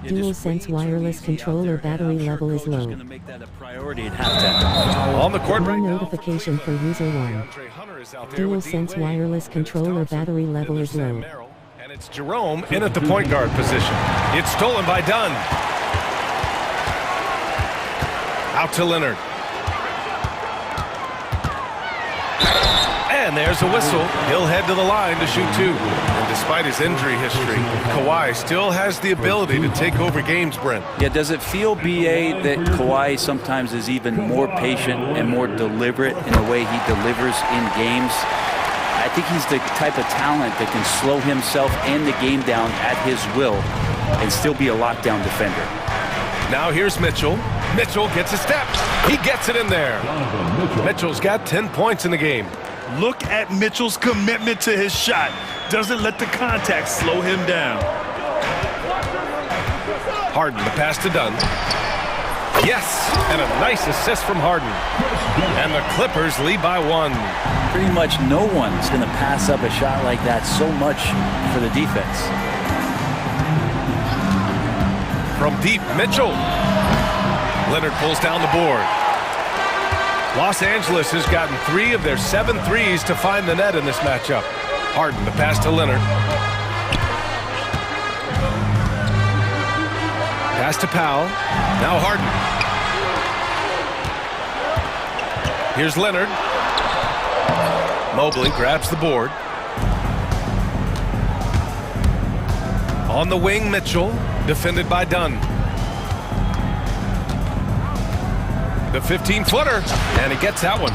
DualSense wireless controller battery level is low. Going to make that a priority at halftime. On the court right now. Notification for user 1. DualSense wireless controller battery level is low. And it's Jerome in at the point guard position. It's stolen by Dunn. Out to Leonard. And there's a whistle. He'll head to the line to shoot 2. And despite his injury history, Kawhi still has the ability to take over games, Brent. Yeah, does it feel, B.A., that Kawhi sometimes is even more patient and more deliberate in the way he delivers in games? I think he's the type of talent that can slow himself and the game down at his will and still be a lockdown defender. Now here's Mitchell. Mitchell gets a step. He gets it in there. Mitchell's got 10 points in the game. Look at Mitchell's commitment to his shot. Doesn't let the contact slow him down. Harden, the pass to Dunn. Yes, and a nice assist from Harden. And the Clippers lead by 1. Pretty much no one's going to pass up a shot like that so much for the defense. From deep, Mitchell. Leonard pulls down the board. Los Angeles has gotten 3 of their 7 threes to find the net in this matchup. Harden, the pass to Leonard. Pass to Powell. Now Harden. Here's Leonard. Mobley grabs the board. On the wing, Mitchell, defended by Dunn. The 15-footer, and he gets that one.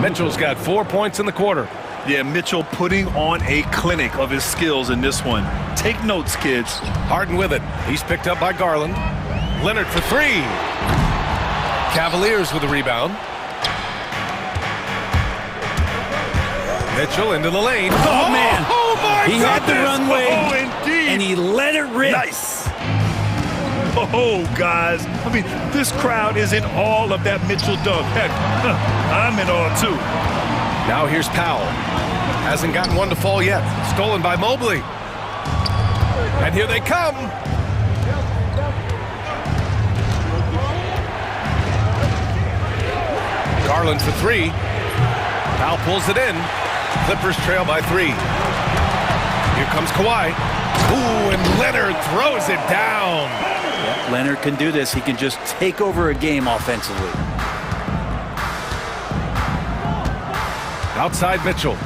Mitchell's got 4 points in the quarter. Yeah, Mitchell putting on a clinic of his skills in this one. Take notes, kids. Harden with it. He's picked up by Garland. Leonard for 3. Cavaliers with the rebound. Mitchell into the lane. Oh, man. Oh, my He goodness. had the runway. Oh, indeed. And he let it rip. Nice. Oh, guys. I mean, this crowd is in awe of that Mitchell dunk. Heck, I'm in awe, too. Now here's Powell. Hasn't gotten one to fall yet. Stolen by Mobley. And here they come. Garland for three. Powell pulls it in. Clippers trail by 3. Here comes Kawhi. Ooh, and Leonard throws it down. Yeah, Leonard can do this. He can just take over a game offensively. Outside Mitchell.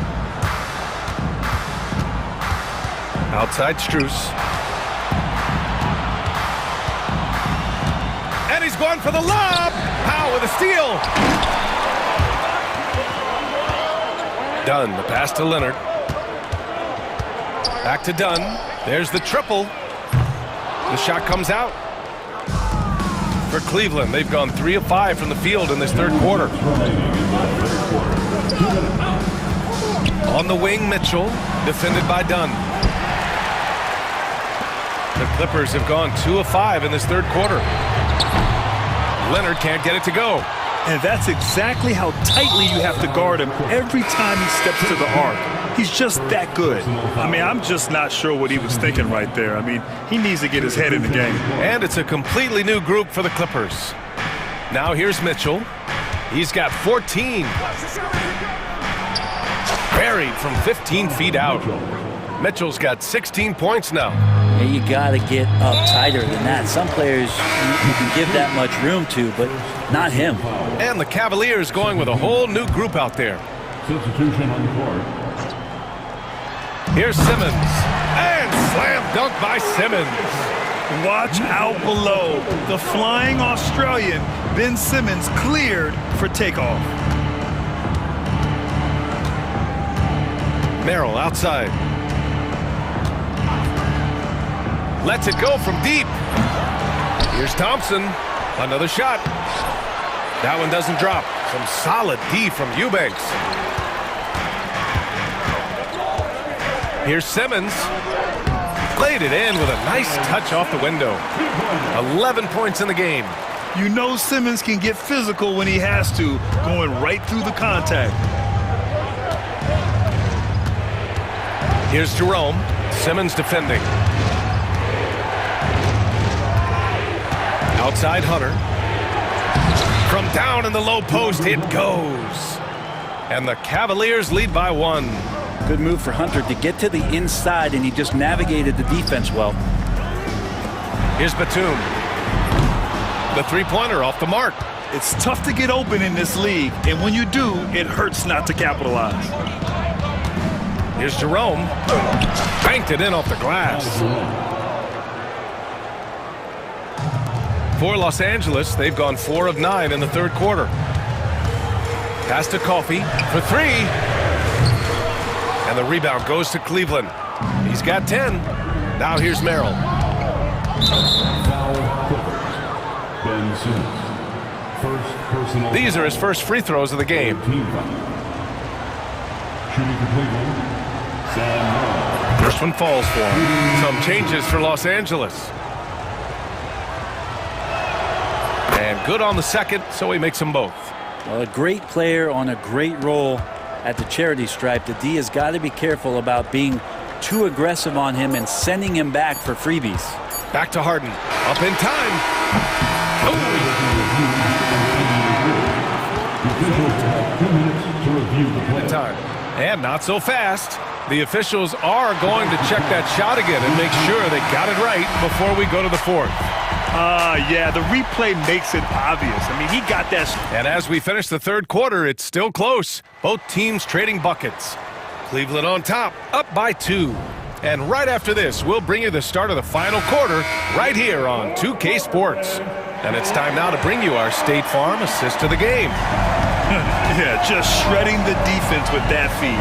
Outside Strus. And he's going for the lob. Powell with a steal. Dunn, the pass to Leonard. Back to Dunn. There's the triple. The shot comes out. For Cleveland, they've gone 3 of 5 from the field in this third quarter. On the wing, Mitchell, defended by Dunn. The Clippers have gone 2 of 5 in this third quarter. Leonard can't get it to go. And that's exactly how tightly you have to guard him every time he steps to the arc. He's just that good. I mean, I'm just not sure what he was thinking right there. I mean, he needs to get his head in the game. And it's a completely new group for the Clippers. Now here's Mitchell. He's got 14. Buried from 15 feet out. Mitchell's got 16 points now. Yeah, you got to get up tighter than that. Some players you can give that much room to, but not him. And the Cavaliers going with a whole new group out there. Substitution on the court. Here's Simmons. And slam dunk by Simmons. Watch out below. The flying Australian, Ben Simmons, cleared for takeoff. Merrill outside. Lets it go from deep. Here's Thompson. Another shot. That one doesn't drop. Some solid D from Eubanks. Here's Simmons. Laid it in with a nice touch off the window. 11 points in the game. You know Simmons can get physical when he has to, going right through the contact. Here's Jerome. Simmons defending. Outside Hunter. From down in the low post, it goes. And the Cavaliers lead by 1. Good move for Hunter to get to the inside, and he just navigated the defense well. Here's Batum. The three-pointer off the mark. It's tough to get open in this league, and when you do, it hurts not to capitalize. Here's Jerome. Banked it in off the glass. For Los Angeles, they've gone 4 of 9 in the third quarter. Pass to Coffey for 3. And the rebound goes to Cleveland. He's got 10. Now here's Merrill. Ben Simmons. First personal. These are his first free throws of the game. Shooting for Cleveland. Sam First one falls for him. Some changes for Los Angeles. And good on the second, so he makes them both. Well, a great player on a great role at the charity stripe. The D has got to be careful about being too aggressive on him and sending him back for freebies. Back to Harden. Up in time. In time. And not so fast. The officials are going to check that shot again and make sure they got it right before we go to the fourth. Yeah, the replay makes it obvious. I mean, he got that. And as we finish the third quarter, it's still close. Both teams trading buckets. Cleveland on top, up by 2. And right after this, we'll bring you the start of the final quarter right here on 2K Sports. And it's time now to bring you our State Farm assist to the game. Yeah, just shredding the defense with that feed.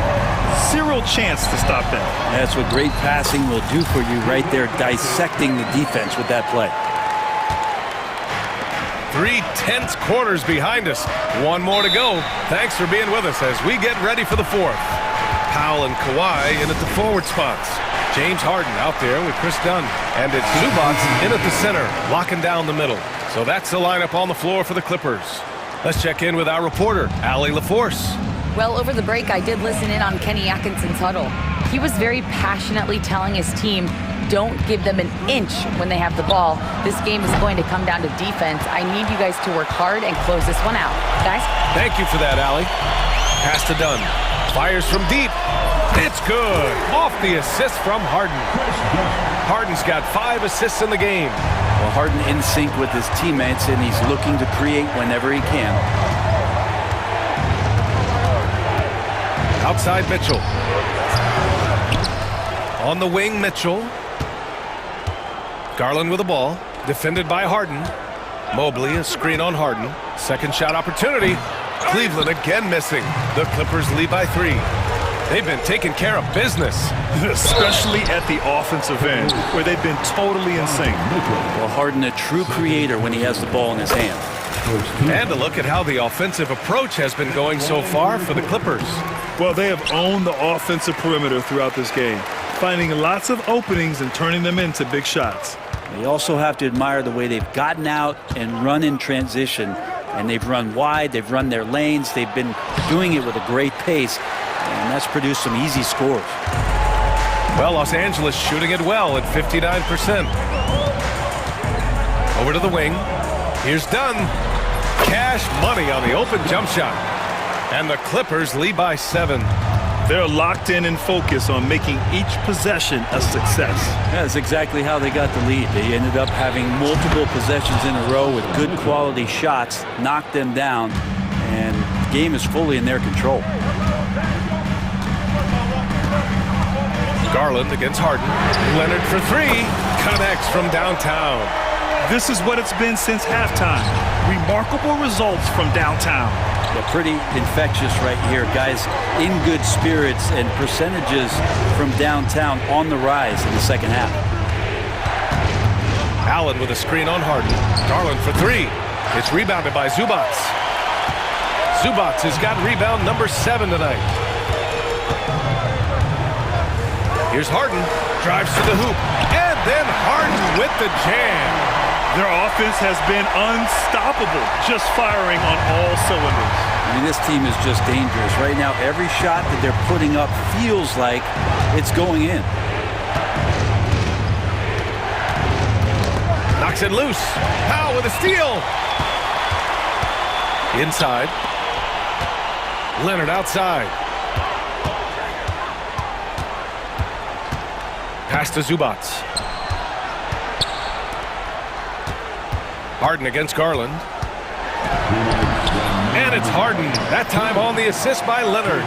Zero chance to stop that. That's what great passing will do for you right there, dissecting the defense with that play. 3 tense quarters behind us. 1 more to go. Thanks for being with us as we get ready for the fourth. Powell and Kawhi in at the forward spots. James Harden out there with Chris Dunn. And it's Zubats in at the center, locking down the middle. So that's the lineup on the floor for the Clippers. Let's check in with our reporter, Allie LaForce. Well, over the break, I did listen in on Kenny Atkinson's huddle. He was very passionately telling his team, don't give them an inch when they have the ball. This game is going to come down to defense. I need you guys to work hard and close this one out. Guys? Thank you for that, Allie. Pass to Dunn. Fires from deep. It's good. Off the assist from Harden. Harden's got 5 assists in the game. Well, Harden in sync with his teammates, and he's looking to create whenever he can. Outside Mitchell. On the wing, Mitchell. Garland with the ball. Defended by Harden. Mobley, a screen on Harden. Second shot opportunity. Cleveland again missing. The Clippers lead by 3. They've been taking care of business. Especially at the offensive end, where they've been totally in sync. Well, Harden, a true creator when he has the ball in his hand. And a look at how the offensive approach has been going so far for the Clippers. Well, they have owned the offensive perimeter throughout this game, finding lots of openings and turning them into big shots. You also have to admire the way they've gotten out and run in transition. And they've run wide, they've run their lanes, they've been doing it with a great pace, and that's produced some easy scores. Well, Los Angeles shooting it well at 59%. Over to the wing. Here's Dunn. Cash money on the open jump shot. And the Clippers lead by 7. They're locked in and focused on making each possession a success. That's exactly how they got the lead. They ended up having multiple possessions in a row with good quality shots, knocked them down, and the game is fully in their control. Garland against Harden. Leonard for 3. Connects from downtown. This is what it's been since halftime. Remarkable results from downtown. Well, pretty infectious right here. Guys in good spirits and percentages from downtown on the rise in the second half. Allen with a screen on Harden. Garland for 3. It's rebounded by Zubats. Zubats has got rebound number 7 tonight. Here's Harden. Drives to the hoop. And then Harden with the jam. Their offense has been unstoppable, just firing on all cylinders. I mean, this team is just dangerous. Right now, every shot that they're putting up feels like it's going in. Knocks it loose. Powell with a steal. Inside. Leonard outside. Pass to Zubats. Harden against Garland. And it's Harden. That time on the assist by Leonard.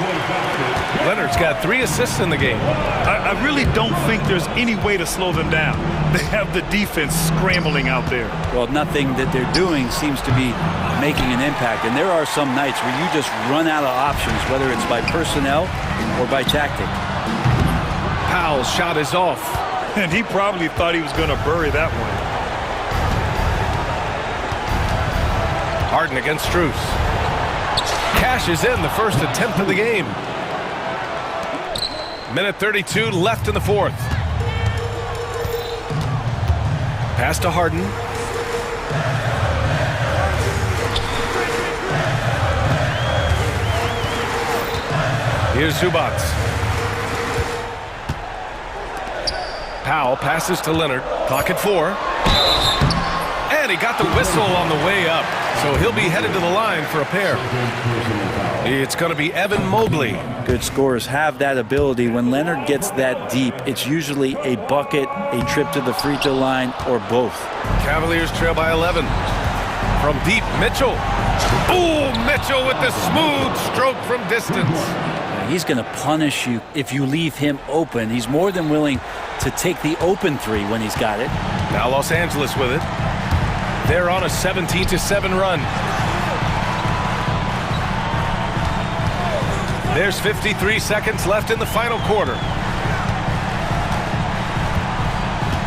Leonard's got 3 assists in the game. I really don't think there's any way to slow them down. They have the defense scrambling out there. Well, nothing that they're doing seems to be making an impact. And there are some nights where you just run out of options, whether it's by personnel or by tactic. Powell's shot is off. And he probably thought he was going to bury that one. Harden against Strus. Cashes in the first attempt of the game. Minute 32 left in the 4th. Pass to Harden. Here's Zubats. Powell passes to Leonard. Clock at 4. And he got the whistle on the way up. So he'll be headed to the line for a pair. It's going to be Evan Mobley. Good scorers have that ability. When Leonard gets that deep, it's usually a bucket, a trip to the free throw line, or both. Cavaliers trail by 11. From deep, Mitchell. Ooh, Mitchell with the smooth stroke from distance. He's going to punish you if you leave him open. He's more than willing to take the open 3 when he's got it. Now Los Angeles with it. They're on a 17-7 run. There's 53 seconds left in the final quarter.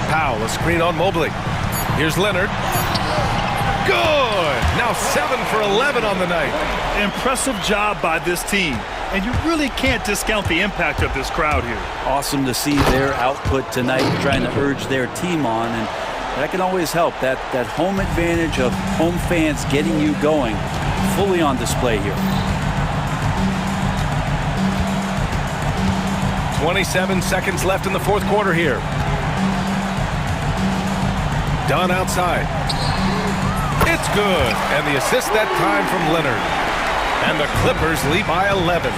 Powell, a screen on Mobley. Here's Leonard. Good! Now now 7 for 11 on the night. Impressive job by this team. And you really can't discount the impact of this crowd here. Awesome to see their output tonight, trying to urge their team on, and that can always help. That home advantage of home fans getting you going, fully on display here. 27 seconds left in the fourth quarter here. Dunn outside. It's good, and the assist that time from Leonard. And the Clippers lead by 11.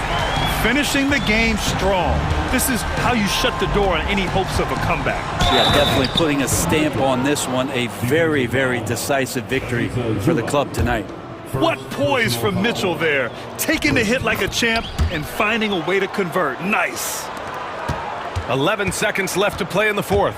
Finishing the game strong. This is how you shut the door on any hopes of a comeback. Yeah, definitely putting a stamp on this one. A very, very decisive victory for the club tonight. What poise from Mitchell there. Taking the hit like a champ and finding a way to convert. Nice. 11 seconds left to play in the fourth.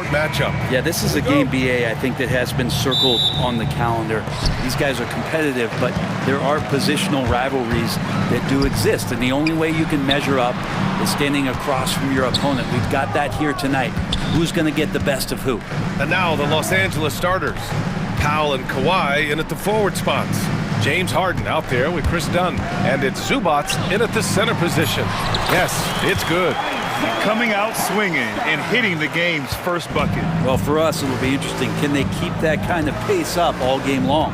Matchup. Yeah, this is a game, BA, I think that has been circled on the calendar. These guys are competitive, but there are positional rivalries that do exist, and the only way you can measure up is standing across from your opponent. We've got that here tonight. Who's going to get the best of who? And now the Los Angeles starters. Powell and Kawhi in at the forward spots. James Harden out there with Chris Dunn. And it's Zubats in at the center position. Yes, it's good. Coming out swinging and hitting the game's first bucket. Well, for us, it'll be interesting. Can they keep that kind of pace up all game long?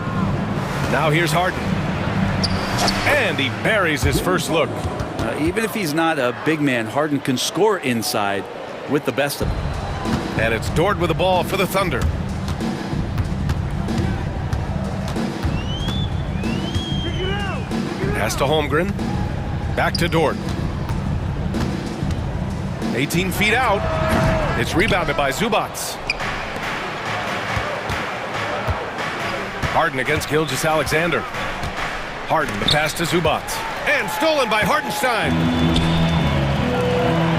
Now here's Harden. And he buries his first look. Even if he's not a big man, Harden can score inside with the best of them. And it's Dort with the ball for the Thunder. Pass to Holmgren. Back to Dort. 18 feet out. It's rebounded by Zubats. Harden against Gilgeous-Alexander. Harden, the pass to Zubats. And stolen by Hartenstein.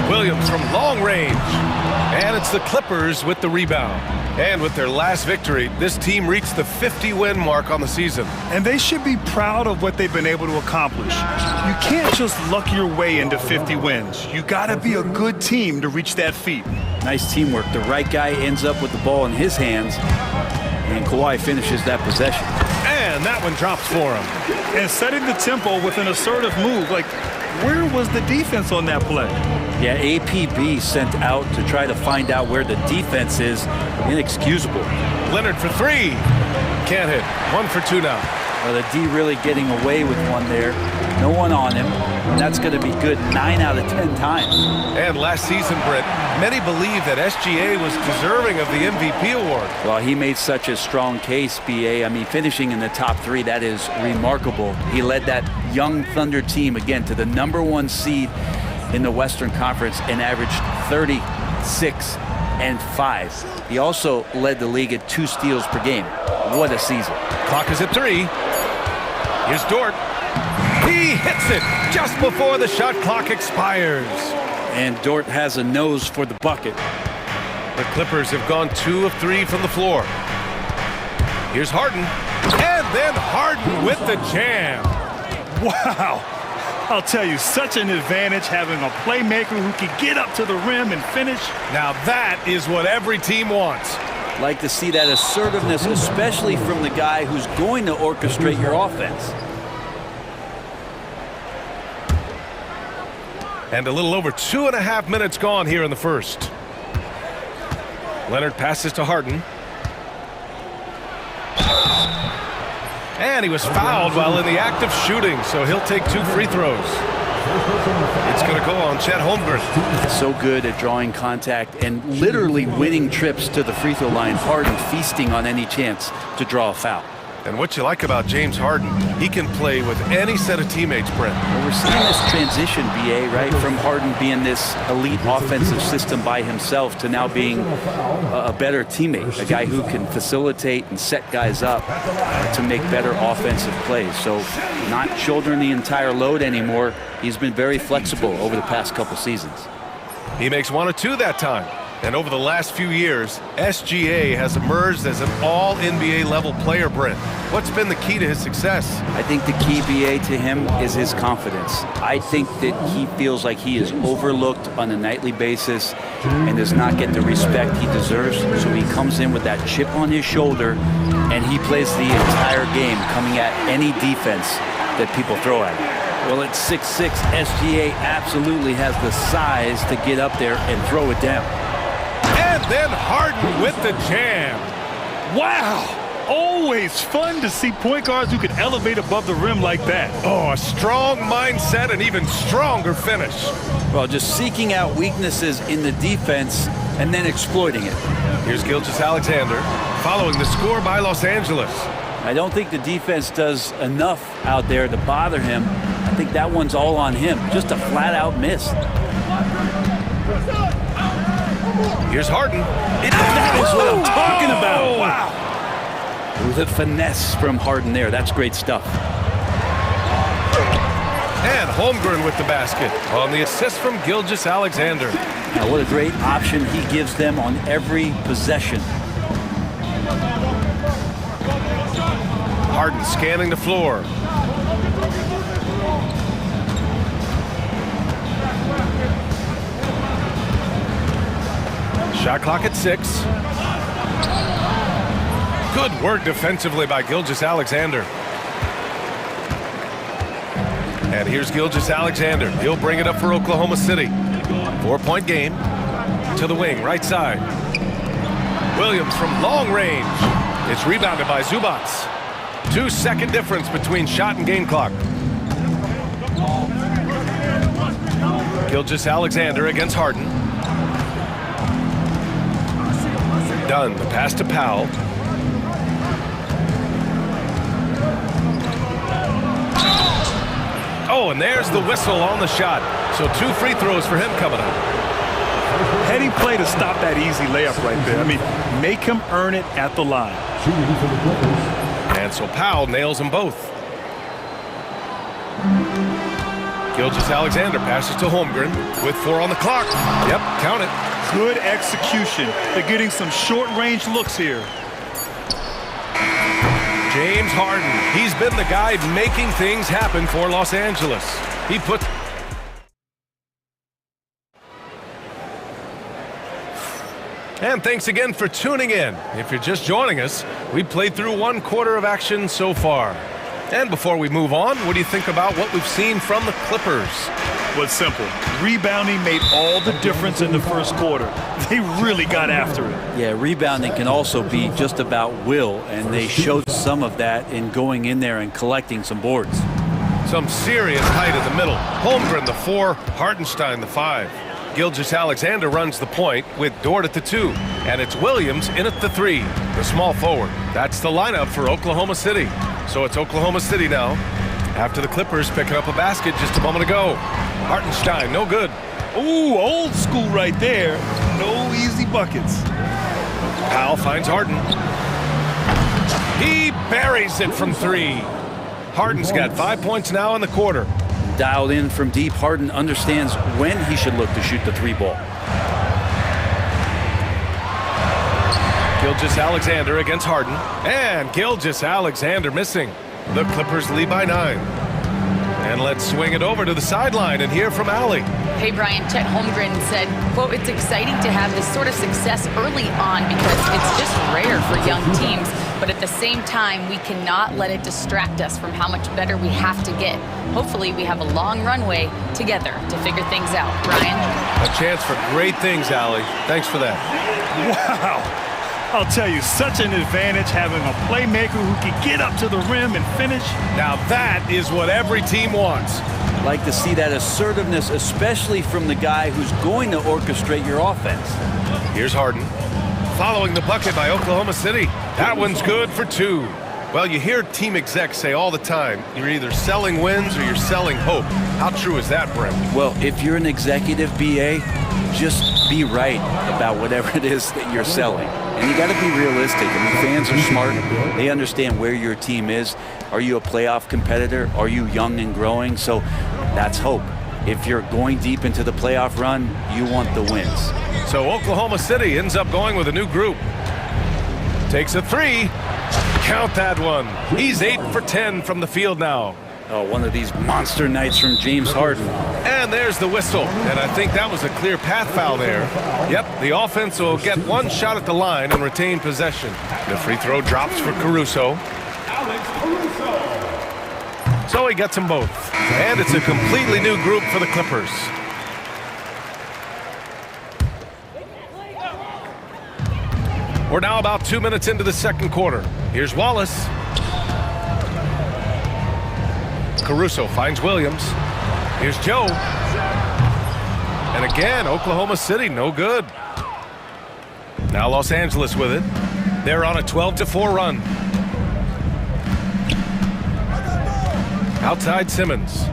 Williams from long range. And it's the Clippers with the rebound. And with their last victory, this team reached the 50-win mark on the season. And they should be proud of what they've been able to accomplish. You can't just luck your way into 50 wins. You gotta be a good team to reach that feat. Nice teamwork. The right guy ends up with the ball in his hands, and Kawhi finishes that possession. And that one drops for him. And setting the tempo with an assertive move. Like, where was the defense on that play? Yeah, APB sent out to try to find out where the defense is. Inexcusable. Leonard for three. Can't hit. 1 for 2 now. Well, the D really getting away with one there. No one on him. And that's going to be good 9 out of 10 times. And last season, Brett, many believe that SGA was deserving of the MVP award. Well, he made such a strong case, BA. I mean, finishing in the top 3, that is remarkable. He led that young Thunder team, again, to the #1 seed in the Western Conference and averaged 36 and 5. He also led the league at 2 steals per game. What a season. Clock is at 3. Here's Dort. He hits it just before the shot clock expires. And Dort has a nose for the bucket. The Clippers have gone 2 of 3 from the floor. Here's Harden. And then Harden with the jam. Wow. I'll tell you, such an advantage having a playmaker who can get up to the rim and finish. Now that is what every team wants. Like to see that assertiveness, especially from the guy who's going to orchestrate your offense. And a little over 2.5 minutes gone here in the first. Leonard passes to Harden. And he was fouled while in the act of shooting, so he'll take 2 free throws. It's going to go on Chet Holmgren. So good at drawing contact and literally winning trips to the free throw line. Harden feasting on any chance to draw a foul. And what you like about James Harden, he can play with any set of teammates, Brent. Well, we're seeing this transition, BA, right? From Harden being this elite offensive system by himself to now being a better teammate, a guy who can facilitate and set guys up to make better offensive plays. So not shouldering the entire load anymore. He's been very flexible over the past couple seasons. He makes 1 of 2 that time. And over the last few years, SGA has emerged as an all-NBA level player, Brent. What's been the key to his success? I think the key, BA, to him is his confidence. I think that he feels like he is overlooked on a nightly basis and does not get the respect he deserves. So he comes in with that chip on his shoulder and he plays the entire game, coming at any defense that people throw at him. Well, at 6'6", SGA absolutely has the size to get up there and throw it down. And then Harden with the jam. Wow! Always fun to see point guards who can elevate above the rim like that. Oh, a strong mindset and even stronger finish. Well, just seeking out weaknesses in the defense and then exploiting it. Here's Gilgeous-Alexander following the score by Los Angeles. I don't think the defense does enough out there to bother him. I think that one's all on him. Just a flat-out miss. Here's Harden. That is what I'm talking about. Wow. The finesse from Harden there. That's great stuff. And Holmgren with the basket on the assist from Gilgeous Alexander. Now, what a great option he gives them on every possession. Harden scanning the floor. Shot clock at 6. Good work defensively by Gilgeous Alexander. And here's Gilgeous Alexander. He'll bring it up for Oklahoma City. 4-point game. To the wing, right side. Williams from long range. It's rebounded by Zubats. 2-second difference between shot and game clock. Gilgeous Alexander against Harden. Dunn, the pass to Powell. Oh, and there's the whistle on the shot. So 2 free throws for him coming up. Heading play to stop that easy layup right there. I mean, make him earn it at the line. And so Powell nails them both. Gilgeous Alexander passes to Holmgren with 4 on the clock. Yep, count it. Good execution. They're getting some short-range looks here. James Harden. He's been the guy making things happen for Los Angeles. He put... And thanks again for tuning in. If you're just joining us, we played through 1 quarter of action so far. And before we move on, what do you think about what we've seen from the Clippers? Well, it's simple. Rebounding made all the difference in the first quarter. They really got after it. Yeah, rebounding can also be just about will, and they showed some of that in going in there and collecting some boards. Some serious height in the middle. Holmgren, the 4, Hartenstein, the 5. Gilgeous Alexander runs the point with Dort at the 2. And it's Williams in at the 3, the small forward. That's the lineup for Oklahoma City. So it's Oklahoma City now, after the Clippers picking up a basket just a moment ago. Hartenstein, no good. Ooh, old school right there. No easy buckets. Powell finds Harden. He buries it from 3. Harden's got 5 points now in the quarter. Dialed in from deep, Harden understands when he should look to shoot the 3 ball. Gilgeous Alexander against Harden. And Gilgeous Alexander missing. The Clippers lead by 9. And let's swing it over to the sideline and hear from Allie. Hey, Brian, Chet Holmgren said, quote, "It's exciting to have this sort of success early on because it's just rare for young teams. But at the same time, we cannot let it distract us from how much better we have to get. Hopefully, we have a long runway together to figure things out." Brian? A chance for great things, Allie. Thanks for that. Wow. I'll tell you, such an advantage having a playmaker who can get up to the rim and finish. Now that is what every team wants. Like to see that assertiveness, especially from the guy who's going to orchestrate your offense. Here's Harden. Following the bucket by Oklahoma City. That one's good for 2. Well, you hear team execs say all the time, you're either selling wins or you're selling hope. How true is that, Brent? Well, if you're an executive BA, just be right about whatever it is that you're selling. And you got to be realistic. I mean, fans are smart. They understand where your team is. Are you a playoff competitor? Are you young and growing? So that's hope. If you're going deep into the playoff run, you want the wins. So Oklahoma City ends up going with a new group. Takes a 3. Count that one. He's 8 for 10 from the field now. Oh, one of these monster nights from James Harden. And there's the whistle. And I think that was a clear path foul there. Yep, the offense will get 1 shot at the line and retain possession. The free throw drops for Caruso. So he gets them both. And it's a completely new group for the Clippers. We're now about 2 minutes into the second quarter. Here's Wallace. Caruso finds Williams. Here's Joe. And again, Oklahoma City, no good. Now Los Angeles with it. They're on a 12-4 run. Outside Simmons.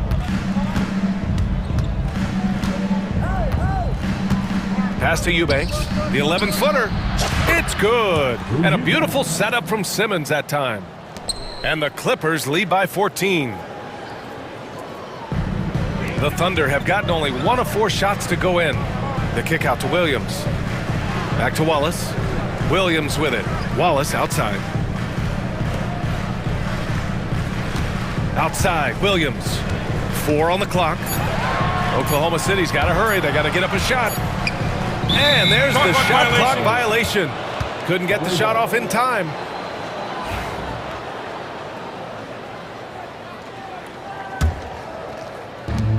Pass to Eubanks. The 11-footer. It's good. And a beautiful setup from Simmons that time. And the Clippers lead by 14. The Thunder have gotten only 1 of 4 shots to go in. The kick out to Williams. Back to Wallace. Williams with it. Wallace outside. Outside, Williams. 4 on the clock. Oklahoma City's got to hurry. They got to get up a shot. And there's the shot clock violation. Couldn't get the shot off in time.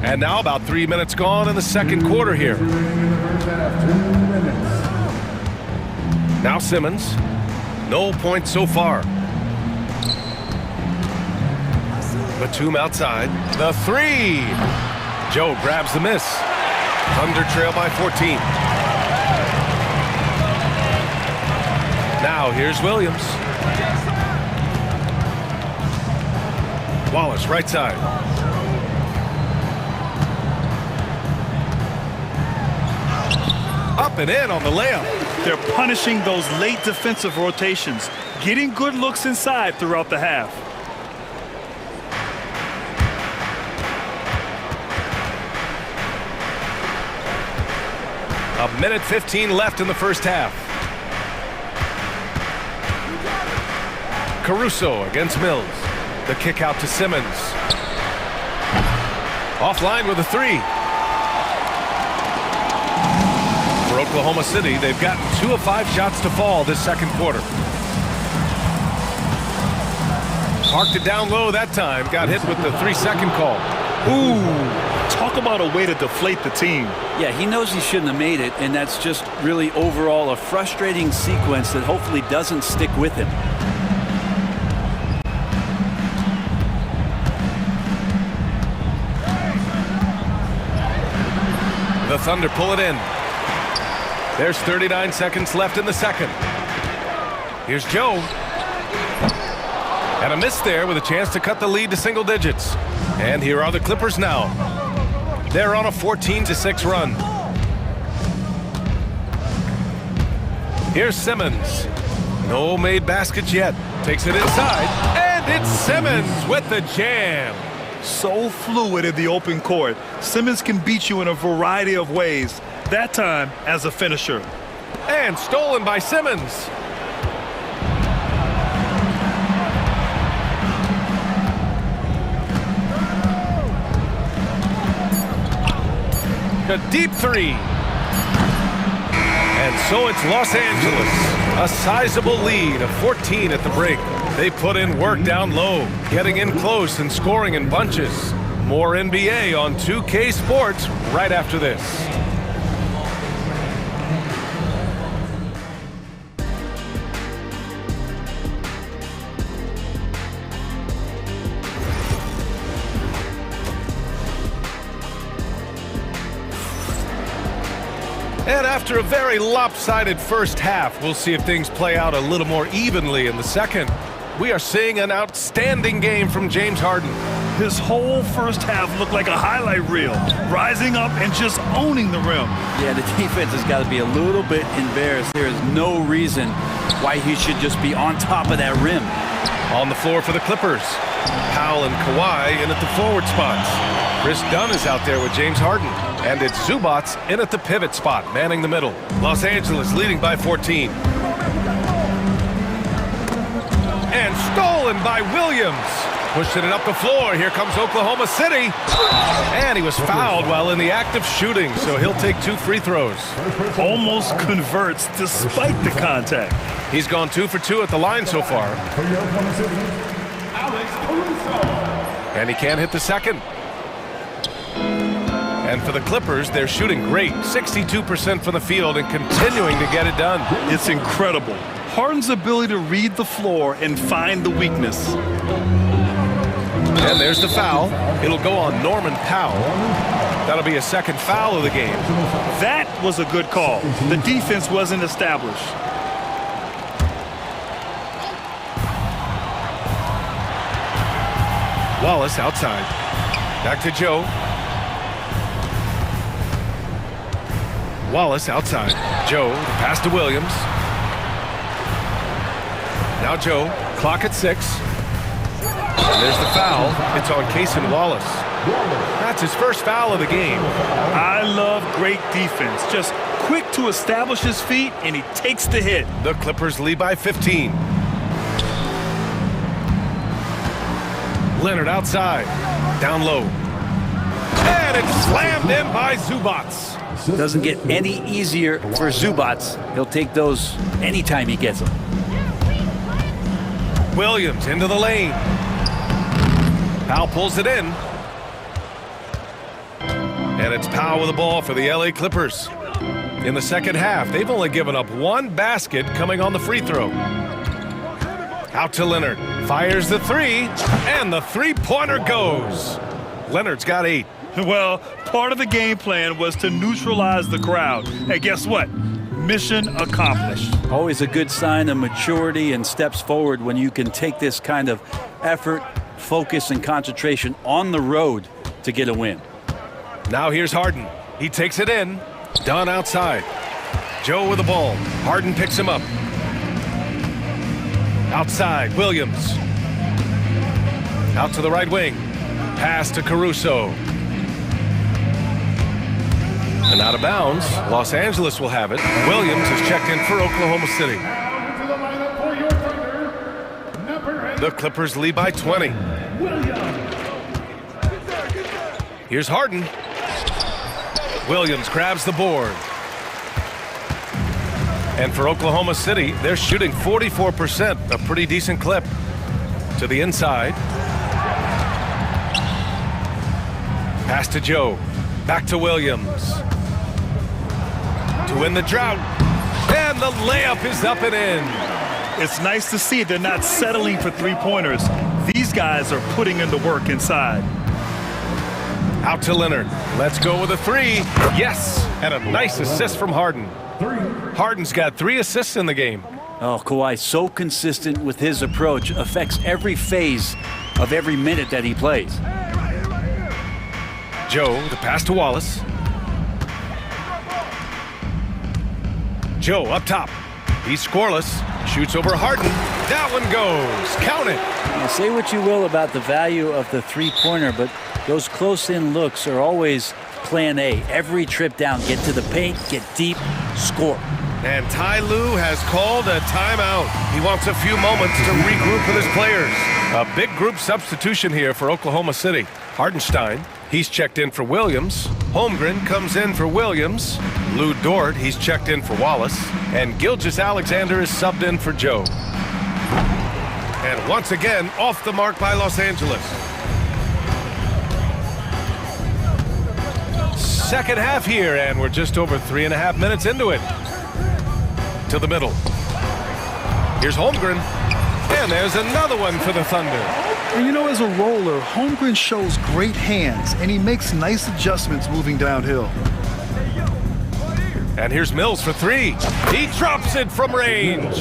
And now about 3 minutes gone in the second quarter here. Now Simmons. No points so far. Batum outside. The 3. Joe grabs the miss. Thunder trail by 14. Now here's Williams. Wallace right side. Up and in on the layup. They're punishing those late defensive rotations, getting good looks inside throughout the half. A minute 15 left in the first half. Caruso against Mills. The kick out to Simmons. Offline with a 3. For Oklahoma City, they've gotten 2 of 5 shots to fall this second quarter. Parked it down low that time. Got hit with the 3-second call. Ooh. Talk about a way to deflate the team. Yeah, he knows he shouldn't have made it, and that's just really overall a frustrating sequence that hopefully doesn't stick with him. The Thunder pull it in. There's 39 seconds left in the second. Here's Joe. And a miss there with a chance to cut the lead to single digits. And here are the Clippers now. They're on a 14-6 run. Here's Simmons. No made baskets yet. Takes it inside. And it's Simmons with the jam. So fluid in the open court. Simmons can beat you in a variety of ways. That time as a finisher. And stolen by Simmons. A deep 3. And so it's Los Angeles. A sizable lead of 14 at the break. They put in work down low, getting in close and scoring in bunches. More NBA on 2K Sports right after this. And after a very lopsided first half, we'll see if things play out a little more evenly in the second. We are seeing an outstanding game from James Harden. His whole first half looked like a highlight reel, rising up and just owning the rim. Yeah, the defense has got to be a little bit embarrassed. There is no reason why he should just be on top of that rim. On the floor for the Clippers. Powell and Kawhi in at the forward spots. Chris Dunn is out there with James Harden. And it's Zubats in at the pivot spot, manning the middle. Los Angeles leading by 14. And stolen by Williams. Pushing it up the floor. Here comes Oklahoma City. And he was fouled while in the act of shooting, so he'll take 2 free throws. Almost converts despite the contact. He's gone 2 for 2 at the line so far. And he can't hit the second. And for the Clippers, they're shooting great. 62% from the field and continuing to get it done. It's incredible. Harden's ability to read the floor and find the weakness. And there's the foul. It'll go on Norman Powell. That'll be a second foul of the game. That was a good call. The defense wasn't established. Wallace outside. Back to Joe. Wallace outside. Joe, the pass to Williams. Now Joe, clock at 6. And there's the foul. It's on Cason Wallace. That's his first foul of the game. I love great defense. Just quick to establish his feet, and he takes the hit. The Clippers lead by 15. Leonard outside. Down low. And it's slammed in by Zubats. Doesn't get any easier for Zubats. He'll take those anytime he gets them. Williams into the lane. Powell pulls it in. And it's Powell with the ball for the LA Clippers. In the second half, they've only given up one basket coming on the free throw. Out to Leonard. Fires the three, and the three-pointer goes. Leonard's got 8. Well, part of the game plan was to neutralize the crowd. And guess what? Mission accomplished. Always a good sign of maturity and steps forward when you can take this kind of effort, focus, and concentration on the road to get a win. Now here's Harden. He takes it in. Dunn outside. Joe with the ball. Harden picks him up. Outside, Williams. Out to the right wing. Pass to Caruso. And out of bounds. Los Angeles will have it. Williams is checked in for Oklahoma City. The Clippers lead by 20. Here's Harden. Williams grabs the board. And for Oklahoma City, they're shooting 44%, a pretty decent clip. To the inside. Pass to Joe. Back to Williams. To win the drought. And the layup is up and in. It's nice to see they're not settling for three-pointers. These guys are putting in the work inside. Out to Leonard. Let's go with a three. Yes, and a nice assist from Harden. Harden's got 3 assists in the game. Oh, Kawhi, so consistent with his approach, affects every phase of every minute that he plays. Joe, the pass to Wallace. Joe up top. He's scoreless. Shoots over Harden. That one goes. Count it. Now, say what you will about the value of the three-pointer, but those close-in looks are always plan A. Every trip down, get to the paint, get deep, score. And Ty Lue has called a timeout. He wants a few moments to regroup with his players. A big group substitution here for Oklahoma City. Hardenstein, he's checked in for Williams. Holmgren comes in for Williams. Lou Dort, he's checked in for Wallace. And Gilgeous-Alexander is subbed in for Joe. And once again, off the mark by Los Angeles. Second half here, and we're just over 3.5 minutes into it. To the middle. Here's Holmgren. And there's another one for the Thunder. And you know, as a roller, Holmgren shows great hands, and he makes nice adjustments moving downhill. And here's Mills for 3. He drops it from range.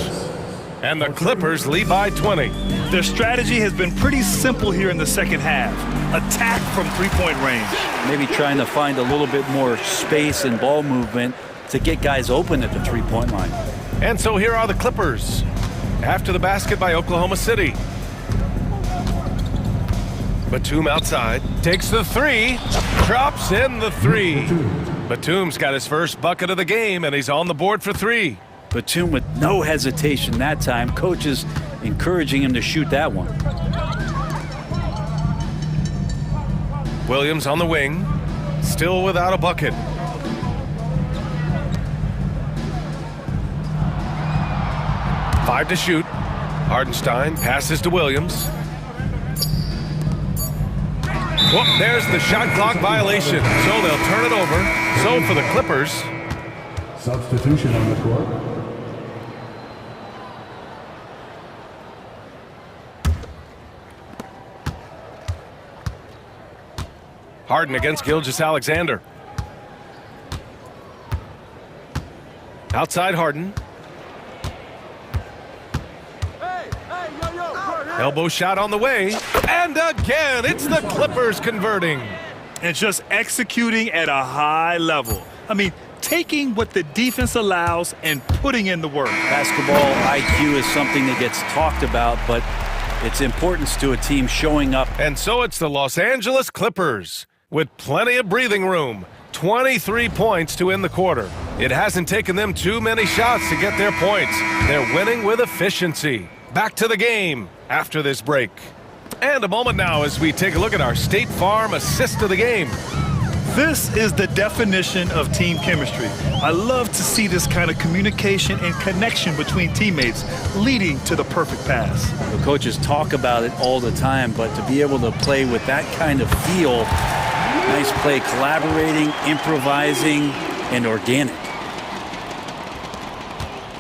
And the Clippers lead by 20. Their strategy has been pretty simple here in the second half. Attack from three-point range. Maybe trying to find a little bit more space and ball movement to get guys open at the three-point line. And so here are the Clippers. After the basket by Oklahoma City. Batum outside. Takes the 3. Drops in the 3. Batum's got his first bucket of the game, and he's on the board for 3. Batum with no hesitation that time. Coaches encouraging him to shoot that one. Williams on the wing. Still without a bucket. Five to shoot. Hardenstein passes to Williams. Whoop, there's the shot clock violation. So they'll turn it over. So for the Clippers. Substitution on the court. Harden against Gilgeous-Alexander. Outside Harden. Elbow shot on the way. And again, it's the Clippers converting. And just executing at a high level. I mean, taking what the defense allows and putting in the work. Basketball IQ is something that gets talked about, but its importance to a team showing up. And so it's the Los Angeles Clippers. with plenty of breathing room. 23 points to end the quarter. It hasn't taken them too many shots to get their points. They're winning with efficiency. Back to the game after this break. And a moment now as we take a look at our State Farm assist of the game. This is the definition of team chemistry. I love to see this kind of communication and connection between teammates leading to the perfect pass. The coaches talk about it all the time, but to be able to play with that kind of feel, nice play, collaborating, improvising, and organic.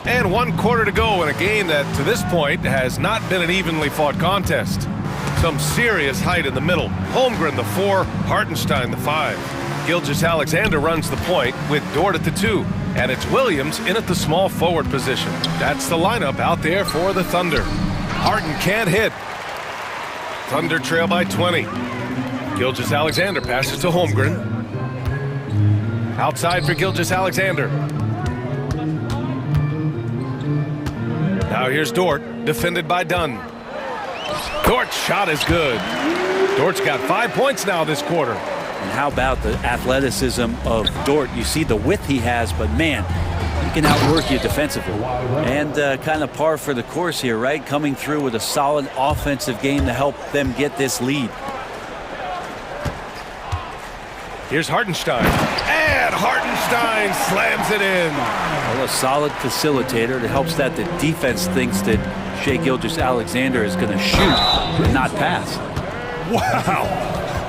And 1 quarter to go in a game that, to this point, has not been an evenly fought contest. Some serious height in the middle. Holmgren, the 4, Hartenstein, the 5. Gilgeous-Alexander runs the point with Dort at the 2. And it's Williams in at the small forward position. That's the lineup out there for the Thunder. Harden can't hit. Thunder trail by 20. Gilgeous-Alexander passes to Holmgren. Outside for Gilgeous-Alexander. Now here's Dort, defended by Dunn. Dort's shot is good. Dort's got 5 points now this quarter. And how about the athleticism of Dort? You see the width he has, but man, he can outwork you defensively. And kind of par for the course here, right? Coming through with a solid offensive game to help them get this lead. Here's Hartenstein. And Hartenstein slams it in. Well, a solid facilitator that helps that the defense thinks that Shai Gilgeous-Alexander is going to shoot and not pass. Wow.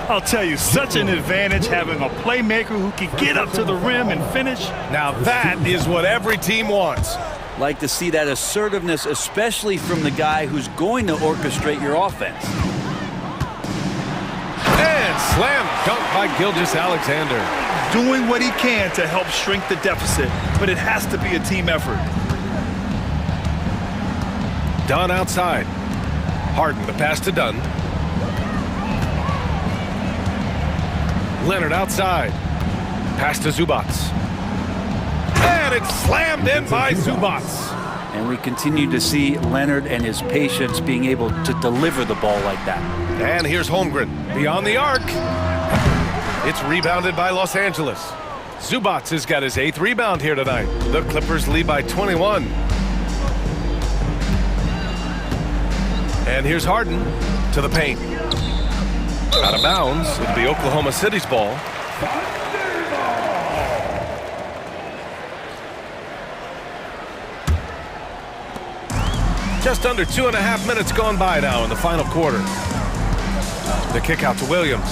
I'll tell you, such an advantage having a playmaker who can get up to the rim and finish. Now that is what every team wants. Like to see that assertiveness, especially from the guy who's going to orchestrate your offense. And slam dunk by Gilgeous-Alexander. Doing what he can to help shrink the deficit, but it has to be a team effort. Dunn outside. Harden, the pass to Dunn. Leonard outside. Pass to Zubats. And it's slammed in by Zubats. And we continue to see Leonard and his patience being able to deliver the ball like that. And here's Holmgren beyond the arc. It's rebounded by Los Angeles. Zubats has got his 8th rebound here tonight. The Clippers lead by 21. And here's Harden to the paint. Out of bounds. It'll be Oklahoma City's ball. Just under 2.5 minutes gone by now in the final quarter. The kick out to Williams.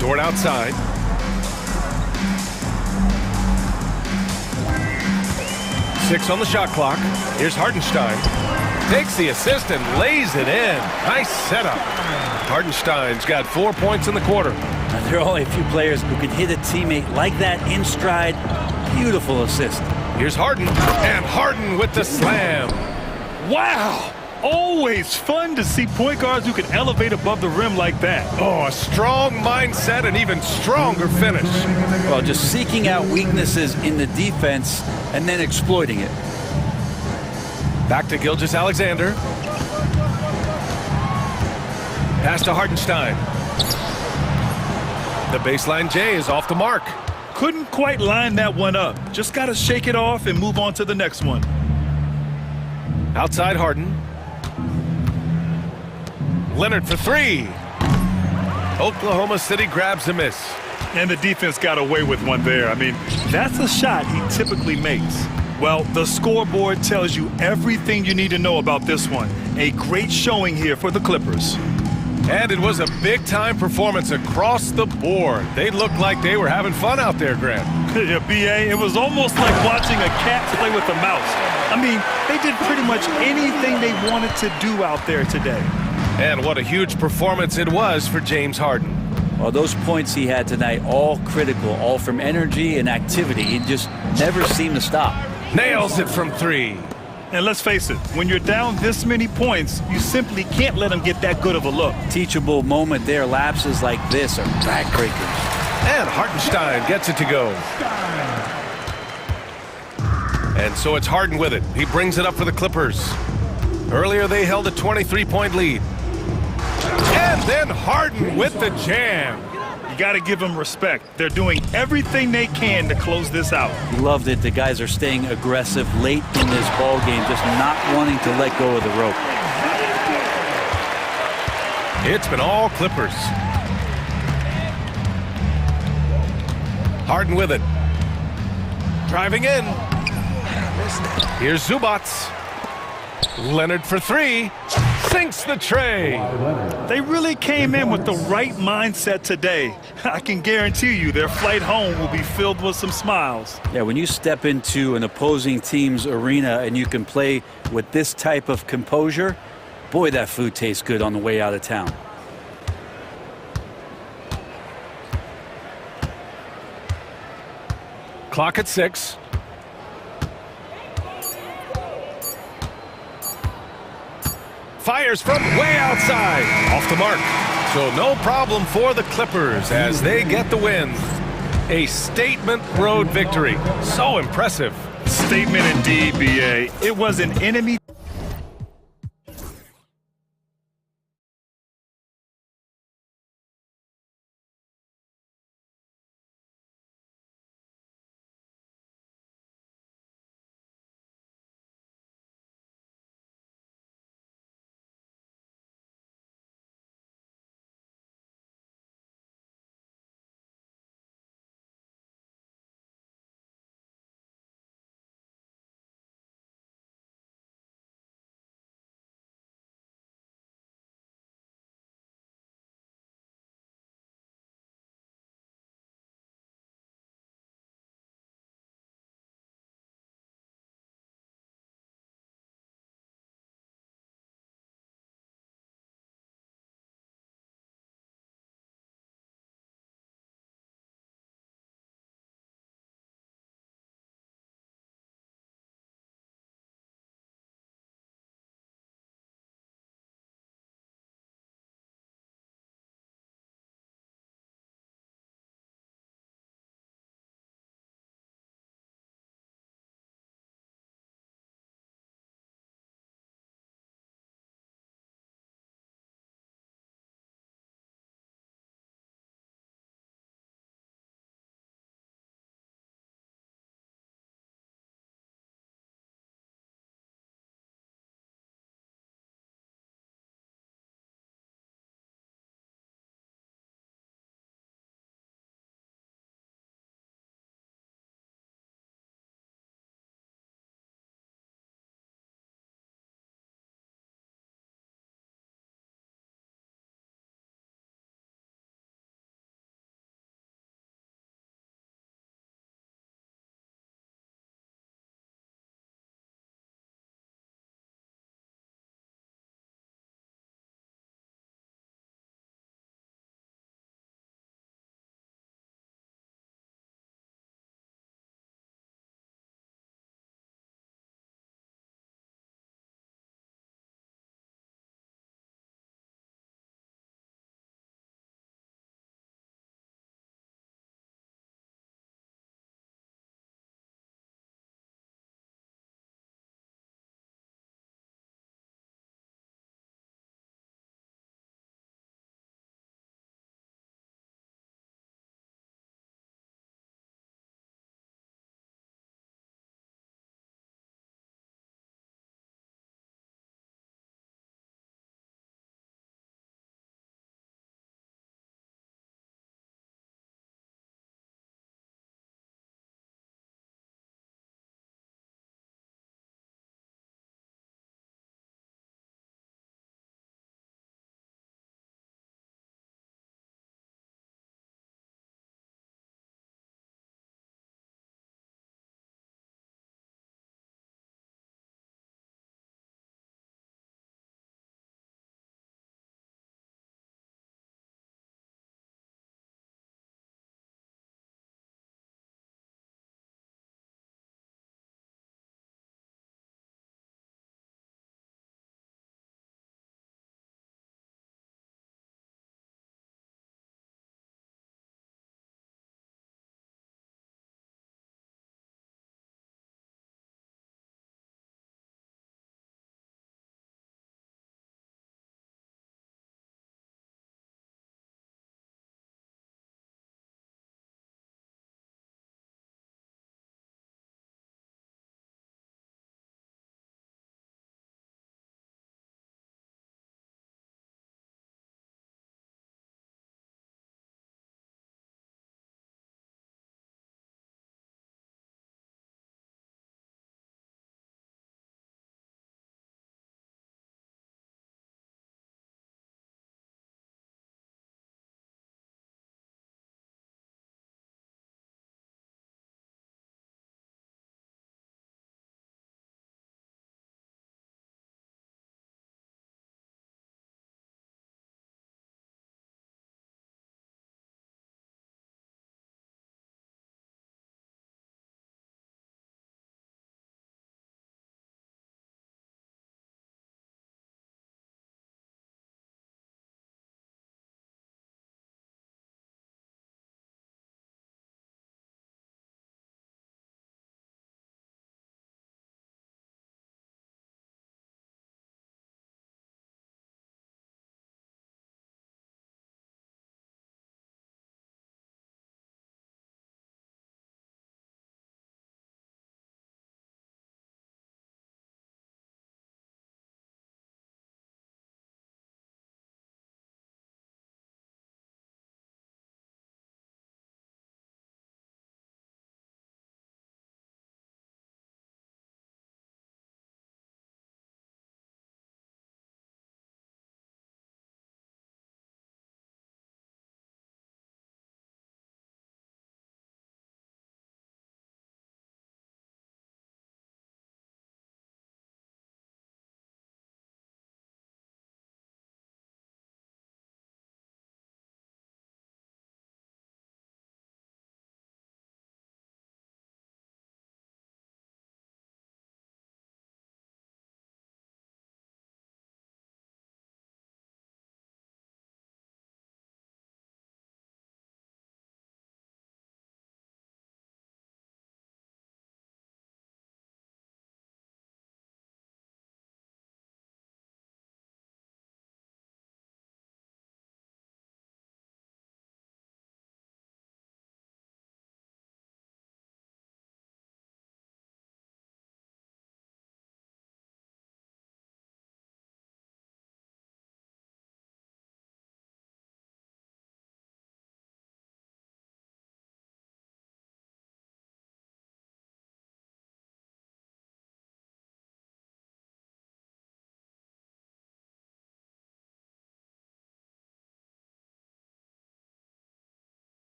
Dort outside. Six on the shot clock. Here's Hartenstein. Takes the assist and lays it in. Nice setup. Hartenstein's got 4 points in the quarter. There are only a few players who can hit a teammate like that in stride. Beautiful assist. Here's Harden. And Harden with the slam. Wow. Always fun to see point guards who can elevate above the rim like that. Oh, a strong mindset and even stronger finish. Well, just seeking out weaknesses in the defense and then exploiting it. Back to Gilgeous-Alexander. Pass to Hartenstein. The baseline J is off the mark. Couldn't quite line that one up. Just got to shake it off and move on to the next one. Outside Harden. Leonard for 3. Oklahoma City grabs a miss. And the defense got away with one there. I mean, that's a shot he typically makes. Well, the scoreboard tells you everything you need to know about this one. A great showing here for the Clippers. And it was a big-time performance across the board. They looked like they were having fun out there, Grant. Yeah, B.A., it was almost like watching a cat play with a mouse. I mean, they did pretty much anything they wanted to do out there today. And what a huge performance it was for James Harden. Well, those points he had tonight, all critical, all from energy and activity. He just never seemed to stop. Nails it from 3. And let's face it, when you're down this many points, you simply can't let them get that good of a look. Teachable moment there. Lapses like this are backbreakers. And Hartenstein gets it to go. And so it's Harden with it. He brings it up for the Clippers. Earlier they held a 23-point lead. And then Harden with the jam. You got to give them respect. They're doing everything they can to close this out. He loved it. The guys are staying aggressive late in this ball game, just not wanting to let go of the rope. It's been all Clippers. Harden with it. Driving in. Here's Zubac. Leonard for three. Sinks the tray. They really came in with the right mindset today. I can guarantee you their flight home will be filled with some smiles. Yeah, when you step into an opposing team's arena and you can play with this type of composure, boy, that food tastes good on the way out of town. Clock at 6. Fires from way outside. Off the mark. So no problem for the Clippers as they get the win. A statement road victory. So impressive. Statement indeed, BA. It was an enemy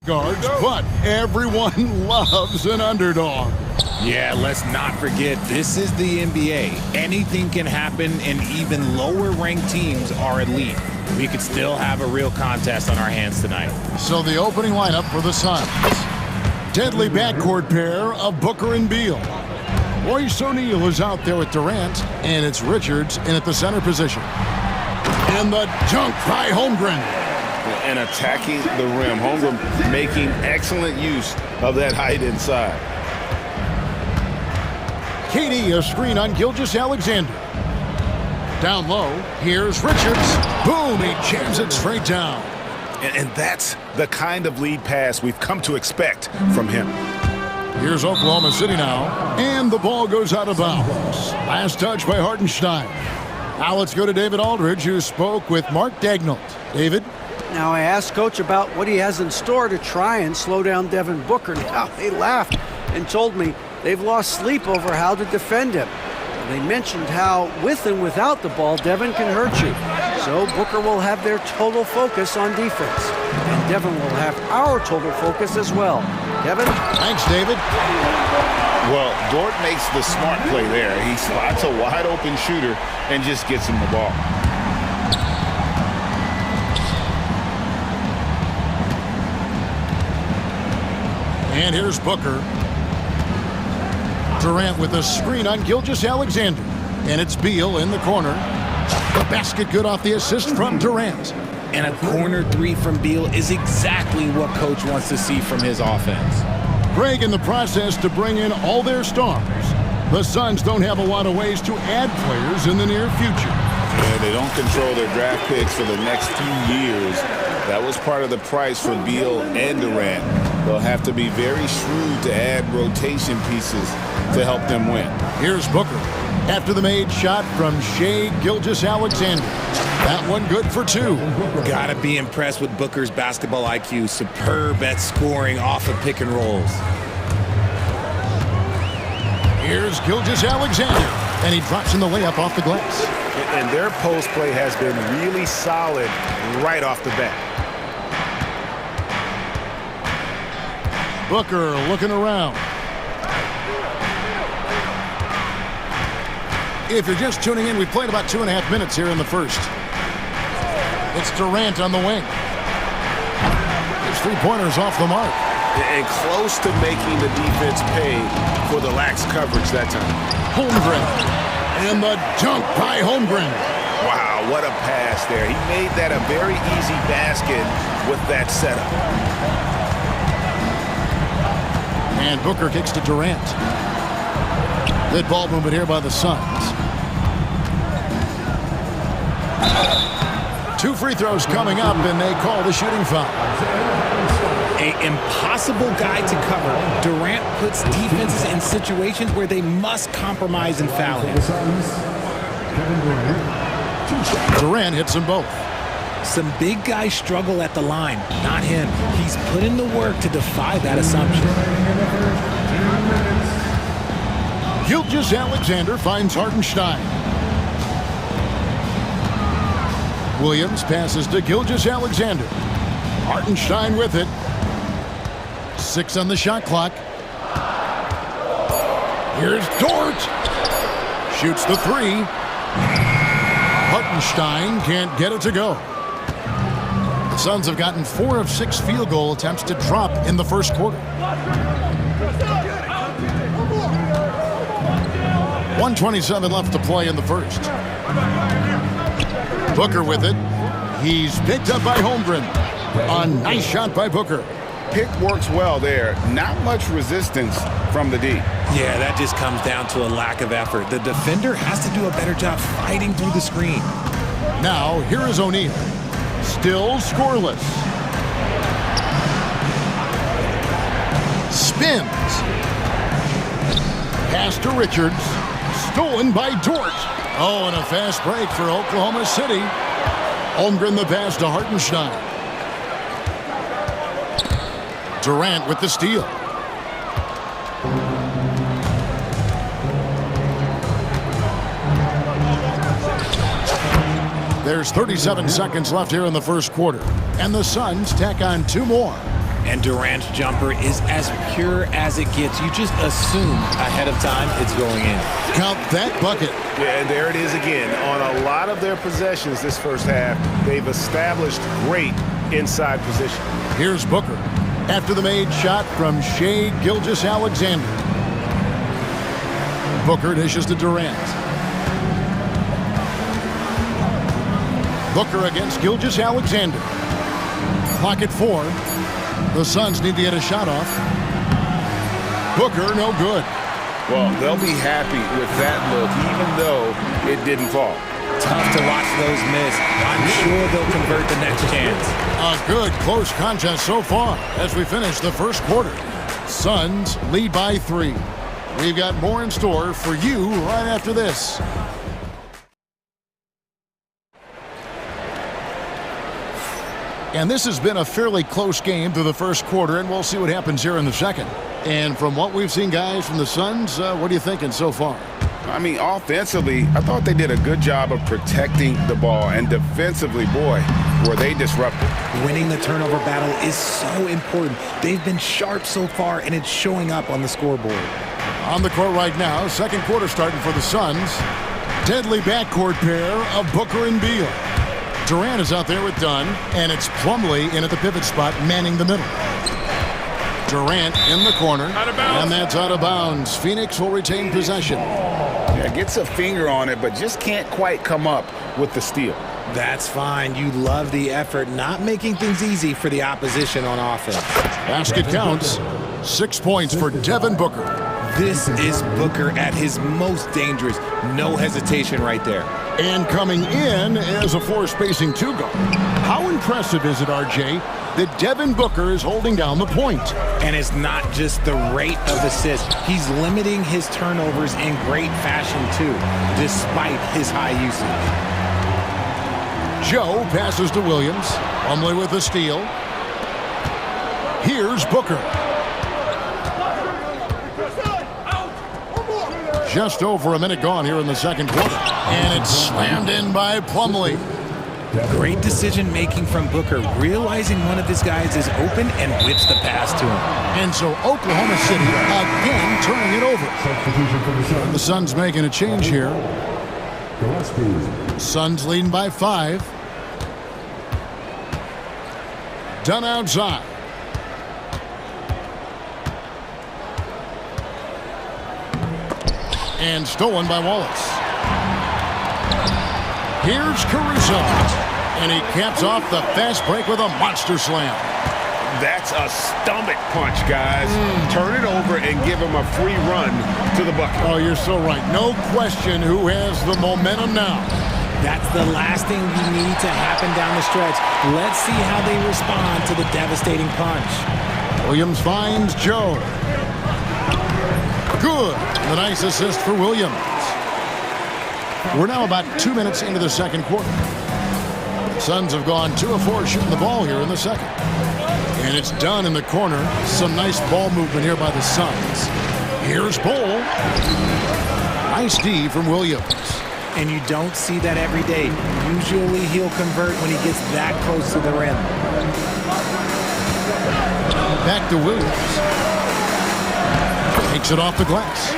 guards, but everyone loves an underdog. Yeah, let's not forget, this is the NBA. Anything can happen, and even lower-ranked teams are elite. We could still have a real contest on our hands tonight. So the opening lineup for the Suns. Deadly backcourt pair of Booker and Beal. Royce O'Neal is out there with Durant, and it's Richards in at the center position. And the dunk by Holmgren. And attacking the rim. Holmgren making excellent use of that height inside. KD, a screen on Gilgeous-Alexander. Down low, here's Richards. Boom, he jams it straight down. And that's the kind of lead pass we've come to expect from him. Here's Oklahoma City now, and the ball goes out of bounds. Last touch by Hartenstein. Now let's go to David Aldridge, who spoke with Mark Daignault. David? Now I asked Coach about what he has in store to try and slow down Devin Booker. Now they laughed and told me they've lost sleep over how to defend him. They mentioned how with and without the ball, Devin can hurt you. So Booker will have their total focus on defense. And Devin will have our total focus as well. Devin? Thanks, David. Well, Dort makes the smart play there. He spots a wide open shooter and just gets him the ball. And here's Booker. Durant with a screen on Gilgeous-Alexander. And it's Beal in the corner. The basket good off the assist from Durant. And a corner three from Beal is exactly what Coach wants to see from his offense. Greg in the process to bring in all their stars. The Suns don't have a lot of ways to add players in the near future. Yeah, they don't control their draft picks for the next few years. That was part of the price for Beal and Durant. They'll have to be very shrewd to add rotation pieces to help them win. Here's Booker. After the made shot from Shai Gilgeous-Alexander. That one good for two. Gotta be impressed with Booker's basketball IQ. Superb at scoring off of pick and rolls. Here's Gilgeous-Alexander. And he drops in the layup off the glass. And their post play has been really solid right off the bat. Booker looking around. If you're just tuning in, we've played about 2.5 minutes here in the first. It's Durant on the wing. His three-pointers off the mark. And close to making the defense pay for the lax coverage that time. Holmgren. And the dunk by Holmgren. Wow, what a pass there. He made that a very easy basket with that setup. And Booker kicks to Durant. Good ball movement here by the Suns. 2 free throws coming up, and they call the shooting foul. An impossible guy to cover. Durant puts defenses in situations where they must compromise and foul him. Durant hits them both. Some big guys struggle at the line, not him. He's put in the work to defy that assumption. Gilgeous-Alexander finds Hartenstein. Williams passes to Gilgeous-Alexander. Hartenstein with it. 6 on the shot clock. Here's Dort. Shoots the 3. Hartenstein can't get it to go. The Suns have gotten 4 of 6 field goal attempts to drop in the first quarter. 1:27 left to play in the first. Booker with it. He's picked up by Holmgren. A nice shot by Booker. Pick works well there. Not much resistance from the D. Yeah, that just comes down to a lack of effort. The defender has to do a better job fighting through the screen. Now, here is O'Neal. Still scoreless. Spins. Pass to Richards. Stolen by Dort. Oh, and a fast break for Oklahoma City. Holmgren the pass to Hartenstein. Durant with the steal. There's 37 seconds left here in the first quarter. And the Suns tack on 2 more. And Durant's jumper is as pure as it gets. You just assume ahead of time it's going in. Count that bucket. Yeah, and there it is again. On a lot of their possessions this first half, they've established great inside position. Here's Booker after the made shot from Shai Gilgeous-Alexander. Booker dishes to Durant. Booker against Gilgeous-Alexander. Clock at 4. The Suns need to get a shot off. Booker, no good. Well, they'll be happy with that look, even though it didn't fall. Tough to watch those miss. I'm sure they'll convert the next chance. A good close contest so far as we finish the first quarter. Suns lead by 3. We've got more in store for you right after this. And this has been a fairly close game through the first quarter, and we'll see what happens here in the second. And from what we've seen, guys, from the Suns, what are you thinking so far? I mean, offensively, I thought they did a good job of protecting the ball. And defensively, boy, were they disruptive. Winning the turnover battle is so important. They've been sharp so far, and it's showing up on the scoreboard. On the court right now, second quarter starting for the Suns. Deadly backcourt pair of Booker and Beal. Durant is out there with Dunn, and it's Plumlee in at the pivot spot, manning the middle. Durant in the corner, and that's out of bounds. Phoenix will retain possession. Yeah, gets a finger on it, but just can't quite come up with the steal. That's fine. You love the effort, not making things easy for the opposition on offense. Basket counts. 6 points for Devin Booker. This is Booker at his most dangerous. No hesitation right there. And coming in as a floor-spacing 2 guard. How impressive is it, RJ, that Devin Booker is holding down the point? And it's not just the rate of assists. He's limiting his turnovers in great fashion, too, despite his high usage. Joe passes to Williams. Plumlee with the steal. Here's Booker. Just over a minute gone here in the second quarter. And it's slammed in by Plumlee. Great decision-making from Booker, realizing one of his guys is open and whips the pass to him. And so Oklahoma City again turning it over. The Suns making a change here. Suns leading by 5. Dunn outside. And stolen by Wallace. Here's Caruso. And he caps off the fast break with a monster slam. That's a stomach punch, guys. Turn it over and give him a free run to the bucket. Oh, you're so right. No question who has the momentum now. That's the last thing you need to happen down the stretch. Let's see how they respond to the devastating punch. Williams finds Joe. Good. The nice assist for Williams. We're now about 2 minutes into the second quarter. Suns have gone 2 of 4 shooting the ball here in the second. And it's done in the corner. Some nice ball movement here by the Suns. Here's Bull. Nice D from Williams. And you don't see that every day. Usually he'll convert when he gets that close to the rim. Back to Williams. Takes it off the glass.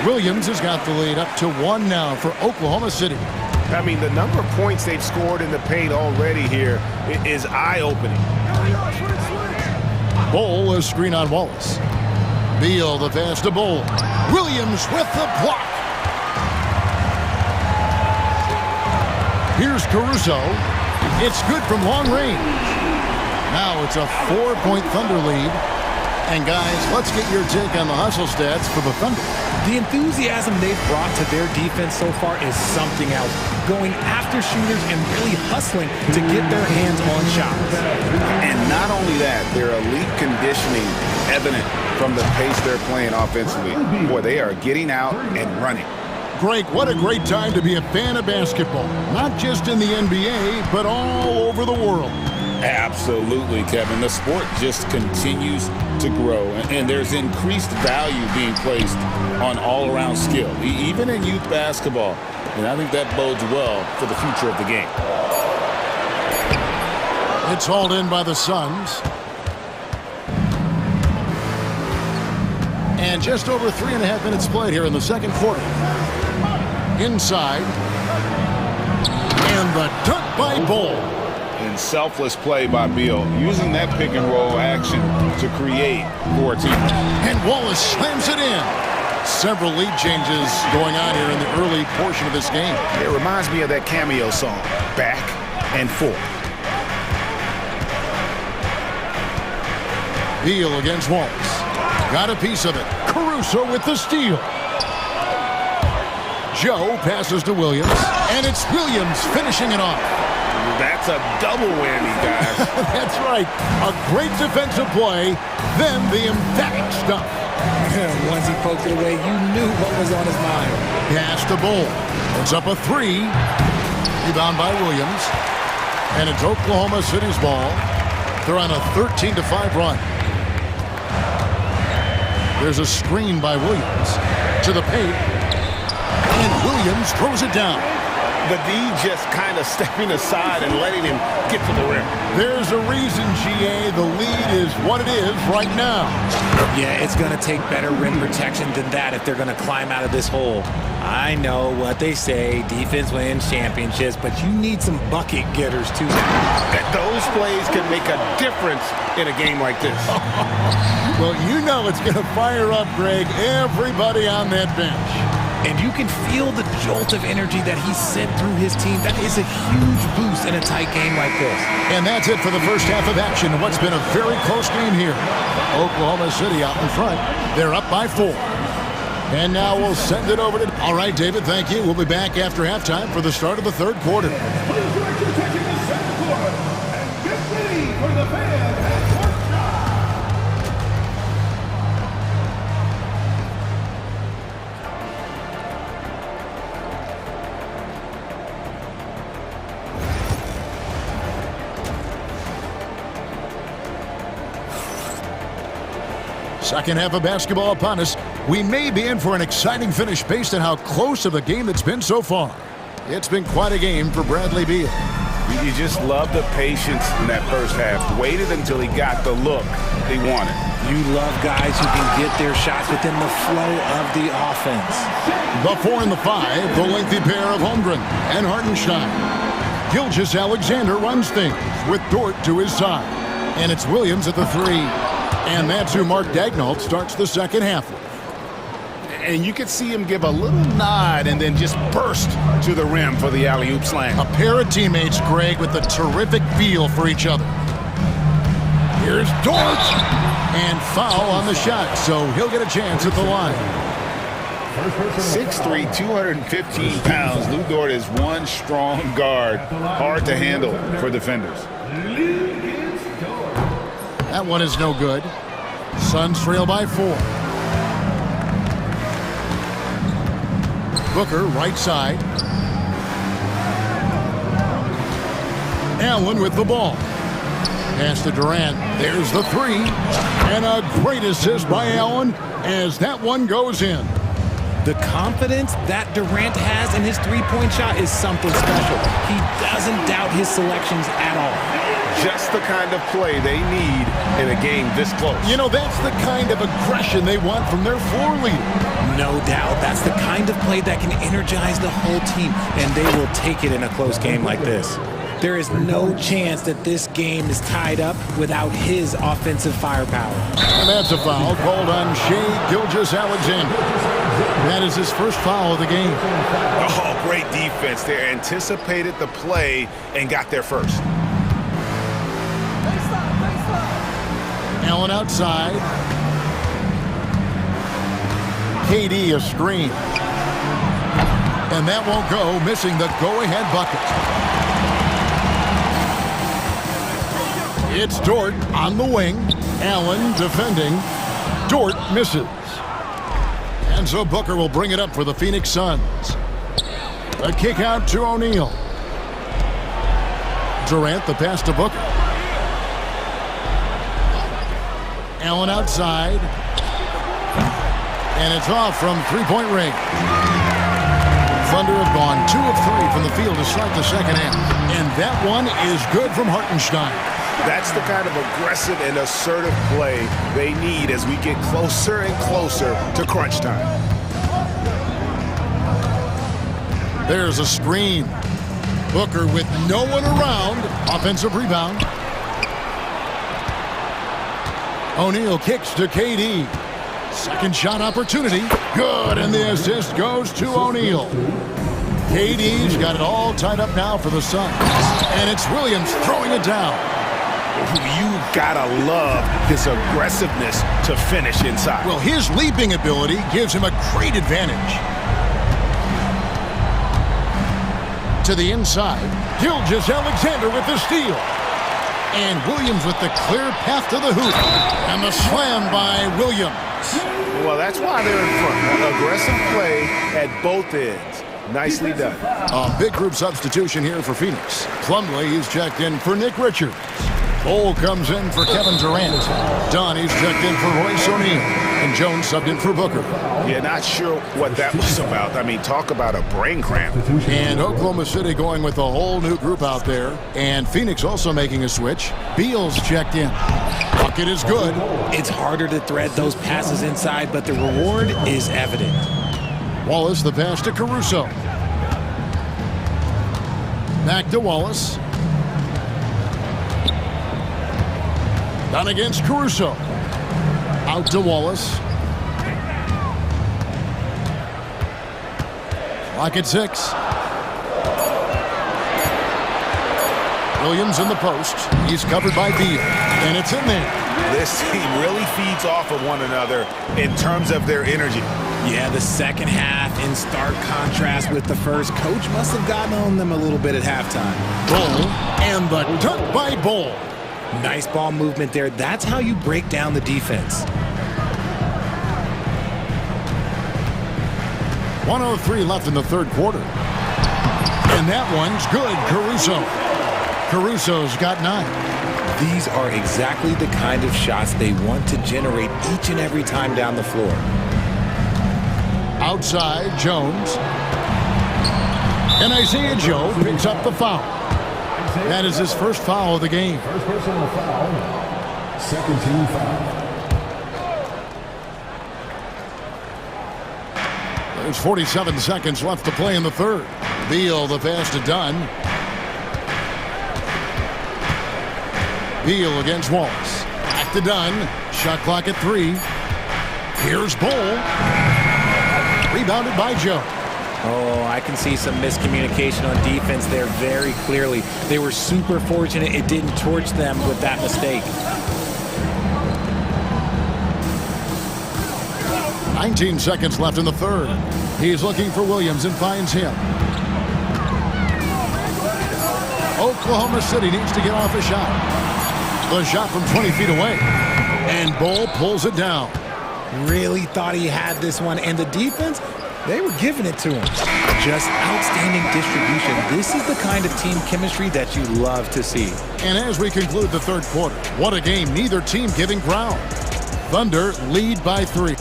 Williams has got the lead up to 1 now for Oklahoma City. I mean, the number of points they've scored in the paint already here is eye-opening. Bull, a screen on Wallace. Beal, the pass to Bull. Williams with the block. Here's Caruso. It's good from long range. Now it's a 4-point Thunder lead. And guys, let's get your take on the hustle stats for the Thunder. The enthusiasm they've brought to their defense so far is something else. Going after shooters and really hustling to get their hands on shots. And not only that, their elite conditioning evident from the pace they're playing offensively. Boy, they are getting out and running. Greg, what a great time to be a fan of basketball. Not just in the NBA, but all over the world. Absolutely, Kevin. The sport just continues to grow, and there's increased value being placed on all-around skill, even in youth basketball. And I think that bodes well for the future of the game. It's hauled in by the Suns. And just over 3.5 minutes played here in the second quarter. Inside. And the dunk by Bull. And selfless play by Beal, using that pick and roll action to create for a team. And Wallace slams it in. Several lead changes going on here in the early portion of this game. It reminds me of that cameo song, Back and Forth. Beal against Wallace. Got a piece of it. Caruso with the steal. Joe passes to Williams. And it's Williams finishing it off. That's a double whammy, guys. That's right. A great defensive play, then the emphatic stuff. Once he poked it away, you knew what was on his mind. Pass to Bull. It's up a 3. Rebound by Williams. And it's Oklahoma City's ball. They're on a 13-5 run. There's a screen by Williams. To the paint. And Williams throws it down. The D just kind of stepping aside and letting him get to the rim. There's a reason, GA, the lead is what it is right now. Yeah, it's going to take better rim protection than that if they're going to climb out of this hole. I know what they say, defense wins championships, but you need some bucket getters too. Those plays can make a difference in a game like this. Well, you know it's going to fire up, Greg, everybody on that bench. And you can feel the jolt of energy that he sent through his team. That is a huge boost in a tight game like this. And that's it for the first half of action. What's been a very close game here. Oklahoma City out in front. They're up by 4. And now we'll send it over to... All right, David, thank you. We'll be back after halftime for the start of the third quarter. Second half of basketball upon us. We may be in for an exciting finish based on how close of a game it's been so far. It's been quite a game for Bradley Beal. You just love the patience in that first half. Waited until he got the look he wanted. You love guys who can get their shots within the flow of the offense. The 4 and the 5, the lengthy pair of Holmgren and Hartenstein. Gilgeous-Alexander runs things with Dort to his side. And it's Williams at the 3. And that's who Mark Daignault starts the second half with. And you could see him give a little nod and then just burst to the rim for the alley-oop slam. A pair of teammates, Greg, with a terrific feel for each other. Here's Dort. And foul on the shot, so he'll get a chance at the line. 6'3", 215 pounds. Lou Dort is one strong guard. Hard to handle for defenders. That one is no good. Suns trail by 4. Booker, right side. Allen with the ball. Pass to Durant. There's the 3. And a great assist by Allen as that one goes in. The confidence that Durant has in his three-point shot is something special. He doesn't doubt his selections at all. Just the kind of play they need in a game this close. You know, that's the kind of aggression they want from their floor leader. No doubt. That's the kind of play that can energize the whole team, and they will take it in a close game like this. There is no chance that this game is tied up without his offensive firepower. And that's a foul called on Shai Gilgeous-Alexander. That is his first foul of the game. Oh, great defense there. Anticipated the play and got there first. Allen outside. KD a screen. And that won't go, missing the go-ahead bucket. It's Dort on the wing. Allen defending. Dort misses. And so Booker will bring it up for the Phoenix Suns. A kick out to O'Neal. Durant the pass to Booker. Allen outside. And it's off from three-point range. Thunder have gone 2 of 3 from the field to start the second half. And that one is good from Hartenstein. That's the kind of aggressive and assertive play they need as we get closer and closer to crunch time. There's a screen. Booker with no one around. Offensive rebound. O'Neal kicks to KD. Second shot opportunity. Good, and the assist goes to O'Neal. KD's got it all tied up now for the Suns. And it's Williams throwing it down. You gotta love his aggressiveness to finish inside. Well, his leaping ability gives him a great advantage. To the inside, Gilgeous-Alexander with the steal. And Williams with the clear path to the hoop. And the slam by Williams. Well, that's why they're in front. Aggressive play at both ends. Nicely done. A big group substitution here for Phoenix. Plumlee is checked in for Nick Richards. Cole comes in for Kevin Durant. Donnie's checked in for Royce O'Neal. And Jones subbed in for Booker. Yeah, not sure what that was about. I mean, talk about a brain cramp. And Oklahoma City going with a whole new group out there. And Phoenix also making a switch. Beal's checked in. Bucket is good. It's harder to thread those passes inside, but the reward is evident. Wallace the pass to Caruso. Back to Wallace. Down against Caruso. Out to Wallace. Clock at 6. Williams in the post. He's covered by Beal. And it's in there. This team really feeds off of one another in terms of their energy. Yeah, the second half in stark contrast with the first. Coach must have gotten on them a little bit at halftime. Bull and the dunk by Bull. Nice ball movement there. That's how you break down the defense. 1:03 left in the third quarter. And that one's good. Caruso. Caruso's got 9. These are exactly the kind of shots they want to generate each and every time down the floor. Outside, Jones. And Isaiah Joe picks up the foul. That is his first foul of the game. First personal foul. Second team foul. There's 47 seconds left to play in the third. Beal the pass to Dunn. Beal against Wallace. Back to Dunn. Shot clock at 3. Here's Bull. Rebounded by Joe. Oh, I can see some miscommunication on defense there very clearly. They were super fortunate it didn't torch them with that mistake. 19 seconds left in the third. He's looking for Williams and finds him. Oklahoma City needs to get off a shot. The shot from 20 feet away. And Bull pulls it down. Really thought he had this one. And the defense, they were giving it to him. Just outstanding distribution. This is the kind of team chemistry that you love to see. And as we conclude the third quarter, what a game. Neither team giving ground. Thunder lead by 3.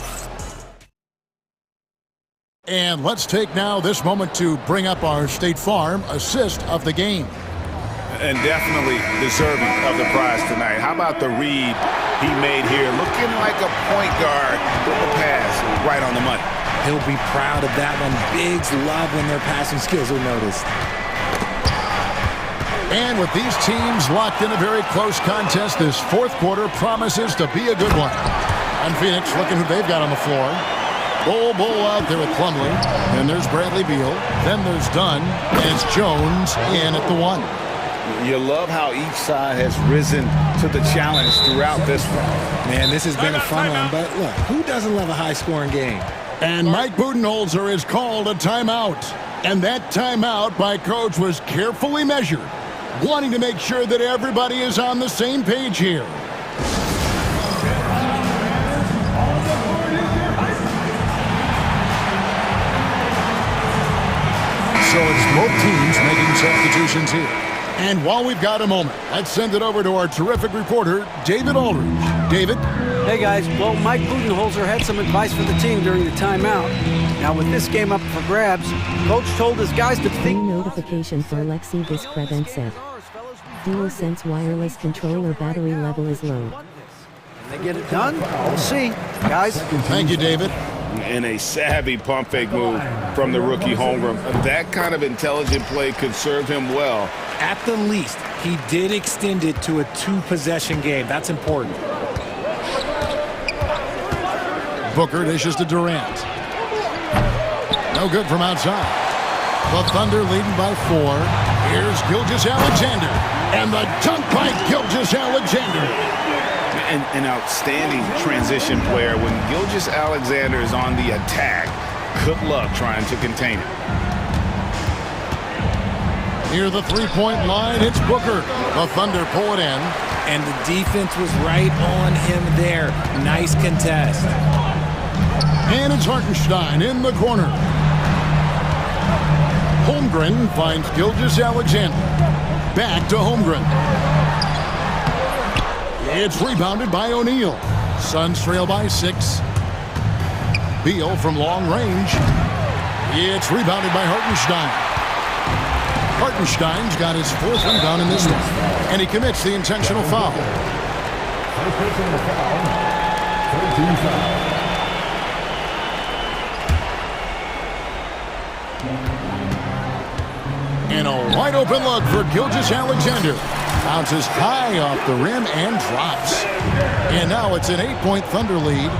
And let's take now this moment to bring up our State Farm assist of the game. And definitely deserving of the prize tonight. How about the read he made here? Looking like a point guard with a pass right on the money. He'll be proud of that one. Bigs love when their passing skills are noticed. And with these teams locked in a very close contest, this fourth quarter promises to be a good one. And Phoenix looking who they've got on the floor. Bull out there with Plumlee. Then there's Bradley Beal. Then there's Dunn. And it's Jones in at the 1. You love how each side has risen to the challenge throughout this one. Man, this has been a fun one, but look, who doesn't love a high-scoring game? And Mike Budenholzer is called a timeout. And that timeout by Coach was carefully measured, wanting to make sure that everybody is on the same page here. So it's both teams making substitutions here. And while we've got a moment, let's send it over to our terrific reporter, David Aldridge. David? Hey, guys. Well, Mike Budenholzer had some advice for the team during the timeout. Now, with this game up for grabs, Coach told his guys to think... New notification for Alexei Viscredensev. DualSense wireless controller battery level is low. They get it done? We'll see. Guys. Thank you, David. And a savvy pump fake move from the rookie Holmgren. That kind of intelligent play could serve him well. At the least, he did extend it to a 2-possession game. That's important. Booker dishes to Durant. No good from outside. The Thunder leading by 4. Here's Gilgeous-Alexander. And the dunk by Gilgeous-Alexander. An outstanding transition player. When Gilgeous-Alexander is on the attack, good luck trying to contain it. Near the three-point line, it's Booker. The Thunder pull it in. And the defense was right on him there. Nice contest. And it's Hartenstein in the corner. Holmgren finds Gilgeous-Alexander. Back to Holmgren. It's rebounded by O'Neal. Suns trail by 6. Beal from long range. It's rebounded by Hartenstein. Hartenstein's got his 4th rebound in this one, and he commits the intentional foul. And a wide open look for Gilgeous-Alexander. Bounces high off the rim and drops. And now it's an 8-point Thunder lead.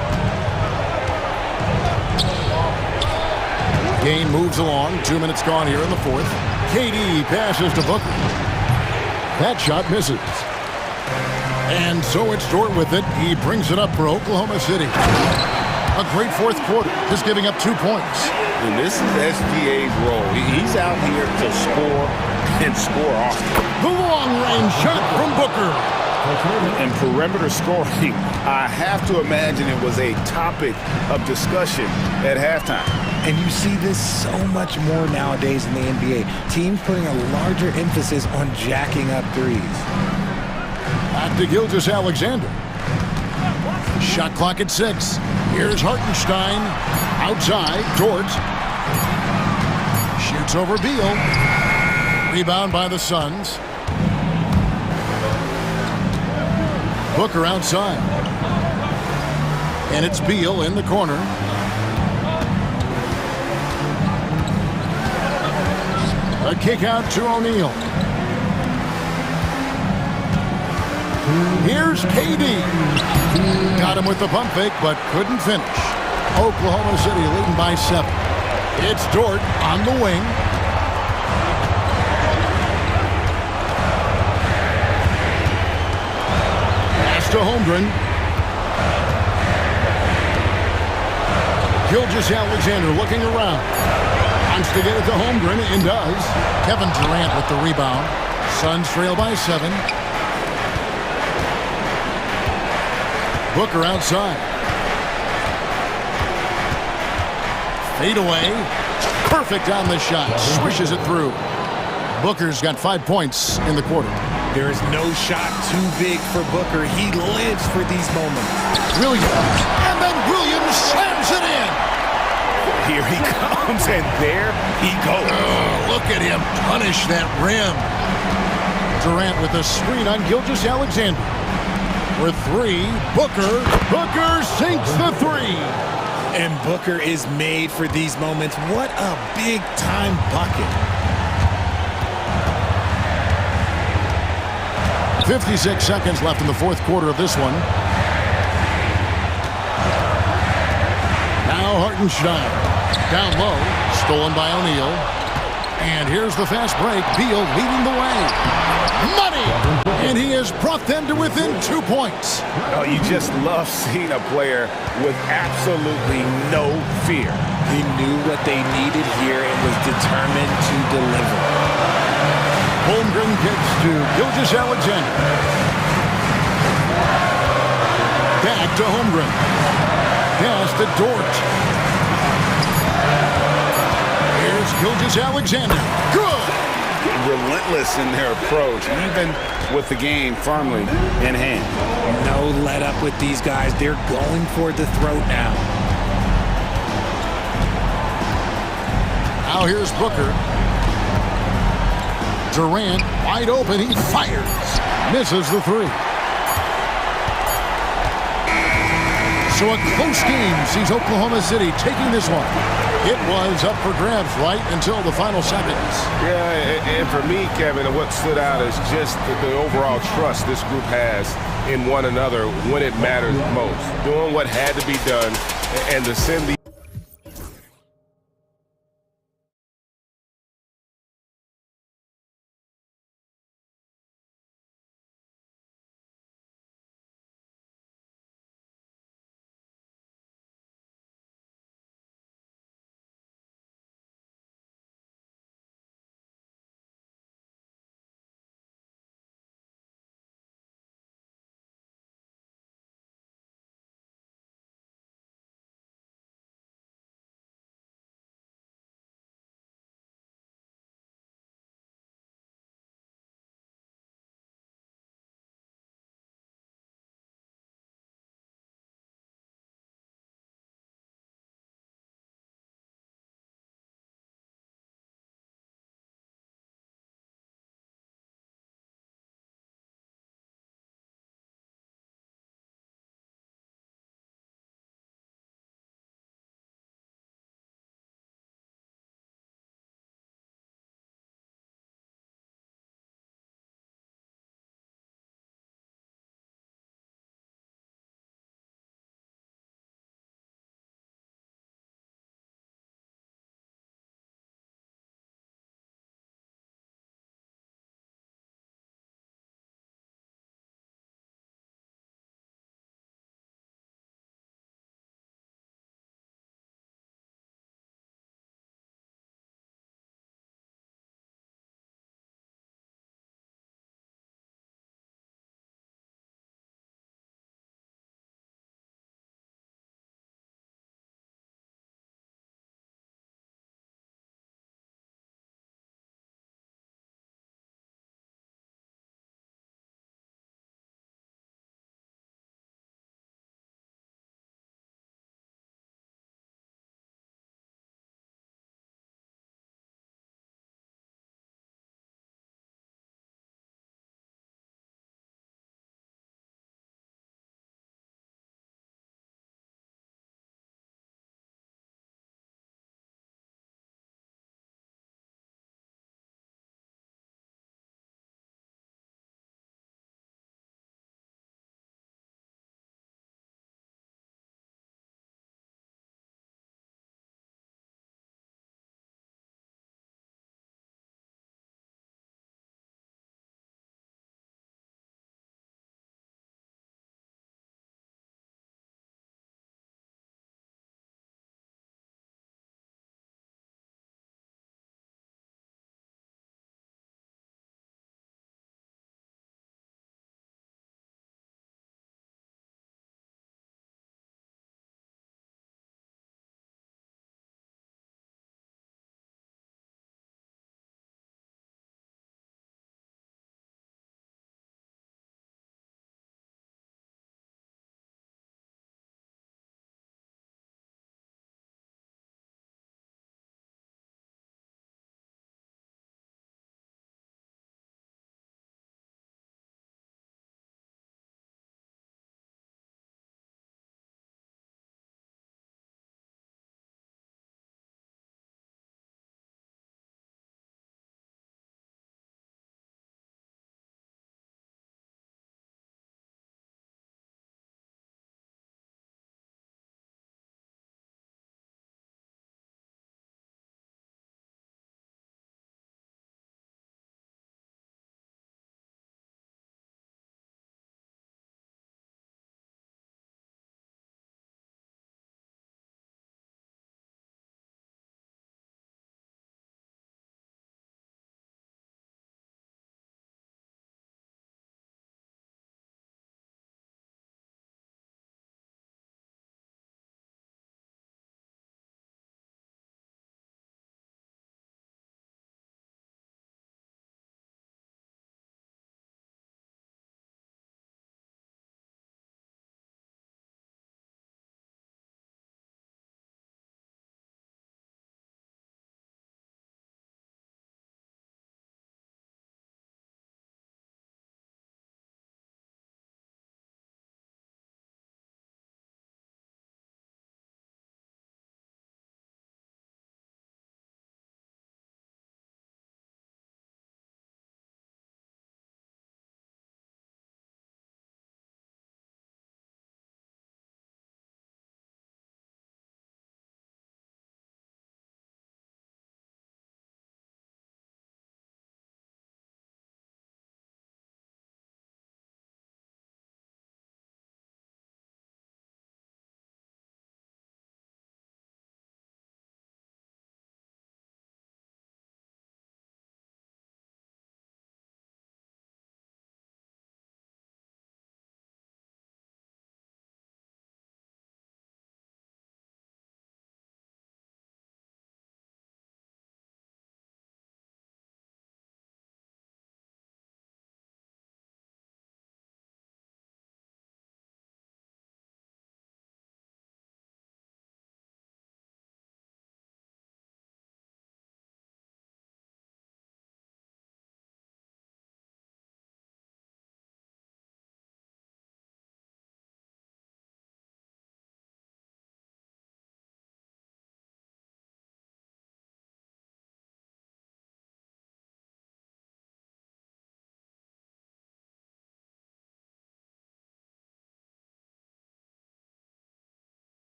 Game moves along. 2 minutes gone here in the 4th. KD passes to Booker. That shot misses. And so it's Dort with it. He brings it up for Oklahoma City. A great 4th quarter, just giving up 2 points. And this is SGA's role. He's out here to score and score often. The long-range shot from Booker. And perimeter scoring, I have to imagine it was a topic of discussion at halftime. And you see this so much more nowadays in the NBA. Teams putting a larger emphasis on jacking up threes. Back to Gilgeous-Alexander. Shot clock at 6. Here's Hartenstein. Outside, Dort. Shoots over Beal. Rebound by the Suns. Booker outside. And it's Beal in the corner. A kick out to O'Neal. Here's KD. Got him with the pump fake, but couldn't finish. Oklahoma City leading by 7. It's Dort on the wing. Pass to Holmgren. Gilgeous-Alexander looking around. Wants to get it to Holmgren and does. Kevin Durant with the rebound. Suns trail by 7. Booker outside. Fade away. Perfect on the shot. Swishes it through. Booker's got 5 points in the quarter. There is no shot too big for Booker. He lives for these moments. Williams. And then Williams slams it in. Here he comes, and there he goes. Oh, look at him punish that rim. Durant with a screen on Gilgeous-Alexander. For 3, Booker. Booker sinks the 3. And Booker is made for these moments. What a big-time bucket. 56 seconds left in the 4th quarter of this one. Now Hartenstein. Down low. Stolen by O'Neal. And here's the fast break. Beal leading the way. Money! And he has brought them to within 2 points. Oh, you just love seeing a player with absolutely no fear. He knew what they needed here and was determined to deliver. Holmgren gets to Gilgeous-Alexander. Back to Holmgren. Pass to Dort. Here's Gilgeous-Alexander. Good! Relentless in their approach, even with the game firmly in hand. No let up with these guys. They're going for the throat now. Now here's Booker. Durant, wide open, he fires. Misses the three. So a close game sees Oklahoma City taking this one. It was up for grabs right until the final seconds. Yeah, and for me, Kevin, what stood out is just the overall trust this group has in one another when it matters most. Doing what had to be done and to send the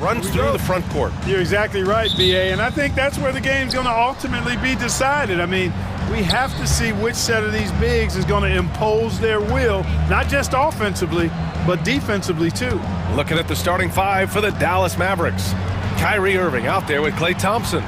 Runs through the front court. You're exactly right, B.A., and I think that's where the game's going to ultimately be decided. I mean, we have to see which set of these bigs is going to impose their will, not just offensively, but defensively, too. Looking at the starting five for the Dallas Mavericks. Kyrie Irving out there with Klay Thompson.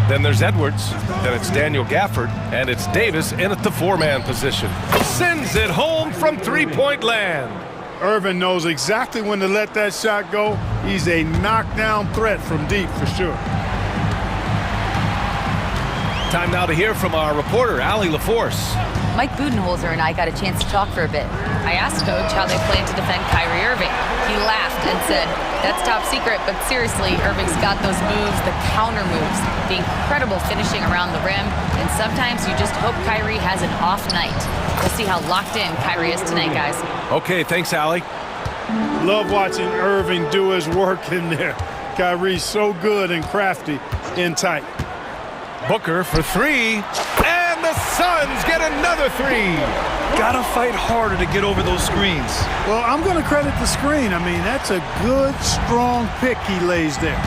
Then there's Edwards, then it's Daniel Gafford, and it's Davis in at the four-man position. Sends it home from three-point land. Irving knows exactly when to let that shot go. He's a knockdown threat from deep for sure. Time now to hear from our reporter, Allie LaForce. Mike Budenholzer and I got a chance to talk for a bit. I asked Coach how they plan to defend Kyrie Irving. He laughed and said, "That's top secret, but seriously, Irving's got those moves, the counter moves, the incredible finishing around the rim, and sometimes you just hope Kyrie has an off night." We'll see how locked in Kyrie is tonight, guys. Okay, thanks, Allie. Love watching Irving do his work in there. Kyrie's so good and crafty in tight. Booker for three, and the Suns get another three. Gotta fight harder to get over those screens. Well, I'm going to credit the screen. I mean, that's a good, strong pick he lays there.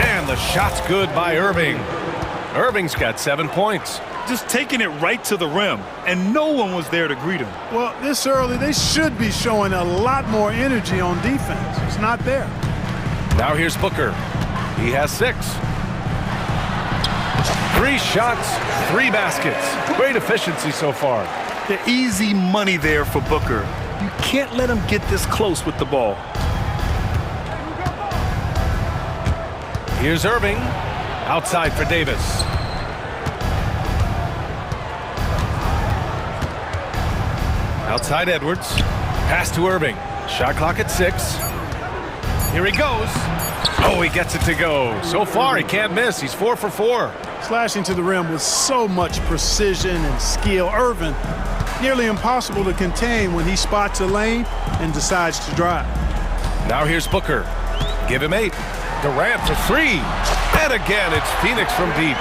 And the shot's good by Irving. Irving's got 7 points. Just taking it right to the rim, and no one was there to greet him. Well, this early, they should be showing a lot more energy on defense. It's not there. Now here's Booker. He has 6. 3 shots, 3 baskets. Great efficiency so far. The easy money there for Booker. You can't let him get this close with the ball. Here's Irving. Outside for Davis. Outside Edwards. Pass to Irving. Shot clock at 6. Here he goes. Oh, he gets it to go. So far, he can't miss. He's 4 for 4. Slashing to the rim with so much precision and skill. Irving, nearly impossible to contain when he spots a lane and decides to drive. Now here's Booker. Give him 8. Durant for 3. And again, it's Phoenix from deep.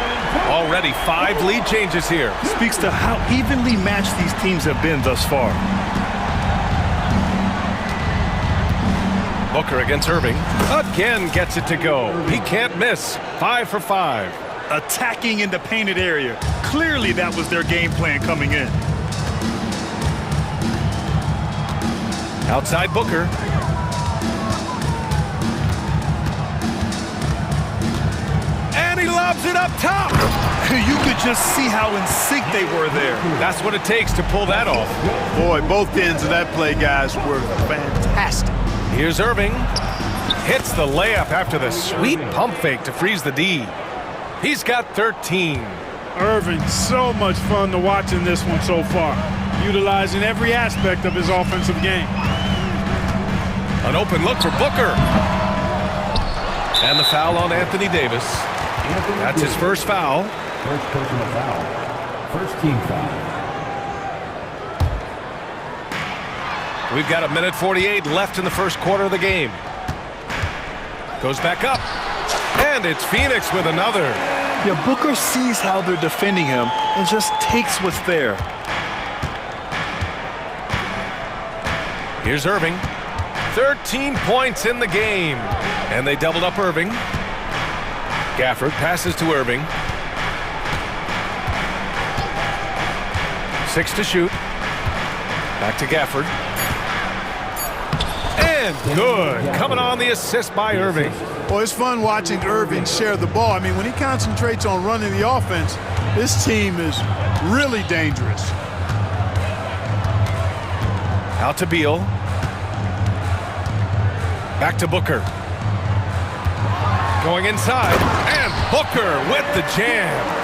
Already 5 lead changes here. Speaks to how evenly matched these teams have been thus far. Booker against Irving. Again gets it to go. He can't miss. 5 for 5. Attacking in the painted area. Clearly that was their game plan coming in. Outside Booker. And he lobs it up top. You could just see how in sync they were there. That's what it takes to pull that off. Boy, both ends of that play, guys, were fantastic. Here's Irving. Hits the layup after the sweet pump fake to freeze the D. He's got 13. Irving, so much fun to watch in this one so far, utilizing every aspect of his offensive game. An open look for Booker. And the foul on Anthony Davis. That's his first foul. First personal foul. First team foul. We've got 1:48 left in the first quarter of the game. Goes back up. And it's Phoenix with another. Yeah, Booker sees how they're defending him and just takes what's there. Here's Irving. 13 points in the game. And they doubled up Irving. Gafford passes to Irving. 6 to shoot. Back to Gafford. And good. Coming on the assist by Irving. Well, it's fun watching Irving share the ball. I mean, when he concentrates on running the offense, this team is really dangerous. Out to Beal. Back to Booker. Going inside. And Booker with the jam.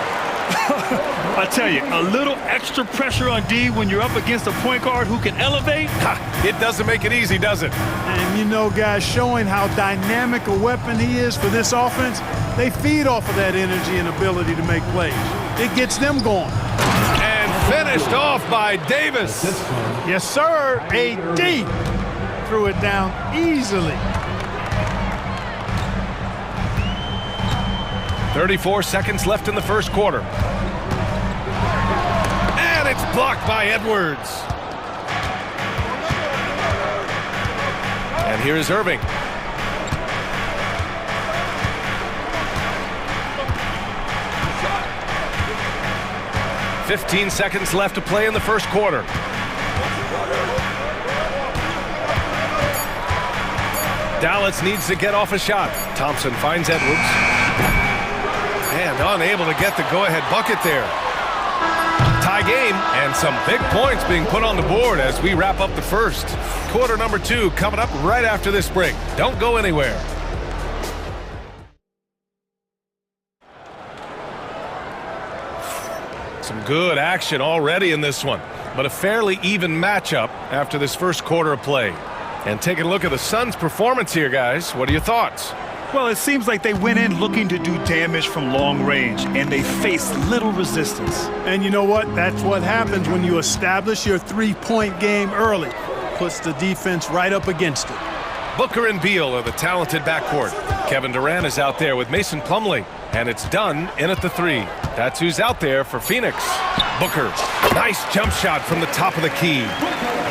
I tell you, a little extra pressure on D when you're up against a point guard who can elevate. It doesn't make it easy, does it? And you know, guys, showing how dynamic a weapon he is for this offense, they feed off of that energy and ability to make plays. It gets them going. And finished off by Davis. Yes, sir. AD threw it down easily. 34 seconds left in the first quarter. And it's blocked by Edwards. And here is Irving. 15 seconds left to play in the first quarter. Dallas needs to get off a shot. Thompson finds Edwards. And unable to get the go-ahead bucket there. Tie game, and some big points being put on the board as we wrap up the first. Quarter number 2 coming up right after this break. Don't go anywhere. Some good action already in this one, but a fairly even matchup after this first quarter of play. And taking a look at the Suns' performance here, guys. What are your thoughts? Well, it seems like they went in looking to do damage from long range, and they faced little resistance. And you know what? That's what happens when you establish your three-point game early. Puts the defense right up against it. Booker and Beal are the talented backcourt. Kevin Durant is out there with Mason Plumlee, and it's Dunn in at the 3. That's who's out there for Phoenix. Booker, nice jump shot from the top of the key.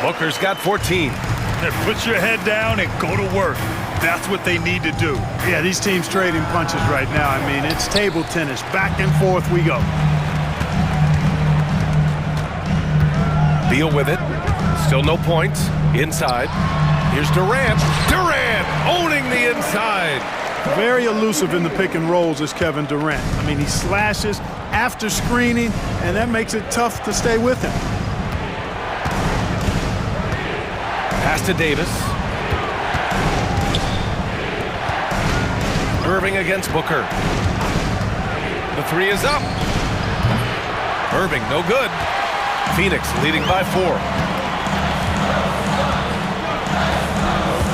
Booker's got 14. Put your head down and go to work. That's what they need to do. Yeah, these teams trading punches right now. I mean, it's table tennis. Back and forth we go. Beal with it. Still no points. Inside. Here's Durant. Durant owning the inside. Very elusive in the pick and rolls is Kevin Durant. I mean, he slashes after screening, and that makes it tough to stay with him. Pass to Davis. Irving against Booker. The 3 is up. Irving, no good. Phoenix leading by 4.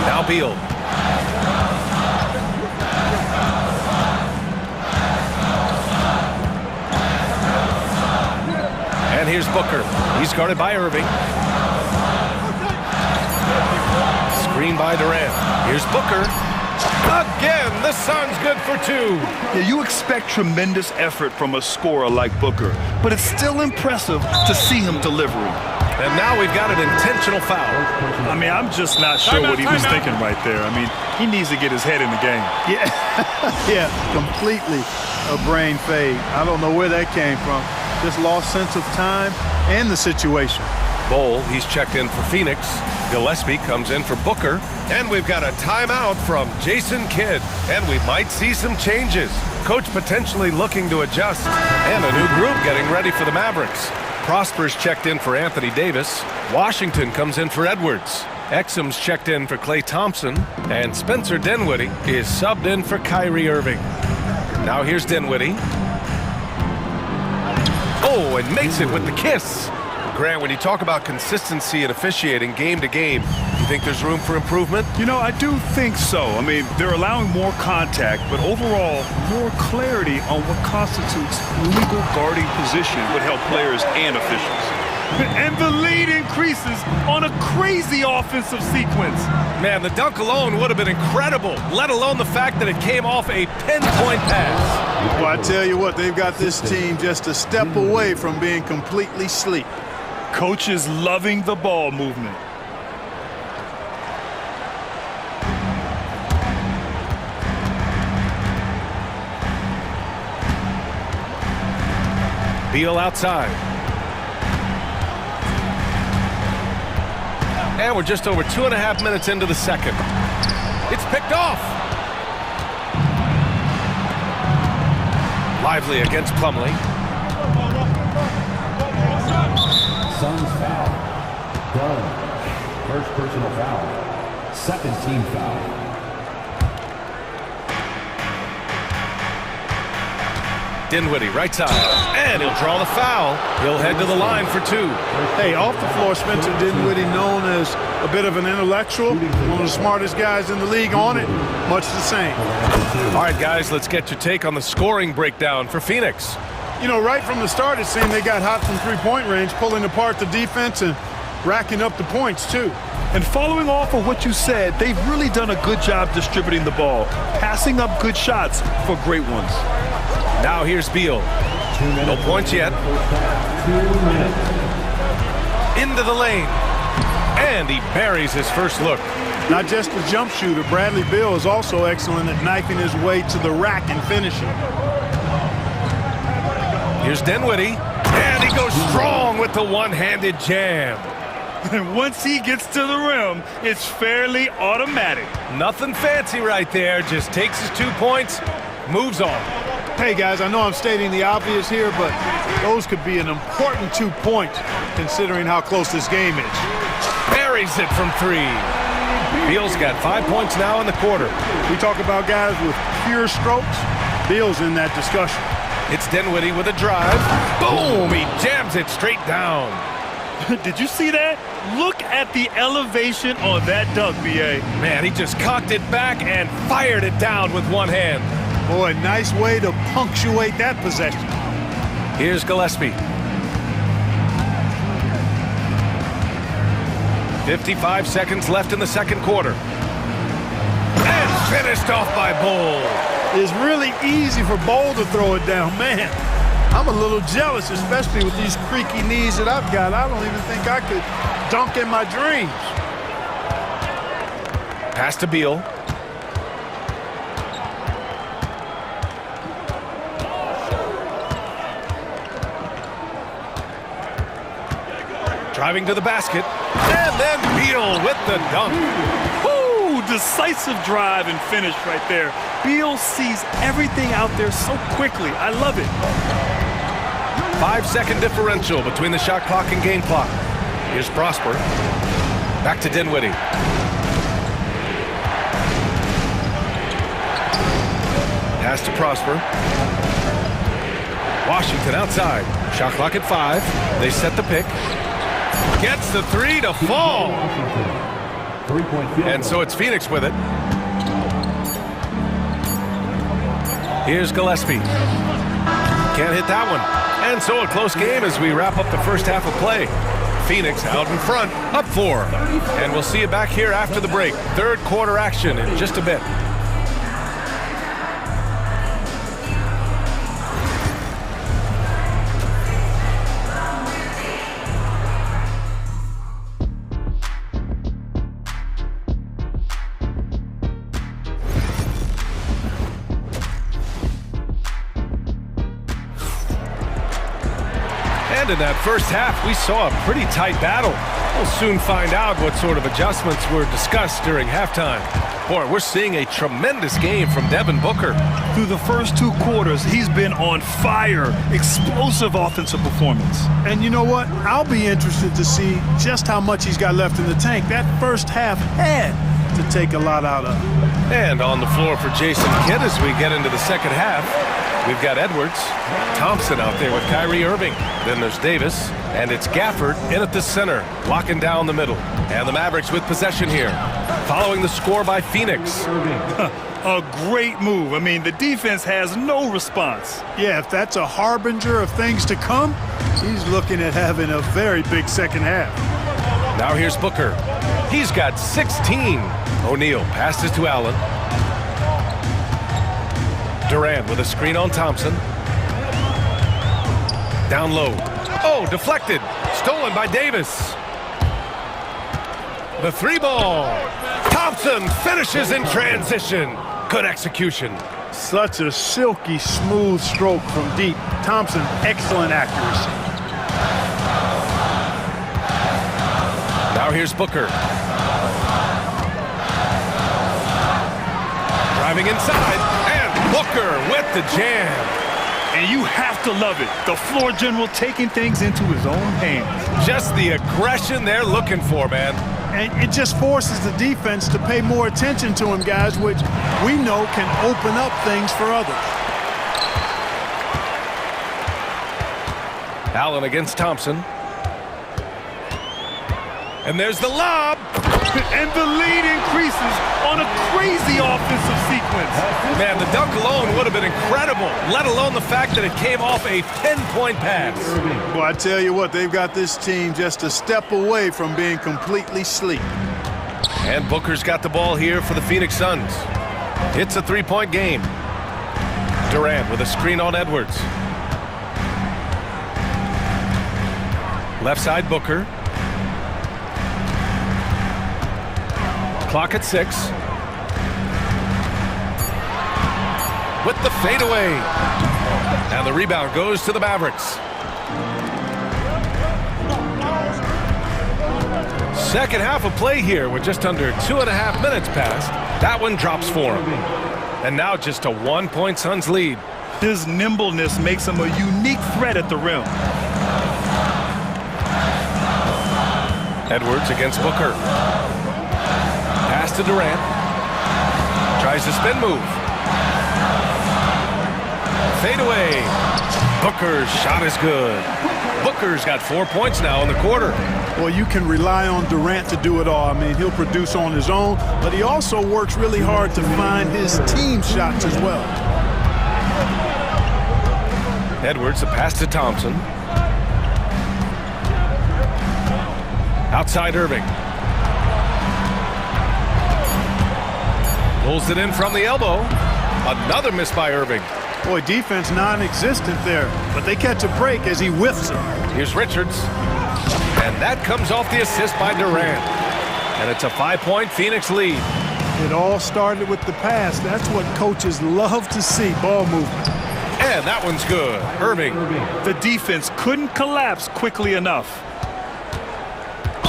Now Beal. And here's Booker. He's guarded by Irving. Screen by Durant. Here's Booker. Again, the Suns good for 2. Yeah, you expect tremendous effort from a scorer like Booker, but it's still impressive to see him delivering. And now we've got an intentional foul. I mean, I'm just not sure what he was thinking right there. I mean, he needs to get his head in the game. Yeah, yeah, completely a brain fade. I don't know where that came from. Just lost sense of time and the situation. Bowl, he's checked in for Phoenix. Gillespie comes in for Booker. And we've got a timeout from Jason Kidd. And we might see some changes. Coach potentially looking to adjust. And a new group getting ready for the Mavericks. Prosper's checked in for Anthony Davis. Washington comes in for Edwards. Exum's checked in for Klay Thompson. And Spencer Dinwiddie is subbed in for Kyrie Irving. Now here's Dinwiddie. Oh, and makes it with the kiss. Grant, when you talk about consistency and officiating game to game, you think there's room for improvement? You know, I do think so. I mean, they're allowing more contact, but overall, more clarity on what constitutes legal guarding position would help players and officials. And the lead increases on a crazy offensive sequence. Man, the dunk alone would have been incredible, let alone the fact that it came off a pinpoint pass. Well, I tell you what, they've got this team just a step away from being completely asleep. Coach is loving the ball movement. Beal outside. And we're just over 2.5 minutes into the second. It's picked off. Lively against Plumlee. Suns foul. Dunn. First personal foul. Second team foul. Dinwiddie, right side. And he'll draw the foul. He'll head to the line for 2. Hey, off the floor, Spencer Dinwiddie, known as a bit of an intellectual, one of the smartest guys in the league on it, much the same. All right, guys, let's get your take on the scoring breakdown for Phoenix. You know, right from the start, it seemed they got hot from three-point range, pulling apart the defense and racking up the points, too. And following off of what you said, they've really done a good job distributing the ball, passing up good shots for great ones. Now here's Beal. No points yet. 2 minutes. Into the lane. And he buries his first look. Not just a jump shooter, Bradley Beal is also excellent at knifing his way to the rack and finishing. Here's Dinwiddie. And he goes strong with the one-handed jam. And once he gets to the rim, it's fairly automatic. Nothing fancy right there. Just takes his 2 points, moves on. Hey, guys, I know I'm stating the obvious here, but those could be an important 2 points considering how close this game is. Buries it from 3. Beal's got 5 points now in the quarter. We talk about guys with pure strokes. Beal's in that discussion. It's Dinwiddie with a drive. Boom! He jams it straight down. Did you see that? Look at the elevation on that dunk, B.A. Man, he just cocked it back and fired it down with one hand. Boy, nice way to punctuate that possession. Here's Gillespie. 55 seconds left in the second quarter. And finished off by Bull. It's really easy for Bull to throw it down. Man, I'm a little jealous, especially with these creaky knees that I've got. I don't even think I could dunk in my dreams. Pass to Beal. Driving to the basket. And then Beal with the dunk. Woo! Decisive drive and finish right there. Beal sees everything out there so quickly. I love it. 5-second differential between the shot clock and game clock. Here's Prosper. Back to Dinwiddie. Pass to Prosper. Washington outside. Shot clock at 5. They set the pick. Gets the 3 to fall. And so it's Phoenix with it. Here's Gillespie. Can't hit that one. And so a close game as we wrap up the first half of play. Phoenix out in front, up 4. And we'll see you back here after the break. Third quarter action in just a bit. And in that first half, we saw a pretty tight battle. We'll soon find out what sort of adjustments were discussed during halftime. Boy, we're seeing a tremendous game from Devin Booker. Through the first 2 quarters, he's been on fire. Explosive offensive performance. And you know what? I'll be interested to see just how much he's got left in the tank. That first half had to take a lot out of. And on the floor for Jason Kidd as we get into the second half, we've got Edwards, Thompson out there with Kyrie Irving. Then there's Davis, and it's Gafford in at the center, locking down the middle. And the Mavericks with possession here, following the score by Phoenix. A great move. I mean, the defense has no response. Yeah, if that's a harbinger of things to come, he's looking at having a very big second half. Now here's Booker. He's got 16. O'Neal passes to Allen. Durant with a screen on Thompson. Down low. Oh, deflected. Stolen by Davis. The 3 ball. Thompson finishes in transition. Good execution. Such a silky, smooth stroke from deep. Thompson, excellent accuracy. Now here's Booker. Driving inside, and Booker with the jam. And you have to love it. The floor general taking things into his own hands. Just the aggression they're looking for, man. And it just forces the defense to pay more attention to him, guys, which we know can open up things for others. Allen against Thompson. And there's the lob. And the lead increases on a crazy offensive sequence. Man, the dunk alone would have been incredible, let alone the fact that it came off a 10-point pass. Well, I tell you what, they've got this team just a step away from being completely asleep. And Booker's got the ball here for the Phoenix Suns. It's a 3-point game. Durant with a screen on Edwards. Left side, Booker. Clock at 6. With the fadeaway. And the rebound goes to the Mavericks. Second half of play here with just under 2.5 minutes passed. That one drops for him. And now just a 1-point Suns lead. His nimbleness makes him a unique threat at the rim. Edwards against Booker. Pass to Durant. Tries the spin move. Fade away. Booker's shot is good. Booker's got 4 points now in the quarter. Well, you can rely on Durant to do it all. I mean, he'll produce on his own, but he also works really hard to find his team shots as well. Edwards, the pass to Thompson. Outside Irving. Pulls it in from the elbow. Another miss by Irving. Boy, defense non-existent there, but they catch a break as he whiffs it. Here's Richards. And that comes off the assist by Durant. And it's a 5-point Phoenix lead. It all started with the pass. That's what coaches love to see, ball movement. And that one's good. Irving. The defense couldn't collapse quickly enough.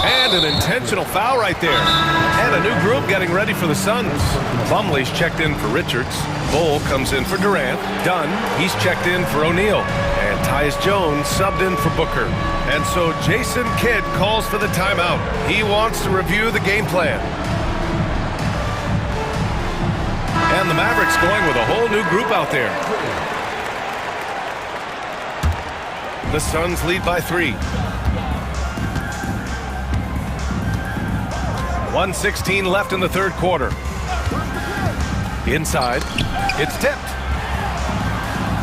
And an intentional foul right there. And a new group getting ready for the Suns. Plumlee's checked in for Richards. Bull comes in for Durant. Dunn, he's checked in for O'Neal. And Tyus Jones subbed in for Booker. And so Jason Kidd calls for the timeout. He wants to review the game plan. And the Mavericks going with a whole new group out there. The Suns lead by 3. 1:16 left in the third quarter. Inside, it's tipped.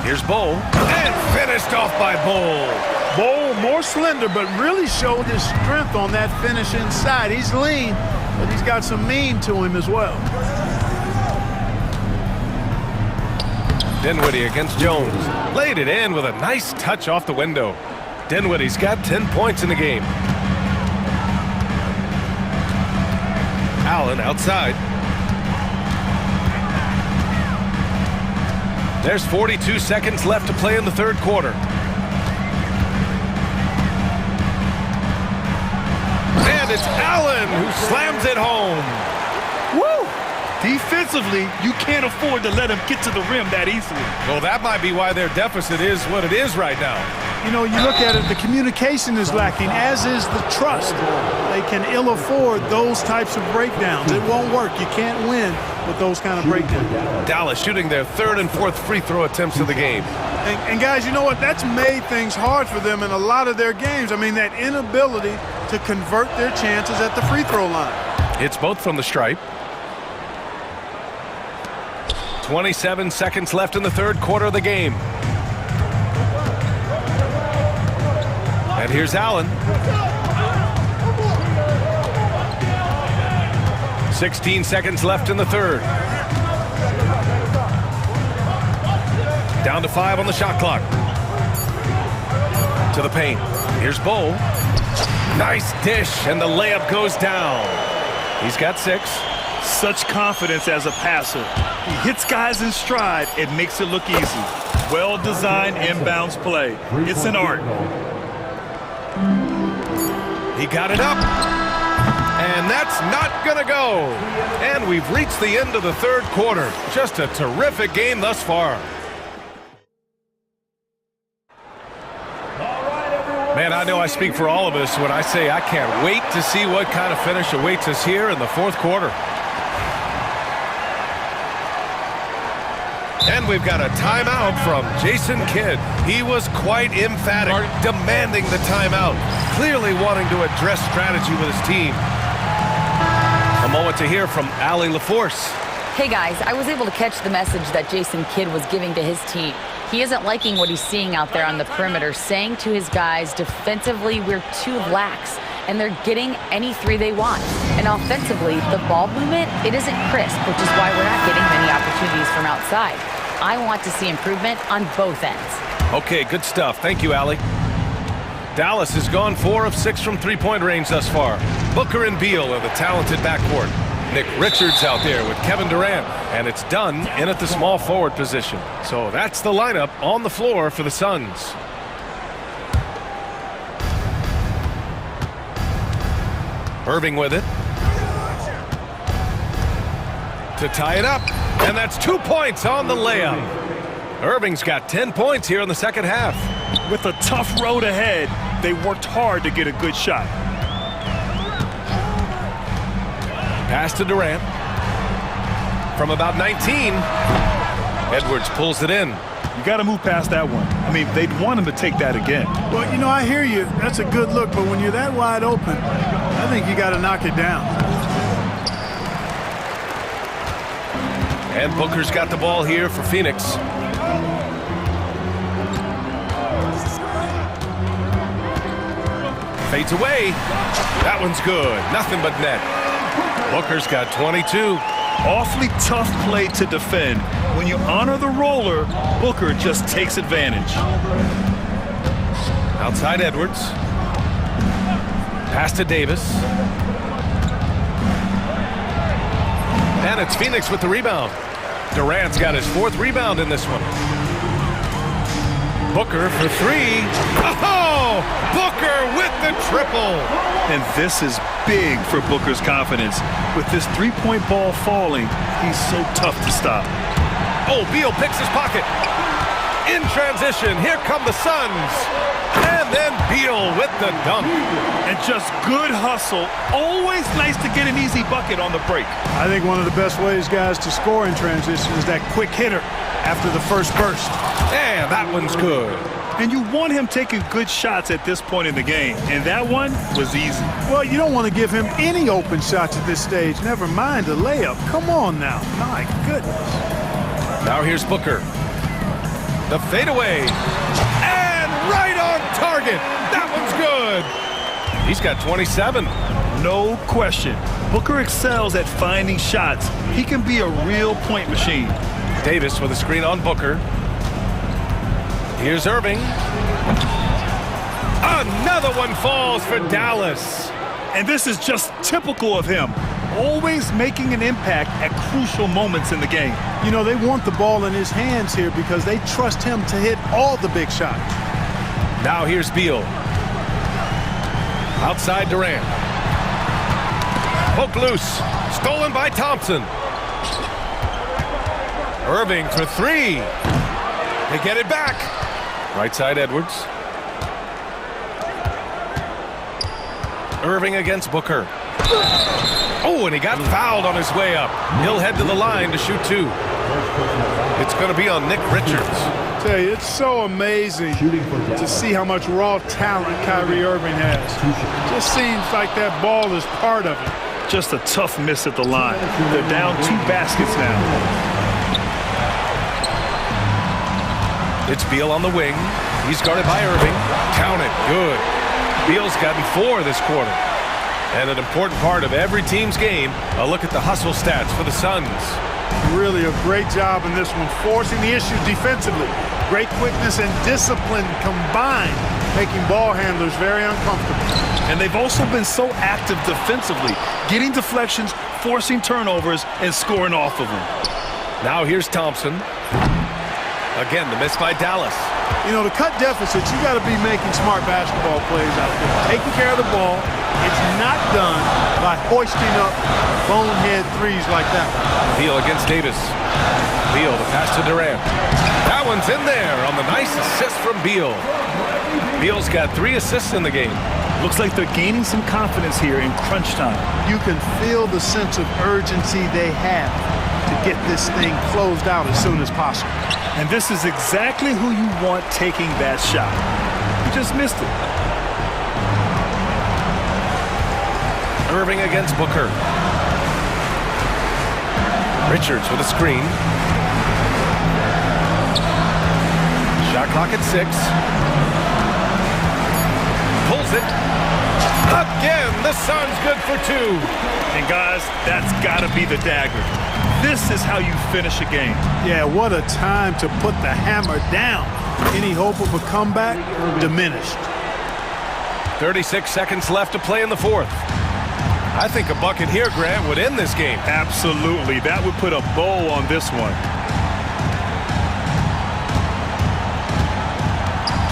Here's Bull, and finished off by Bull. Bull more slender, but really showed his strength on that finish inside. He's lean, but he's got some mean to him as well. Dinwiddie against Jones. Laid it in with a nice touch off the window. Dinwiddie's got 10 points in the game. Allen outside. There's 42 seconds left to play in the third quarter. And it's Allen who slams it home. Woo! Defensively, you can't afford to let him get to the rim that easily. Well, that might be why their deficit is what it is right now. You know, you look at it, the communication is lacking, as is the trust. They can ill afford those types of breakdowns. It won't work. You can't win with those kind of breakdowns. Dallas shooting their third and fourth free throw attempts of the game. And guys, you know what? That's made things hard for them in a lot of their games. I mean, that inability to convert their chances at the free throw line. It's both from the stripe. 27 seconds left in the third quarter of the game. And here's Allen. 16 seconds left in the third. Down to 5 on the shot clock. To the paint. Here's Bull. Nice dish, and the layup goes down. He's got 6. Such confidence as a passer. He hits guys in stride. It makes it look easy. Well-designed inbounds play. It's an art. He got it up. And that's not going to go. And we've reached the end of the third quarter. Just a terrific game thus far. Man, I know I speak for all of us when I say I can't wait to see what kind of finish awaits us here in the fourth quarter. And we've got a timeout from Jason Kidd. He was quite emphatic, demanding the timeout, clearly wanting to address strategy with his team. A moment to hear from Allie LaForce. Hey guys, I was able to catch the message that Jason Kidd was giving to his team. He isn't liking what he's seeing out there on the perimeter, saying to his guys, defensively, we're too lax, and they're getting any 3 they want. And offensively, the ball movement, it isn't crisp, which is why we're not getting many opportunities from outside. I want to see improvement on both ends. Okay, good stuff. Thank you, Allie. Dallas has gone 4 of 6 from three-point range thus far. Booker and Beal are the talented backcourt. Nick Richards out there with Kevin Durant, and it's Dunn in at the small forward position. So that's the lineup on the floor for the Suns. Irving with it. To tie it up. And that's 2 points on the layup. Irving's got 10 points here in the second half. With a tough road ahead, they worked hard to get a good shot. Pass to Durant. From about 19, Edwards pulls it in. You got to move past that one. I mean, they'd want him to take that again. Well, you know, I hear you. That's a good look, but when you're that wide open, I think you got to knock it down. And Booker's got the ball here for Phoenix. Fades away. That one's good. Nothing but net. Booker's got 22. Awfully tough play to defend. When you honor the roller, Booker just takes advantage. Outside Edwards. Pass to Davis. And it's Phoenix with the rebound. Durant's got his 4th rebound in this one. Booker for 3. Oh! Booker with the triple! And this is big for Booker's confidence. With this three-point ball falling, he's so tough to stop. Oh, Beal picks his pocket. In transition, here come the Suns. And then Beal with the dunk. And just good hustle. Always nice to get an easy bucket on the break. I think one of the best ways, guys, to score in transition is that quick hitter after the first burst. And that one's good. And you want him taking good shots at this point in the game. And that one was easy. Well, you don't want to give him any open shots at this stage. Never mind a layup. Come on now. My goodness. Now here's Booker. The fadeaway. And right on target. That one's good. He's got 27. No question. Booker excels at finding shots. He can be a real point machine. Davis with a screen on Booker. Here's Irving. Another one falls for Dallas. And this is just typical of him. Always making an impact at crucial moments in the game. You know, they want the ball in his hands here because they trust him to hit all the big shots. Now here's Beal. Outside Durant. Poke loose. Stolen by Thompson. Irving for 3. They get it back. Right side Edwards. Irving against Booker. Oh, and he got fouled on his way up. He'll head to the line to shoot 2. It's going to be on Nick Richards. I tell you, it's so amazing to see how much raw talent Kyrie Irving has. Just seems like that ball is part of it. Just a tough miss at the line. They're down 2 baskets now. It's Beal on the wing. He's guarded by Irving. Count it. Good. Beal's gotten 4 this quarter. And an important part of every team's game, a look at the hustle stats for the Suns. Really a great job in this one, forcing the issue defensively. Great quickness and discipline combined, making ball handlers very uncomfortable. And they've also been so active defensively, getting deflections, forcing turnovers, and scoring off of them. Now here's Thompson. Again, the miss by Dallas. You know, to cut deficits, you got to be making smart basketball plays out there. Taking care of the ball. It's not done by hoisting up bonehead threes like that. Beal against Davis. Beal, the pass to Durant. That one's in there on the nice assist from Beal. Beal's got 3 assists in the game. Looks like they're gaining some confidence here in crunch time. You can feel the sense of urgency they have to get this thing closed out as soon as possible. And this is exactly who you want taking that shot. You just missed it. Irving against Booker. Richards with a screen. Shot clock at 6. Pulls it. Again, the Suns good for 2. And guys, that's got to be the dagger. This is how you finish a game. Yeah, what a time to put the hammer down. Any hope of a comeback? Diminished. 36 seconds left to play in the 4th. I think a bucket here, Grant, would end this game. Absolutely. That would put a bow on this one.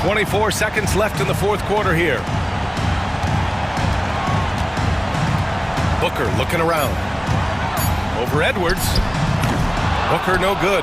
24 seconds left in the 4th quarter here. Booker looking around. Over Edwards. Booker no good.